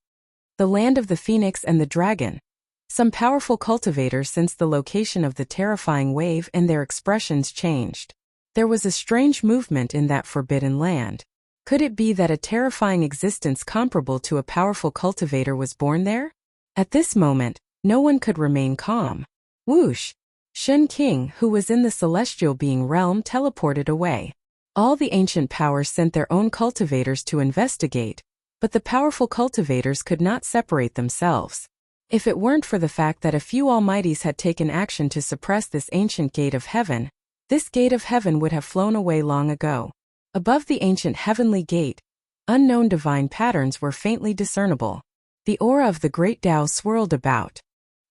The land of the phoenix and the dragon. Some powerful cultivators sensed the location of the terrifying wave and their expressions changed. There was a strange movement in that forbidden land. Could it be that a terrifying existence comparable to a powerful cultivator was born there? At this moment, no one could remain calm. Whoosh! Shun King, who was in the celestial being realm, teleported away. All the ancient powers sent their own cultivators to investigate, but the powerful cultivators could not separate themselves. If it weren't for the fact that a few almighties had taken action to suppress this ancient gate of heaven, this gate of heaven would have flown away long ago. Above the ancient heavenly gate, unknown divine patterns were faintly discernible. The aura of the great Tao swirled about.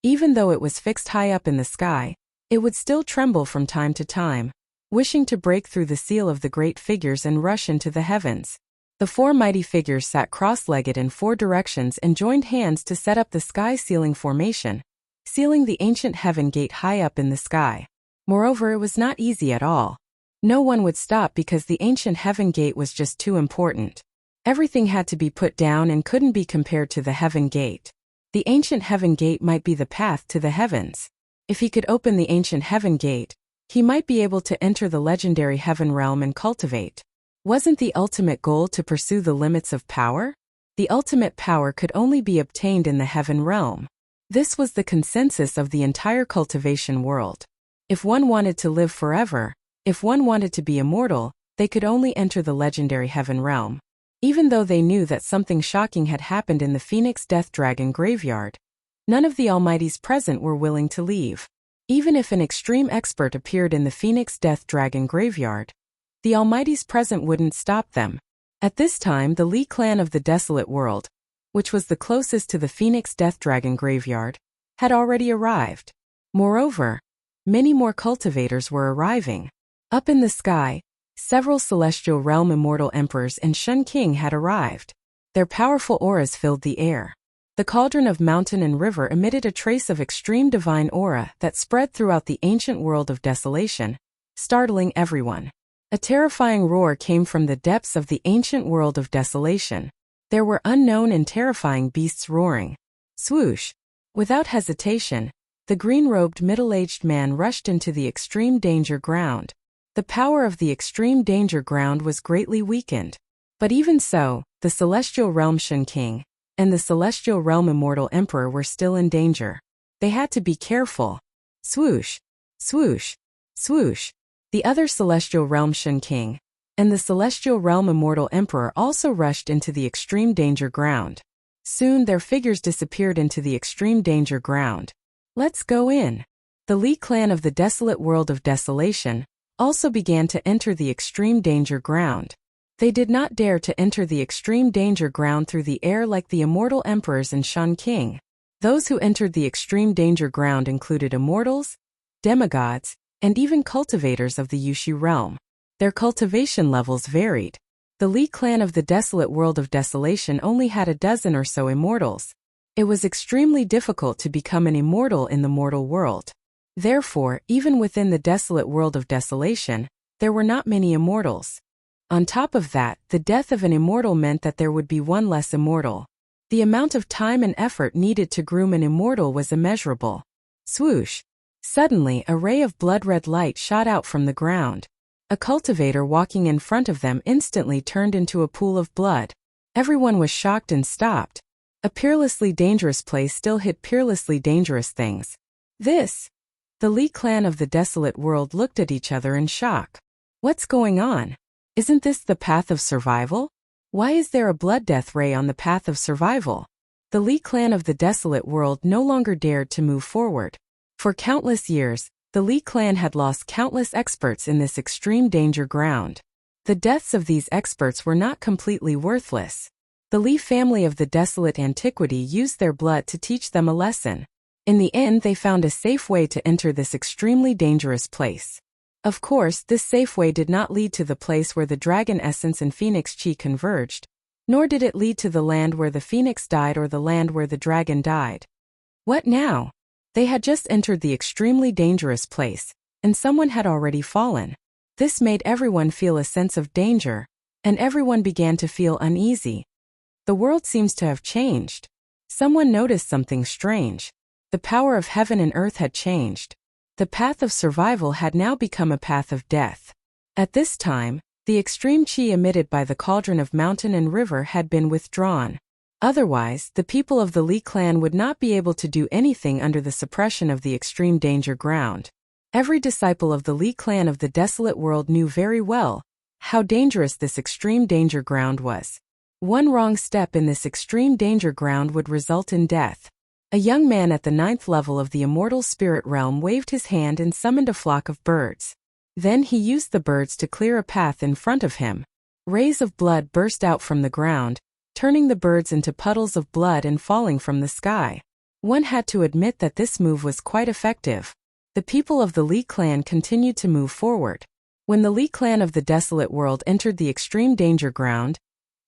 Even though it was fixed high up in the sky, it would still tremble from time to time, wishing to break through the seal of the great figures and rush into the heavens. The 4 mighty figures sat cross-legged in 4 directions and joined hands to set up the sky sealing formation, sealing the ancient heaven gate high up in the sky. Moreover, it was not easy at all. No one would stop because the ancient heaven gate was just too important. Everything had to be put down and couldn't be compared to the Heaven Gate. The ancient Heaven Gate might be the path to the heavens. If he could open the ancient Heaven Gate, he might be able to enter the legendary Heaven Realm and cultivate. Wasn't the ultimate goal to pursue the limits of power? The ultimate power could only be obtained in the Heaven Realm. This was the consensus of the entire cultivation world. If one wanted to live forever, if one wanted to be immortal, they could only enter the legendary Heaven Realm. Even though they knew that something shocking had happened in the Phoenix Death Dragon graveyard, none of the Almighties present were willing to leave. Even if an extreme expert appeared in the Phoenix Death Dragon graveyard, the Almighties present wouldn't stop them. At this time, the Lee clan of the Desolate World, which was the closest to the Phoenix Death Dragon graveyard, had already arrived. Moreover, many more cultivators were arriving. Up in the sky, several celestial realm immortal emperors and Shun King had arrived. Their powerful auras filled the air. The cauldron of mountain and river emitted a trace of extreme divine aura that spread throughout the ancient world of desolation, startling everyone. A terrifying roar came from the depths of the ancient world of desolation. There were unknown and terrifying beasts roaring. Swoosh! Without hesitation, the green-robed middle-aged man rushed into the extreme danger ground. The power of the extreme danger ground was greatly weakened. But even so, the celestial realm Shun King and the celestial realm immortal emperor were still in danger. They had to be careful. Swoosh! Swoosh! Swoosh! The other celestial realm Shun King and the celestial realm immortal emperor also rushed into the extreme danger ground. Soon their figures disappeared into the extreme danger ground. Let's go in. The Lee clan of the Desolate World of Desolation also began to enter the extreme danger ground. They did not dare to enter the extreme danger ground through the air like the immortal emperors and Shun King. Those who entered the extreme danger ground included immortals, demigods, and even cultivators of the Yushu realm. Their cultivation levels varied. The Lee clan of the Desolate World of Desolation only had a dozen or so immortals. It was extremely difficult to become an immortal in the mortal world. Therefore, even within the Desolate World of Desolation, there were not many immortals. On top of that, the death of an immortal meant that there would be one less immortal. The amount of time and effort needed to groom an immortal was immeasurable. Swoosh! Suddenly, a ray of blood-red light shot out from the ground. A cultivator walking in front of them instantly turned into a pool of blood. Everyone was shocked and stopped. A peerlessly dangerous place still hid peerlessly dangerous things. This! The Lee clan of the Desolate World looked at each other in shock. What's going on? Isn't this the path of survival? Why is there a blood death ray on the path of survival? The Lee clan of the Desolate World no longer dared to move forward. For countless years, the Lee clan had lost countless experts in this extreme danger ground. The deaths of these experts were not completely worthless. The Lee family of the Desolate Antiquity used their blood to teach them a lesson. In the end, they found a safe way to enter this extremely dangerous place. Of course, this safe way did not lead to the place where the dragon essence and phoenix chi converged, nor did it lead to the land where the phoenix died or the land where the dragon died. What now? They had just entered the extremely dangerous place, and someone had already fallen. This made everyone feel a sense of danger, and everyone began to feel uneasy. The world seems to have changed. Someone noticed something strange. The power of heaven and earth had changed. The path of survival had now become a path of death. At this time, the extreme chi emitted by the cauldron of mountain and river had been withdrawn. Otherwise, the people of the Lee clan would not be able to do anything under the suppression of the extreme danger ground. Every disciple of the Lee clan of the Desolate World knew very well how dangerous this extreme danger ground was. One wrong step in this extreme danger ground would result in death. A young man at the 9th level of the immortal spirit realm waved his hand and summoned a flock of birds. Then he used the birds to clear a path in front of him. Rays of blood burst out from the ground, turning the birds into puddles of blood and falling from the sky. One had to admit that this move was quite effective. The people of the Lee clan continued to move forward. When the Lee clan of the Desolate World entered the extreme danger ground,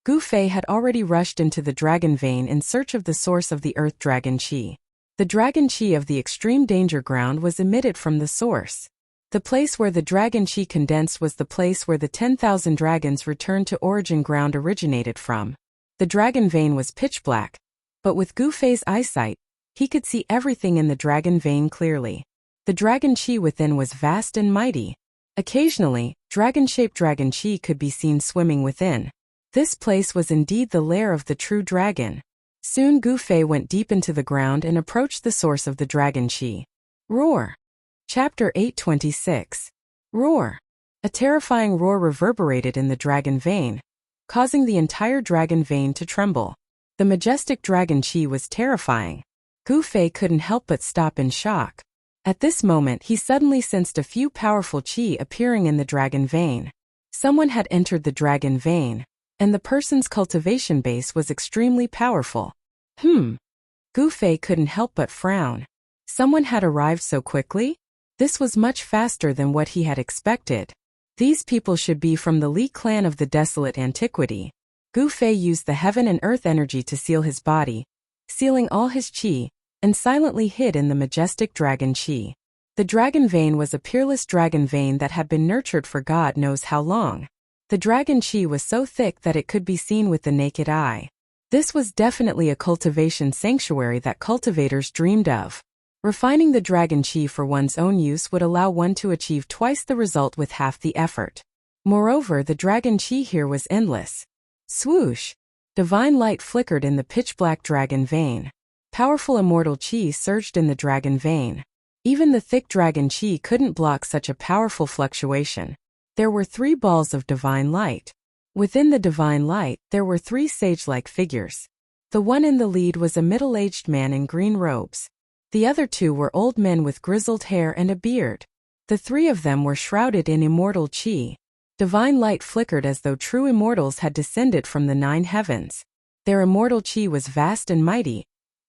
Gu Fei had already rushed into the dragon vein in search of the source of the earth dragon chi. The dragon chi of the extreme danger ground was emitted from the source. The place where the dragon chi condensed was the place where the 10,000 dragons returned to origin ground originated from. The dragon vein was pitch black, but with Gu Fei's eyesight, he could see everything in the dragon vein clearly. The dragon chi within was vast and mighty. Occasionally, dragon-shaped dragon chi could be seen swimming within. This place was indeed the lair of the true dragon. Soon Gu Fei went deep into the ground and approached the source of the dragon chi. Roar. Chapter 826. Roar. A terrifying roar reverberated in the dragon vein, causing the entire dragon vein to tremble. The majestic dragon chi was terrifying. Gu Fei couldn't help but stop in shock. At this moment he suddenly sensed a few powerful chi appearing in the dragon vein. Someone had entered the dragon vein, and the person's cultivation base was extremely powerful. Gu Fei couldn't help but frown. Someone had arrived so quickly? This was much faster than what he had expected. These people should be from the Li clan of the desolate antiquity. Gu Fei used the heaven and earth energy to seal his body, sealing all his chi, and silently hid in the majestic dragon chi. The dragon vein was a peerless dragon vein that had been nurtured for God knows how long. The dragon chi was so thick that it could be seen with the naked eye. This was definitely a cultivation sanctuary that cultivators dreamed of. Refining the dragon chi for one's own use would allow one to achieve twice the result with half the effort. Moreover, the dragon chi here was endless. Swoosh! Divine light flickered in the pitch-black dragon vein. Powerful immortal chi surged in the dragon vein. Even the thick dragon chi couldn't block such a powerful fluctuation. There were 3 balls of divine light. Within the divine light, there were 3 sage-like figures. The one in the lead was a middle-aged man in green robes. The other 2 were old men with grizzled hair and a beard. The 3 of them were shrouded in immortal chi. Divine light flickered as though true immortals had descended from the 9 heavens. Their immortal chi was vast and mighty,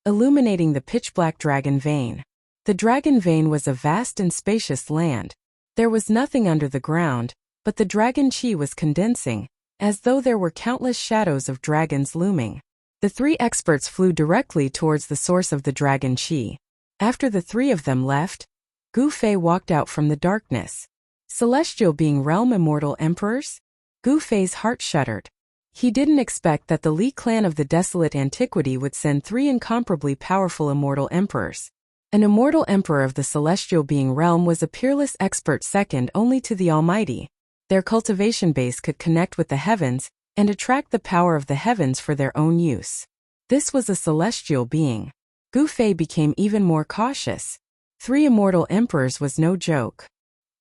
illuminating the pitch-black dragon vein. The dragon vein was a vast and spacious land. There was nothing under the ground, but the dragon chi was condensing, as though there were countless shadows of dragons looming. The 3 experts flew directly towards the source of the dragon chi. After the 3 of them left, Gu Fei walked out from the darkness. Celestial being realm immortal emperors? Gu Fei's heart shuddered. He didn't expect that the Li clan of the desolate antiquity would send 3 incomparably powerful immortal emperors. An immortal emperor of the celestial being realm was a peerless expert second only to the Almighty. Their cultivation base could connect with the heavens and attract the power of the heavens for their own use. This was a celestial being. Gu Fei became even more cautious. 3 immortal emperors was no joke.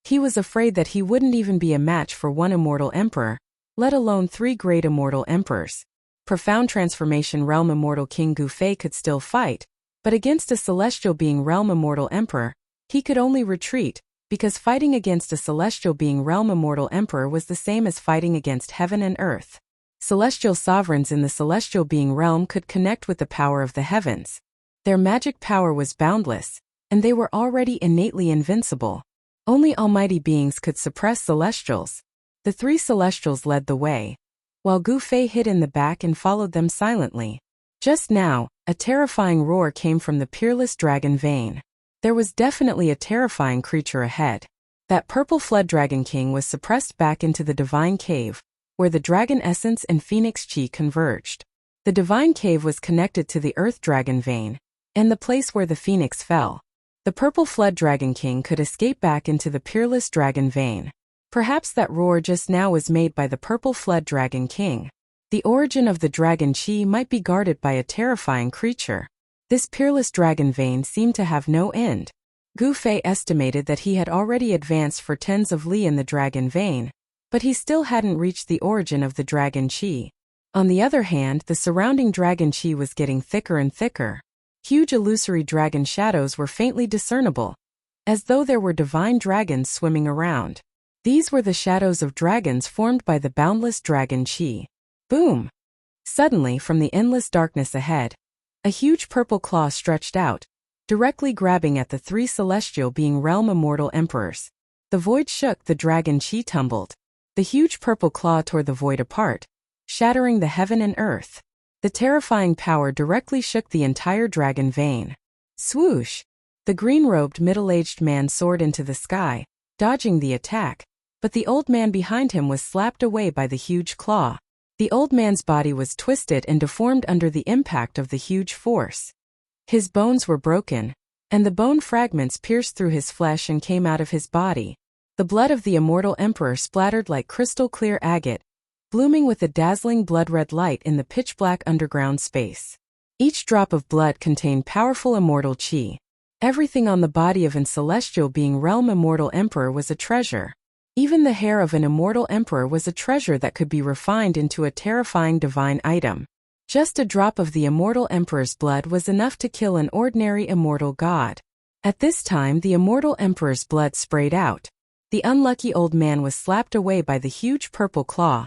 He was afraid that he wouldn't even be a match for 1 immortal emperor, let alone 3 great immortal emperors. Profound transformation realm immortal King Gu Fei could still fight, but against a celestial being realm immortal emperor, he could only retreat, because fighting against a celestial being realm immortal emperor was the same as fighting against heaven and earth. Celestial sovereigns in the celestial being realm could connect with the power of the heavens. Their magic power was boundless, and they were already innately invincible. Only almighty beings could suppress celestials. The 3 celestials led the way, while Gu Fei hid in the back and followed them silently. Just now, a terrifying roar came from the peerless dragon vein. There was definitely a terrifying creature ahead. That purple flood dragon king was suppressed back into the divine cave, where the dragon essence and phoenix chi converged. The divine cave was connected to the earth dragon vein, and the place where the phoenix fell. The purple flood dragon king could escape back into the peerless dragon vein. Perhaps that roar just now was made by the purple flood dragon king. The origin of the dragon chi might be guarded by a terrifying creature. This peerless dragon vein seemed to have no end. Gu Fei estimated that he had already advanced for tens of li in the dragon vein, but he still hadn't reached the origin of the dragon chi. On the other hand, the surrounding dragon chi was getting thicker and thicker. Huge illusory dragon shadows were faintly discernible, as though there were divine dragons swimming around. These were the shadows of dragons formed by the boundless dragon chi. Boom! Suddenly, from the endless darkness ahead, a huge purple claw stretched out, directly grabbing at the 3 celestial being realm immortal emperors. The void shook, the dragon chi tumbled. The huge purple claw tore the void apart, shattering the heaven and earth. The terrifying power directly shook the entire dragon vein. Swoosh! The green-robed middle-aged man soared into the sky, dodging the attack, but the old man behind him was slapped away by the huge claw. The old man's body was twisted and deformed under the impact of the huge force. His bones were broken, and the bone fragments pierced through his flesh and came out of his body. The blood of the immortal emperor splattered like crystal-clear agate, blooming with a dazzling blood-red light in the pitch-black underground space. Each drop of blood contained powerful immortal chi. Everything on the body of an celestial being realm immortal emperor was a treasure. Even the hair of an immortal emperor was a treasure that could be refined into a terrifying divine item. Just a drop of the immortal emperor's blood was enough to kill an ordinary immortal god. At this time the immortal emperor's blood sprayed out. The unlucky old man was slapped away by the huge purple claw,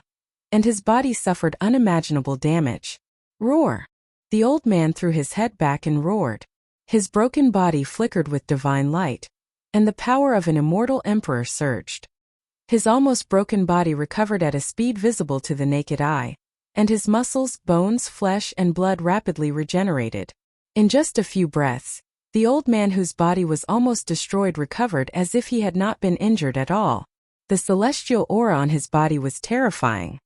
and his body suffered unimaginable damage. Roar! The old man threw his head back and roared. His broken body flickered with divine light, and the power of an immortal emperor surged. His almost broken body recovered at a speed visible to the naked eye, and his muscles, bones, flesh, and blood rapidly regenerated. In just a few breaths, the old man whose body was almost destroyed recovered as if he had not been injured at all. The celestial aura on his body was terrifying.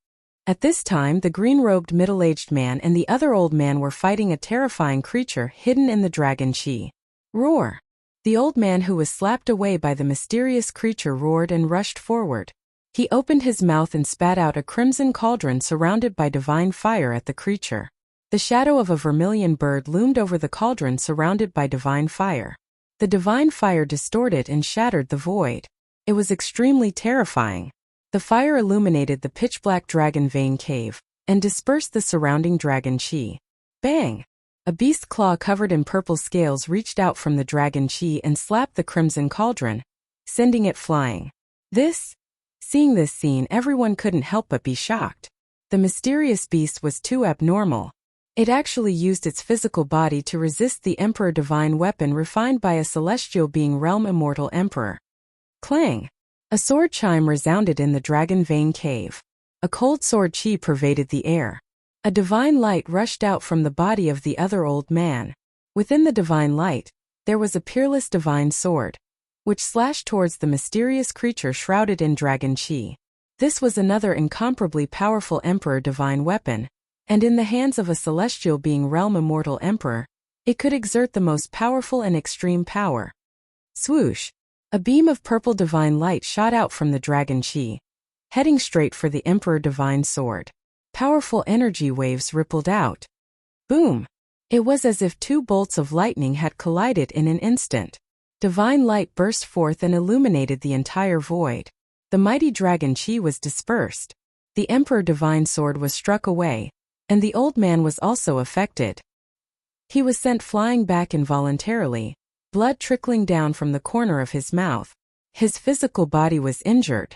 At this time the green-robed middle-aged man and the other old man were fighting a terrifying creature hidden in the dragon chi. Roar! The old man who was slapped away by the mysterious creature roared and rushed forward. He opened his mouth and spat out a crimson cauldron surrounded by divine fire at the creature. The shadow of a vermilion bird loomed over the cauldron surrounded by divine fire. The divine fire distorted and shattered the void. It was extremely terrifying. The fire illuminated the pitch-black dragon vein cave and dispersed the surrounding dragon chi. Bang! A beast claw covered in purple scales reached out from the dragon chi and slapped the crimson cauldron, sending it flying. Seeing this scene, everyone couldn't help but be shocked. The mysterious beast was too abnormal. It actually used its physical body to resist the Emperor divine weapon refined by a celestial being realm immortal emperor. Clang! A sword chime resounded in the dragon vein cave. A cold sword chi pervaded the air. A divine light rushed out from the body of the other old man. Within the divine light, there was a peerless divine sword, which slashed towards the mysterious creature shrouded in dragon chi. This was another incomparably powerful emperor divine weapon, and in the hands of a celestial being realm immortal emperor, it could exert the most powerful and extreme power. Swoosh! A beam of purple divine light shot out from the dragon chi, heading straight for the emperor divine sword. Powerful energy waves rippled out. Boom! It was as if two bolts of lightning had collided in an instant. Divine light burst forth and illuminated the entire void. The mighty dragon chi was dispersed. The emperor divine sword was struck away, and the old man was also affected. He was sent flying back involuntarily, blood trickling down from the corner of his mouth. His physical body was injured.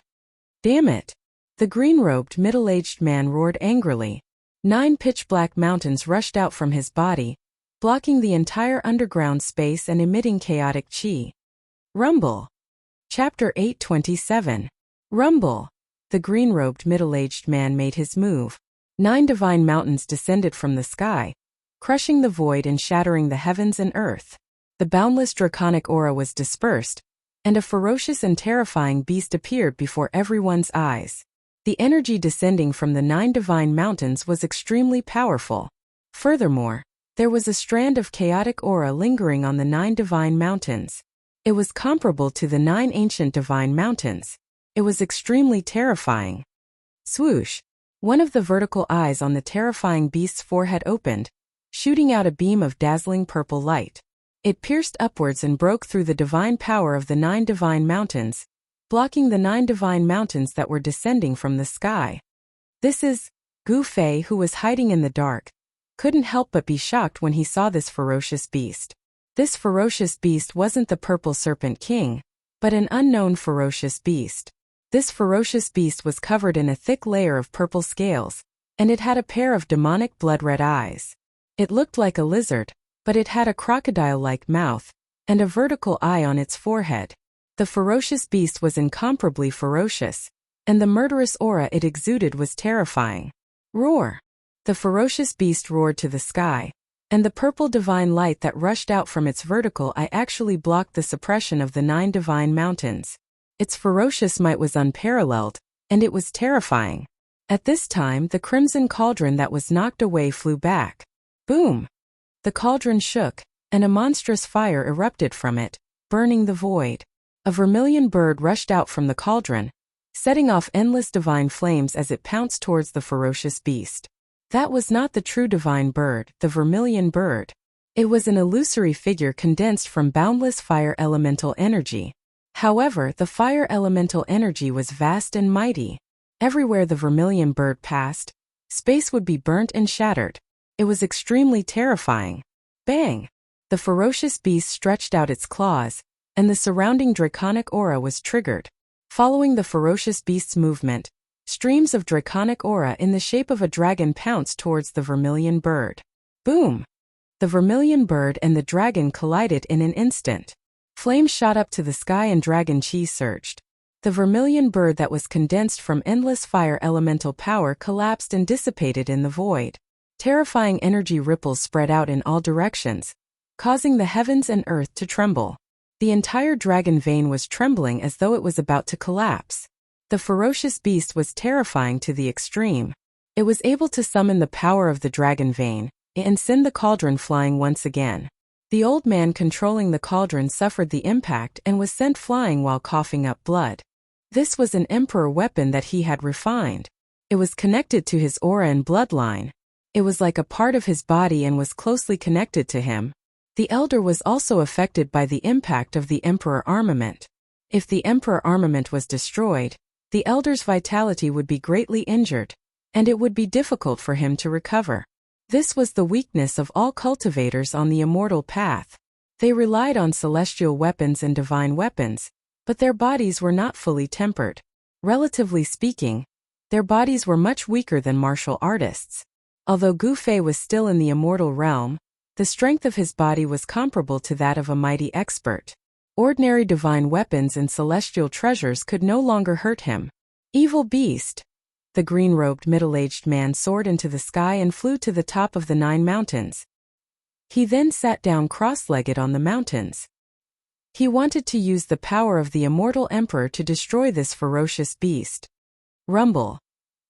Damn it! The green-robed middle-aged man roared angrily. 9 pitch-black mountains rushed out from his body, blocking the entire underground space and emitting chaotic chi. Rumble! Chapter 827. Rumble! The green-robed middle-aged man made his move. 9 divine mountains descended from the sky, crushing the void and shattering the heavens and earth. The boundless draconic aura was dispersed, and a ferocious and terrifying beast appeared before everyone's eyes. The energy descending from the 9 divine mountains was extremely powerful. Furthermore, there was a strand of chaotic aura lingering on the 9 divine mountains. It was comparable to the 9 ancient divine mountains. It was extremely terrifying. Swoosh! One of the vertical eyes on the terrifying beast's forehead opened, shooting out a beam of dazzling purple light. It pierced upwards and broke through the divine power of the 9 divine mountains, blocking the 9 divine mountains that were descending from the sky. Gu Fei, who was hiding in the dark, couldn't help but be shocked when he saw this ferocious beast. This ferocious beast wasn't the Purple Serpent King, but an unknown ferocious beast. This ferocious beast was covered in a thick layer of purple scales, and it had a pair of demonic blood-red eyes. It looked like a lizard, but it had a crocodile-like mouth, and a vertical eye on its forehead. The ferocious beast was incomparably ferocious, and the murderous aura it exuded was terrifying. Roar! The ferocious beast roared to the sky, and the purple divine light that rushed out from its vertical eye actually blocked the suppression of the 9 divine mountains. Its ferocious might was unparalleled, and it was terrifying. At this time, the crimson cauldron that was knocked away flew back. Boom! The cauldron shook, and a monstrous fire erupted from it, burning the void. A vermilion bird rushed out from the cauldron, setting off endless divine flames as it pounced towards the ferocious beast. That was not the true divine bird, the vermilion bird. It was an illusory figure condensed from boundless fire elemental energy. However, the fire elemental energy was vast and mighty. Everywhere the vermilion bird passed, space would be burnt and shattered. It was extremely terrifying. Bang! The ferocious beast stretched out its claws, and the surrounding draconic aura was triggered. Following the ferocious beast's movement, streams of draconic aura in the shape of a dragon pounced towards the vermilion bird. Boom! The vermilion bird and the dragon collided in an instant. Flames shot up to the sky and dragon chi surged. The vermilion bird that was condensed from endless fire elemental power collapsed and dissipated in the void. Terrifying energy ripples spread out in all directions, causing the heavens and earth to tremble. The entire dragon vein was trembling as though it was about to collapse. The ferocious beast was terrifying to the extreme. It was able to summon the power of the dragon vein and send the cauldron flying once again. The old man controlling the cauldron suffered the impact and was sent flying while coughing up blood. This was an emperor weapon that he had refined. It was connected to his aura and bloodline. It was like a part of his body and was closely connected to him. The elder was also affected by the impact of the emperor armament. If the emperor armament was destroyed, the elder's vitality would be greatly injured, and it would be difficult for him to recover. This was the weakness of all cultivators on the immortal path. They relied on celestial weapons and divine weapons, but their bodies were not fully tempered. Relatively speaking, their bodies were much weaker than martial artists. Although Gu Fei was still in the immortal realm, the strength of his body was comparable to that of a mighty expert. Ordinary divine weapons and celestial treasures could no longer hurt him. Evil beast! The green-robed middle-aged man soared into the sky and flew to the top of the 9 mountains. He then sat down cross-legged on the mountains. He wanted to use the power of the immortal emperor to destroy this ferocious beast. Rumble!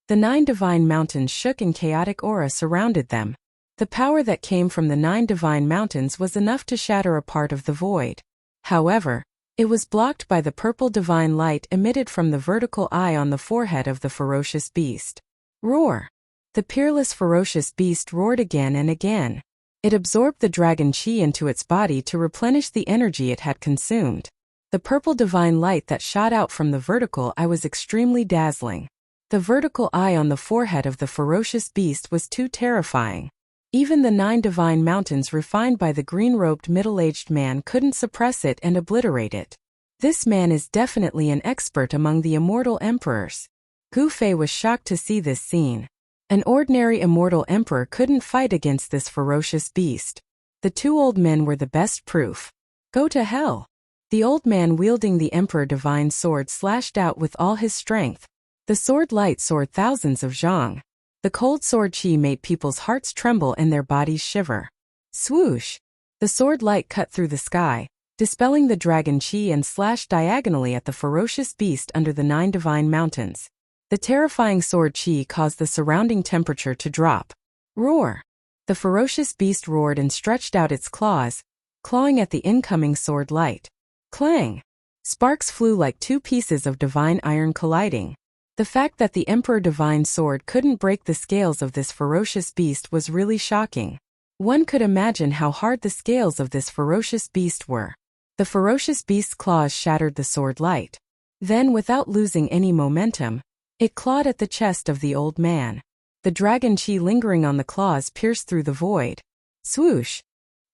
The 9 divine mountains shook and chaotic aura surrounded them. The power that came from the 9 divine mountains was enough to shatter a part of the void. However, it was blocked by the purple divine light emitted from the vertical eye on the forehead of the ferocious beast. Roar! The peerless ferocious beast roared again and again. It absorbed the dragon chi into its body to replenish the energy it had consumed. The purple divine light that shot out from the vertical eye was extremely dazzling. The vertical eye on the forehead of the ferocious beast was too terrifying. Even the 9 divine mountains refined by the green-robed middle-aged man couldn't suppress it and obliterate it. This man is definitely an expert among the immortal emperors. Gu Fei was shocked to see this scene. An ordinary immortal emperor couldn't fight against this ferocious beast. The 2 old men were the best proof. Go to hell! The old man wielding the emperor divine sword slashed out with all his strength. The sword light soared thousands of zhang. The cold sword chi made people's hearts tremble and their bodies shiver. Swoosh! The sword light cut through the sky, dispelling the dragon chi and slashed diagonally at the ferocious beast under the 9 divine mountains. The terrifying sword chi caused the surrounding temperature to drop. Roar! The ferocious beast roared and stretched out its claws, clawing at the incoming sword light. Clang! Sparks flew like 2 pieces of divine iron colliding. The fact that the Emperor Divine Sword couldn't break the scales of this ferocious beast was really shocking. One could imagine how hard the scales of this ferocious beast were. The ferocious beast's claws shattered the sword light. Then, without losing any momentum, it clawed at the chest of the old man. The dragon chi lingering on the claws pierced through the void. Swoosh!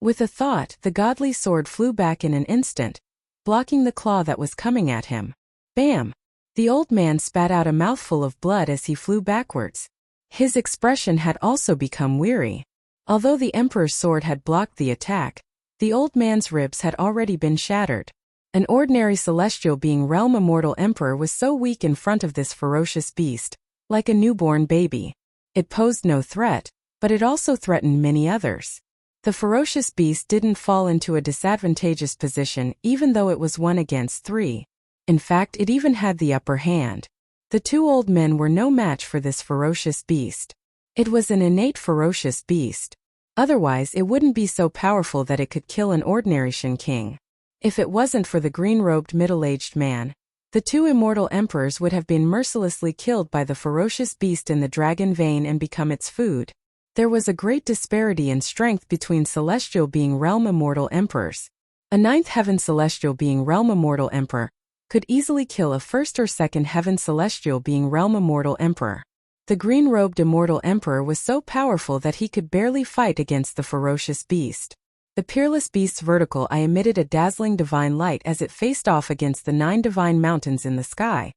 With a thought, the godly sword flew back in an instant, blocking the claw that was coming at him. Bam! The old man spat out a mouthful of blood as he flew backwards. His expression had also become weary. Although the emperor's sword had blocked the attack, the old man's ribs had already been shattered. An ordinary celestial being realm immortal emperor was so weak in front of this ferocious beast, like a newborn baby. It posed no threat, but it also threatened many others. The ferocious beast didn't fall into a disadvantageous position even though it was 1 against 3. In fact, it even had the upper hand. The two old men were no match for this ferocious beast. It was an innate ferocious beast. Otherwise, it wouldn't be so powerful that it could kill an ordinary Shin King. If it wasn't for the green-robed middle-aged man, the two immortal emperors would have been mercilessly killed by the ferocious beast in the dragon vein and become its food. There was a great disparity in strength between celestial being realm immortal emperors. A ninth heaven celestial being realm immortal emperor could easily kill a first or second heaven celestial being realm immortal emperor. The green-robed immortal emperor was so powerful that he could barely fight against the ferocious beast. The peerless beast's vertical eye emitted a dazzling divine light as it faced off against the 9 divine mountains in the sky,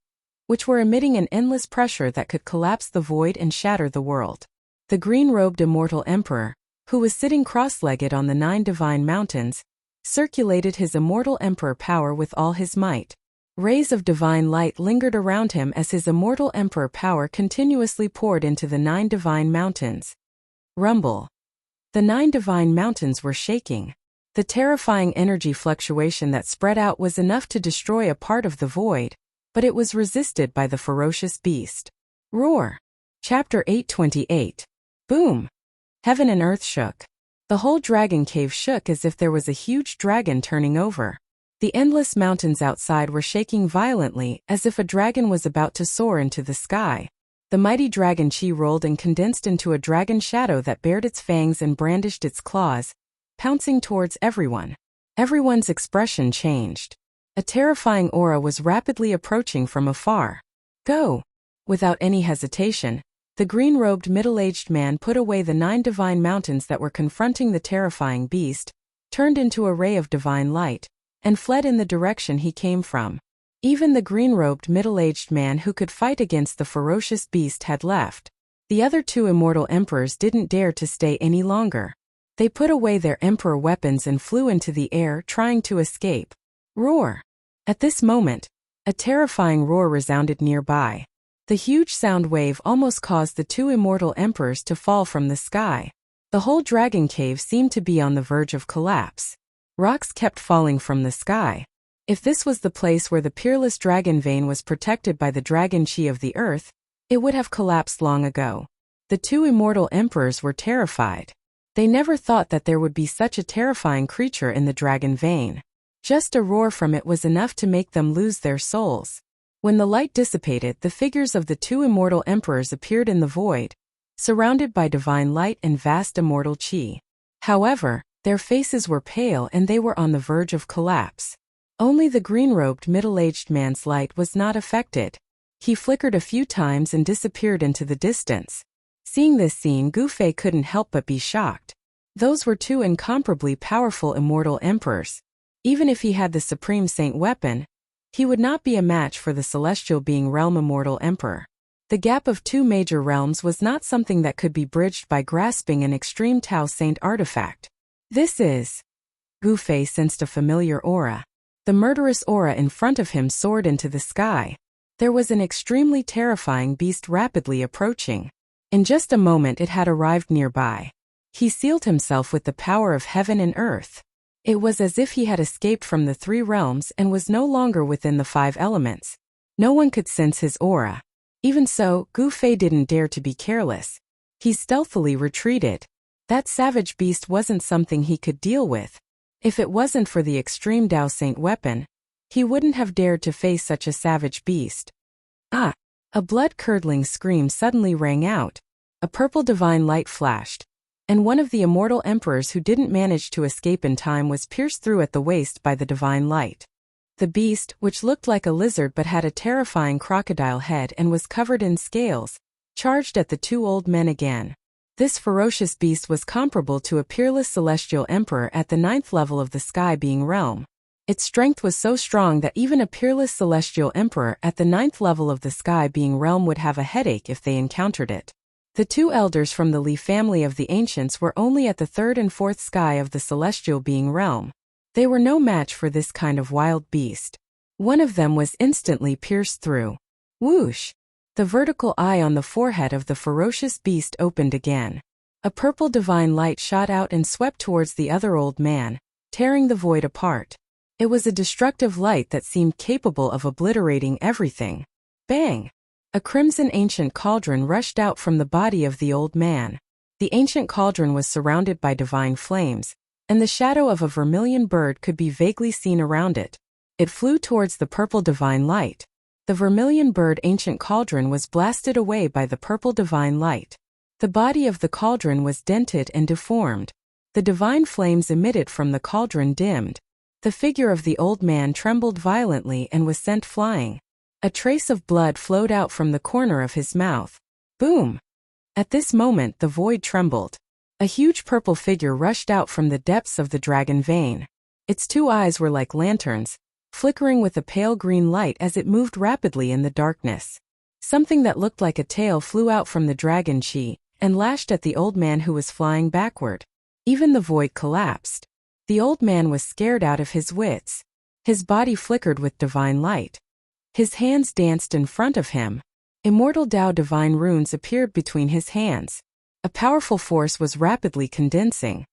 which were emitting an endless pressure that could collapse the void and shatter the world. The green-robed immortal emperor, who was sitting cross-legged on the 9 divine mountains, circulated his immortal emperor power with all his might. Rays of divine light lingered around him as his immortal emperor power continuously poured into the 9 divine mountains. Rumble. The 9 divine mountains were shaking. The terrifying energy fluctuation that spread out was enough to destroy a part of the void, but it was resisted by the ferocious beast. Roar. Chapter 828. Boom. Heaven and earth shook. The whole dragon cave shook as if there was a huge dragon turning over. The endless mountains outside were shaking violently as if a dragon was about to soar into the sky. The mighty dragon chi rolled and condensed into a dragon shadow that bared its fangs and brandished its claws, pouncing towards everyone. Everyone's expression changed. A terrifying aura was rapidly approaching from afar. Go! Without any hesitation, the green-robed middle-aged man put away the 9 divine mountains that were confronting the terrifying beast, turned into a ray of divine light, and fled in the direction he came from. Even the green-robed middle-aged man who could fight against the ferocious beast had left. The other 2 immortal emperors didn't dare to stay any longer. They put away their emperor weapons and flew into the air trying to escape. Roar! At this moment, a terrifying roar resounded nearby. The huge sound wave almost caused the 2 immortal emperors to fall from the sky. The whole dragon cave seemed to be on the verge of collapse. Rocks kept falling from the sky. If this was the place where the peerless dragon vein was protected by the dragon chi of the earth, it would have collapsed long ago. The 2 immortal emperors were terrified. They never thought that there would be such a terrifying creature in the dragon vein. Just a roar from it was enough to make them lose their souls. When the light dissipated, the figures of the 2 immortal emperors appeared in the void, surrounded by divine light and vast immortal chi. However, their faces were pale and they were on the verge of collapse. Only the green-robed middle-aged man's light was not affected. He flickered a few times and disappeared into the distance. Seeing this scene, Gu Fei couldn't help but be shocked. Those were 2 incomparably powerful immortal emperors. Even if he had the Supreme Saint weapon, he would not be a match for the celestial being realm immortal emperor. The gap of 2 major realms was not something that could be bridged by grasping an extreme Tao Saint artifact. This is... Gu Fei sensed a familiar aura. The murderous aura in front of him soared into the sky. There was an extremely terrifying beast rapidly approaching. In just a moment it had arrived nearby. He sealed himself with the power of heaven and earth. It was as if he had escaped from the 3 realms and was no longer within the 5 elements. No one could sense his aura. Even so, Gu Fei didn't dare to be careless. He stealthily retreated. That savage beast wasn't something he could deal with. If it wasn't for the extreme Tao Saint weapon, he wouldn't have dared to face such a savage beast. Ah! A blood-curdling scream suddenly rang out. A purple divine light flashed, and one of the immortal emperors who didn't manage to escape in time was pierced through at the waist by the divine light. The beast, which looked like a lizard but had a terrifying crocodile head and was covered in scales, charged at the 2 old men again. This ferocious beast was comparable to a peerless celestial emperor at the 9th level of the sky being realm. Its strength was so strong that even a peerless celestial emperor at the 9th level of the sky being realm would have a headache if they encountered it. The 2 elders from the Li family of the ancients were only at the 3rd and 4th sky of the celestial being realm. They were no match for this kind of wild beast. One of them was instantly pierced through. Whoosh! The vertical eye on the forehead of the ferocious beast opened again. A purple divine light shot out and swept towards the other old man, tearing the void apart. It was a destructive light that seemed capable of obliterating everything. Bang! A crimson ancient cauldron rushed out from the body of the old man. The ancient cauldron was surrounded by divine flames, and the shadow of a vermilion bird could be vaguely seen around it. It flew towards the purple divine light. The vermilion bird ancient cauldron was blasted away by the purple divine light. The body of the cauldron was dented and deformed. The divine flames emitted from the cauldron dimmed. The figure of the old man trembled violently and was sent flying. A trace of blood flowed out from the corner of his mouth. Boom! At this moment the void trembled. A huge purple figure rushed out from the depths of the dragon vein. Its two eyes were like lanterns, flickering with a pale green light as it moved rapidly in the darkness. Something that looked like a tail flew out from the dragon chi and lashed at the old man who was flying backward. Even the void collapsed. The old man was scared out of his wits. His body flickered with divine light. His hands danced in front of him. Immortal Tao divine runes appeared between his hands. A powerful force was rapidly condensing.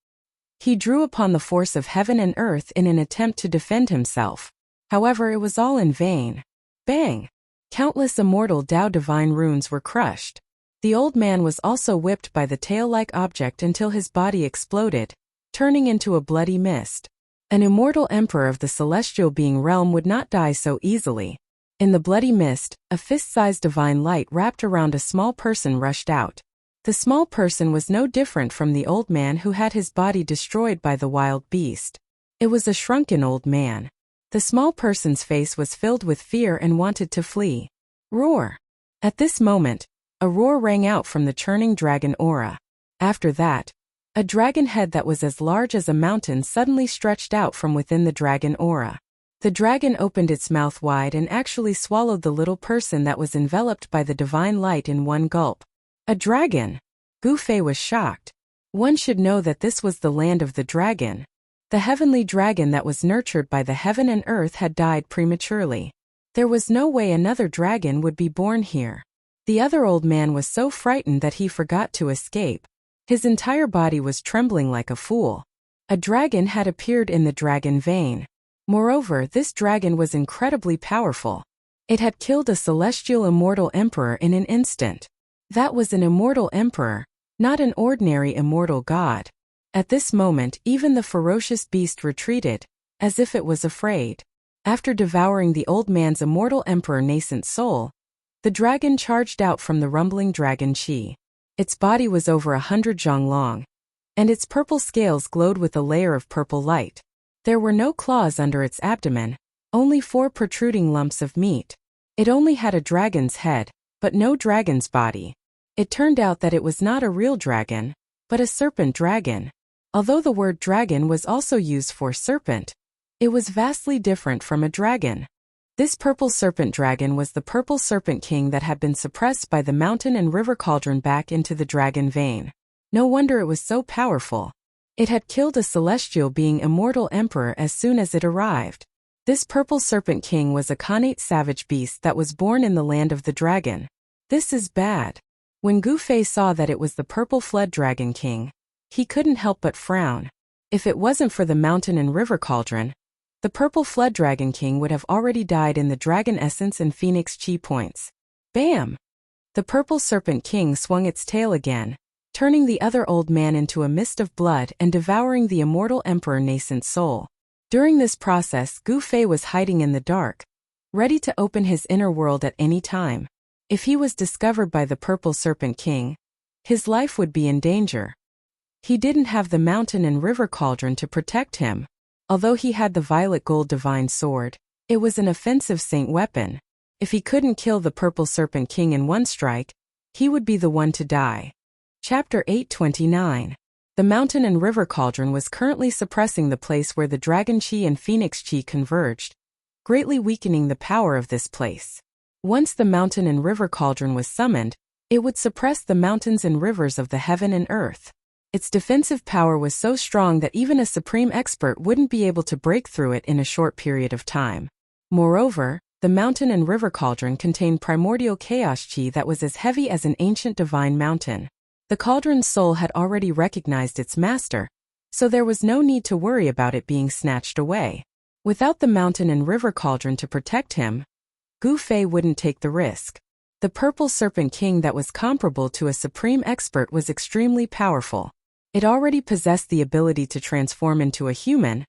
He drew upon the force of heaven and earth in an attempt to defend himself. However, it was all in vain. Bang! Countless immortal Tao divine runes were crushed. The old man was also whipped by the tail-like object until his body exploded, turning into a bloody mist. An immortal emperor of the celestial being realm would not die so easily. In the bloody mist, a fist-sized divine light wrapped around a small person rushed out. The small person was no different from the old man who had his body destroyed by the wild beast. It was a shrunken old man. The small person's face was filled with fear and wanted to flee. Roar! At this moment, a roar rang out from the churning dragon aura. After that, a dragon head that was as large as a mountain suddenly stretched out from within the dragon aura. The dragon opened its mouth wide and actually swallowed the little person that was enveloped by the divine light in one gulp. A dragon! Gu Fei was shocked. One should know that this was the land of the dragon. The heavenly dragon that was nurtured by the heaven and earth had died prematurely. There was no way another dragon would be born here. The other old man was so frightened that he forgot to escape. His entire body was trembling like a fool. A dragon had appeared in the dragon vein. Moreover, this dragon was incredibly powerful. It had killed a celestial immortal emperor in an instant. That was an immortal emperor, not an ordinary immortal god. At this moment, even the ferocious beast retreated, as if it was afraid. After devouring the old man's immortal emperor nascent soul, the dragon charged out from the rumbling dragon chi. Its body was over 100 zhang long, and its purple scales glowed with a layer of purple light. There were no claws under its abdomen, only 4 protruding lumps of meat. It only had a dragon's head, but no dragon's body. It turned out that it was not a real dragon, but a serpent dragon. Although the word dragon was also used for serpent, it was vastly different from a dragon. This purple serpent dragon was the purple serpent king that had been suppressed by the mountain and river cauldron back into the dragon vein. No wonder it was so powerful. It had killed a celestial being immortal emperor as soon as it arrived. This purple serpent king was a connate savage beast that was born in the land of the dragon. This is bad. When Gu Fei saw that it was the purple flood dragon king, he couldn't help but frown. If it wasn't for the mountain and river cauldron, the purple flood dragon king would have already died in the dragon essence and phoenix chi points. Bam! The purple serpent king swung its tail again, turning the other old man into a mist of blood and devouring the immortal emperor nascent soul. During this process, Gu Fei was hiding in the dark, ready to open his inner world at any time. If he was discovered by the purple serpent king, his life would be in danger. He didn't have the mountain and river cauldron to protect him. Although he had the violet gold divine sword, it was an offensive saint weapon. If he couldn't kill the purple serpent king in one strike, he would be the one to die. Chapter 829. The mountain and river cauldron was currently suppressing the place where the dragon chi and phoenix chi converged, greatly weakening the power of this place. Once the mountain and river cauldron was summoned, it would suppress the mountains and rivers of the heaven and earth. Its defensive power was so strong that even a supreme expert wouldn't be able to break through it in a short period of time. Moreover, the mountain and river cauldron contained primordial chaos chi that was as heavy as an ancient divine mountain. The cauldron's soul had already recognized its master, so there was no need to worry about it being snatched away. Without the mountain and river cauldron to protect him, Gu Fei wouldn't take the risk. The Purple Serpent King that was comparable to a supreme expert was extremely powerful. It already possessed the ability to transform into a human,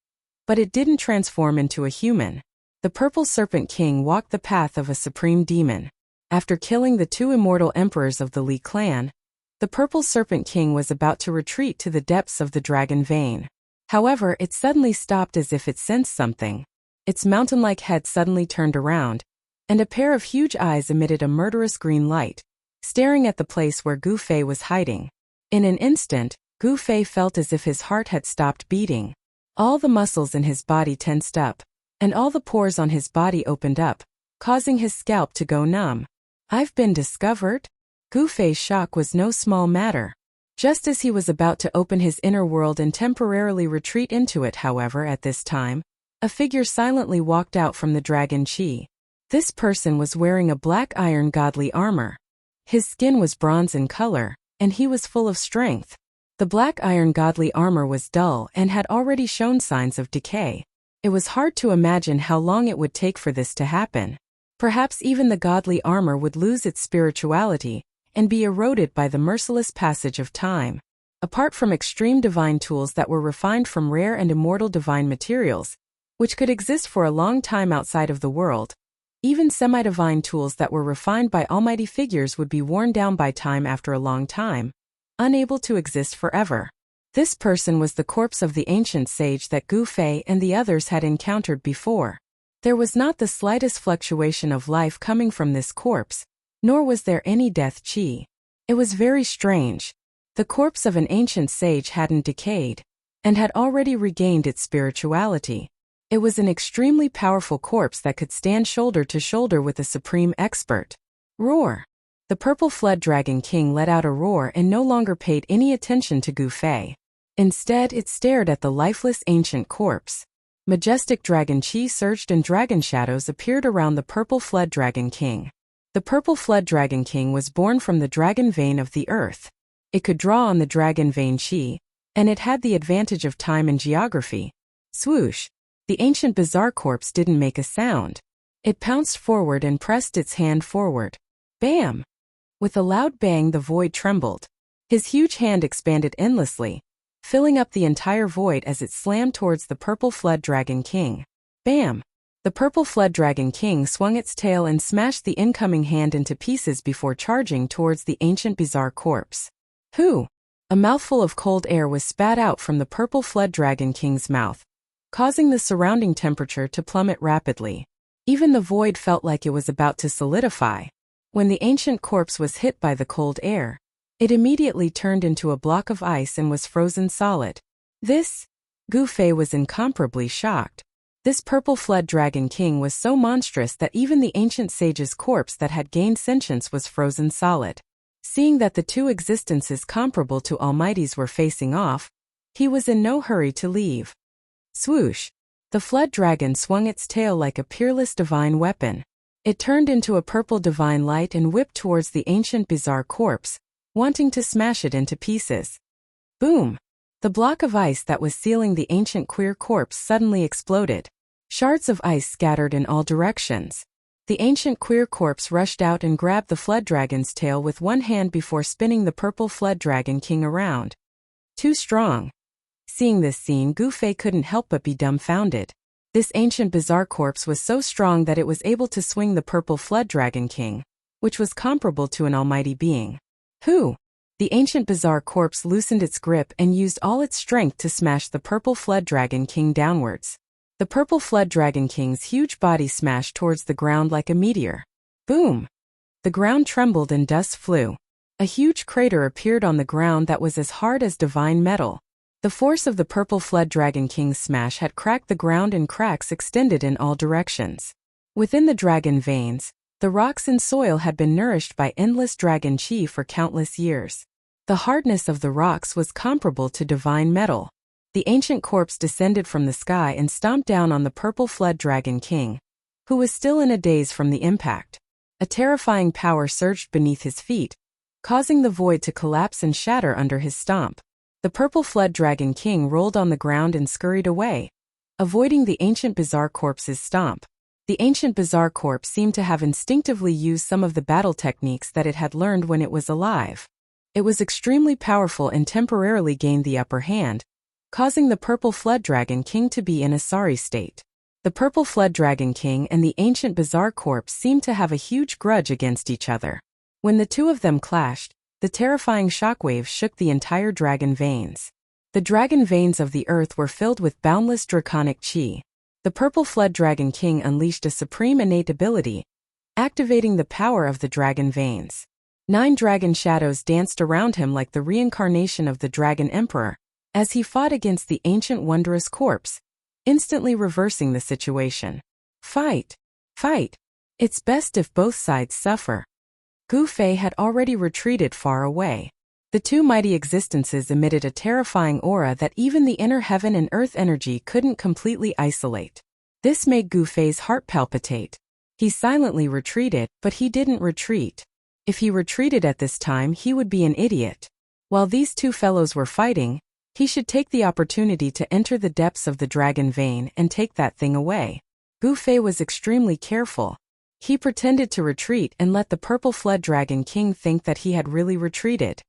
but it didn't transform into a human. The Purple Serpent King walked the path of a supreme demon. After killing the two immortal emperors of the Li clan, the Purple Serpent King was about to retreat to the depths of the dragon vein. However, it suddenly stopped as if it sensed something. Its mountain-like head suddenly turned around, and a pair of huge eyes emitted a murderous green light, staring at the place where Gu Fei was hiding. In an instant, Gu Fei felt as if his heart had stopped beating. All the muscles in his body tensed up, and all the pores on his body opened up, causing his scalp to go numb. "I've been discovered?" Gu Fei's shock was no small matter. Just as he was about to open his inner world and temporarily retreat into it, however, at this time, a figure silently walked out from the dragon Qi. This person was wearing a black iron godly armor. His skin was bronze in color, and he was full of strength. The black iron godly armor was dull and had already shown signs of decay. It was hard to imagine how long it would take for this to happen. Perhaps even the godly armor would lose its spirituality and be eroded by the merciless passage of time. Apart from extreme divine tools that were refined from rare and immortal divine materials, which could exist for a long time outside of the world, even semi-divine tools that were refined by almighty figures would be worn down by time after a long time, unable to exist forever. This person was the corpse of the ancient sage that Gu Fei and the others had encountered before. There was not the slightest fluctuation of life coming from this corpse, nor was there any death qi. It was very strange. The corpse of an ancient sage hadn't decayed, and had already regained its spirituality. It was an extremely powerful corpse that could stand shoulder to shoulder with a supreme expert. Roar! The Purple Flood Dragon King let out a roar and no longer paid any attention to Gu Fei. Instead, it stared at the lifeless ancient corpse. Majestic dragon Qi surged and dragon shadows appeared around the Purple Flood Dragon King. The Purple Flood Dragon King was born from the dragon vein of the earth. It could draw on the dragon vein Qi, and it had the advantage of time and geography. Swoosh! The ancient bizarre corpse didn't make a sound. It pounced forward and pressed its hand forward. Bam! With a loud bang, the void trembled. His huge hand expanded endlessly, filling up the entire void as it slammed towards the Purple Flood Dragon King. Bam! The Purple Flood Dragon King swung its tail and smashed the incoming hand into pieces before charging towards the ancient bizarre corpse. Hoo! A mouthful of cold air was spat out from the Purple Flood Dragon King's mouth, causing the surrounding temperature to plummet rapidly. Even the void felt like it was about to solidify. When the ancient corpse was hit by the cold air, it immediately turned into a block of ice and was frozen solid. Gu Fei was incomparably shocked. This Purple Flood Dragon King was so monstrous that even the ancient sage's corpse that had gained sentience was frozen solid. Seeing that the two existences comparable to Almighty's were facing off, he was in no hurry to leave. Swoosh! The flood dragon swung its tail like a peerless divine weapon. It turned into a purple divine light and whipped towards the ancient bizarre corpse, wanting to smash it into pieces. Boom! The block of ice that was sealing the ancient queer corpse suddenly exploded. Shards of ice scattered in all directions. The ancient queer corpse rushed out and grabbed the flood dragon's tail with one hand before spinning the Purple Flood Dragon King around. Too strong. Seeing this scene, Gu Fei couldn't help but be dumbfounded. This ancient bizarre corpse was so strong that it was able to swing the Purple Flood Dragon King, which was comparable to an almighty being. Who? The ancient bizarre corpse loosened its grip and used all its strength to smash the Purple Flood Dragon King downwards. The Purple Flood Dragon King's huge body smashed towards the ground like a meteor. Boom! The ground trembled and dust flew. A huge crater appeared on the ground that was as hard as divine metal. The force of the Purple Flood Dragon King's smash had cracked the ground and cracks extended in all directions. Within the dragon veins, the rocks and soil had been nourished by endless dragon qi for countless years. The hardness of the rocks was comparable to divine metal. The ancient corpse descended from the sky and stomped down on the Purple Flood Dragon King, who was still in a daze from the impact. A terrifying power surged beneath his feet, causing the void to collapse and shatter under his stomp. The Purple Flood Dragon King rolled on the ground and scurried away, avoiding the ancient bizarre corpse's stomp. The ancient bizarre corpse seemed to have instinctively used some of the battle techniques that it had learned when it was alive. It was extremely powerful and temporarily gained the upper hand, causing the purple flood dragon king to be in a sorry state. The purple flood dragon king and the ancient bizarre corpse seemed to have a huge grudge against each other. When the two of them clashed, the terrifying shockwaves shook the entire dragon veins. The dragon veins of the earth were filled with boundless draconic chi. The purple flood dragon king unleashed a supreme innate ability, activating the power of the dragon veins. 9 dragon shadows danced around him like the reincarnation of the dragon emperor, as he fought against the ancient wondrous corpse, instantly reversing the situation. Fight! Fight! It's best if both sides suffer. Gu Fei had already retreated far away. The two mighty existences emitted a terrifying aura that even the inner heaven and earth energy couldn't completely isolate. This made Gu Fei's heart palpitate. He silently retreated, but he didn't retreat. If he retreated at this time, he would be an idiot. While these two fellows were fighting, he should take the opportunity to enter the depths of the dragon vein and take that thing away. Gu Fei was extremely careful. He pretended to retreat and let the purple flood dragon king think that he had really retreated.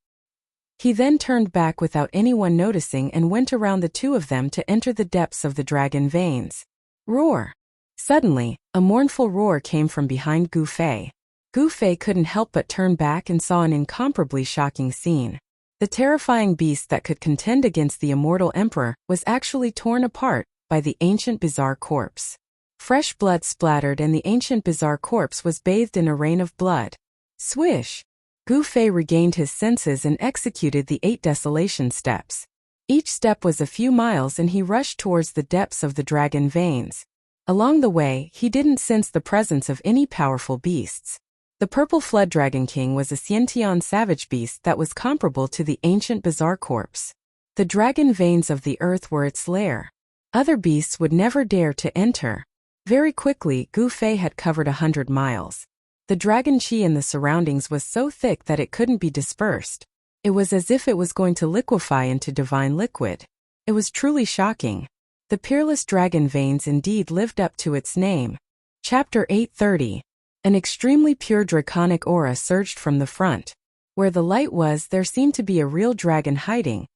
He then turned back without anyone noticing and went around the two of them to enter the depths of the dragon veins. Roar! Suddenly, a mournful roar came from behind Gu Fei. Gu Fei couldn't help but turn back and saw an incomparably shocking scene. The terrifying beast that could contend against the immortal emperor was actually torn apart by the ancient bizarre corpse. Fresh blood splattered and the ancient bizarre corpse was bathed in a rain of blood. Swish! Gu Fei regained his senses and executed the 8 desolation steps. Each step was a few miles and he rushed towards the depths of the dragon veins. Along the way, he didn't sense the presence of any powerful beasts. The purple flood dragon king was a Xiantian savage beast that was comparable to the ancient bizarre corpse. The dragon veins of the earth were its lair. Other beasts would never dare to enter. Very quickly, Gu Fei had covered 100 miles. The dragon chi in the surroundings was so thick that it couldn't be dispersed. It was as if it was going to liquefy into divine liquid. It was truly shocking. The peerless dragon veins indeed lived up to its name. Chapter 830. An extremely pure draconic aura surged from the front. Where the light was, there seemed to be a real dragon hiding,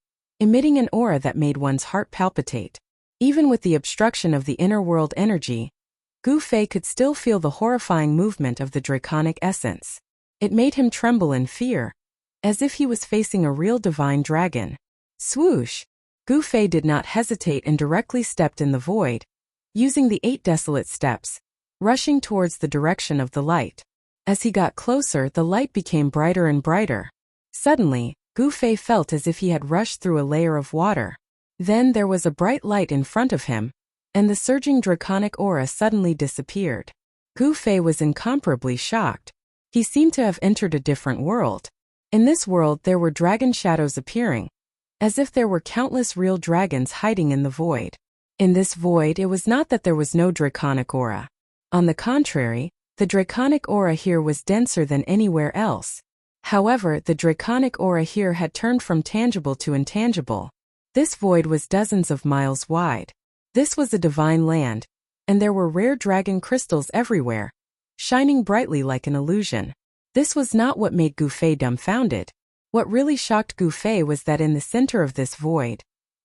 emitting an aura that made one's heart palpitate. Even with the obstruction of the inner world energy, Gu Fei could still feel the horrifying movement of the draconic essence. It made him tremble in fear, as if he was facing a real divine dragon. Swoosh! Gu Fei did not hesitate and directly stepped in the void, using the 8 desolate steps, rushing towards the direction of the light. As he got closer, the light became brighter and brighter. Suddenly, Gu Fei felt as if he had rushed through a layer of water. Then there was a bright light in front of him, and the surging draconic aura suddenly disappeared. Gu Fei was incomparably shocked. He seemed to have entered a different world. In this world there were dragon shadows appearing, as if there were countless real dragons hiding in the void. In this void it was not that there was no draconic aura. On the contrary, the draconic aura here was denser than anywhere else. However, the draconic aura here had turned from tangible to intangible. This void was dozens of miles wide. This was a divine land, and there were rare dragon crystals everywhere, shining brightly like an illusion. This was not what made Gu Fei dumbfounded. What really shocked Gu Fei was that in the center of this void,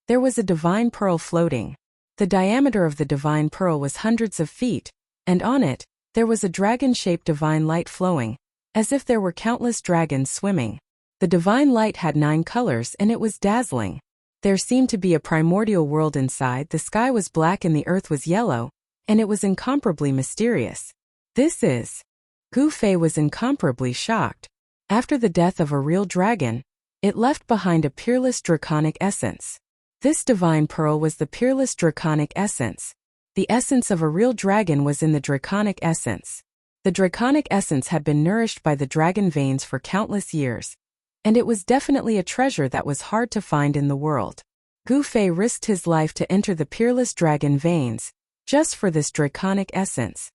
there was a divine pearl floating. The diameter of the divine pearl was hundreds of feet, and on it, there was a dragon-shaped divine light flowing, as if there were countless dragons swimming. The divine light had 9 colors and it was dazzling. There seemed to be a primordial world inside. The sky was black and the earth was yellow, and it was incomparably mysterious. This is... Gu Fei was incomparably shocked. After the death of a real dragon, it left behind a peerless draconic essence. This divine pearl was the peerless draconic essence. The essence of a real dragon was in the draconic essence. The draconic essence had been nourished by the dragon veins for countless years, and it was definitely a treasure that was hard to find in the world. Gu Fei risked his life to enter the peerless dragon veins, just for this draconic essence.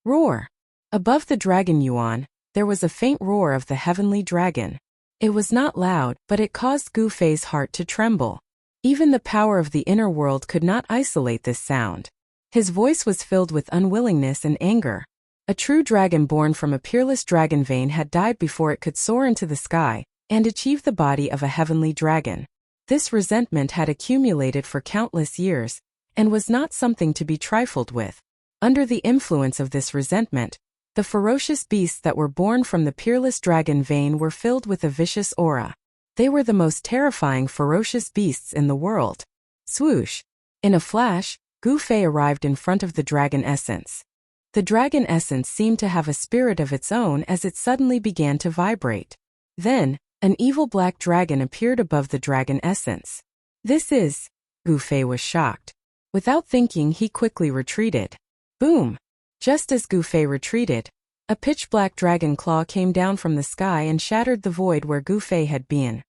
Roar! Above the dragon yuan, there was a faint roar of the heavenly dragon. It was not loud, but it caused Gu Fei's heart to tremble. Even the power of the inner world could not isolate this sound. His voice was filled with unwillingness and anger. A true dragon born from a peerless dragon vein had died before it could soar into the sky and achieve the body of a heavenly dragon. This resentment had accumulated for countless years and was not something to be trifled with. Under the influence of this resentment, the ferocious beasts that were born from the peerless dragon vein were filled with a vicious aura. They were the most terrifying ferocious beasts in the world. Swoosh! In a flash, Gu Fei arrived in front of the dragon essence. The dragon essence seemed to have a spirit of its own as it suddenly began to vibrate. Then, an evil black dragon appeared above the dragon essence. This is... Gu Fei was shocked. Without thinking, he quickly retreated. Boom! Just as Gu Fei retreated, a pitch-black dragon claw came down from the sky and shattered the void where Gu Fei had been.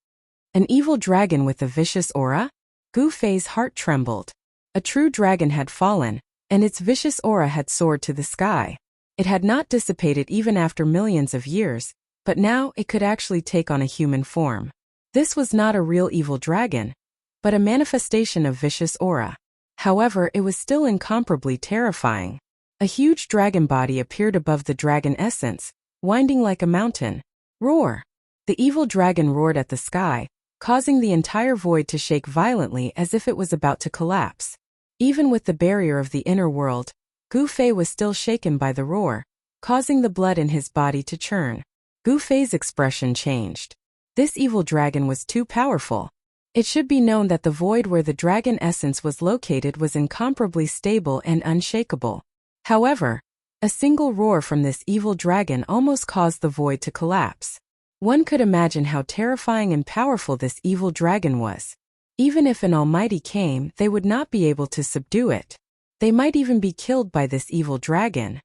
An evil dragon with a vicious aura? Gu Fei's heart trembled. A true dragon had fallen, and its vicious aura had soared to the sky. It had not dissipated even after millions of years, but now it could actually take on a human form. This was not a real evil dragon, but a manifestation of vicious aura. However, it was still incomparably terrifying. A huge dragon body appeared above the dragon essence, winding like a mountain. Roar! The evil dragon roared at the sky, causing the entire void to shake violently as if it was about to collapse. Even with the barrier of the inner world, Gu Fei was still shaken by the roar, causing the blood in his body to churn. Gu Fei's expression changed. This evil dragon was too powerful. It should be known that the void where the dragon essence was located was incomparably stable and unshakable. However, a single roar from this evil dragon almost caused the void to collapse. One could imagine how terrifying and powerful this evil dragon was. Even if an almighty came, they would not be able to subdue it. They might even be killed by this evil dragon.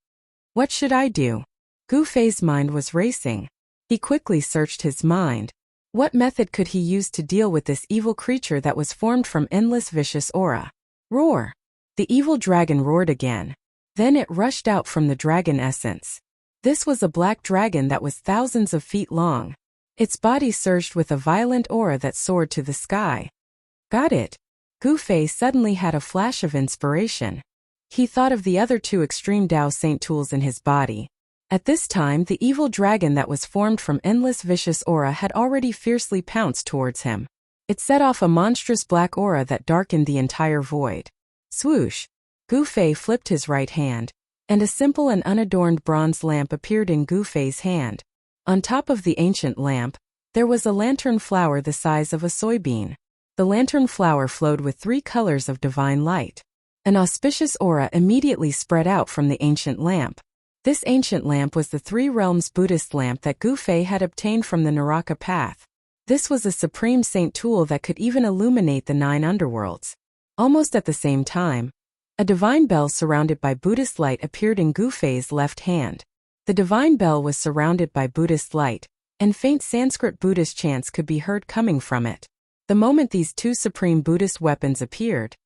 What should I do? Gu Fei's mind was racing. He quickly searched his mind. What method could he use to deal with this evil creature that was formed from endless vicious aura? Roar! The evil dragon roared again. Then it rushed out from the dragon essence. This was a black dragon that was thousands of feet long. Its body surged with a violent aura that soared to the sky. Got it. Gu Fei suddenly had a flash of inspiration. He thought of the other two extreme Dao Saint tools in his body. At this time, the evil dragon that was formed from endless vicious aura had already fiercely pounced towards him. It set off a monstrous black aura that darkened the entire void. Swoosh! Gu Fei flipped his right hand, and a simple and unadorned bronze lamp appeared in Gu Fei's hand. On top of the ancient lamp, there was a lantern flower the size of a soybean. The lantern flower flowed with 3 colors of divine light. An auspicious aura immediately spread out from the ancient lamp. This ancient lamp was the 3 realms Buddhist lamp that Gu Fei had obtained from the Naraka path. This was a supreme saint tool that could even illuminate the 9 underworlds. Almost at the same time, a divine bell surrounded by Buddhist light appeared in Gu Fei's left hand. The divine bell was surrounded by Buddhist light, and faint Sanskrit Buddhist chants could be heard coming from it. The moment these 2 supreme Buddhist weapons appeared,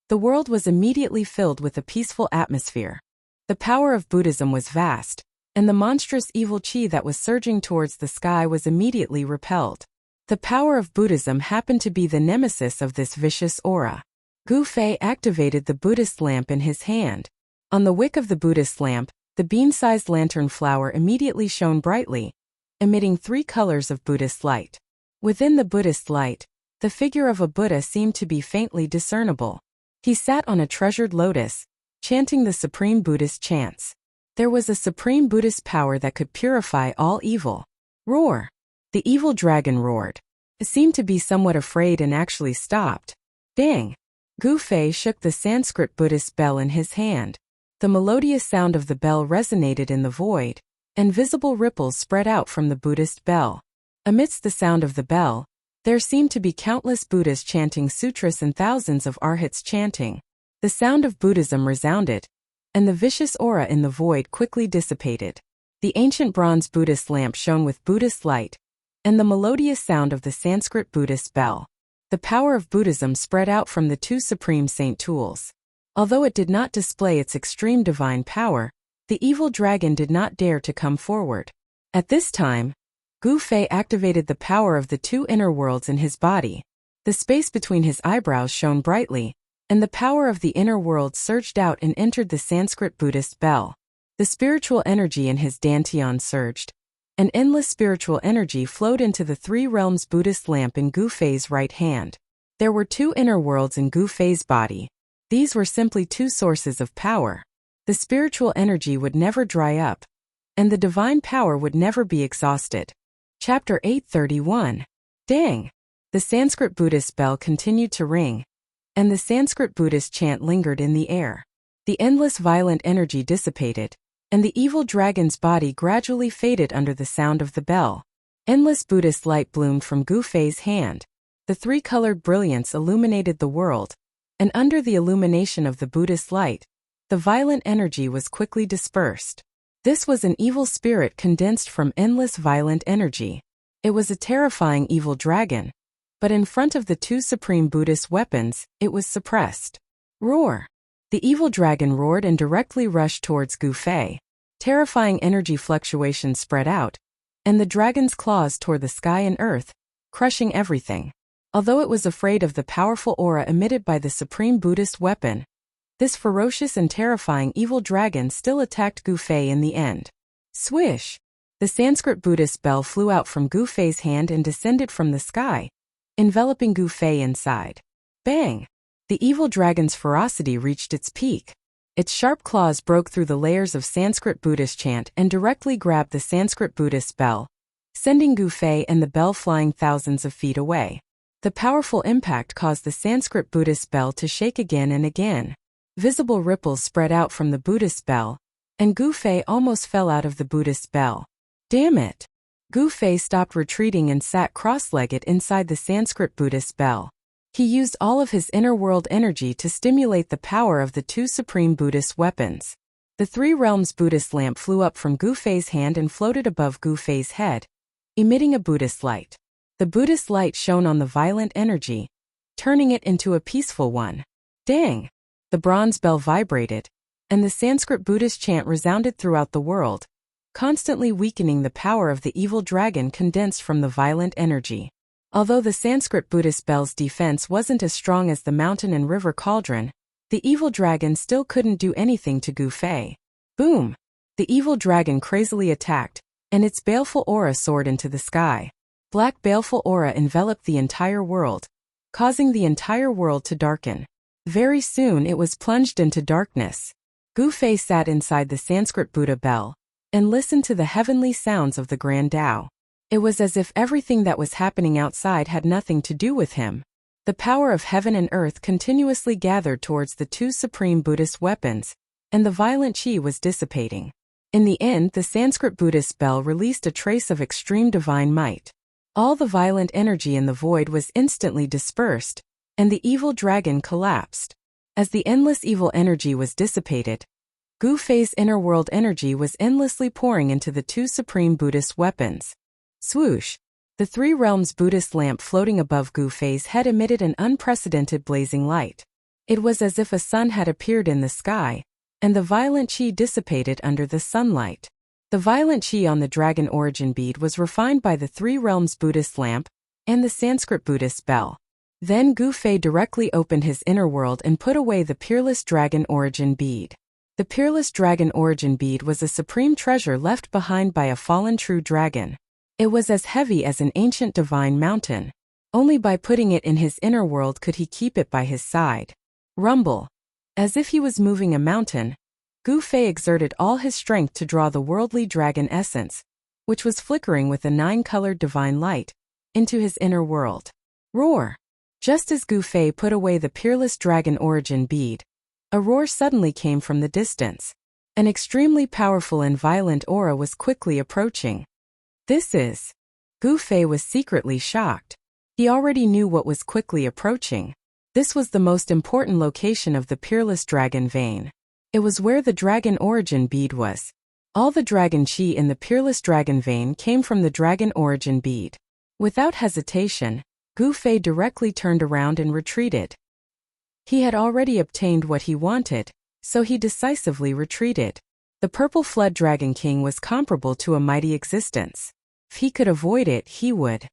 the world was immediately filled with a peaceful atmosphere. The power of Buddhism was vast, and the monstrous evil qi that was surging towards the sky was immediately repelled. The power of Buddhism happened to be the nemesis of this vicious aura. Gu Fei activated the Buddhist lamp in his hand. On the wick of the Buddhist lamp, the bean-sized lantern flower immediately shone brightly, emitting 3 colors of Buddhist light. Within the Buddhist light, the figure of a Buddha seemed to be faintly discernible. He sat on a treasured lotus, chanting the supreme Buddhist chants. There was a supreme Buddhist power that could purify all evil. Roar! The evil dragon roared. It seemed to be somewhat afraid and actually stopped. Bang! Gu Fei shook the Sanskrit Buddhist bell in his hand. The melodious sound of the bell resonated in the void, and visible ripples spread out from the Buddhist bell. Amidst the sound of the bell, there seemed to be countless Buddhas chanting sutras and thousands of arhats chanting. The sound of Buddhism resounded, and the vicious aura in the void quickly dissipated. The ancient bronze Buddhist lamp shone with Buddhist light, and the melodious sound of the Sanskrit Buddhist bell. The power of Buddhism spread out from the 2 supreme saint tools. Although it did not display its extreme divine power, the evil dragon did not dare to come forward. At this time, Gu Fei activated the power of the 2 inner worlds in his body. The space between his eyebrows shone brightly, and the power of the inner world surged out and entered the Sanskrit Buddhist bell. The spiritual energy in his dantian surged. An endless spiritual energy flowed into the three realms Buddhist lamp in Gu Fei's right hand. There were two inner worlds in Gu Fei's body. These were simply two sources of power. The spiritual energy would never dry up, and the divine power would never be exhausted. Chapter 831. Dang! The Sanskrit Buddhist bell continued to ring, and the Sanskrit Buddhist chant lingered in the air. The endless violent energy dissipated, and the evil dragon's body gradually faded under the sound of the bell. Endless Buddhist light bloomed from Gu Fei's hand. The three-colored brilliance illuminated the world, and under the illumination of the Buddhist light, the violent energy was quickly dispersed. This was an evil spirit condensed from endless violent energy. It was a terrifying evil dragon, but in front of the two supreme Buddhist weapons, it was suppressed. Roar! The evil dragon roared and directly rushed towards Gu Fei. Terrifying energy fluctuations spread out, and the dragon's claws tore the sky and earth, crushing everything. Although it was afraid of the powerful aura emitted by the supreme Buddhist weapon, this ferocious and terrifying evil dragon still attacked Gu Fei in the end. Swish! The Sanskrit Buddhist bell flew out from Gu Fei's hand and descended from the sky, enveloping Gu Fei inside. Bang! The evil dragon's ferocity reached its peak. Its sharp claws broke through the layers of Sanskrit Buddhist chant and directly grabbed the Sanskrit Buddhist bell, sending Gu Fei and the bell flying thousands of feet away. The powerful impact caused the Sanskrit Buddhist bell to shake again and again. Visible ripples spread out from the Buddhist bell, and Gu Fei almost fell out of the Buddhist bell. Damn it! Gu Fei stopped retreating and sat cross-legged inside the Sanskrit Buddhist bell. He used all of his inner world energy to stimulate the power of the two supreme Buddhist weapons. The three realms Buddhist lamp flew up from Gu Fei's hand and floated above Gu Fei's head, emitting a Buddhist light. The Buddhist light shone on the violent energy, turning it into a peaceful one. Dang! The bronze bell vibrated, and the Sanskrit Buddhist chant resounded throughout the world, constantly weakening the power of the evil dragon condensed from the violent energy. Although the Sanskrit Buddhist bell's defense wasn't as strong as the mountain and river cauldron, the evil dragon still couldn't do anything to Gu Fei. Boom! The evil dragon crazily attacked, and its baleful aura soared into the sky. Black baleful aura enveloped the entire world, causing the entire world to darken. Very soon it was plunged into darkness. Gu Fei sat inside the Sanskrit Buddha bell and listened to the heavenly sounds of the Grand Tao. It was as if everything that was happening outside had nothing to do with him. The power of heaven and earth continuously gathered towards the two supreme Buddhist weapons, and the violent chi was dissipating. In the end, the Sanskrit Buddhist bell released a trace of extreme divine might. All the violent energy in the void was instantly dispersed, and the evil dragon collapsed. As the endless evil energy was dissipated, Gu Fei's inner world energy was endlessly pouring into the two supreme Buddhist weapons. Swoosh! The three realms Buddhist lamp floating above Gu Fei's head emitted an unprecedented blazing light. It was as if a sun had appeared in the sky, and the violent chi dissipated under the sunlight. The violent chi on the dragon origin bead was refined by the three realms Buddhist lamp and the Sanskrit Buddhist bell. Then Gu Fei directly opened his inner world and put away the peerless dragon origin bead. The peerless dragon origin bead was a supreme treasure left behind by a fallen true dragon. It was as heavy as an ancient divine mountain. Only by putting it in his inner world could he keep it by his side. Rumble! As if he was moving a mountain, Gu Fei exerted all his strength to draw the worldly dragon essence, which was flickering with a nine-colored divine light, into his inner world. Roar! Just as Gu Fei put away the peerless dragon origin bead, a roar suddenly came from the distance. An extremely powerful and violent aura was quickly approaching. This is... Gu Fei was secretly shocked. He already knew what was quickly approaching. This was the most important location of the peerless dragon vein. It was where the dragon origin bead was. All the dragon chi in the peerless dragon vein came from the dragon origin bead. Without hesitation, Gu Fei directly turned around and retreated. He had already obtained what he wanted, so he decisively retreated. The purple flood dragon king was comparable to a mighty existence. If he could avoid it, he would.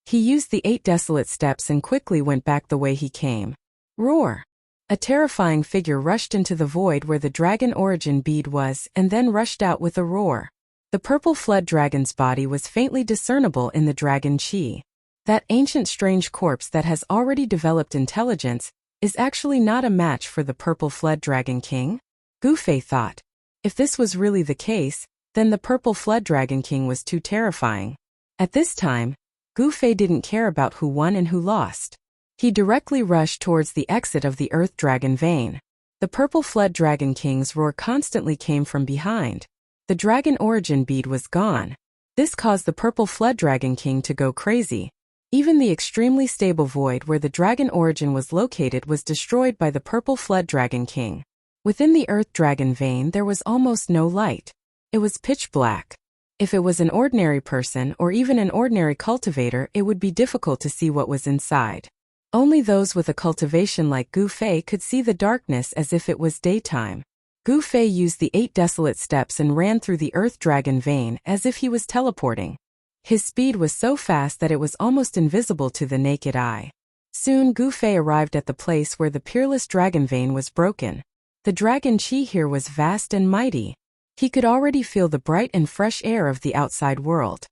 He used the 8 desolate steps and quickly went back the way he came. Roar! A terrifying figure rushed into the void where the dragon origin bead was and then rushed out with a roar. The purple flood dragon's body was faintly discernible in the dragon chi. That ancient strange corpse that has already developed intelligence is actually not a match for the purple flood dragon king? Gu Fei thought. If this was really the case, then the purple flood dragon king was too terrifying. At this time, Gu Fei didn't care about who won and who lost. He directly rushed towards the exit of the Earth Dragon vein. The purple flood dragon king's roar constantly came from behind. The dragon origin bead was gone. This caused the purple flood dragon king to go crazy. Even the extremely stable void where the dragon origin was located was destroyed by the purple flood dragon king. Within the Earth Dragon vein there was almost no light. It was pitch black. If it was an ordinary person or even an ordinary cultivator, it would be difficult to see what was inside. Only those with a cultivation like Gu Fei could see the darkness as if it was daytime. Gu Fei used the 8 desolate steps and ran through the Earth Dragon vein as if he was teleporting. His speed was so fast that it was almost invisible to the naked eye. Soon Gu Fei arrived at the place where the peerless dragon vein was broken. The dragon chi here was vast and mighty. He could already feel the bright and fresh air of the outside world.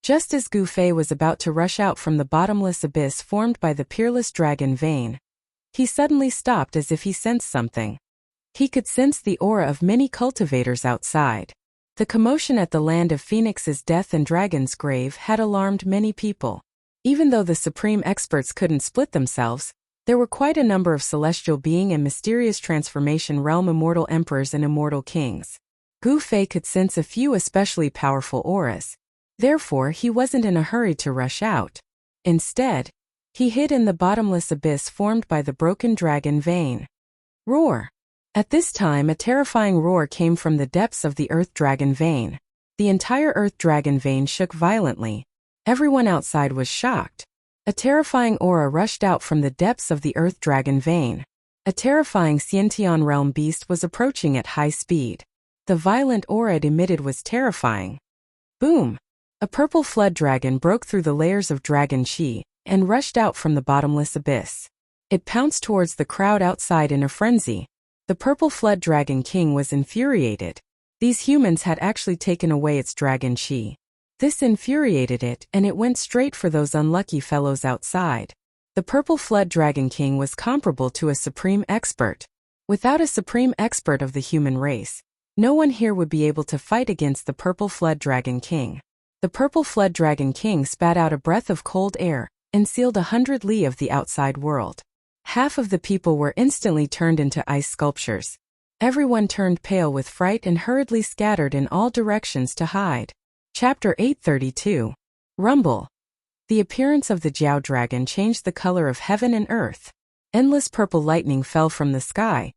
Just as Gu Fei was about to rush out from the bottomless abyss formed by the peerless dragon vein, he suddenly stopped as if he sensed something. He could sense the aura of many cultivators outside. The commotion at the land of Phoenix's death and dragon's grave had alarmed many people. Even though the supreme experts couldn't split themselves, there were quite a number of celestial being and mysterious transformation realm immortal emperors and immortal kings. Gu Fei could sense a few especially powerful auras. Therefore, he wasn't in a hurry to rush out. Instead, he hid in the bottomless abyss formed by the broken dragon vein. Roar! At this time, a terrifying roar came from the depths of the Earth Dragon vein. The entire Earth Dragon vein shook violently. Everyone outside was shocked. A terrifying aura rushed out from the depths of the Earth Dragon vein. A terrifying Xiantian realm beast was approaching at high speed. The violent aura it emitted was terrifying. Boom! A purple flood dragon broke through the layers of dragon chi and rushed out from the bottomless abyss. It pounced towards the crowd outside in a frenzy. The purple flood dragon king was infuriated. These humans had actually taken away its dragon chi. This infuriated it, and it went straight for those unlucky fellows outside. The purple flood dragon king was comparable to a supreme expert. Without a supreme expert of the human race, no one here would be able to fight against the purple flood dragon king. The purple flood dragon king spat out a breath of cold air and sealed 100 li of the outside world. Half of the people were instantly turned into ice sculptures. Everyone turned pale with fright and hurriedly scattered in all directions to hide. Chapter 832. Rumble. The appearance of the Jiao dragon changed the color of heaven and earth. Endless purple lightning fell from the sky,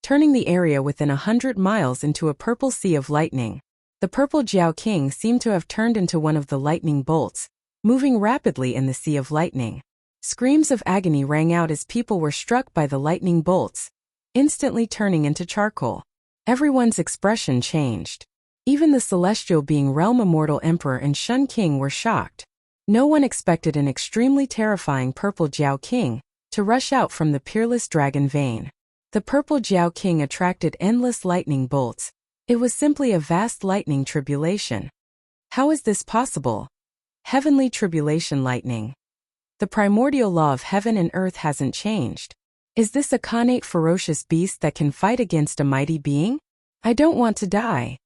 turning the area within 100 miles into a purple sea of lightning. The purple Jiao king seemed to have turned into one of the lightning bolts, moving rapidly in the sea of lightning. Screams of agony rang out as people were struck by the lightning bolts, instantly turning into charcoal. Everyone's expression changed. Even the celestial being realm immortal emperor and Shun king were shocked. No one expected an extremely terrifying purple Jiao king to rush out from the peerless dragon vein. The purple Jiao king attracted endless lightning bolts. It was simply a vast lightning tribulation. How is this possible? Heavenly tribulation lightning. The primordial law of heaven and earth hasn't changed. Is this a connate ferocious beast that can fight against a mighty being? I don't want to die.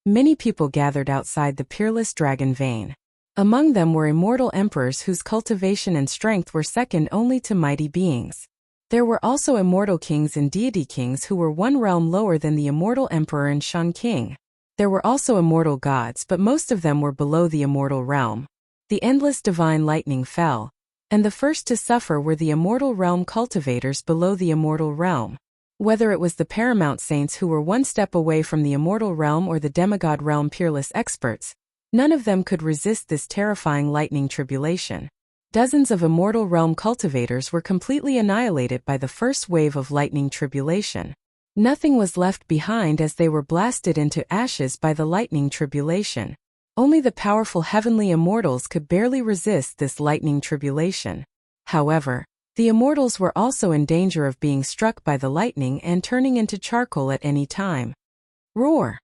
Many people gathered outside the peerless dragon vein. Among them were immortal emperors whose cultivation and strength were second only to mighty beings. There were also immortal kings and deity kings who were one realm lower than the immortal emperor and Shun king. There were also immortal gods, but most of them were below the immortal realm. The endless divine lightning fell, and the first to suffer were the immortal realm cultivators below the immortal realm. Whether it was the paramount saints who were one step away from the immortal realm or the demigod realm peerless experts, none of them could resist this terrifying lightning tribulation. Dozens of immortal realm cultivators were completely annihilated by the first wave of lightning tribulation. Nothing was left behind as they were blasted into ashes by the lightning tribulation. Only the powerful heavenly immortals could barely resist this lightning tribulation. However, the immortals were also in danger of being struck by the lightning and turning into charcoal at any time. Roar!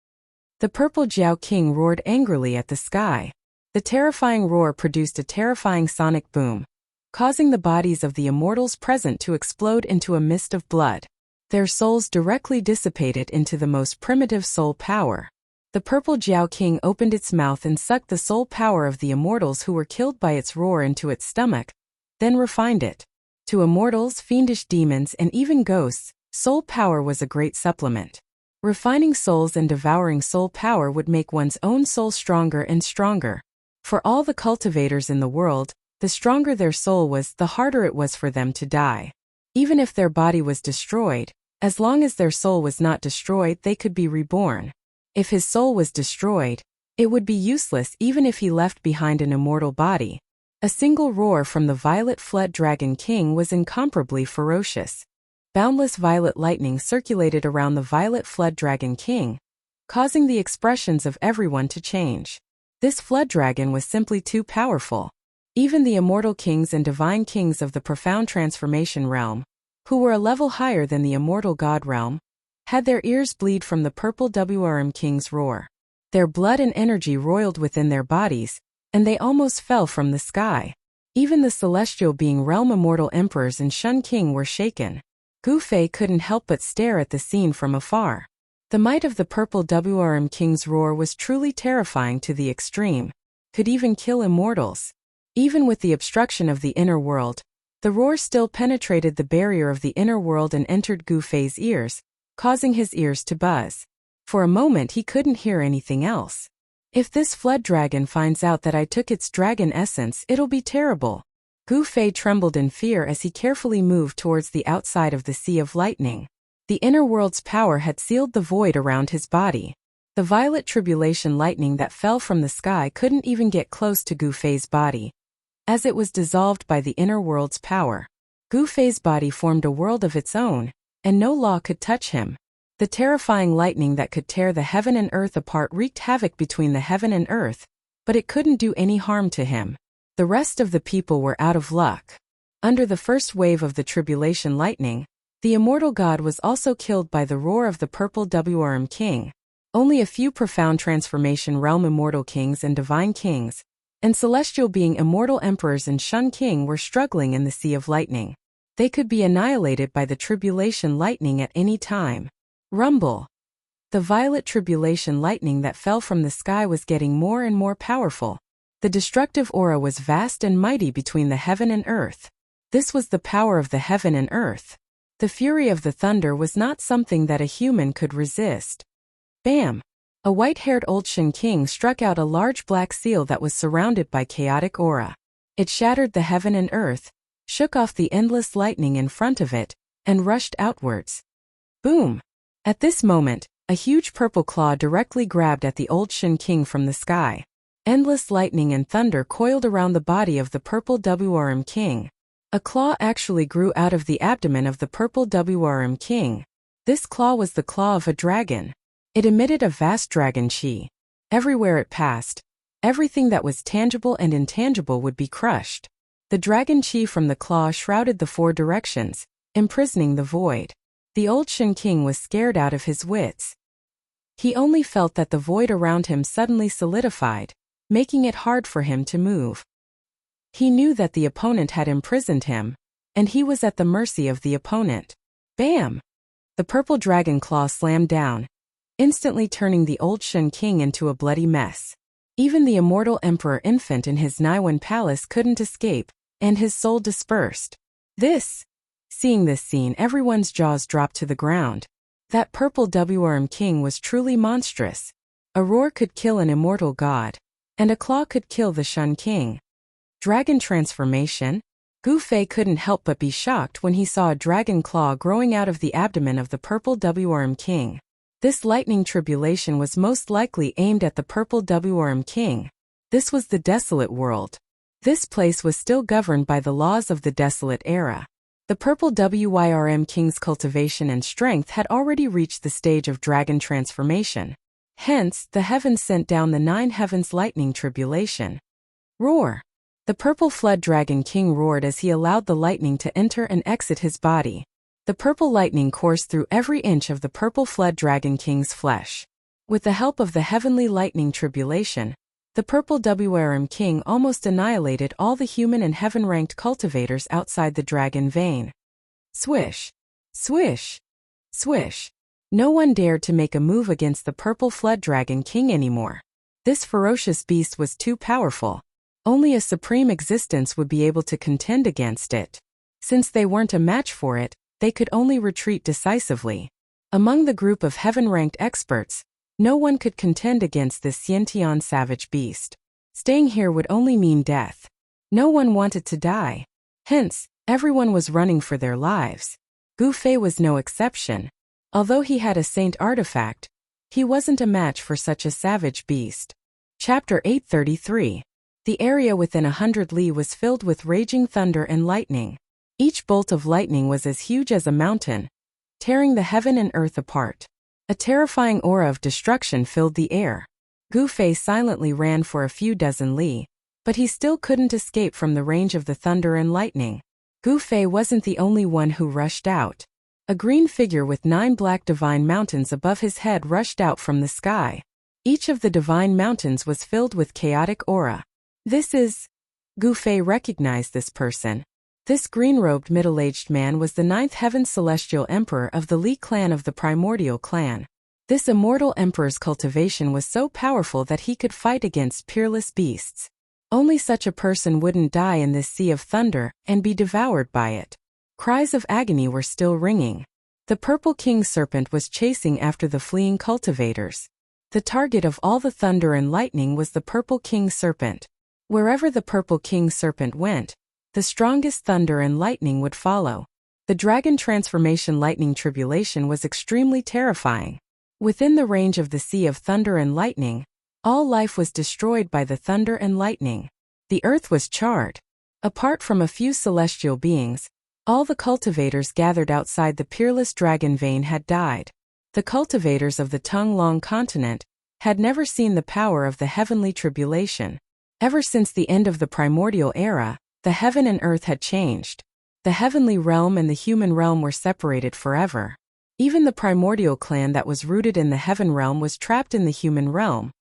The purple Jiao King roared angrily at the sky. The terrifying roar produced a terrifying sonic boom, causing the bodies of the immortals present to explode into a mist of blood. Their souls directly dissipated into the most primitive soul power. The purple Jiao King opened its mouth and sucked the soul power of the immortals who were killed by its roar into its stomach, then refined it. To immortals, fiendish demons, and even ghosts, soul power was a great supplement. Refining souls and devouring soul power would make one's own soul stronger and stronger. For all the cultivators in the world, the stronger their soul was, the harder it was for them to die. Even if their body was destroyed, as long as their soul was not destroyed, they could be reborn. If his soul was destroyed, it would be useless even if he left behind an immortal body. A single roar from the violet flood dragon king was incomparably ferocious. Boundless violet lightning circulated around the violet flood dragon king, causing the expressions of everyone to change. This flood dragon was simply too powerful. Even the immortal kings and divine kings of the profound transformation realm, who were a level higher than the immortal god realm, had their ears bleed from the purple WRM king's roar. Their blood and energy roiled within their bodies, and they almost fell from the sky. Even the celestial being realm immortal emperors and Shun King were shaken. Gu Fei couldn't help but stare at the scene from afar. The might of the purple WRM king's roar was truly terrifying to the extreme, could even kill immortals. Even with the obstruction of the inner world, the roar still penetrated the barrier of the inner world and entered Gu Fei's ears, causing his ears to buzz. For a moment he couldn't hear anything else. If this flood dragon finds out that I took its dragon essence, it'll be terrible. Gu Fei trembled in fear as he carefully moved towards the outside of the sea of lightning. The inner world's power had sealed the void around his body. The violet tribulation lightning that fell from the sky couldn't even get close to Gu Fei's body, as it was dissolved by the inner world's power. Gu Fei's body formed a world of its own, and no law could touch him. The terrifying lightning that could tear the heaven and earth apart wreaked havoc between the heaven and earth, but it couldn't do any harm to him. The rest of the people were out of luck. Under the first wave of the tribulation lightning, the immortal god was also killed by the roar of the purple WRM king. Only a few profound transformation realm immortal kings and divine kings, and celestial being immortal emperors and Shun King were struggling in the sea of lightning. They could be annihilated by the tribulation lightning at any time. Rumble. The violet tribulation lightning that fell from the sky was getting more and more powerful. The destructive aura was vast and mighty between the heaven and earth. This was the power of the heaven and earth. The fury of the thunder was not something that a human could resist. Bam! A white-haired old Shen King struck out a large black seal that was surrounded by chaotic aura. It shattered the heaven and earth, shook off the endless lightning in front of it, and rushed outwards. Boom! At this moment, a huge purple claw directly grabbed at the old Shen King from the sky. Endless lightning and thunder coiled around the body of the purple WRM king. A claw actually grew out of the abdomen of the purple WRM king. This claw was the claw of a dragon. It emitted a vast dragon chi. Everywhere it passed, everything that was tangible and intangible would be crushed. The dragon chi from the claw shrouded the four directions, imprisoning the void. The old Shen King was scared out of his wits. He only felt that the void around him suddenly solidified, making it hard for him to move. He knew that the opponent had imprisoned him, and he was at the mercy of the opponent. Bam! The purple dragon claw slammed down, instantly turning the old Shen King into a bloody mess. Even the immortal emperor infant in his Naiwan palace couldn't escape, and his soul dispersed. Seeing this scene, everyone's jaws dropped to the ground. That purple WRM king was truly monstrous. A roar could kill an immortal god, and a claw could kill the Shun King. Dragon transformation? Gu Fei couldn't help but be shocked when he saw a dragon claw growing out of the abdomen of the purple WRM king. This lightning tribulation was most likely aimed at the purple WRM king. This was the desolate world. This place was still governed by the laws of the desolate era. The purple WYRM king's cultivation and strength had already reached the stage of dragon transformation. Hence, the heavens sent down the 9 heavens lightning tribulation. Roar! The purple flood dragon king roared as he allowed the lightning to enter and exit his body. The purple lightning coursed through every inch of the purple flood dragon king's flesh. With the help of the heavenly lightning tribulation, the purple WRM king almost annihilated all the human and heaven-ranked cultivators outside the dragon vein. Swish! Swish! Swish! No one dared to make a move against the purple flood dragon king anymore. This ferocious beast was too powerful. Only a supreme existence would be able to contend against it. Since they weren't a match for it, they could only retreat decisively. Among the group of heaven-ranked experts, no one could contend against this Xiantian savage beast. Staying here would only mean death. No one wanted to die. Hence, everyone was running for their lives. Gu Fei was no exception. Although he had a saint artifact, he wasn't a match for such a savage beast. Chapter 833. The area within 100 li was filled with raging thunder and lightning. Each bolt of lightning was as huge as a mountain, tearing the heaven and earth apart. A terrifying aura of destruction filled the air. Gu Fei silently ran for a few dozen li, but he still couldn't escape from the range of the thunder and lightning. Gu Fei wasn't the only one who rushed out. A green figure with 9 black divine mountains above his head rushed out from the sky. Each of the divine mountains was filled with chaotic aura. This is... Gu Fei recognized this person. This green-robed middle-aged man was the 9th Heaven Celestial Emperor of the Li clan of the Primordial Clan. This immortal emperor's cultivation was so powerful that he could fight against peerless beasts. Only such a person wouldn't die in this sea of thunder and be devoured by it. Cries of agony were still ringing. The Purple King Serpent was chasing after the fleeing cultivators. The target of all the thunder and lightning was the Purple King Serpent. Wherever the Purple King Serpent went, the strongest thunder and lightning would follow. The dragon transformation lightning tribulation was extremely terrifying. Within the range of the sea of thunder and lightning, all life was destroyed by the thunder and lightning. The earth was charred. Apart from a few celestial beings, all the cultivators gathered outside the peerless dragon vein had died. The cultivators of the Tongue-Long continent had never seen the power of the heavenly tribulation. Ever since the end of the primordial era, the heaven and earth had changed. The heavenly realm and the human realm were separated forever. Even the primordial clan that was rooted in the heaven realm was trapped in the human realm,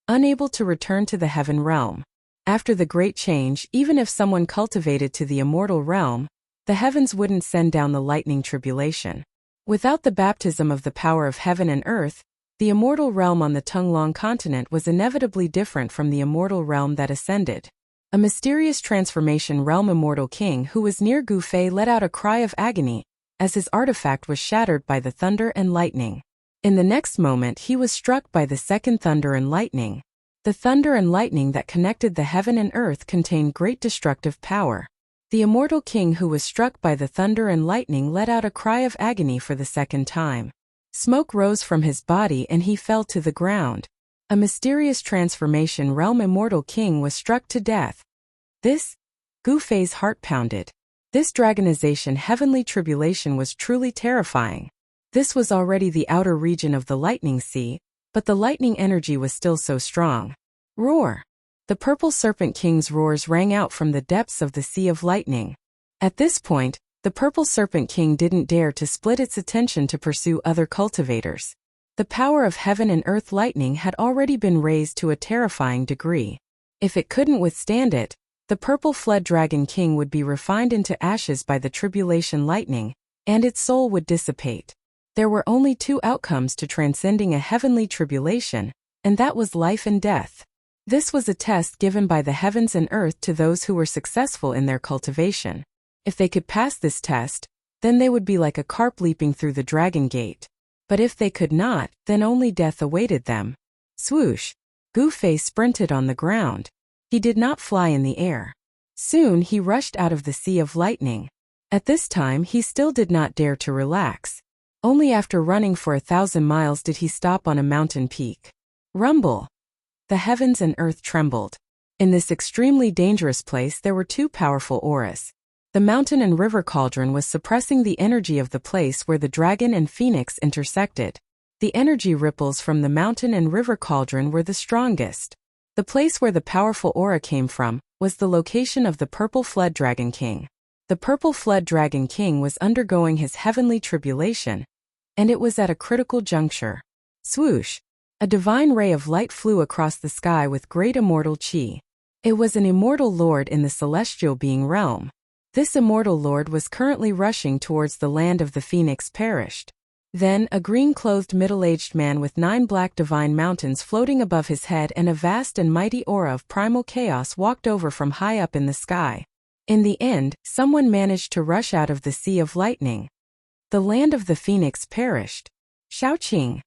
unable to return to the heaven realm. After the great change, even if someone cultivated to the immortal realm, the heavens wouldn't send down the lightning tribulation. Without the baptism of the power of heaven and earth, the immortal realm on the Tongue-Long continent was inevitably different from the immortal realm that ascended. A mysterious transformation realm immortal king who was near Gu Fei let out a cry of agony as his artifact was shattered by the thunder and lightning. In the next moment he was struck by the second thunder and lightning. The thunder and lightning that connected the heaven and earth contained great destructive power. The immortal king who was struck by the thunder and lightning let out a cry of agony for the second time. Smoke rose from his body and he fell to the ground. A mysterious transformation realm immortal king was struck to death. This? Gu Fei's heart pounded. This dragonization heavenly tribulation was truly terrifying. This was already the outer region of the lightning sea, but the lightning energy was still so strong. Roar! The purple serpent king's roars rang out from the depths of the sea of lightning. At this point, the purple serpent king didn't dare to split its attention to pursue other cultivators. The power of heaven and earth lightning had already been raised to a terrifying degree. If it couldn't withstand it, the purple flood dragon king would be refined into ashes by the tribulation lightning, and its soul would dissipate. There were only 2 outcomes to transcending a heavenly tribulation, and that was life and death. This was a test given by the heavens and earth to those who were successful in their cultivation. If they could pass this test, then they would be like a carp leaping through the dragon gate. But if they could not, then only death awaited them. Swoosh! Gu Fei sprinted on the ground. He did not fly in the air. Soon he rushed out of the sea of lightning. At this time he still did not dare to relax. Only after running for 1,000 miles did he stop on a mountain peak. Rumble! The heavens and earth trembled. In this extremely dangerous place there were 2 powerful auras. The mountain and river cauldron was suppressing the energy of the place where the dragon and phoenix intersected. The energy ripples from the mountain and river cauldron were the strongest. The place where the powerful aura came from was the location of the Purple Flood Dragon King. The Purple Flood Dragon King was undergoing his heavenly tribulation, and it was at a critical juncture. Swoosh! A divine ray of light flew across the sky with great immortal chi. It was an immortal lord in the celestial being realm. This immortal lord was currently rushing towards the land of the Phoenix perished. Then, a green-clothed middle-aged man with 9 black divine mountains floating above his head and a vast and mighty aura of primal chaos walked over from high up in the sky. In the end, someone managed to rush out of the sea of lightning. The land of the Phoenix perished. Shaoqing.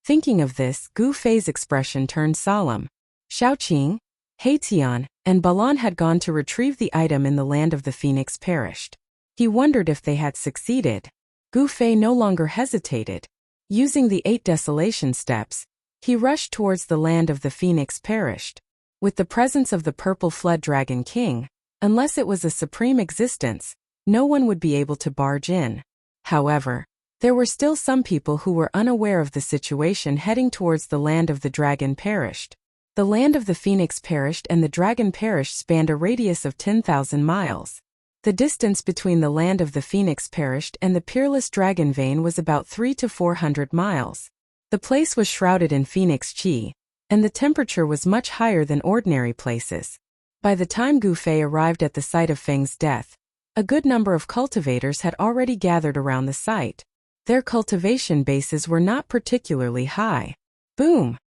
Thinking of this, Gu Fei's expression turned solemn. Shaoqing, Haitian, and Balan had gone to retrieve the item in the land of the Phoenix perished. He wondered if they had succeeded. Gu Fei no longer hesitated. Using the 8 desolation steps, he rushed towards the land of the Phoenix perished. With the presence of the Purple Flood Dragon King, unless it was a supreme existence, no one would be able to barge in. However, there were still some people who were unaware of the situation heading towards the land of the dragon perished. The land of the Phoenix perished and the dragon perished spanned a radius of 10,000 miles. The distance between the land of the Phoenix perished and the peerless dragon vein was about 300 to 400 miles. The place was shrouded in Phoenix chi, and the temperature was much higher than ordinary places. By the time Gu Fei arrived at the site of Feng's death, a good number of cultivators had already gathered around the site. Their cultivation bases were not particularly high. Boom!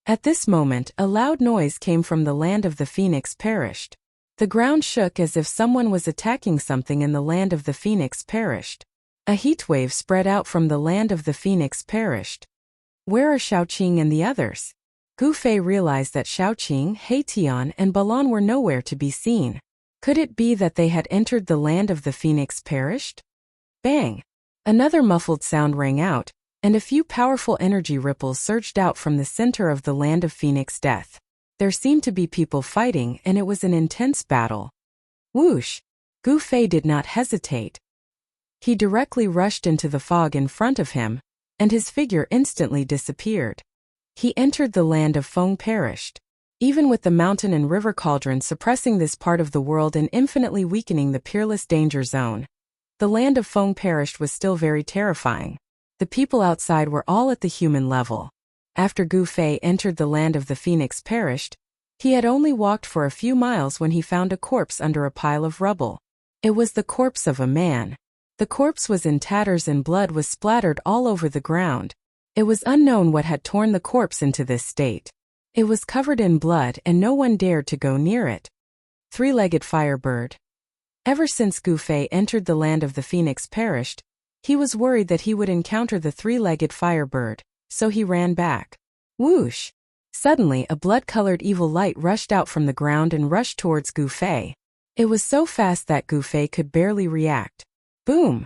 At this moment, a loud noise came from the land of the Phoenix perished. The ground shook as if someone was attacking something in the land of the Phoenix perished. A heatwave spread out from the land of the Phoenix perished. Where are Shaoqing and the others? Gu Fei realized that Shaoqing, Haitian, and Balan were nowhere to be seen. Could it be that they had entered the land of the Phoenix perished? Bang! Another muffled sound rang out, and a few powerful energy ripples surged out from the center of the land of Phoenix death. There seemed to be people fighting, and it was an intense battle. Whoosh! Gu Fei did not hesitate. He directly rushed into the fog in front of him, and his figure instantly disappeared. He entered the land of Feng perished. Even with the mountain and river cauldron suppressing this part of the world and infinitely weakening the peerless danger zone, the land of Feng perished was still very terrifying. The people outside were all at the human level. After Gu Fei entered the land of the Phoenix perished, he had only walked for a few miles when he found a corpse under a pile of rubble. It was the corpse of a man. The corpse was in tatters and blood was splattered all over the ground. It was unknown what had torn the corpse into this state. It was covered in blood and no one dared to go near it. 3-legged firebird. Ever since Gu Fei entered the land of the Phoenix perished, he was worried that he would encounter the 3-legged firebird, so he ran back. Whoosh! Suddenly a blood-colored evil light rushed out from the ground and rushed towards Gu Fei. It was so fast that Gu Fei could barely react. Boom!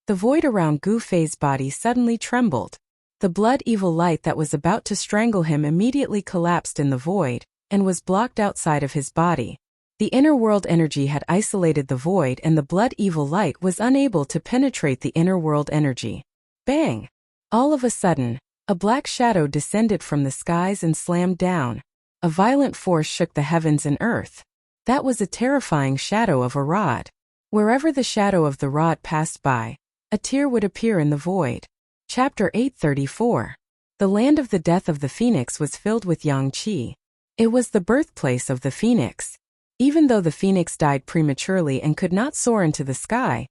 The void around Gu Fei's body suddenly trembled. The blood evil light that was about to strangle him immediately collapsed in the void, and was blocked outside of his body. The inner world energy had isolated the void and the blood evil light was unable to penetrate the inner world energy. Bang! All of a sudden, a black shadow descended from the skies and slammed down. A violent force shook the heavens and earth. That was a terrifying shadow of a rod. Wherever the shadow of the rod passed by, a tear would appear in the void. Chapter 834. The land of the death of the Phoenix was filled with yang qi. It was the birthplace of the Phoenix. Even though the Phoenix died prematurely and could not soar into the sky,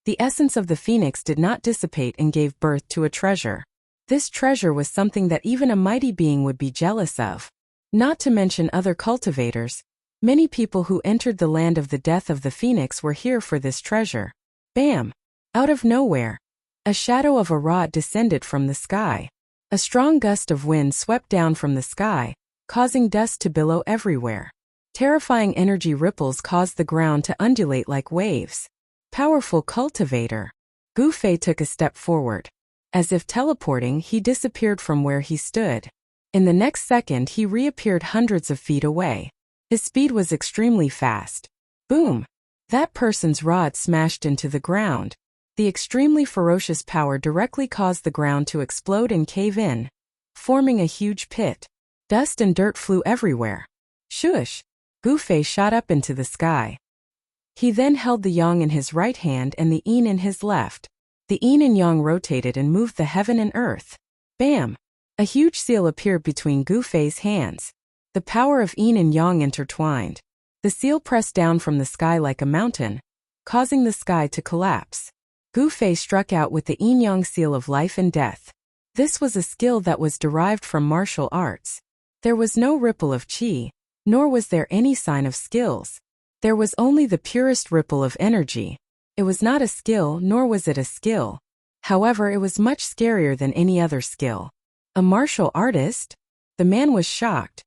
the essence of the Phoenix did not dissipate and gave birth to a treasure. This treasure was something that even a mighty being would be jealous of. Not to mention other cultivators, many people who entered the land of the death of the Phoenix were here for this treasure. Bam! Out of nowhere, a shadow of a rod descended from the sky. A strong gust of wind swept down from the sky, causing dust to billow everywhere. Terrifying energy ripples caused the ground to undulate like waves. Powerful cultivator. Gu Fei took a step forward. As if teleporting, he disappeared from where he stood. In the next second, he reappeared hundreds of feet away. His speed was extremely fast. Boom! That person's rod smashed into the ground. The extremely ferocious power directly caused the ground to explode and cave in, forming a huge pit. Dust and dirt flew everywhere. Shush! Gu Fei shot up into the sky. He then held the yang in his right hand and the yin in his left. The yin and yang rotated and moved the heaven and earth. Bam! A huge seal appeared between Gu Fei's hands. The power of yin and yang intertwined. The seal pressed down from the sky like a mountain, causing the sky to collapse. Gu Fei struck out with the yin-yang seal of life and death. This was a skill that was derived from martial arts. There was no ripple of qi, nor was there any sign of skills. There was only the purest ripple of energy. It was not a skill, nor was it a skill. However, it was much scarier than any other skill. A martial artist? The man was shocked.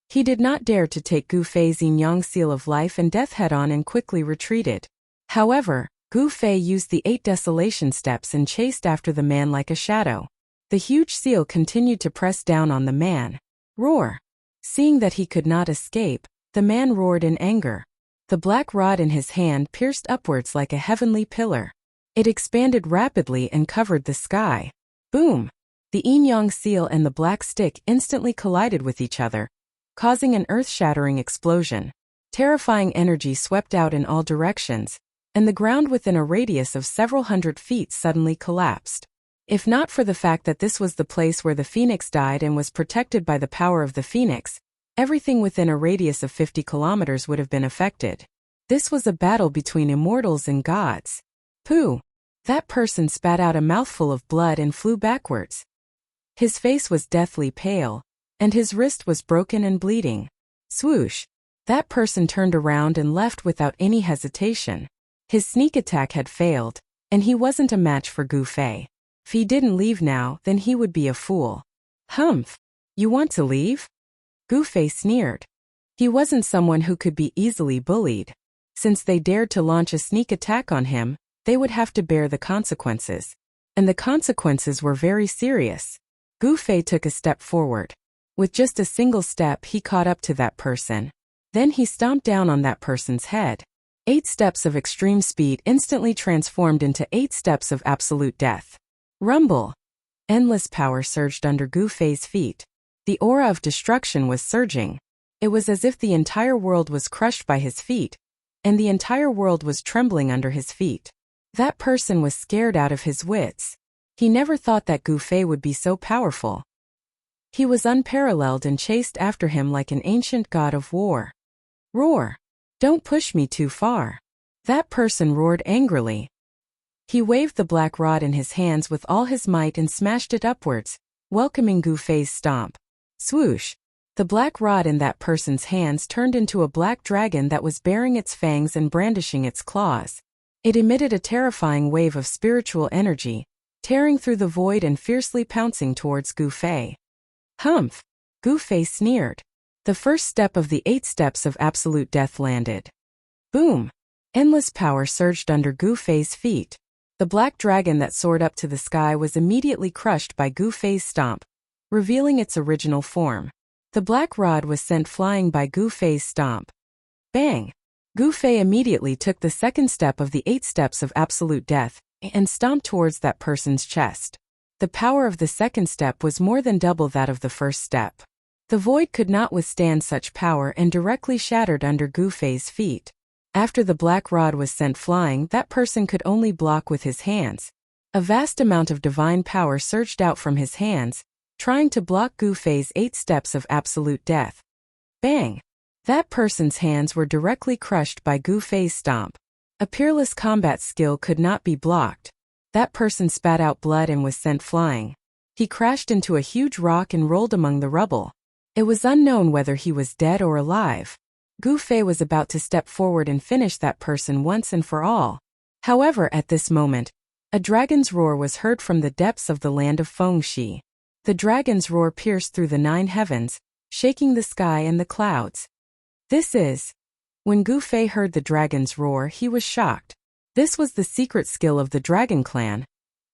He did not dare to take Gu Fei's yin-yang seal of life and death head-on and quickly retreated. However, Gu Fei used the 8 desolation steps and chased after the man like a shadow. The huge seal continued to press down on the man. Roar! Seeing that he could not escape, the man roared in anger. The black rod in his hand pierced upwards like a heavenly pillar. It expanded rapidly and covered the sky. Boom! The yin-yang seal and the black stick instantly collided with each other, causing an earth-shattering explosion. Terrifying energy swept out in all directions, and the ground within a radius of several hundred feet suddenly collapsed. If not for the fact that this was the place where the phoenix died and was protected by the power of the phoenix, everything within a radius of 50 kilometers would have been affected. This was a battle between immortals and gods. Pooh! That person spat out a mouthful of blood and flew backwards. His face was deathly pale, and his wrist was broken and bleeding. Swoosh! That person turned around and left without any hesitation. His sneak attack had failed, and he wasn't a match for Gu Fei. If he didn't leave now, then he would be a fool. Humph! You want to leave? Gu Fei sneered. He wasn't someone who could be easily bullied. Since they dared to launch a sneak attack on him, they would have to bear the consequences. And the consequences were very serious. Gu Fei took a step forward. With just a single step, he caught up to that person. Then he stomped down on that person's head. 8 steps of extreme speed instantly transformed into 8 steps of absolute death. Rumble! Endless power surged under Gu Fei's feet. The aura of destruction was surging. It was as if the entire world was crushed by his feet, and the entire world was trembling under his feet. That person was scared out of his wits. He never thought that Gu Fei would be so powerful. He was unparalleled and chased after him like an ancient god of war. Roar! Don't push me too far. That person roared angrily. He waved the black rod in his hands with all his might and smashed it upwards, welcoming Gu Fei's stomp. Swoosh! The black rod in that person's hands turned into a black dragon that was baring its fangs and brandishing its claws. It emitted a terrifying wave of spiritual energy, tearing through the void and fiercely pouncing towards Gu Fei. Humph! Gu Fei sneered. The first step of the 8 steps of absolute death landed. Boom! Endless power surged under Gu Fei's feet. The black dragon that soared up to the sky was immediately crushed by Gu Fei's stomp, revealing its original form. The black rod was sent flying by Gu Fei's stomp. Bang! Gu Fei immediately took the second step of the 8 steps of absolute death and stomped towards that person's chest. The power of the second step was more than double that of the first step. The void could not withstand such power and directly shattered under Gu Fei's feet. After the black rod was sent flying, that person could only block with his hands. A vast amount of divine power surged out from his hands, trying to block Gu Fei's 8 steps of absolute death. Bang! That person's hands were directly crushed by Gu Fei's stomp. A peerless combat skill could not be blocked. That person spat out blood and was sent flying. He crashed into a huge rock and rolled among the rubble. It was unknown whether he was dead or alive. Gu Fei was about to step forward and finish that person once and for all. However, at this moment, a dragon's roar was heard from the depths of the land of Fengxi. The dragon's roar pierced through the 9 heavens, shaking the sky and the clouds. When Gu Fei heard the dragon's roar, he was shocked. This was the secret skill of the dragon clan,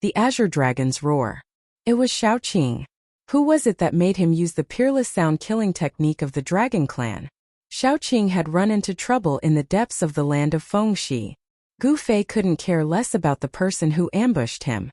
the Azure Dragon's roar. It was Shaoqing. Who was it that made him use the peerless sound-killing technique of the dragon clan? Shaoqing had run into trouble in the depths of the land of Fengxi. Gu Fei couldn't care less about the person who ambushed him.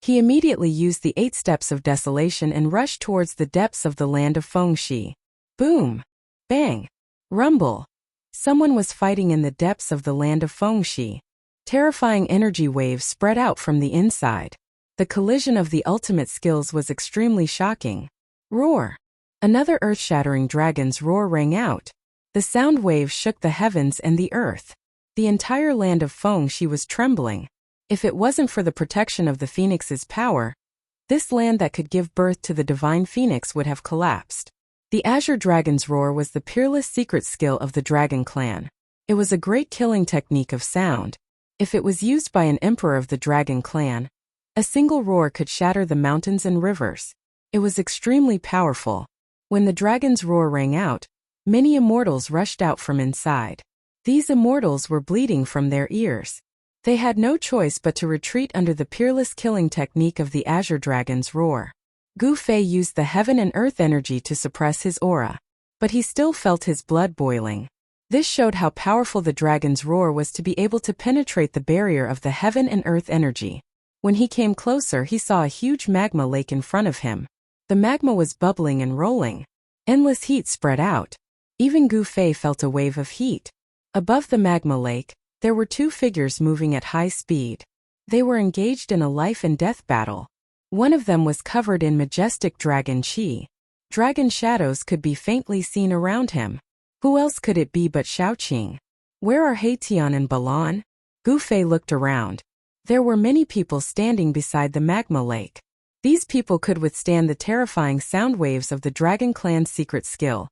He immediately used the 8 steps of desolation and rushed towards the depths of the land of Fengxi. Boom! Bang! Rumble! Someone was fighting in the depths of the land of Fengxi. Terrifying energy waves spread out from the inside. The collision of the ultimate skills was extremely shocking. Roar! Another earth-shattering dragon's roar rang out. The sound waves shook the heavens and the earth. The entire land of Fengxi was trembling. If it wasn't for the protection of the phoenix's power, this land that could give birth to the divine phoenix would have collapsed. The Azure Dragon's roar was the peerless secret skill of the Dragon Clan. It was a great killing technique of sound. If it was used by an emperor of the Dragon Clan, a single roar could shatter the mountains and rivers. It was extremely powerful. When the dragon's roar rang out, many immortals rushed out from inside. These immortals were bleeding from their ears. They had no choice but to retreat under the peerless killing technique of the Azure Dragon's roar. Gu Fei used the heaven and earth energy to suppress his aura, but he still felt his blood boiling. This showed how powerful the dragon's roar was to be able to penetrate the barrier of the heaven and earth energy. When he came closer, he saw a huge magma lake in front of him. The magma was bubbling and rolling. Endless heat spread out. Even Gu Fei felt a wave of heat. Above the magma lake, there were 2 figures moving at high speed. They were engaged in a life and death battle. One of them was covered in majestic dragon chi. Dragon shadows could be faintly seen around him. Who else could it be but Xiaoqing? Where are Heitian and Balan? Gu Fei looked around. There were many people standing beside the magma lake. These people could withstand the terrifying sound waves of the Dragon Clan's secret skill,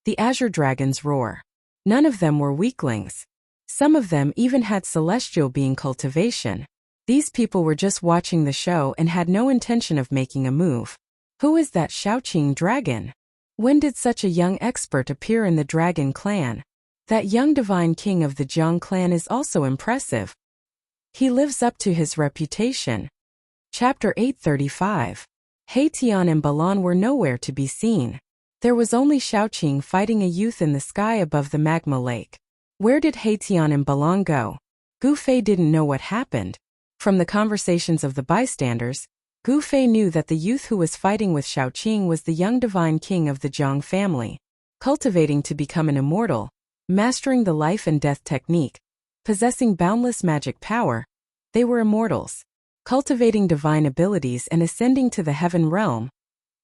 the Azure Dragon's roar. None of them were weaklings. Some of them even had celestial being cultivation. These people were just watching the show and had no intention of making a move. Who is that Xiaoqing dragon? When did such a young expert appear in the Dragon Clan? That young divine king of the Jiang clan is also impressive. He lives up to his reputation. Chapter 835. Heitian and Balan were nowhere to be seen. There was only Xiaoqing fighting a youth in the sky above the magma lake. Where did Heitian and Balan go? Gu Fei didn't know what happened. From the conversations of the bystanders, Gu Fei knew that the youth who was fighting with Xiaoqing was the young divine king of the Jiang family. Cultivating to become an immortal, mastering the life and death technique, possessing boundless magic power, they were immortals. Cultivating divine abilities and ascending to the heaven realm,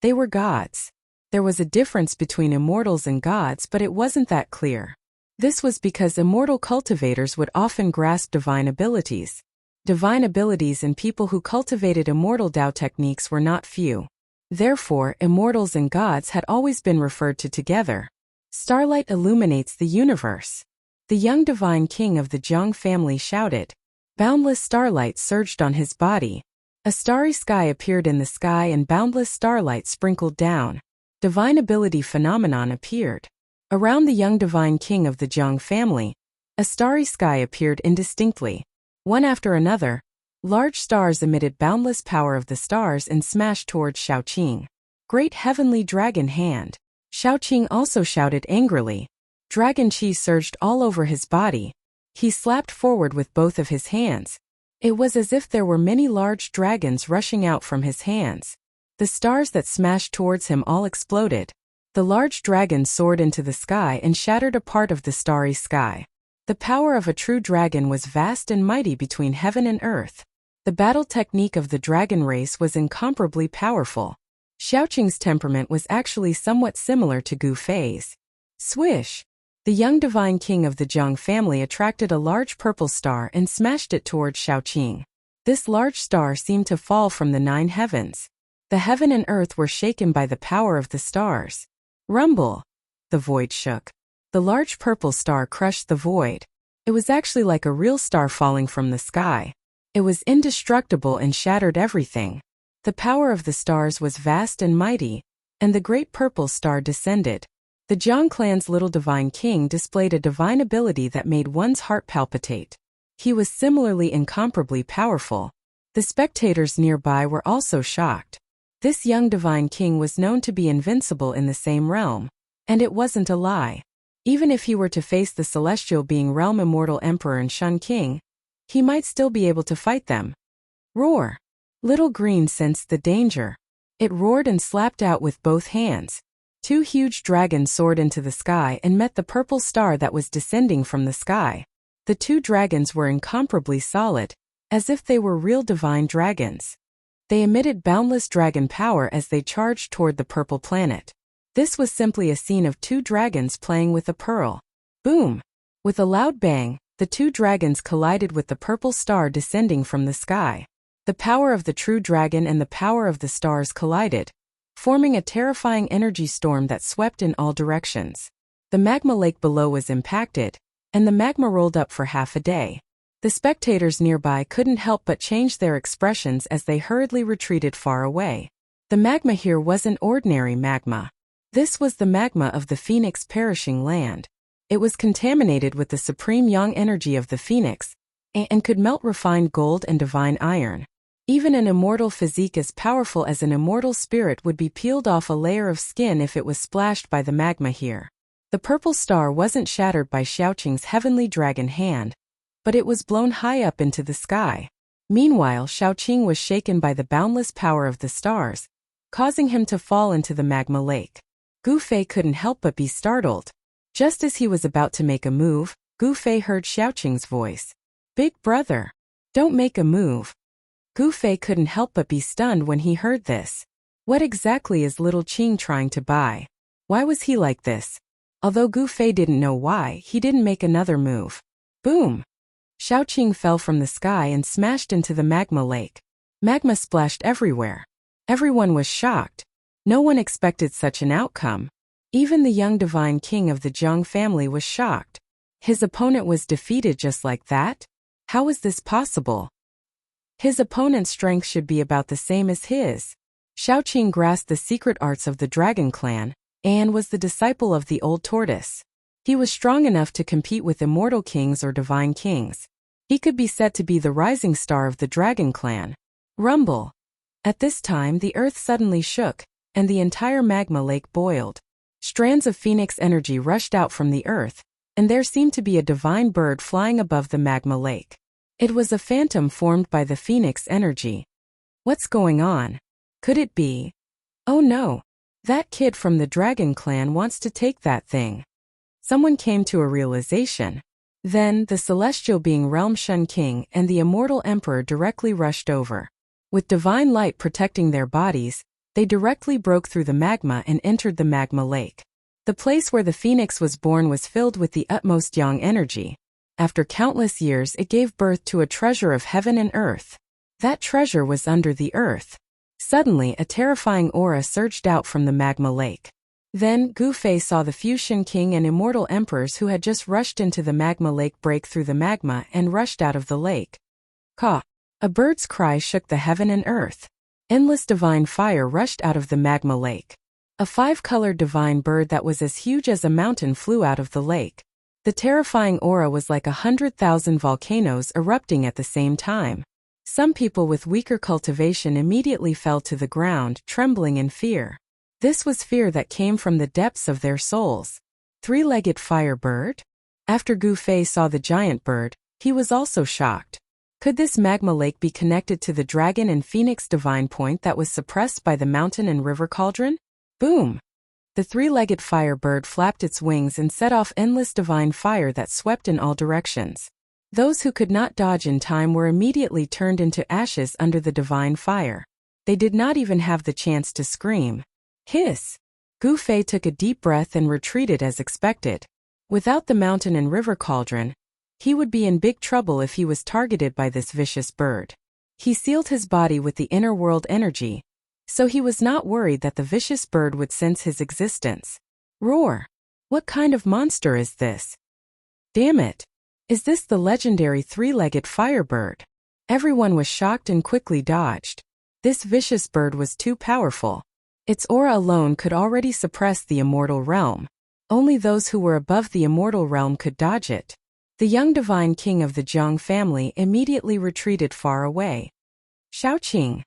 they were gods. There was a difference between immortals and gods, but it wasn't that clear. This was because immortal cultivators would often grasp divine abilities. Divine abilities and people who cultivated immortal Dao techniques were not few. Therefore, immortals and gods had always been referred to together. Starlight illuminates the universe. The young divine king of the Jiang family shouted. Boundless starlight surged on his body. A starry sky appeared in the sky and boundless starlight sprinkled down. Divine ability phenomenon appeared. Around the young divine king of the Jiang family, a starry sky appeared indistinctly. One after another, large stars emitted boundless power of the stars and smashed towards Xiaoqing. Great heavenly dragon hand. Xiaoqing also shouted angrily. Dragon chi surged all over his body. He slapped forward with both of his hands. It was as if there were many large dragons rushing out from his hands. The stars that smashed towards him all exploded. The large dragon soared into the sky and shattered a part of the starry sky. The power of a true dragon was vast and mighty between heaven and earth. The battle technique of the dragon race was incomparably powerful. Xiaoqing's temperament was actually somewhat similar to Gu Fei's. Swish! The young divine king of the Jiang family attracted a large purple star and smashed it towards Xiaoqing. This large star seemed to fall from the 9 heavens. The heaven and earth were shaken by the power of the stars. Rumble! The void shook. The large purple star crushed the void. It was actually like a real star falling from the sky. It was indestructible and shattered everything. The power of the stars was vast and mighty, and the great purple star descended. The Jiang clan's little divine king displayed a divine ability that made one's heart palpitate. He was similarly incomparably powerful. The spectators nearby were also shocked. This young divine king was known to be invincible in the same realm. And it wasn't a lie. Even if he were to face the celestial being realm immortal emperor and Shun King, He might still be able to fight them. Roar! Little Green sensed the danger. It roared and slapped out with both hands. 2 huge dragons soared into the sky and met the purple star that was descending from the sky. The 2 dragons were incomparably solid, as if they were real divine dragons. They emitted boundless dragon power as they charged toward the purple planet. This was simply a scene of 2 dragons playing with a pearl. Boom! With a loud bang, the 2 dragons collided with the purple star descending from the sky. The power of the true dragon and the power of the stars collided, forming a terrifying energy storm that swept in all directions. The magma lake below was impacted, and the magma rolled up for half a day. The spectators nearby couldn't help but change their expressions as they hurriedly retreated far away. The magma here wasn't ordinary magma. This was the magma of the Phoenix perishing land. It was contaminated with the supreme yang energy of the Phoenix, and could melt refined gold and divine iron. Even an immortal physique as powerful as an immortal spirit would be peeled off a layer of skin if it was splashed by the magma here. The purple star wasn't shattered by Xiaoqing's heavenly dragon hand, but it was blown high up into the sky. Meanwhile, Xiaoqing was shaken by the boundless power of the stars, causing him to fall into the magma lake. Gu Fei couldn't help but be startled. Just as he was about to make a move, Gu Fei heard Xiaoqing's voice. "Big brother, don't make a move." Gu Fei couldn't help but be stunned when he heard this. What exactly is little Qing trying to buy? Why was he like this? Although Gu Fei didn't know why, he didn't make another move. Boom! Xiaoqing fell from the sky and smashed into the magma lake. Magma splashed everywhere. Everyone was shocked. No one expected such an outcome. Even the young divine king of the Zheng family was shocked. His opponent was defeated just like that? How was this possible? His opponent's strength should be about the same as his. Xiaoqing grasped the secret arts of the Dragon Clan, and was the disciple of the Old Tortoise. He was strong enough to compete with immortal kings or divine kings. He could be said to be the rising star of the Dragon Clan. Rumble! At this time the earth suddenly shook, and the entire magma lake boiled. Strands of phoenix energy rushed out from the earth, and there seemed to be a divine bird flying above the magma lake. It was a phantom formed by the phoenix energy. What's going on? Could it be? Oh no! That kid from the Dragon Clan wants to take that thing. Someone came to a realization. Then, the celestial being Realm Shun King and the immortal emperor directly rushed over. With divine light protecting their bodies, they directly broke through the magma and entered the magma lake. The place where the phoenix was born was filled with the utmost yang energy. After countless years, it gave birth to a treasure of heaven and earth. That treasure was under the earth. Suddenly, a terrifying aura surged out from the magma lake. Then, Gu Fei saw the Fusion King and immortal emperors who had just rushed into the magma lake break through the magma and rushed out of the lake. Caw! A bird's cry shook the heaven and earth. Endless divine fire rushed out of the magma lake. A 5-colored divine bird that was as huge as a mountain flew out of the lake. The terrifying aura was like 100,000 volcanoes erupting at the same time. Some people with weaker cultivation immediately fell to the ground, trembling in fear. This was fear that came from the depths of their souls. 3-legged fire bird? After Gu Fei saw the giant bird, he was also shocked. Could this magma lake be connected to the dragon and phoenix divine point that was suppressed by the mountain and river cauldron? Boom! The 3-legged fire bird flapped its wings and set off endless divine fire that swept in all directions. Those who could not dodge in time were immediately turned into ashes under the divine fire. They did not even have the chance to scream. Hiss! Gu Fei took a deep breath and retreated as expected. Without the mountain and river cauldron, he would be in big trouble if he was targeted by this vicious bird. He sealed his body with the inner world energy, so he was not worried that the vicious bird would sense his existence. Roar! What kind of monster is this? Damn it! Is this the legendary 3-legged firebird? Everyone was shocked and quickly dodged. This vicious bird was too powerful. Its aura alone could already suppress the immortal realm. Only those who were above the immortal realm could dodge it. The young divine king of the Zheng family immediately retreated far away. Xiaoqing!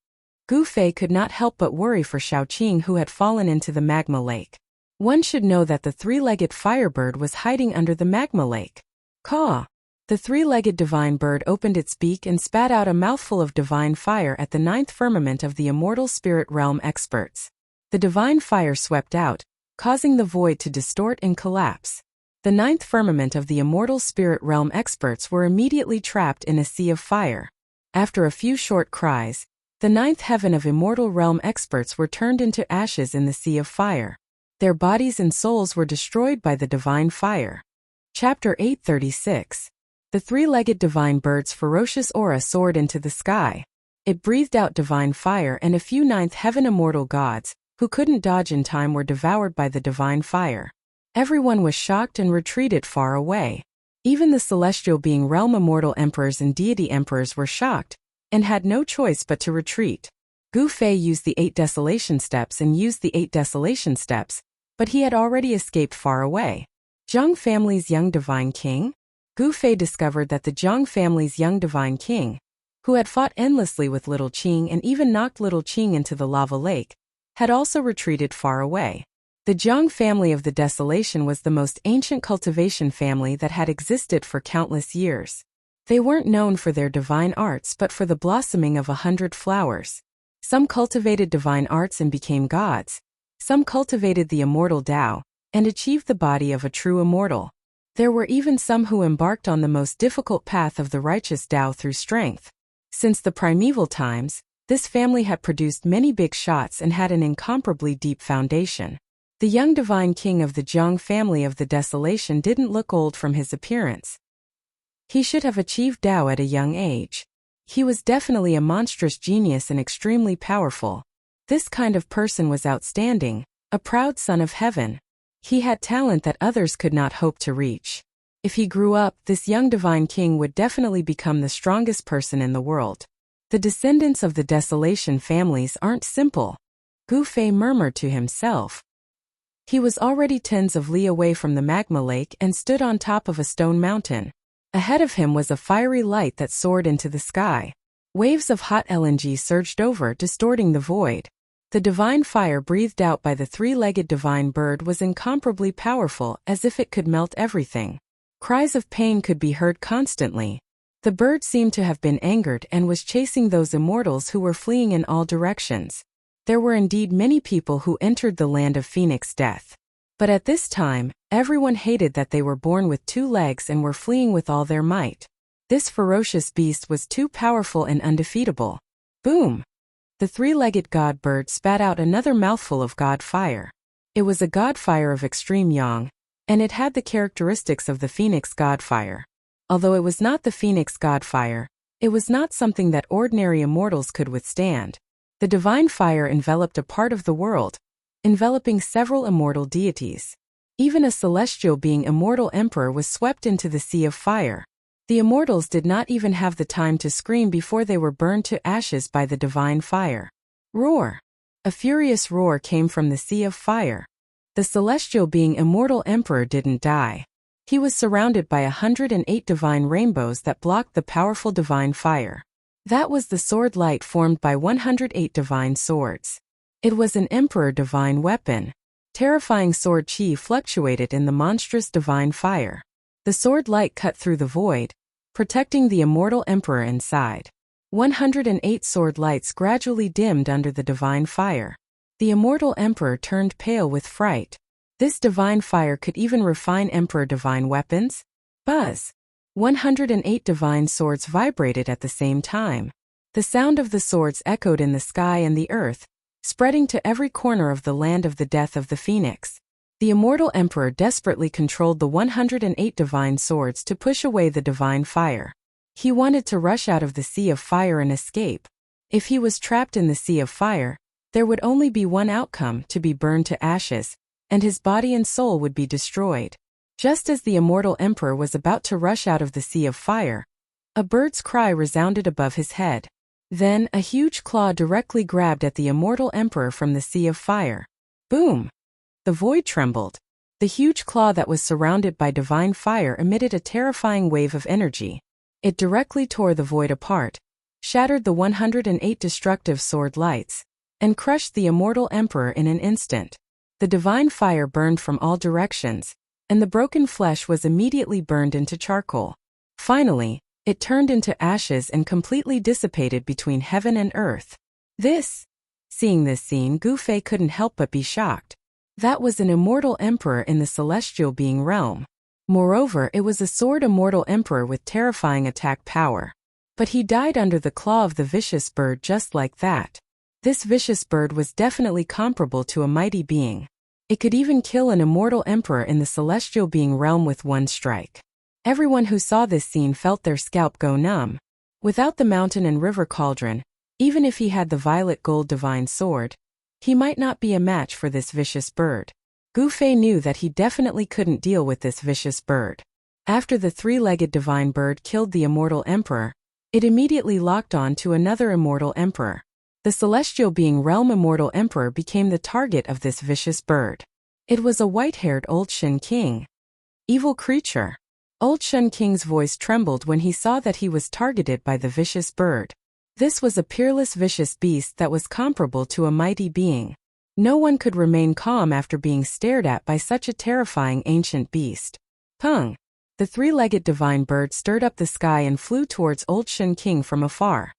Gu Fei could not help but worry for Xiaoqing, who had fallen into the magma lake. One should know that the 3-legged firebird was hiding under the magma lake. Caw! The three-legged divine bird opened its beak and spat out a mouthful of divine fire at the ninth firmament of the immortal spirit realm experts. The divine fire swept out, causing the void to distort and collapse. The ninth firmament of the immortal spirit realm experts were immediately trapped in a sea of fire. After a few short cries, the ninth heaven of immortal realm experts were turned into ashes in the sea of fire. Their bodies and souls were destroyed by the divine fire. Chapter 836. The three-legged divine bird's ferocious aura soared into the sky. It breathed out divine fire, and a few ninth heaven immortal gods, who couldn't dodge in time, were devoured by the divine fire. Everyone was shocked and retreated far away. Even the celestial being realm immortal emperors and deity emperors were shocked, and had no choice but to retreat. Gu Fei used the 8 desolation steps but he had already escaped far away. Zhang family's young divine king? Gu Fei discovered that the Zhang family's young divine king, who had fought endlessly with Little Qing and even knocked Little Qing into the lava lake, had also retreated far away. The Zhang family of the Desolation was the most ancient cultivation family that had existed for countless years. They weren't known for their divine arts but for the blossoming of 100 flowers. Some cultivated divine arts and became gods. Some cultivated the immortal Tao and achieved the body of a true immortal. There were even some who embarked on the most difficult path of the righteous Tao through strength. Since the primeval times, this family had produced many big shots and had an incomparably deep foundation. The young divine king of the Zhang family of the Desolation didn't look old from his appearance. He should have achieved Tao at a young age. He was definitely a monstrous genius and extremely powerful. This kind of person was outstanding, a proud son of heaven. He had talent that others could not hope to reach. If he grew up, this young divine king would definitely become the strongest person in the world. The descendants of the Desolation families aren't simple, Gu Fei murmured to himself. He was already tens of li away from the magma lake and stood on top of a stone mountain. Ahead of him was a fiery light that soared into the sky. Waves of hot LNG surged over, distorting the void. The divine fire breathed out by the three-legged divine bird was incomparably powerful, as if it could melt everything. Cries of pain could be heard constantly. The bird seemed to have been angered and was chasing those immortals who were fleeing in all directions. There were indeed many people who entered the land of Phoenix Death. But at this time, everyone hated that they were born with 2 legs and were fleeing with all their might. This ferocious beast was too powerful and undefeatable. Boom! The three-legged god bird spat out another mouthful of god fire. It was a god fire of extreme yang, and it had the characteristics of the phoenix god fire. Although it was not the phoenix god fire, it was not something that ordinary immortals could withstand. The divine fire enveloped a part of the world, enveloping several immortal deities. Even a celestial being immortal emperor was swept into the sea of fire. The immortals did not even have the time to scream before they were burned to ashes by the divine fire. Roar! A furious roar came from the sea of fire. The celestial being immortal emperor didn't die. He was surrounded by 108 divine rainbows that blocked the powerful divine fire. That was the sword light formed by 108 divine swords. It was an emperor divine weapon. Terrifying sword chi fluctuated in the monstrous divine fire. The sword light cut through the void, protecting the immortal emperor inside. 108 sword lights gradually dimmed under the divine fire. The immortal emperor turned pale with fright. This divine fire could even refine emperor divine weapons? Buzz! 108 divine swords vibrated at the same time. The sound of the swords echoed in the sky and the earth, spreading to every corner of the land of the death of the phoenix. The immortal emperor desperately controlled the 108 divine swords to push away the divine fire. He wanted to rush out of the sea of fire and escape. If he was trapped in the sea of fire, there would only be one outcome: to be burned to ashes, and his body and soul would be destroyed. Just as the immortal emperor was about to rush out of the sea of fire, a bird's cry resounded above his head. Then, a huge claw directly grabbed at the immortal emperor from the sea of fire. Boom! The void trembled. The huge claw that was surrounded by divine fire emitted a terrifying wave of energy. It directly tore the void apart, shattered the 108 destructive sword lights, and crushed the immortal emperor in an instant. The divine fire burned from all directions, and the broken flesh was immediately burned into charcoal. Finally, it turned into ashes and completely dissipated between heaven and earth. Seeing this scene, Gu Fei couldn't help but be shocked. That was an immortal emperor in the celestial being realm. Moreover, it was a sword immortal emperor with terrifying attack power. But he died under the claw of the vicious bird just like that. This vicious bird was definitely comparable to a mighty being. It could even kill an immortal emperor in the celestial being realm with one strike. Everyone who saw this scene felt their scalp go numb. Without the mountain and river cauldron, even if he had the violet gold divine sword, he might not be a match for this vicious bird. Gu Fei knew that he definitely couldn't deal with this vicious bird. After the three-legged divine bird killed the immortal emperor, it immediately locked on to another immortal emperor. The celestial being realm immortal emperor became the target of this vicious bird. It was a white-haired old Shen King. Evil creature. Old Shen King's voice trembled when he saw that he was targeted by the vicious bird. This was a peerless vicious beast that was comparable to a mighty being. No one could remain calm after being stared at by such a terrifying ancient beast. Pung! The three-legged divine bird stirred up the sky and flew towards old Shen King from afar.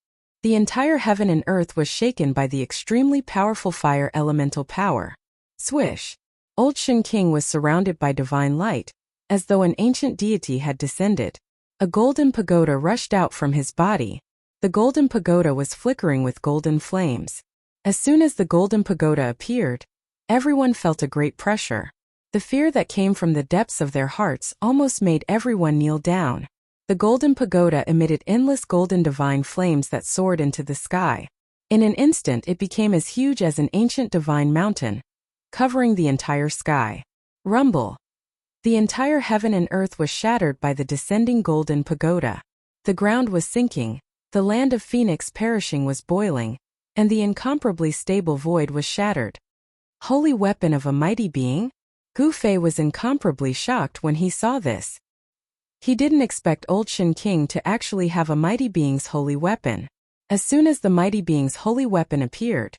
The entire heaven and earth was shaken by the extremely powerful fire elemental power. Swish! Old Shen King was surrounded by divine light, as though an ancient deity had descended. A golden pagoda rushed out from his body. The golden pagoda was flickering with golden flames. As soon as the golden pagoda appeared, everyone felt a great pressure. The fear that came from the depths of their hearts almost made everyone kneel down. The golden pagoda emitted endless golden divine flames that soared into the sky. In an instant it became as huge as an ancient divine mountain, covering the entire sky. Rumble! The entire heaven and earth was shattered by the descending golden pagoda. The ground was sinking, the land of Phoenix perishing was boiling, and the incomparably stable void was shattered. Holy weapon of a mighty being? Gu Fei was incomparably shocked when he saw this. He didn't expect old Shen King to actually have a mighty being's holy weapon. As soon as the mighty being's holy weapon appeared,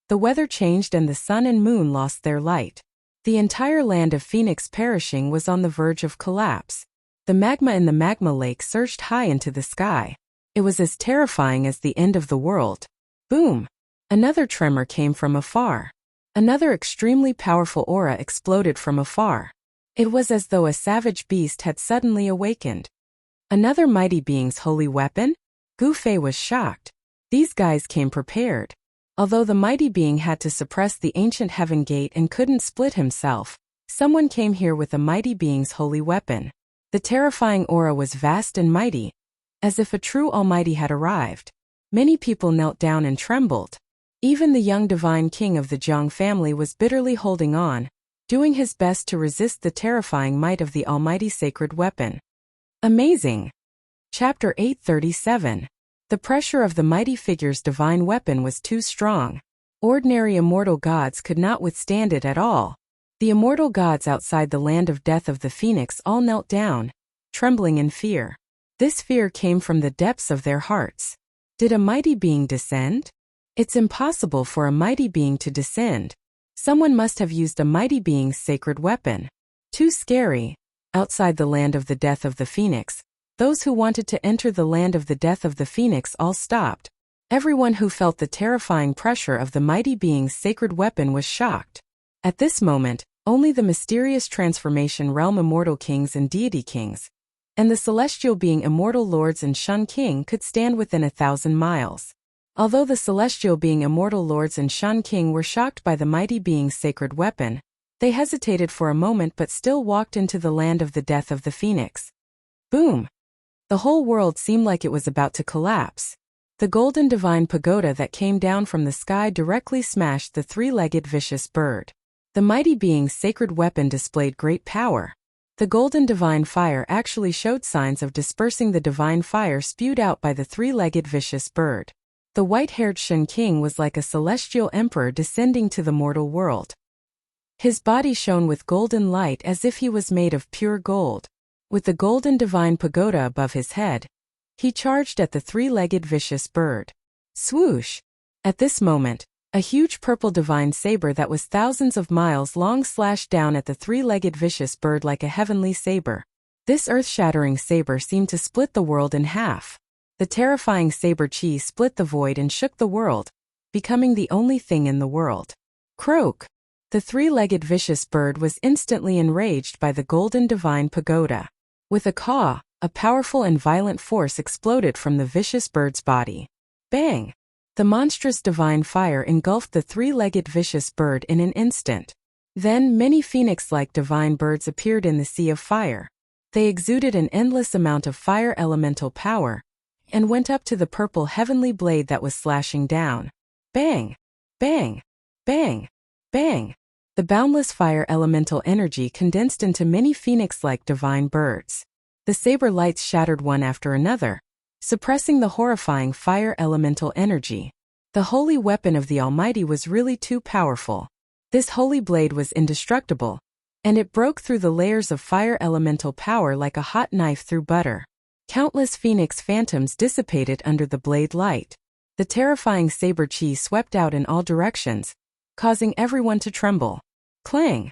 the weather changed and the sun and moon lost their light. The entire land of Phoenix perishing was on the verge of collapse. The magma in the magma lake surged high into the sky. It was as terrifying as the end of the world. Boom! Another tremor came from afar. Another extremely powerful aura exploded from afar. It was as though a savage beast had suddenly awakened. Another mighty being's holy weapon? Gu Fei was shocked. These guys came prepared. Although the mighty being had to suppress the ancient heaven gate and couldn't split himself, someone came here with a mighty being's holy weapon. The terrifying aura was vast and mighty, as if a true almighty had arrived. Many people knelt down and trembled. Even the young divine king of the Jiang family was bitterly holding on, doing his best to resist the terrifying might of the almighty sacred weapon. Amazing! Chapter 837. The pressure of the mighty figure's divine weapon was too strong. Ordinary immortal gods could not withstand it at all. The immortal gods outside the land of death of the Phoenix all knelt down, trembling in fear. This fear came from the depths of their hearts. Did a mighty being descend? It's impossible for a mighty being to descend. Someone must have used a mighty being's sacred weapon. Too scary. Outside the land of the death of the Phoenix, those who wanted to enter the land of the death of the Phoenix all stopped. Everyone who felt the terrifying pressure of the mighty being's sacred weapon was shocked. At this moment, only the mysterious transformation realm immortal kings and deity kings, and the celestial being immortal lords and Shun King could stand within 1,000 miles. Although the celestial being immortal lords and Shun King were shocked by the mighty being's sacred weapon, they hesitated for a moment but still walked into the land of the death of the Phoenix. Boom! The whole world seemed like it was about to collapse. The golden divine pagoda that came down from the sky directly smashed the three-legged vicious bird. The mighty being's sacred weapon displayed great power. The golden divine fire actually showed signs of dispersing the divine fire spewed out by the three-legged vicious bird. The white-haired Shen King was like a celestial emperor descending to the mortal world. His body shone with golden light as if he was made of pure gold. With the golden divine pagoda above his head, he charged at the three-legged vicious bird. Swoosh! At this moment, a huge purple divine saber that was thousands of miles long slashed down at the three-legged vicious bird like a heavenly saber. This earth-shattering saber seemed to split the world in half. The terrifying saber chi split the void and shook the world, becoming the only thing in the world. Croak! The three-legged vicious bird was instantly enraged by the golden divine pagoda. With a caw, a powerful and violent force exploded from the vicious bird's body. Bang! The monstrous divine fire engulfed the three-legged vicious bird in an instant. Then many phoenix-like divine birds appeared in the sea of fire. They exuded an endless amount of fire elemental power, and went up to the purple heavenly blade that was slashing down. Bang! Bang! Bang! Bang! The boundless fire elemental energy condensed into many phoenix-like divine birds. The saber lights shattered one after another, suppressing the horrifying fire elemental energy. The holy weapon of the Almighty was really too powerful. This holy blade was indestructible, and it broke through the layers of fire elemental power like a hot knife through butter. Countless phoenix phantoms dissipated under the blade light. The terrifying saber chi swept out in all directions, causing everyone to tremble. Clang!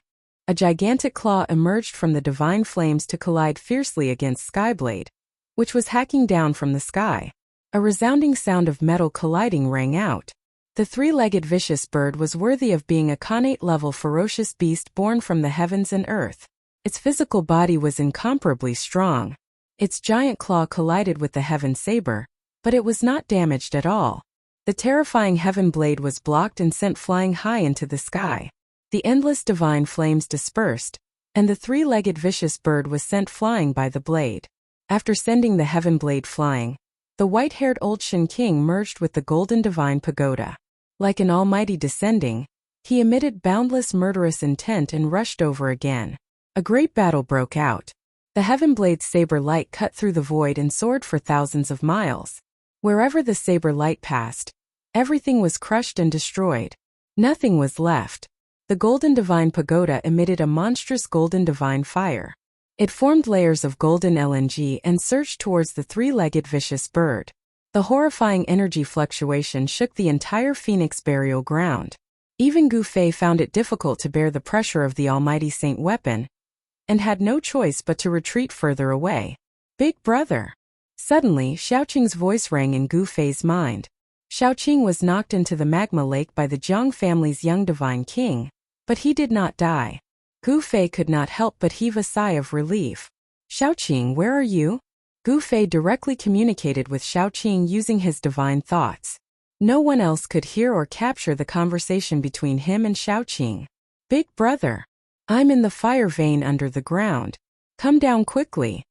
A gigantic claw emerged from the divine flames to collide fiercely against Skyblade, which was hacking down from the sky. A resounding sound of metal colliding rang out. The three-legged vicious bird was worthy of being a Khanate-level ferocious beast born from the heavens and earth. Its physical body was incomparably strong. Its giant claw collided with the heaven saber, but it was not damaged at all. The terrifying heaven blade was blocked and sent flying high into the sky. The endless divine flames dispersed, and the three-legged vicious bird was sent flying by the blade. After sending the heaven blade flying, the white-haired old Shin King merged with the golden divine pagoda. Like an almighty descending, he emitted boundless murderous intent and rushed over again. A great battle broke out. The heaven blade's saber light cut through the void and soared for thousands of miles. Wherever the saber light passed, everything was crushed and destroyed. Nothing was left. The golden divine pagoda emitted a monstrous golden divine fire. It formed layers of golden LNG and surged towards the three-legged vicious bird. The horrifying energy fluctuation shook the entire Phoenix burial ground. Even Gu Fei found it difficult to bear the pressure of the almighty saint weapon, and had no choice but to retreat further away. Big brother! Suddenly, Xiaoqing's voice rang in Gu Fei's mind. Xiaoqing was knocked into the magma lake by the Jiang family's young divine king, but he did not die. Gu Fei could not help but heave a sigh of relief. Xiaoqing, where are you? Gu Fei directly communicated with Xiaoqing using his divine thoughts. No one else could hear or capture the conversation between him and Xiaoqing. Big brother! I'm in the fire vein under the ground. Come down quickly.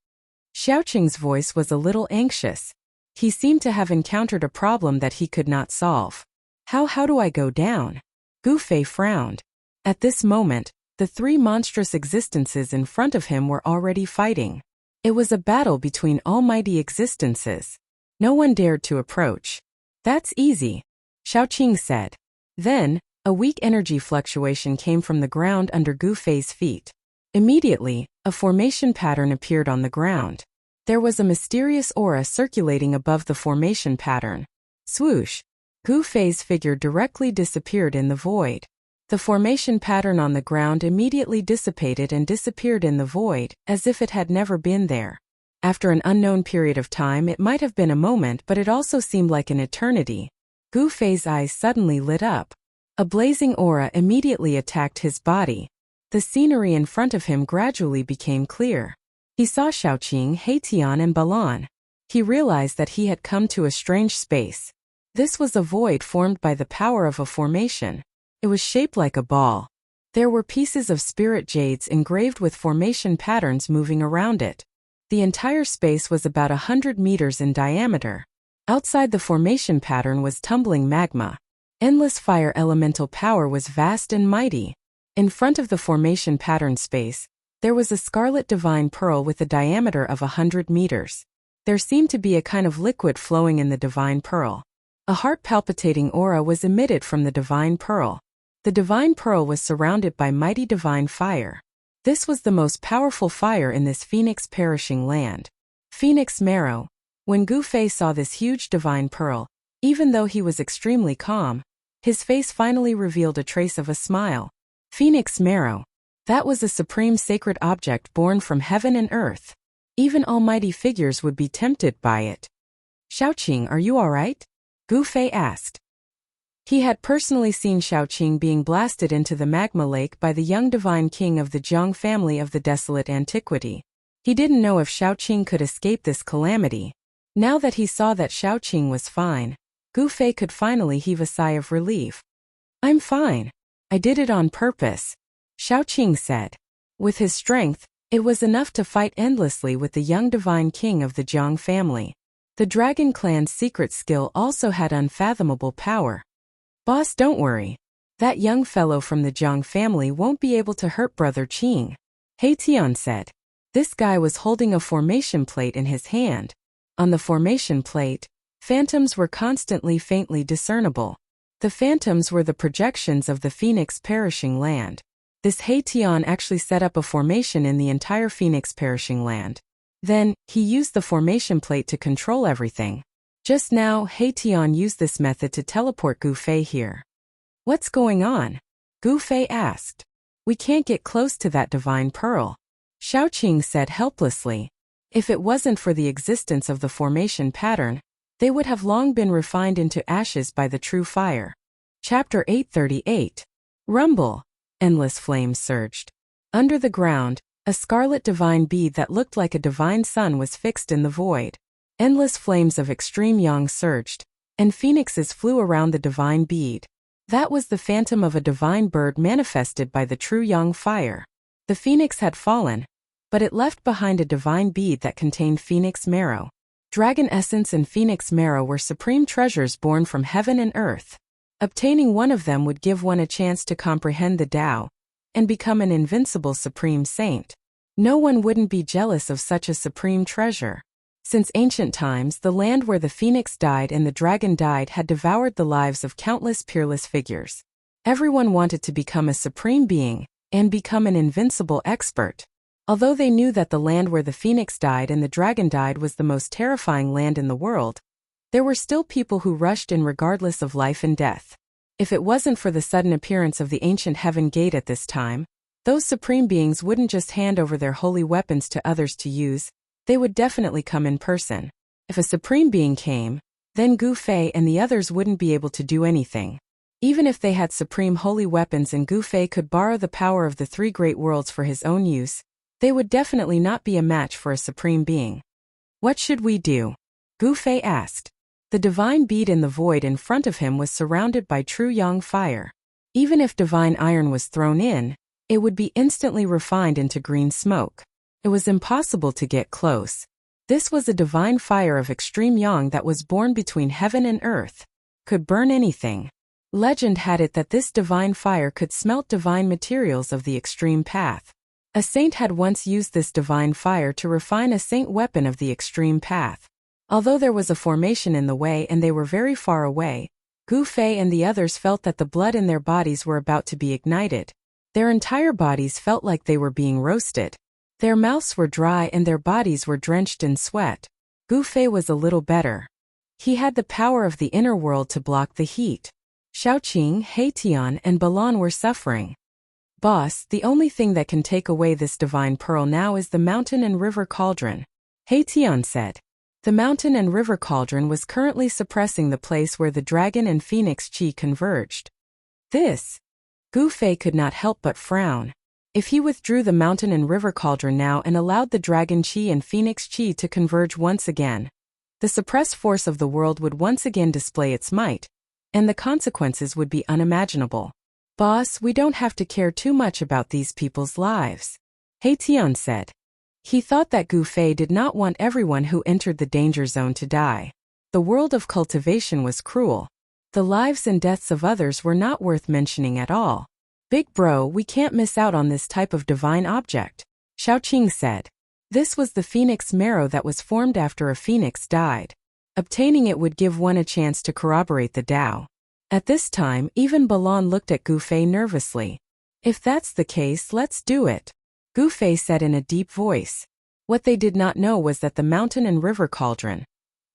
Xiaoqing's voice was a little anxious. He seemed to have encountered a problem that he could not solve. How do I go down? Gu Fei frowned. At this moment, the three monstrous existences in front of him were already fighting. It was a battle between almighty existences. No one dared to approach. That's easy, Xiaoqing said. Then, a weak energy fluctuation came from the ground under Gu Fei's feet. Immediately, a formation pattern appeared on the ground. There was a mysterious aura circulating above the formation pattern. Swoosh! Gu Fei's figure directly disappeared in the void. The formation pattern on the ground immediately dissipated and disappeared in the void, as if it had never been there. After an unknown period of time, it might have been a moment, but it also seemed like an eternity. Gu Fei's eyes suddenly lit up. A blazing aura immediately attacked his body. The scenery in front of him gradually became clear. He saw Xiaoqing, Heitian, and Balan. He realized that he had come to a strange space. This was a void formed by the power of a formation. It was shaped like a ball. There were pieces of spirit jades engraved with formation patterns moving around it. The entire space was about 100 meters in diameter. Outside the formation pattern was tumbling magma. Endless fire elemental power was vast and mighty. In front of the formation pattern space, there was a scarlet divine pearl with a diameter of 100 meters. There seemed to be a kind of liquid flowing in the divine pearl. A heart-palpitating aura was emitted from the divine pearl. The divine pearl was surrounded by mighty divine fire. This was the most powerful fire in this Phoenix perishing land. Phoenix marrow. When Gu Fei saw this huge divine pearl, even though he was extremely calm, his face finally revealed a trace of a smile. Phoenix marrow. That was a supreme sacred object born from heaven and earth. Even almighty figures would be tempted by it. Shaoqing, are you alright? Gu Fei asked. He had personally seen Shaoqing being blasted into the magma lake by the young divine king of the Jiang family of the desolate antiquity. He didn't know if Shaoqing could escape this calamity. Now that he saw that Shaoqing was fine, Gu Fei could finally heave a sigh of relief. I'm fine. I did it on purpose, Shaoqing said. With his strength, it was enough to fight endlessly with the young divine king of the Jiang family. The Dragon Clan's secret skill also had unfathomable power. Boss, don't worry. That young fellow from the Jiang family won't be able to hurt Brother Qing, Tian said. This guy was holding a formation plate in his hand. On the formation plate, phantoms were constantly faintly discernible. The phantoms were the projections of the Phoenix perishing land. This Tian actually set up a formation in the entire Phoenix perishing land. Then, he used the formation plate to control everything. Just now, Tian used this method to teleport Gu Fei here. What's going on? Gu Fei asked. We can't get close to that divine pearl, Shaoqing said helplessly. If it wasn't for the existence of the formation pattern, they would have long been refined into ashes by the true fire. Chapter 838. Rumble. Endless flames surged. Under the ground, a scarlet divine bead that looked like a divine sun was fixed in the void. Endless flames of extreme yang surged, and phoenixes flew around the divine bead. That was the phantom of a divine bird manifested by the true yang fire. The phoenix had fallen, but it left behind a divine bead that contained phoenix marrow. Dragon essence and phoenix marrow were supreme treasures born from heaven and earth. Obtaining one of them would give one a chance to comprehend the Tao and become an invincible supreme saint. No one wouldn't be jealous of such a supreme treasure. Since ancient times, the land where the phoenix died and the dragon died had devoured the lives of countless peerless figures. Everyone wanted to become a supreme being and become an invincible expert. Although they knew that the land where the phoenix died and the dragon died was the most terrifying land in the world, there were still people who rushed in regardless of life and death. If it wasn't for the sudden appearance of the ancient heaven gate at this time, those supreme beings wouldn't just hand over their holy weapons to others to use, they would definitely come in person. If a supreme being came, then Gu Fei and the others wouldn't be able to do anything. Even if they had supreme holy weapons and Gu Fei could borrow the power of the three great worlds for his own use, they would definitely not be a match for a supreme being. What should we do? Gu Fei asked. The divine bead in the void in front of him was surrounded by true yang fire. Even if divine iron was thrown in, it would be instantly refined into green smoke. It was impossible to get close. This was a divine fire of extreme yang that was born between heaven and earth. Could burn anything. Legend had it that this divine fire could smelt divine materials of the extreme path. A saint had once used this divine fire to refine a saint weapon of the extreme path. Although there was a formation in the way and they were very far away, Gu Fei and the others felt that the blood in their bodies were about to be ignited. Their entire bodies felt like they were being roasted. Their mouths were dry and their bodies were drenched in sweat. Gu Fei was a little better. He had the power of the inner world to block the heat. Shaoqing, Tian, and Balan were suffering. Boss, the only thing that can take away this divine pearl now is the mountain and river cauldron, Tian said. The mountain and river cauldron was currently suppressing the place where the dragon and phoenix chi converged. This. Gu Fei could not help but frown. If he withdrew the mountain and river cauldron now and allowed the dragon chi and phoenix chi to converge once again, the suppressed force of the world would once again display its might, and the consequences would be unimaginable. Boss, we don't have to care too much about these people's lives, Tian said. He thought that Gu Fei did not want everyone who entered the danger zone to die. The world of cultivation was cruel. The lives and deaths of others were not worth mentioning at all. Big bro, we can't miss out on this type of divine object, Shaoqing said. This was the phoenix marrow that was formed after a phoenix died. Obtaining it would give one a chance to corroborate the Tao. At this time, even Balan looked at Gu Fei nervously. If that's the case, let's do it, Gu Fei said in a deep voice. What they did not know was that the mountain and river cauldron,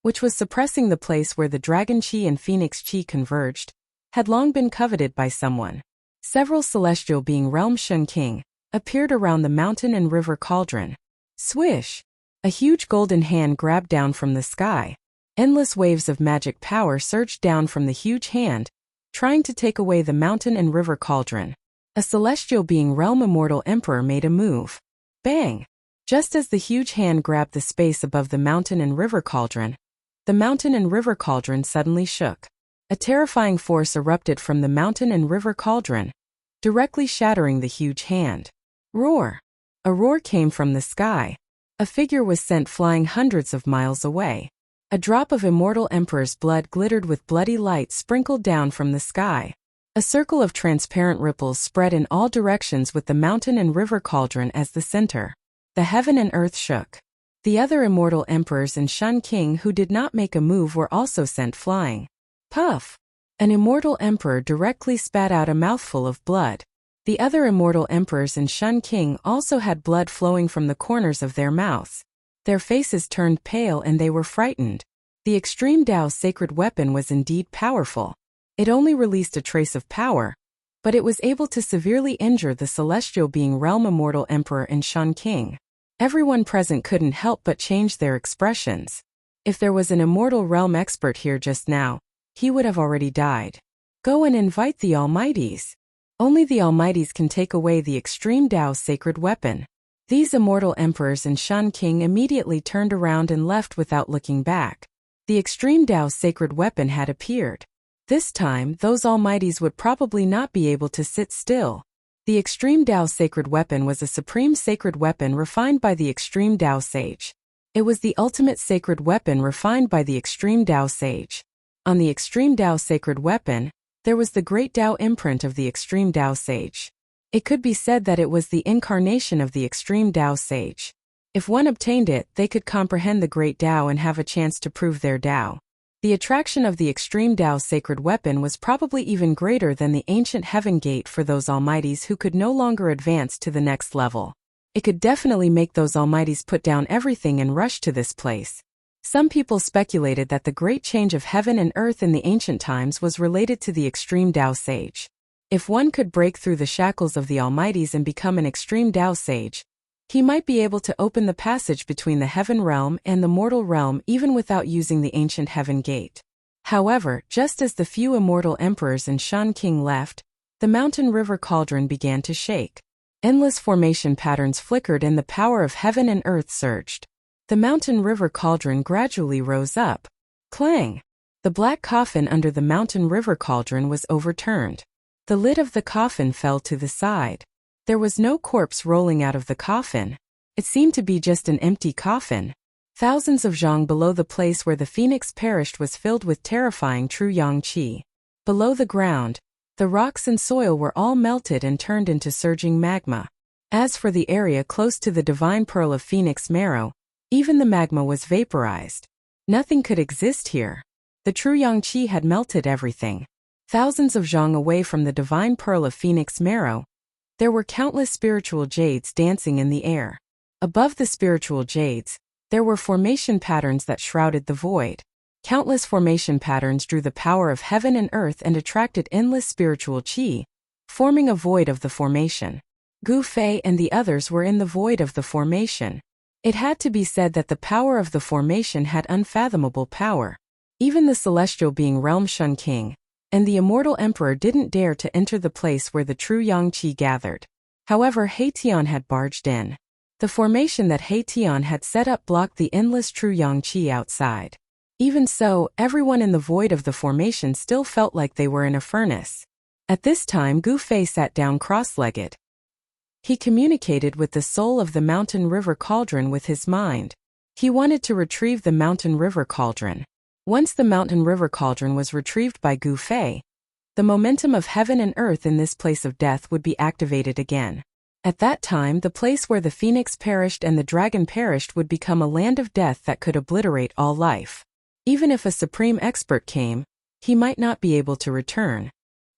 which was suppressing the place where the dragon chi and phoenix chi converged, had long been coveted by someone. Several celestial being realm Shun King appeared around the mountain and river cauldron. Swish! A huge golden hand grabbed down from the sky. Endless waves of magic power surged down from the huge hand, trying to take away the mountain and river cauldron. A celestial being realm immortal emperor made a move. Bang! Just as the huge hand grabbed the space above the mountain and river cauldron, the mountain and river cauldron suddenly shook. A terrifying force erupted from the mountain and river cauldron, directly shattering the huge hand. Roar! A roar came from the sky. A figure was sent flying hundreds of miles away. A drop of immortal emperor's blood glittered with bloody light sprinkled down from the sky. A circle of transparent ripples spread in all directions with the mountain and river cauldron as the center. The heaven and earth shook. The other immortal emperors and Shun King who did not make a move were also sent flying. Puff! An immortal emperor directly spat out a mouthful of blood. The other immortal emperors and Shun King also had blood flowing from the corners of their mouths. Their faces turned pale and they were frightened. The extreme Tao sacred weapon was indeed powerful. It only released a trace of power, but it was able to severely injure the celestial being realm immortal emperor and Shun King. Everyone present couldn't help but change their expressions. If there was an immortal realm expert here just now, he would have already died. Go and invite the Almighties. Only the Almighties can take away the extreme Tao sacred weapon. These immortal emperors and Shun King immediately turned around and left without looking back. The extreme Tao sacred weapon had appeared. This time, those Almighties would probably not be able to sit still. The extreme Tao sacred weapon was a supreme sacred weapon refined by the extreme Tao sage. It was the ultimate sacred weapon refined by the extreme Tao sage. On the extreme Tao sacred weapon, there was the great Tao imprint of the extreme Tao sage. It could be said that it was the incarnation of the extreme Tao sage. If one obtained it, they could comprehend the great Tao and have a chance to prove their Tao. The attraction of the extreme Tao sacred weapon was probably even greater than the ancient heaven gate for those Almighties who could no longer advance to the next level. It could definitely make those Almighties put down everything and rush to this place. Some people speculated that the great change of heaven and earth in the ancient times was related to the extreme Tao sage. If one could break through the shackles of the Almighties and become an extreme Tao sage, he might be able to open the passage between the heaven realm and the mortal realm even without using the ancient heaven gate. However, just as the few immortal emperors and Shun King left, the mountain river cauldron began to shake. Endless formation patterns flickered and the power of heaven and earth surged. The mountain river cauldron gradually rose up. Clang! The black coffin under the mountain river cauldron was overturned. The lid of the coffin fell to the side. There was no corpse rolling out of the coffin. It seemed to be just an empty coffin. Thousands of zhang below the place where the phoenix perished was filled with terrifying true yang qi. Below the ground, the rocks and soil were all melted and turned into surging magma. As for the area close to the divine pearl of phoenix marrow, even the magma was vaporized. Nothing could exist here. The true yang qi had melted everything. Thousands of zhang away from the divine pearl of phoenix marrow, there were countless spiritual jades dancing in the air. Above the spiritual jades, there were formation patterns that shrouded the void. Countless formation patterns drew the power of heaven and earth and attracted endless spiritual qi, forming a void of the formation. Gu Fei and the others were in the void of the formation. It had to be said that the power of the formation had unfathomable power. Even the celestial being Realm Shun King and the immortal emperor didn't dare to enter the place where the true yang qi gathered. However, Tian had barged in. The formation that Tian had set up blocked the endless true yang qi outside. Even so, everyone in the void of the formation still felt like they were in a furnace. At this time, Gu Fei sat down cross-legged. He communicated with the soul of the mountain river cauldron with his mind. He wanted to retrieve the mountain river cauldron. Once the mountain river cauldron was retrieved by Gu Fei, the momentum of heaven and earth in this place of death would be activated again. At that time, the place where the phoenix perished and the dragon perished would become a land of death that could obliterate all life. Even if a supreme expert came, he might not be able to return.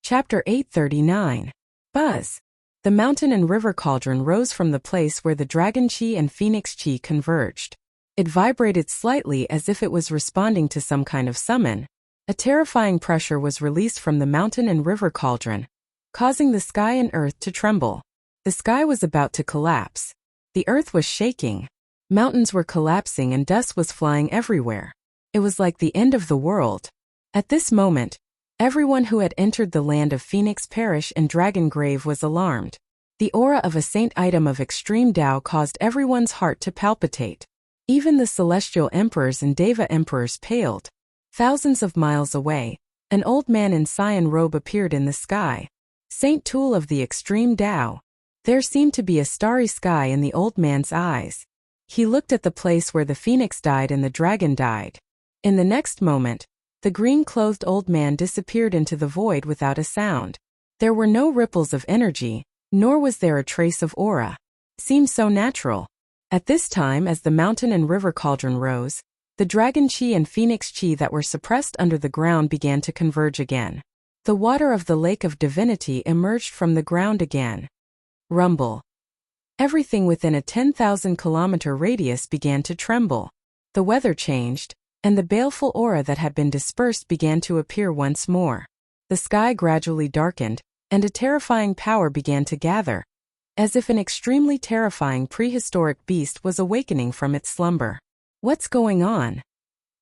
Chapter 839. Buzz. The mountain and river cauldron rose from the place where the dragon qi and phoenix qi converged. It vibrated slightly as if it was responding to some kind of summon. A terrifying pressure was released from the mountain and river cauldron, causing the sky and earth to tremble. The sky was about to collapse. The earth was shaking. Mountains were collapsing and dust was flying everywhere. It was like the end of the world. At this moment, everyone who had entered the land of Phoenix Parish and Dragon Grave was alarmed. The aura of a saint item of extreme Tao caused everyone's heart to palpitate. Even the celestial emperors and Deva emperors paled. Thousands of miles away, an old man in cyan robe appeared in the sky. Saint Tool of the extreme Tao. There seemed to be a starry sky in the old man's eyes. He looked at the place where the phoenix died and the dragon died. In the next moment, the green-clothed old man disappeared into the void without a sound. There were no ripples of energy, nor was there a trace of aura. Seemed so natural. At this time, as the mountain and river cauldron rose, the dragon chi and phoenix chi that were suppressed under the ground began to converge again. The water of the lake of divinity emerged from the ground again. Rumble. Everything within a 10,000-kilometer radius began to tremble. The weather changed, and the baleful aura that had been dispersed began to appear once more. The sky gradually darkened, and a terrifying power began to gather, as if an extremely terrifying prehistoric beast was awakening from its slumber. What's going on?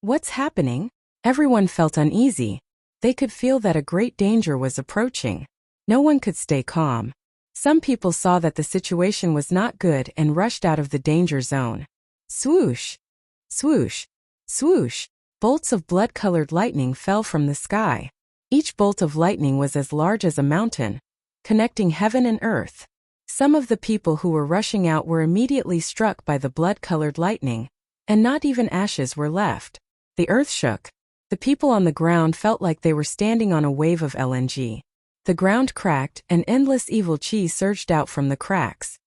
What's happening? Everyone felt uneasy. They could feel that a great danger was approaching. No one could stay calm. Some people saw that the situation was not good and rushed out of the danger zone. Swoosh! Swoosh! Swoosh! Bolts of blood-colored lightning fell from the sky. Each bolt of lightning was as large as a mountain, connecting heaven and earth. Some of the people who were rushing out were immediately struck by the blood-colored lightning, and not even ashes were left. The earth shook. The people on the ground felt like they were standing on a wave of LNG. The ground cracked, and endless evil chi surged out from the cracks.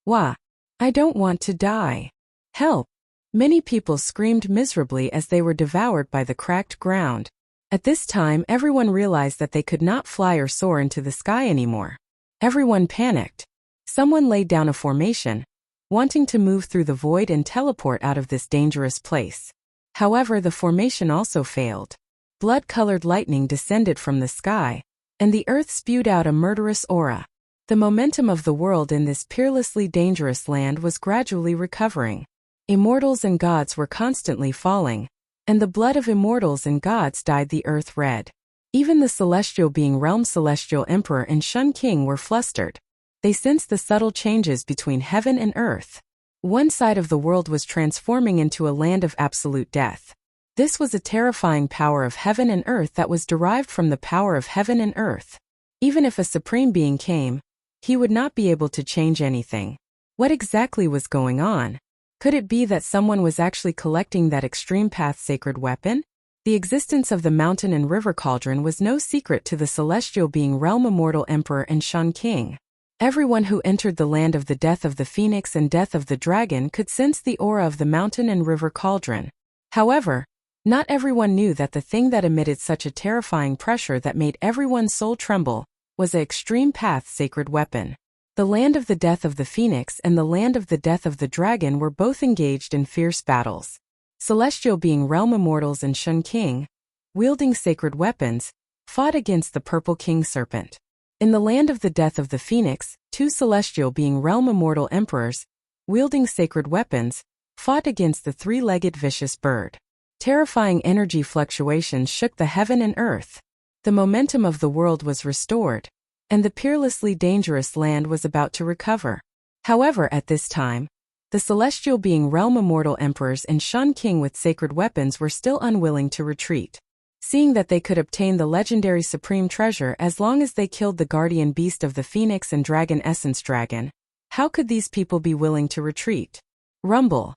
Wah! I don't want to die. Help! Many people screamed miserably as they were devoured by the cracked ground. At this time, everyone realized that they could not fly or soar into the sky anymore. Everyone panicked. Someone laid down a formation, wanting to move through the void and teleport out of this dangerous place. However, the formation also failed. Blood-colored lightning descended from the sky, and the earth spewed out a murderous aura. The momentum of the world in this peerlessly dangerous land was gradually recovering. Immortals and gods were constantly falling, and the blood of immortals and gods dyed the earth red. Even the celestial being realm celestial emperor and Shun King were flustered. They sensed the subtle changes between heaven and earth. One side of the world was transforming into a land of absolute death. This was a terrifying power of heaven and earth that was derived from the power of heaven and earth. Even if a supreme being came, he would not be able to change anything. What exactly was going on? Could it be that someone was actually collecting that extreme path sacred weapon? The existence of the mountain and river cauldron was no secret to the celestial being realm immortal emperor and Shun King. Everyone who entered the land of the death of the phoenix and death of the dragon could sense the aura of the mountain and river cauldron. However, not everyone knew that the thing that emitted such a terrifying pressure that made everyone's soul tremble was an extreme path sacred weapon. The land of the death of the phoenix and the land of the death of the dragon were both engaged in fierce battles. Celestial being realm immortals and Shun King, wielding sacred weapons, fought against the purple king serpent. In the land of the death of the phoenix, two celestial being realm immortal emperors, wielding sacred weapons, fought against the three-legged vicious bird. Terrifying energy fluctuations shook the heaven and earth. The momentum of the world was restored, and the peerlessly dangerous land was about to recover. However, at this time, the celestial being realm immortal emperors and Shun King with sacred weapons were still unwilling to retreat. Seeing that they could obtain the legendary supreme treasure as long as they killed the guardian beast of the phoenix and dragon essence dragon, how could these people be willing to retreat? Rumble.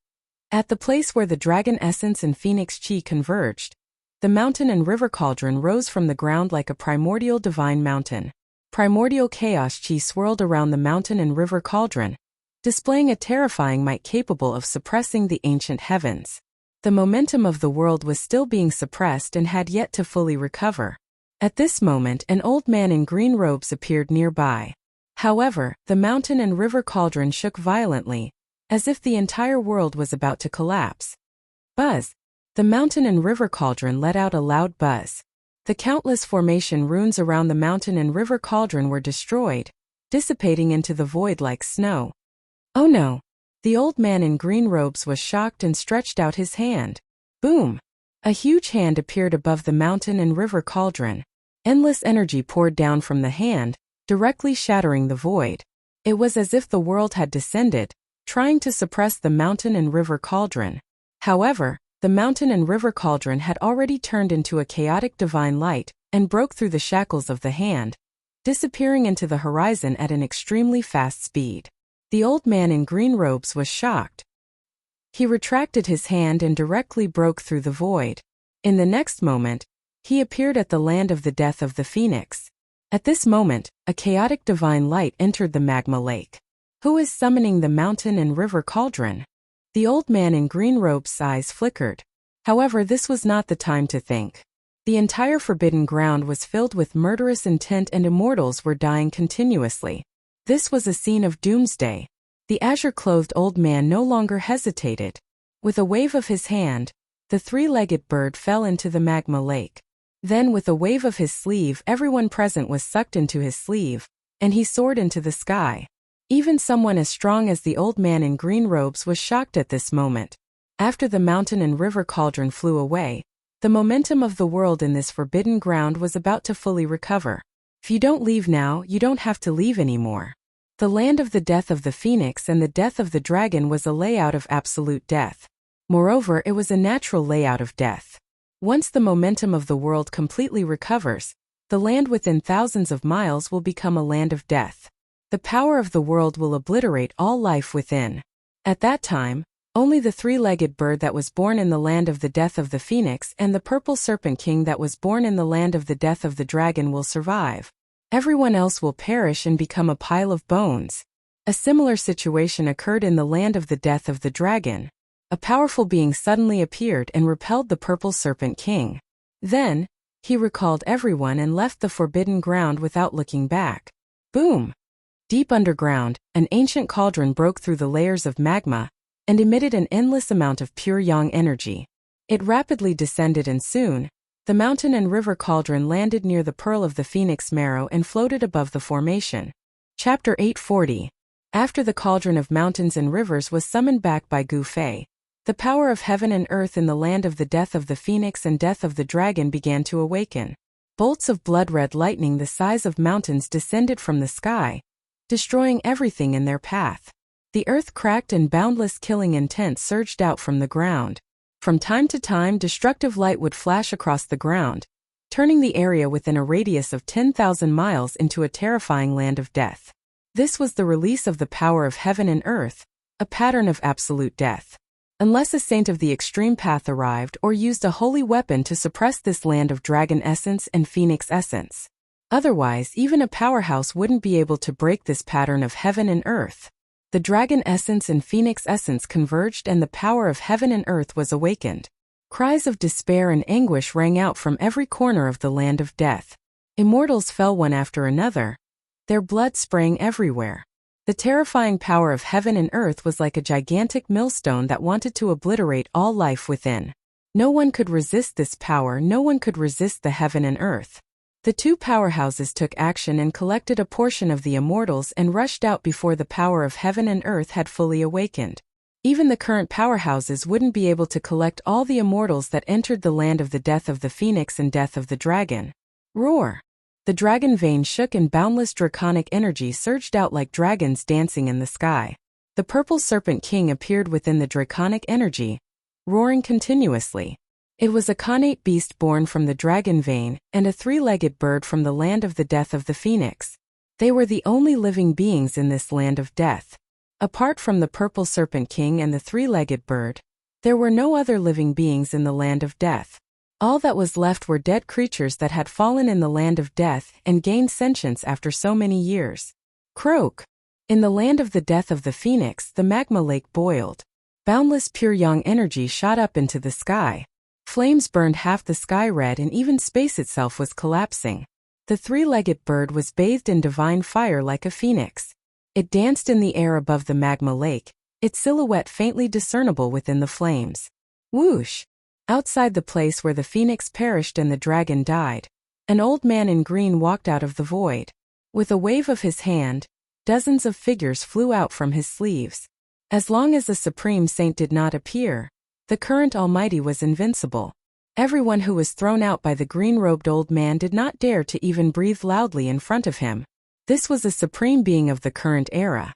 At the place where the dragon essence and phoenix chi converged, the mountain and river cauldron rose from the ground like a primordial divine mountain. Primordial chaos chi swirled around the mountain and river cauldron, displaying a terrifying might capable of suppressing the ancient heavens. The momentum of the world was still being suppressed and had yet to fully recover. At this moment, an old man in green robes appeared nearby. However, the mountain and river cauldron shook violently, as if the entire world was about to collapse. Buzz! The mountain and river cauldron let out a loud buzz. The countless formation runes around the mountain and river cauldron were destroyed, dissipating into the void like snow. Oh no! The old man in green robes was shocked and stretched out his hand. Boom! A huge hand appeared above the mountain and river cauldron. Endless energy poured down from the hand, directly shattering the void. It was as if the world had descended, trying to suppress the mountain and river cauldron. However, the mountain and river cauldron had already turned into a chaotic divine light and broke through the shackles of the hand, disappearing into the horizon at an extremely fast speed. The old man in green robes was shocked. He retracted his hand and directly broke through the void. In the next moment, he appeared at the land of the death of the phoenix. At this moment, a chaotic divine light entered the magma lake. Who is summoning the mountain and river cauldron? The old man in green robes' eyes flickered. However, this was not the time to think. The entire forbidden ground was filled with murderous intent and immortals were dying continuously. This was a scene of doomsday. The azure-clothed old man no longer hesitated. With a wave of his hand, the three-legged bird fell into the magma lake. Then with a wave of his sleeve, everyone present was sucked into his sleeve, and he soared into the sky. Even someone as strong as the old man in green robes was shocked at this moment. After the mountain and river cauldron flew away, the momentum of the world in this forbidden ground was about to fully recover. If you don't leave now, you don't have to leave anymore. The land of the death of the phoenix and the death of the dragon was a layout of absolute death. Moreover, it was a natural layout of death. Once the momentum of the world completely recovers, the land within thousands of miles will become a land of death. The power of the world will obliterate all life within. At that time, only the three-legged bird that was born in the land of the death of the phoenix and the purple serpent king that was born in the land of the death of the dragon will survive. Everyone else will perish and become a pile of bones. A similar situation occurred in the land of the death of the dragon. A powerful being suddenly appeared and repelled the purple serpent king. Then, he recalled everyone and left the forbidden ground without looking back. Boom! Deep underground, an ancient cauldron broke through the layers of magma and emitted an endless amount of pure yang energy. It rapidly descended and soon, the mountain and river cauldron landed near the pearl of the phoenix marrow and floated above the formation. Chapter 840. After the cauldron of mountains and rivers was summoned back by Gu Fei, the power of heaven and earth in the land of the death of the phoenix and death of the dragon began to awaken. Bolts of blood-red lightning the size of mountains descended from the sky, destroying everything in their path. The earth cracked and boundless killing intent surged out from the ground. From time to time, destructive light would flash across the ground, turning the area within a radius of 10,000 miles into a terrifying land of death. This was the release of the power of heaven and earth, a pattern of absolute death. Unless a saint of the extreme path arrived or used a holy weapon to suppress this land of dragon essence and phoenix essence. Otherwise, even a powerhouse wouldn't be able to break this pattern of heaven and earth. The dragon essence and phoenix essence converged and the power of heaven and earth was awakened. Cries of despair and anguish rang out from every corner of the land of death. Immortals fell one after another, their blood spraying everywhere. The terrifying power of heaven and earth was like a gigantic millstone that wanted to obliterate all life within. No one could resist this power, no one could resist the heaven and earth. The two powerhouses took action and collected a portion of the immortals and rushed out before the power of heaven and earth had fully awakened. Even the current powerhouses wouldn't be able to collect all the immortals that entered the land of the death of the phoenix and death of the dragon. Roar! The dragon vein shook and boundless draconic energy surged out like dragons dancing in the sky. The purple serpent king appeared within the draconic energy, roaring continuously. It was a connate beast born from the dragon vein and a three-legged bird from the land of the death of the phoenix. They were the only living beings in this land of death. Apart from the purple serpent king and the three-legged bird, there were no other living beings in the land of death. All that was left were dead creatures that had fallen in the land of death and gained sentience after so many years. Croak! In the land of the death of the phoenix, the magma lake boiled. Boundless pure yang energy shot up into the sky. Flames burned half the sky red and even space itself was collapsing. The three-legged bird was bathed in divine fire like a phoenix. It danced in the air above the magma lake, its silhouette faintly discernible within the flames. Whoosh! Outside the place where the phoenix perished and the dragon died, an old man in green walked out of the void. With a wave of his hand, dozens of figures flew out from his sleeves. As long as the Supreme Saint did not appear, the current Almighty was invincible. Everyone who was thrown out by the green-robed old man did not dare to even breathe loudly in front of him. This was the supreme being of the current era.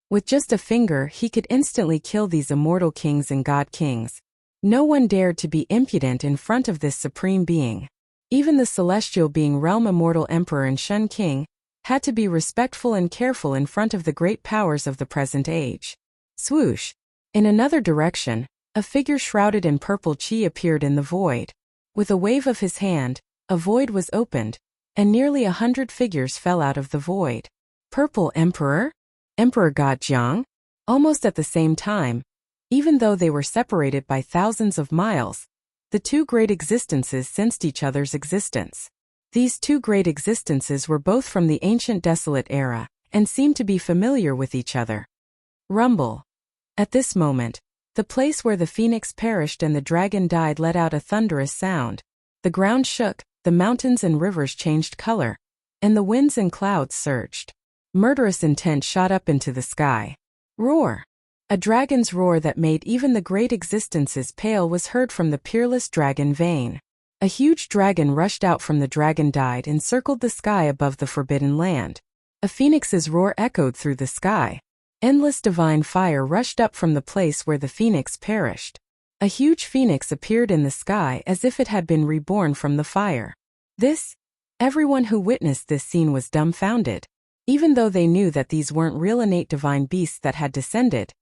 With just a finger, he could instantly kill these immortal kings and god kings. No one dared to be impudent in front of this supreme being. Even the celestial being realm immortal emperor and Shun King had to be respectful and careful in front of the great powers of the present age. Swoosh! In another direction, a figure shrouded in purple chi appeared in the void. With a wave of his hand, a void was opened, and nearly 100 figures fell out of the void. Purple Emperor? Emperor God Jiang? Almost at the same time, even though they were separated by thousands of miles, the two great existences sensed each other's existence. These two great existences were both from the ancient desolate era, and seemed to be familiar with each other. Rumble. At this moment, the place where the phoenix perished and the dragon died let out a thunderous sound. The ground shook, the mountains and rivers changed color, and the winds and clouds surged. Murderous intent shot up into the sky. Roar! A dragon's roar that made even the great existences pale was heard from the peerless dragon vein. A huge dragon rushed out from the dragon died and circled the sky above the forbidden land. A phoenix's roar echoed through the sky. Endless divine fire rushed up from the place where the phoenix perished. A huge phoenix appeared in the sky as if it had been reborn from the fire. Everyone who witnessed this scene was dumbfounded. Even though they knew that these weren't real innate divine beasts that had descended,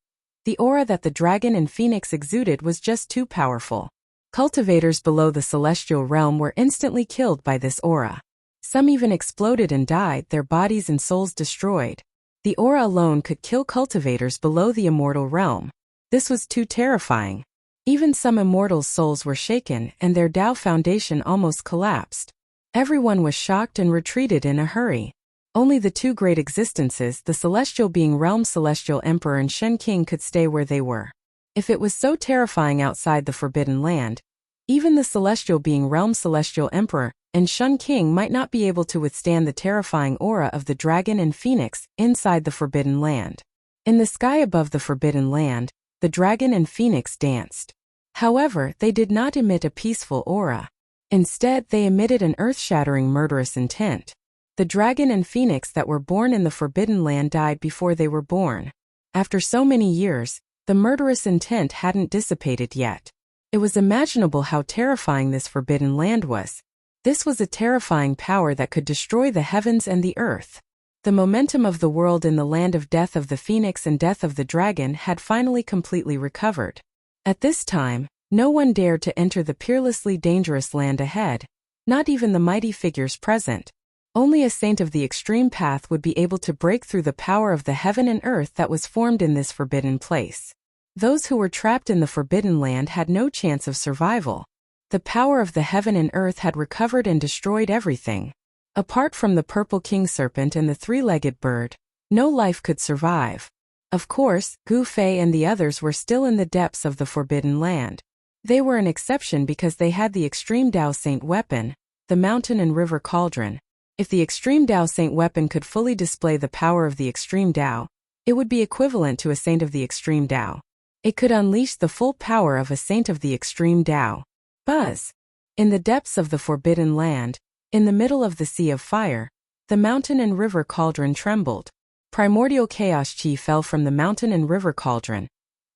the aura that the dragon and phoenix exuded was just too powerful. Cultivators below the celestial realm were instantly killed by this aura. Some even exploded and died, their bodies and souls destroyed. The aura alone could kill cultivators below the immortal realm. This was too terrifying. Even some immortals' souls were shaken and their Tao foundation almost collapsed. Everyone was shocked and retreated in a hurry. Only the two great existences, the celestial being realm celestial emperor and Shen King, could stay where they were. If it was so terrifying outside the forbidden land, even the celestial being realm celestial emperor and Shun King might not be able to withstand the terrifying aura of the dragon and phoenix inside the forbidden land. In the sky above the forbidden land, the dragon and phoenix danced. However, they did not emit a peaceful aura. Instead, they emitted an earth-shattering murderous intent. The dragon and phoenix that were born in the forbidden land died before they were born. After so many years, the murderous intent hadn't dissipated yet. It was imaginable how terrifying this forbidden land was. This was a terrifying power that could destroy the heavens and the earth. The momentum of the world in the land of death of the phoenix and death of the dragon had finally completely recovered. At this time, no one dared to enter the peerlessly dangerous land ahead, not even the mighty figures present. Only a saint of the extreme path would be able to break through the power of the heaven and earth that was formed in this forbidden place. Those who were trapped in the forbidden land had no chance of survival. The power of the heaven and earth had recovered and destroyed everything. Apart from the purple king serpent and the three-legged bird, no life could survive. Of course, Gu Fei and the others were still in the depths of the forbidden land. They were an exception because they had the extreme Tao Saint weapon, the mountain and river cauldron. If the extreme Tao Saint weapon could fully display the power of the extreme Tao, it would be equivalent to a saint of the extreme Tao. It could unleash the full power of a saint of the extreme Tao. Buzz! In the depths of the forbidden land, in the middle of the sea of fire, the mountain and river cauldron trembled. Primordial chaos chi fell from the mountain and river cauldron,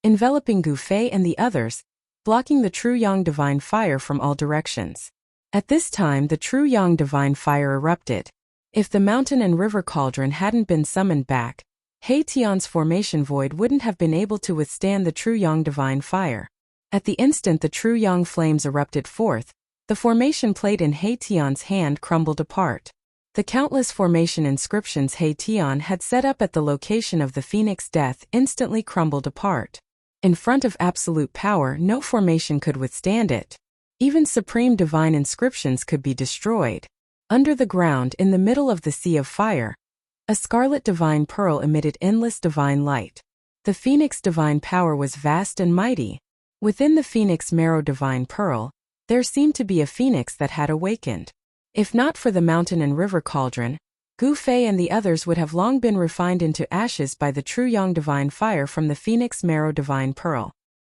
enveloping Gu Fei and the others, blocking the true Yang divine fire from all directions. At this time, the true Yang divine fire erupted. If the mountain and river cauldron hadn't been summoned back, He Tian's formation void wouldn't have been able to withstand the true Yang divine fire. At the instant the true Yang flames erupted forth, the formation plate in He Tian's hand crumbled apart. The countless formation inscriptions He Tian had set up at the location of the phoenix death instantly crumbled apart. In front of absolute power, no formation could withstand it. Even supreme divine inscriptions could be destroyed. Under the ground, in the middle of the sea of fire, a scarlet divine pearl emitted endless divine light. The phoenix divine power was vast and mighty. Within the phoenix marrow divine pearl, there seemed to be a phoenix that had awakened. If not for the mountain and river cauldron, Gu Fei and the others would have long been refined into ashes by the true Yang divine fire from the Phoenix Marrow divine pearl.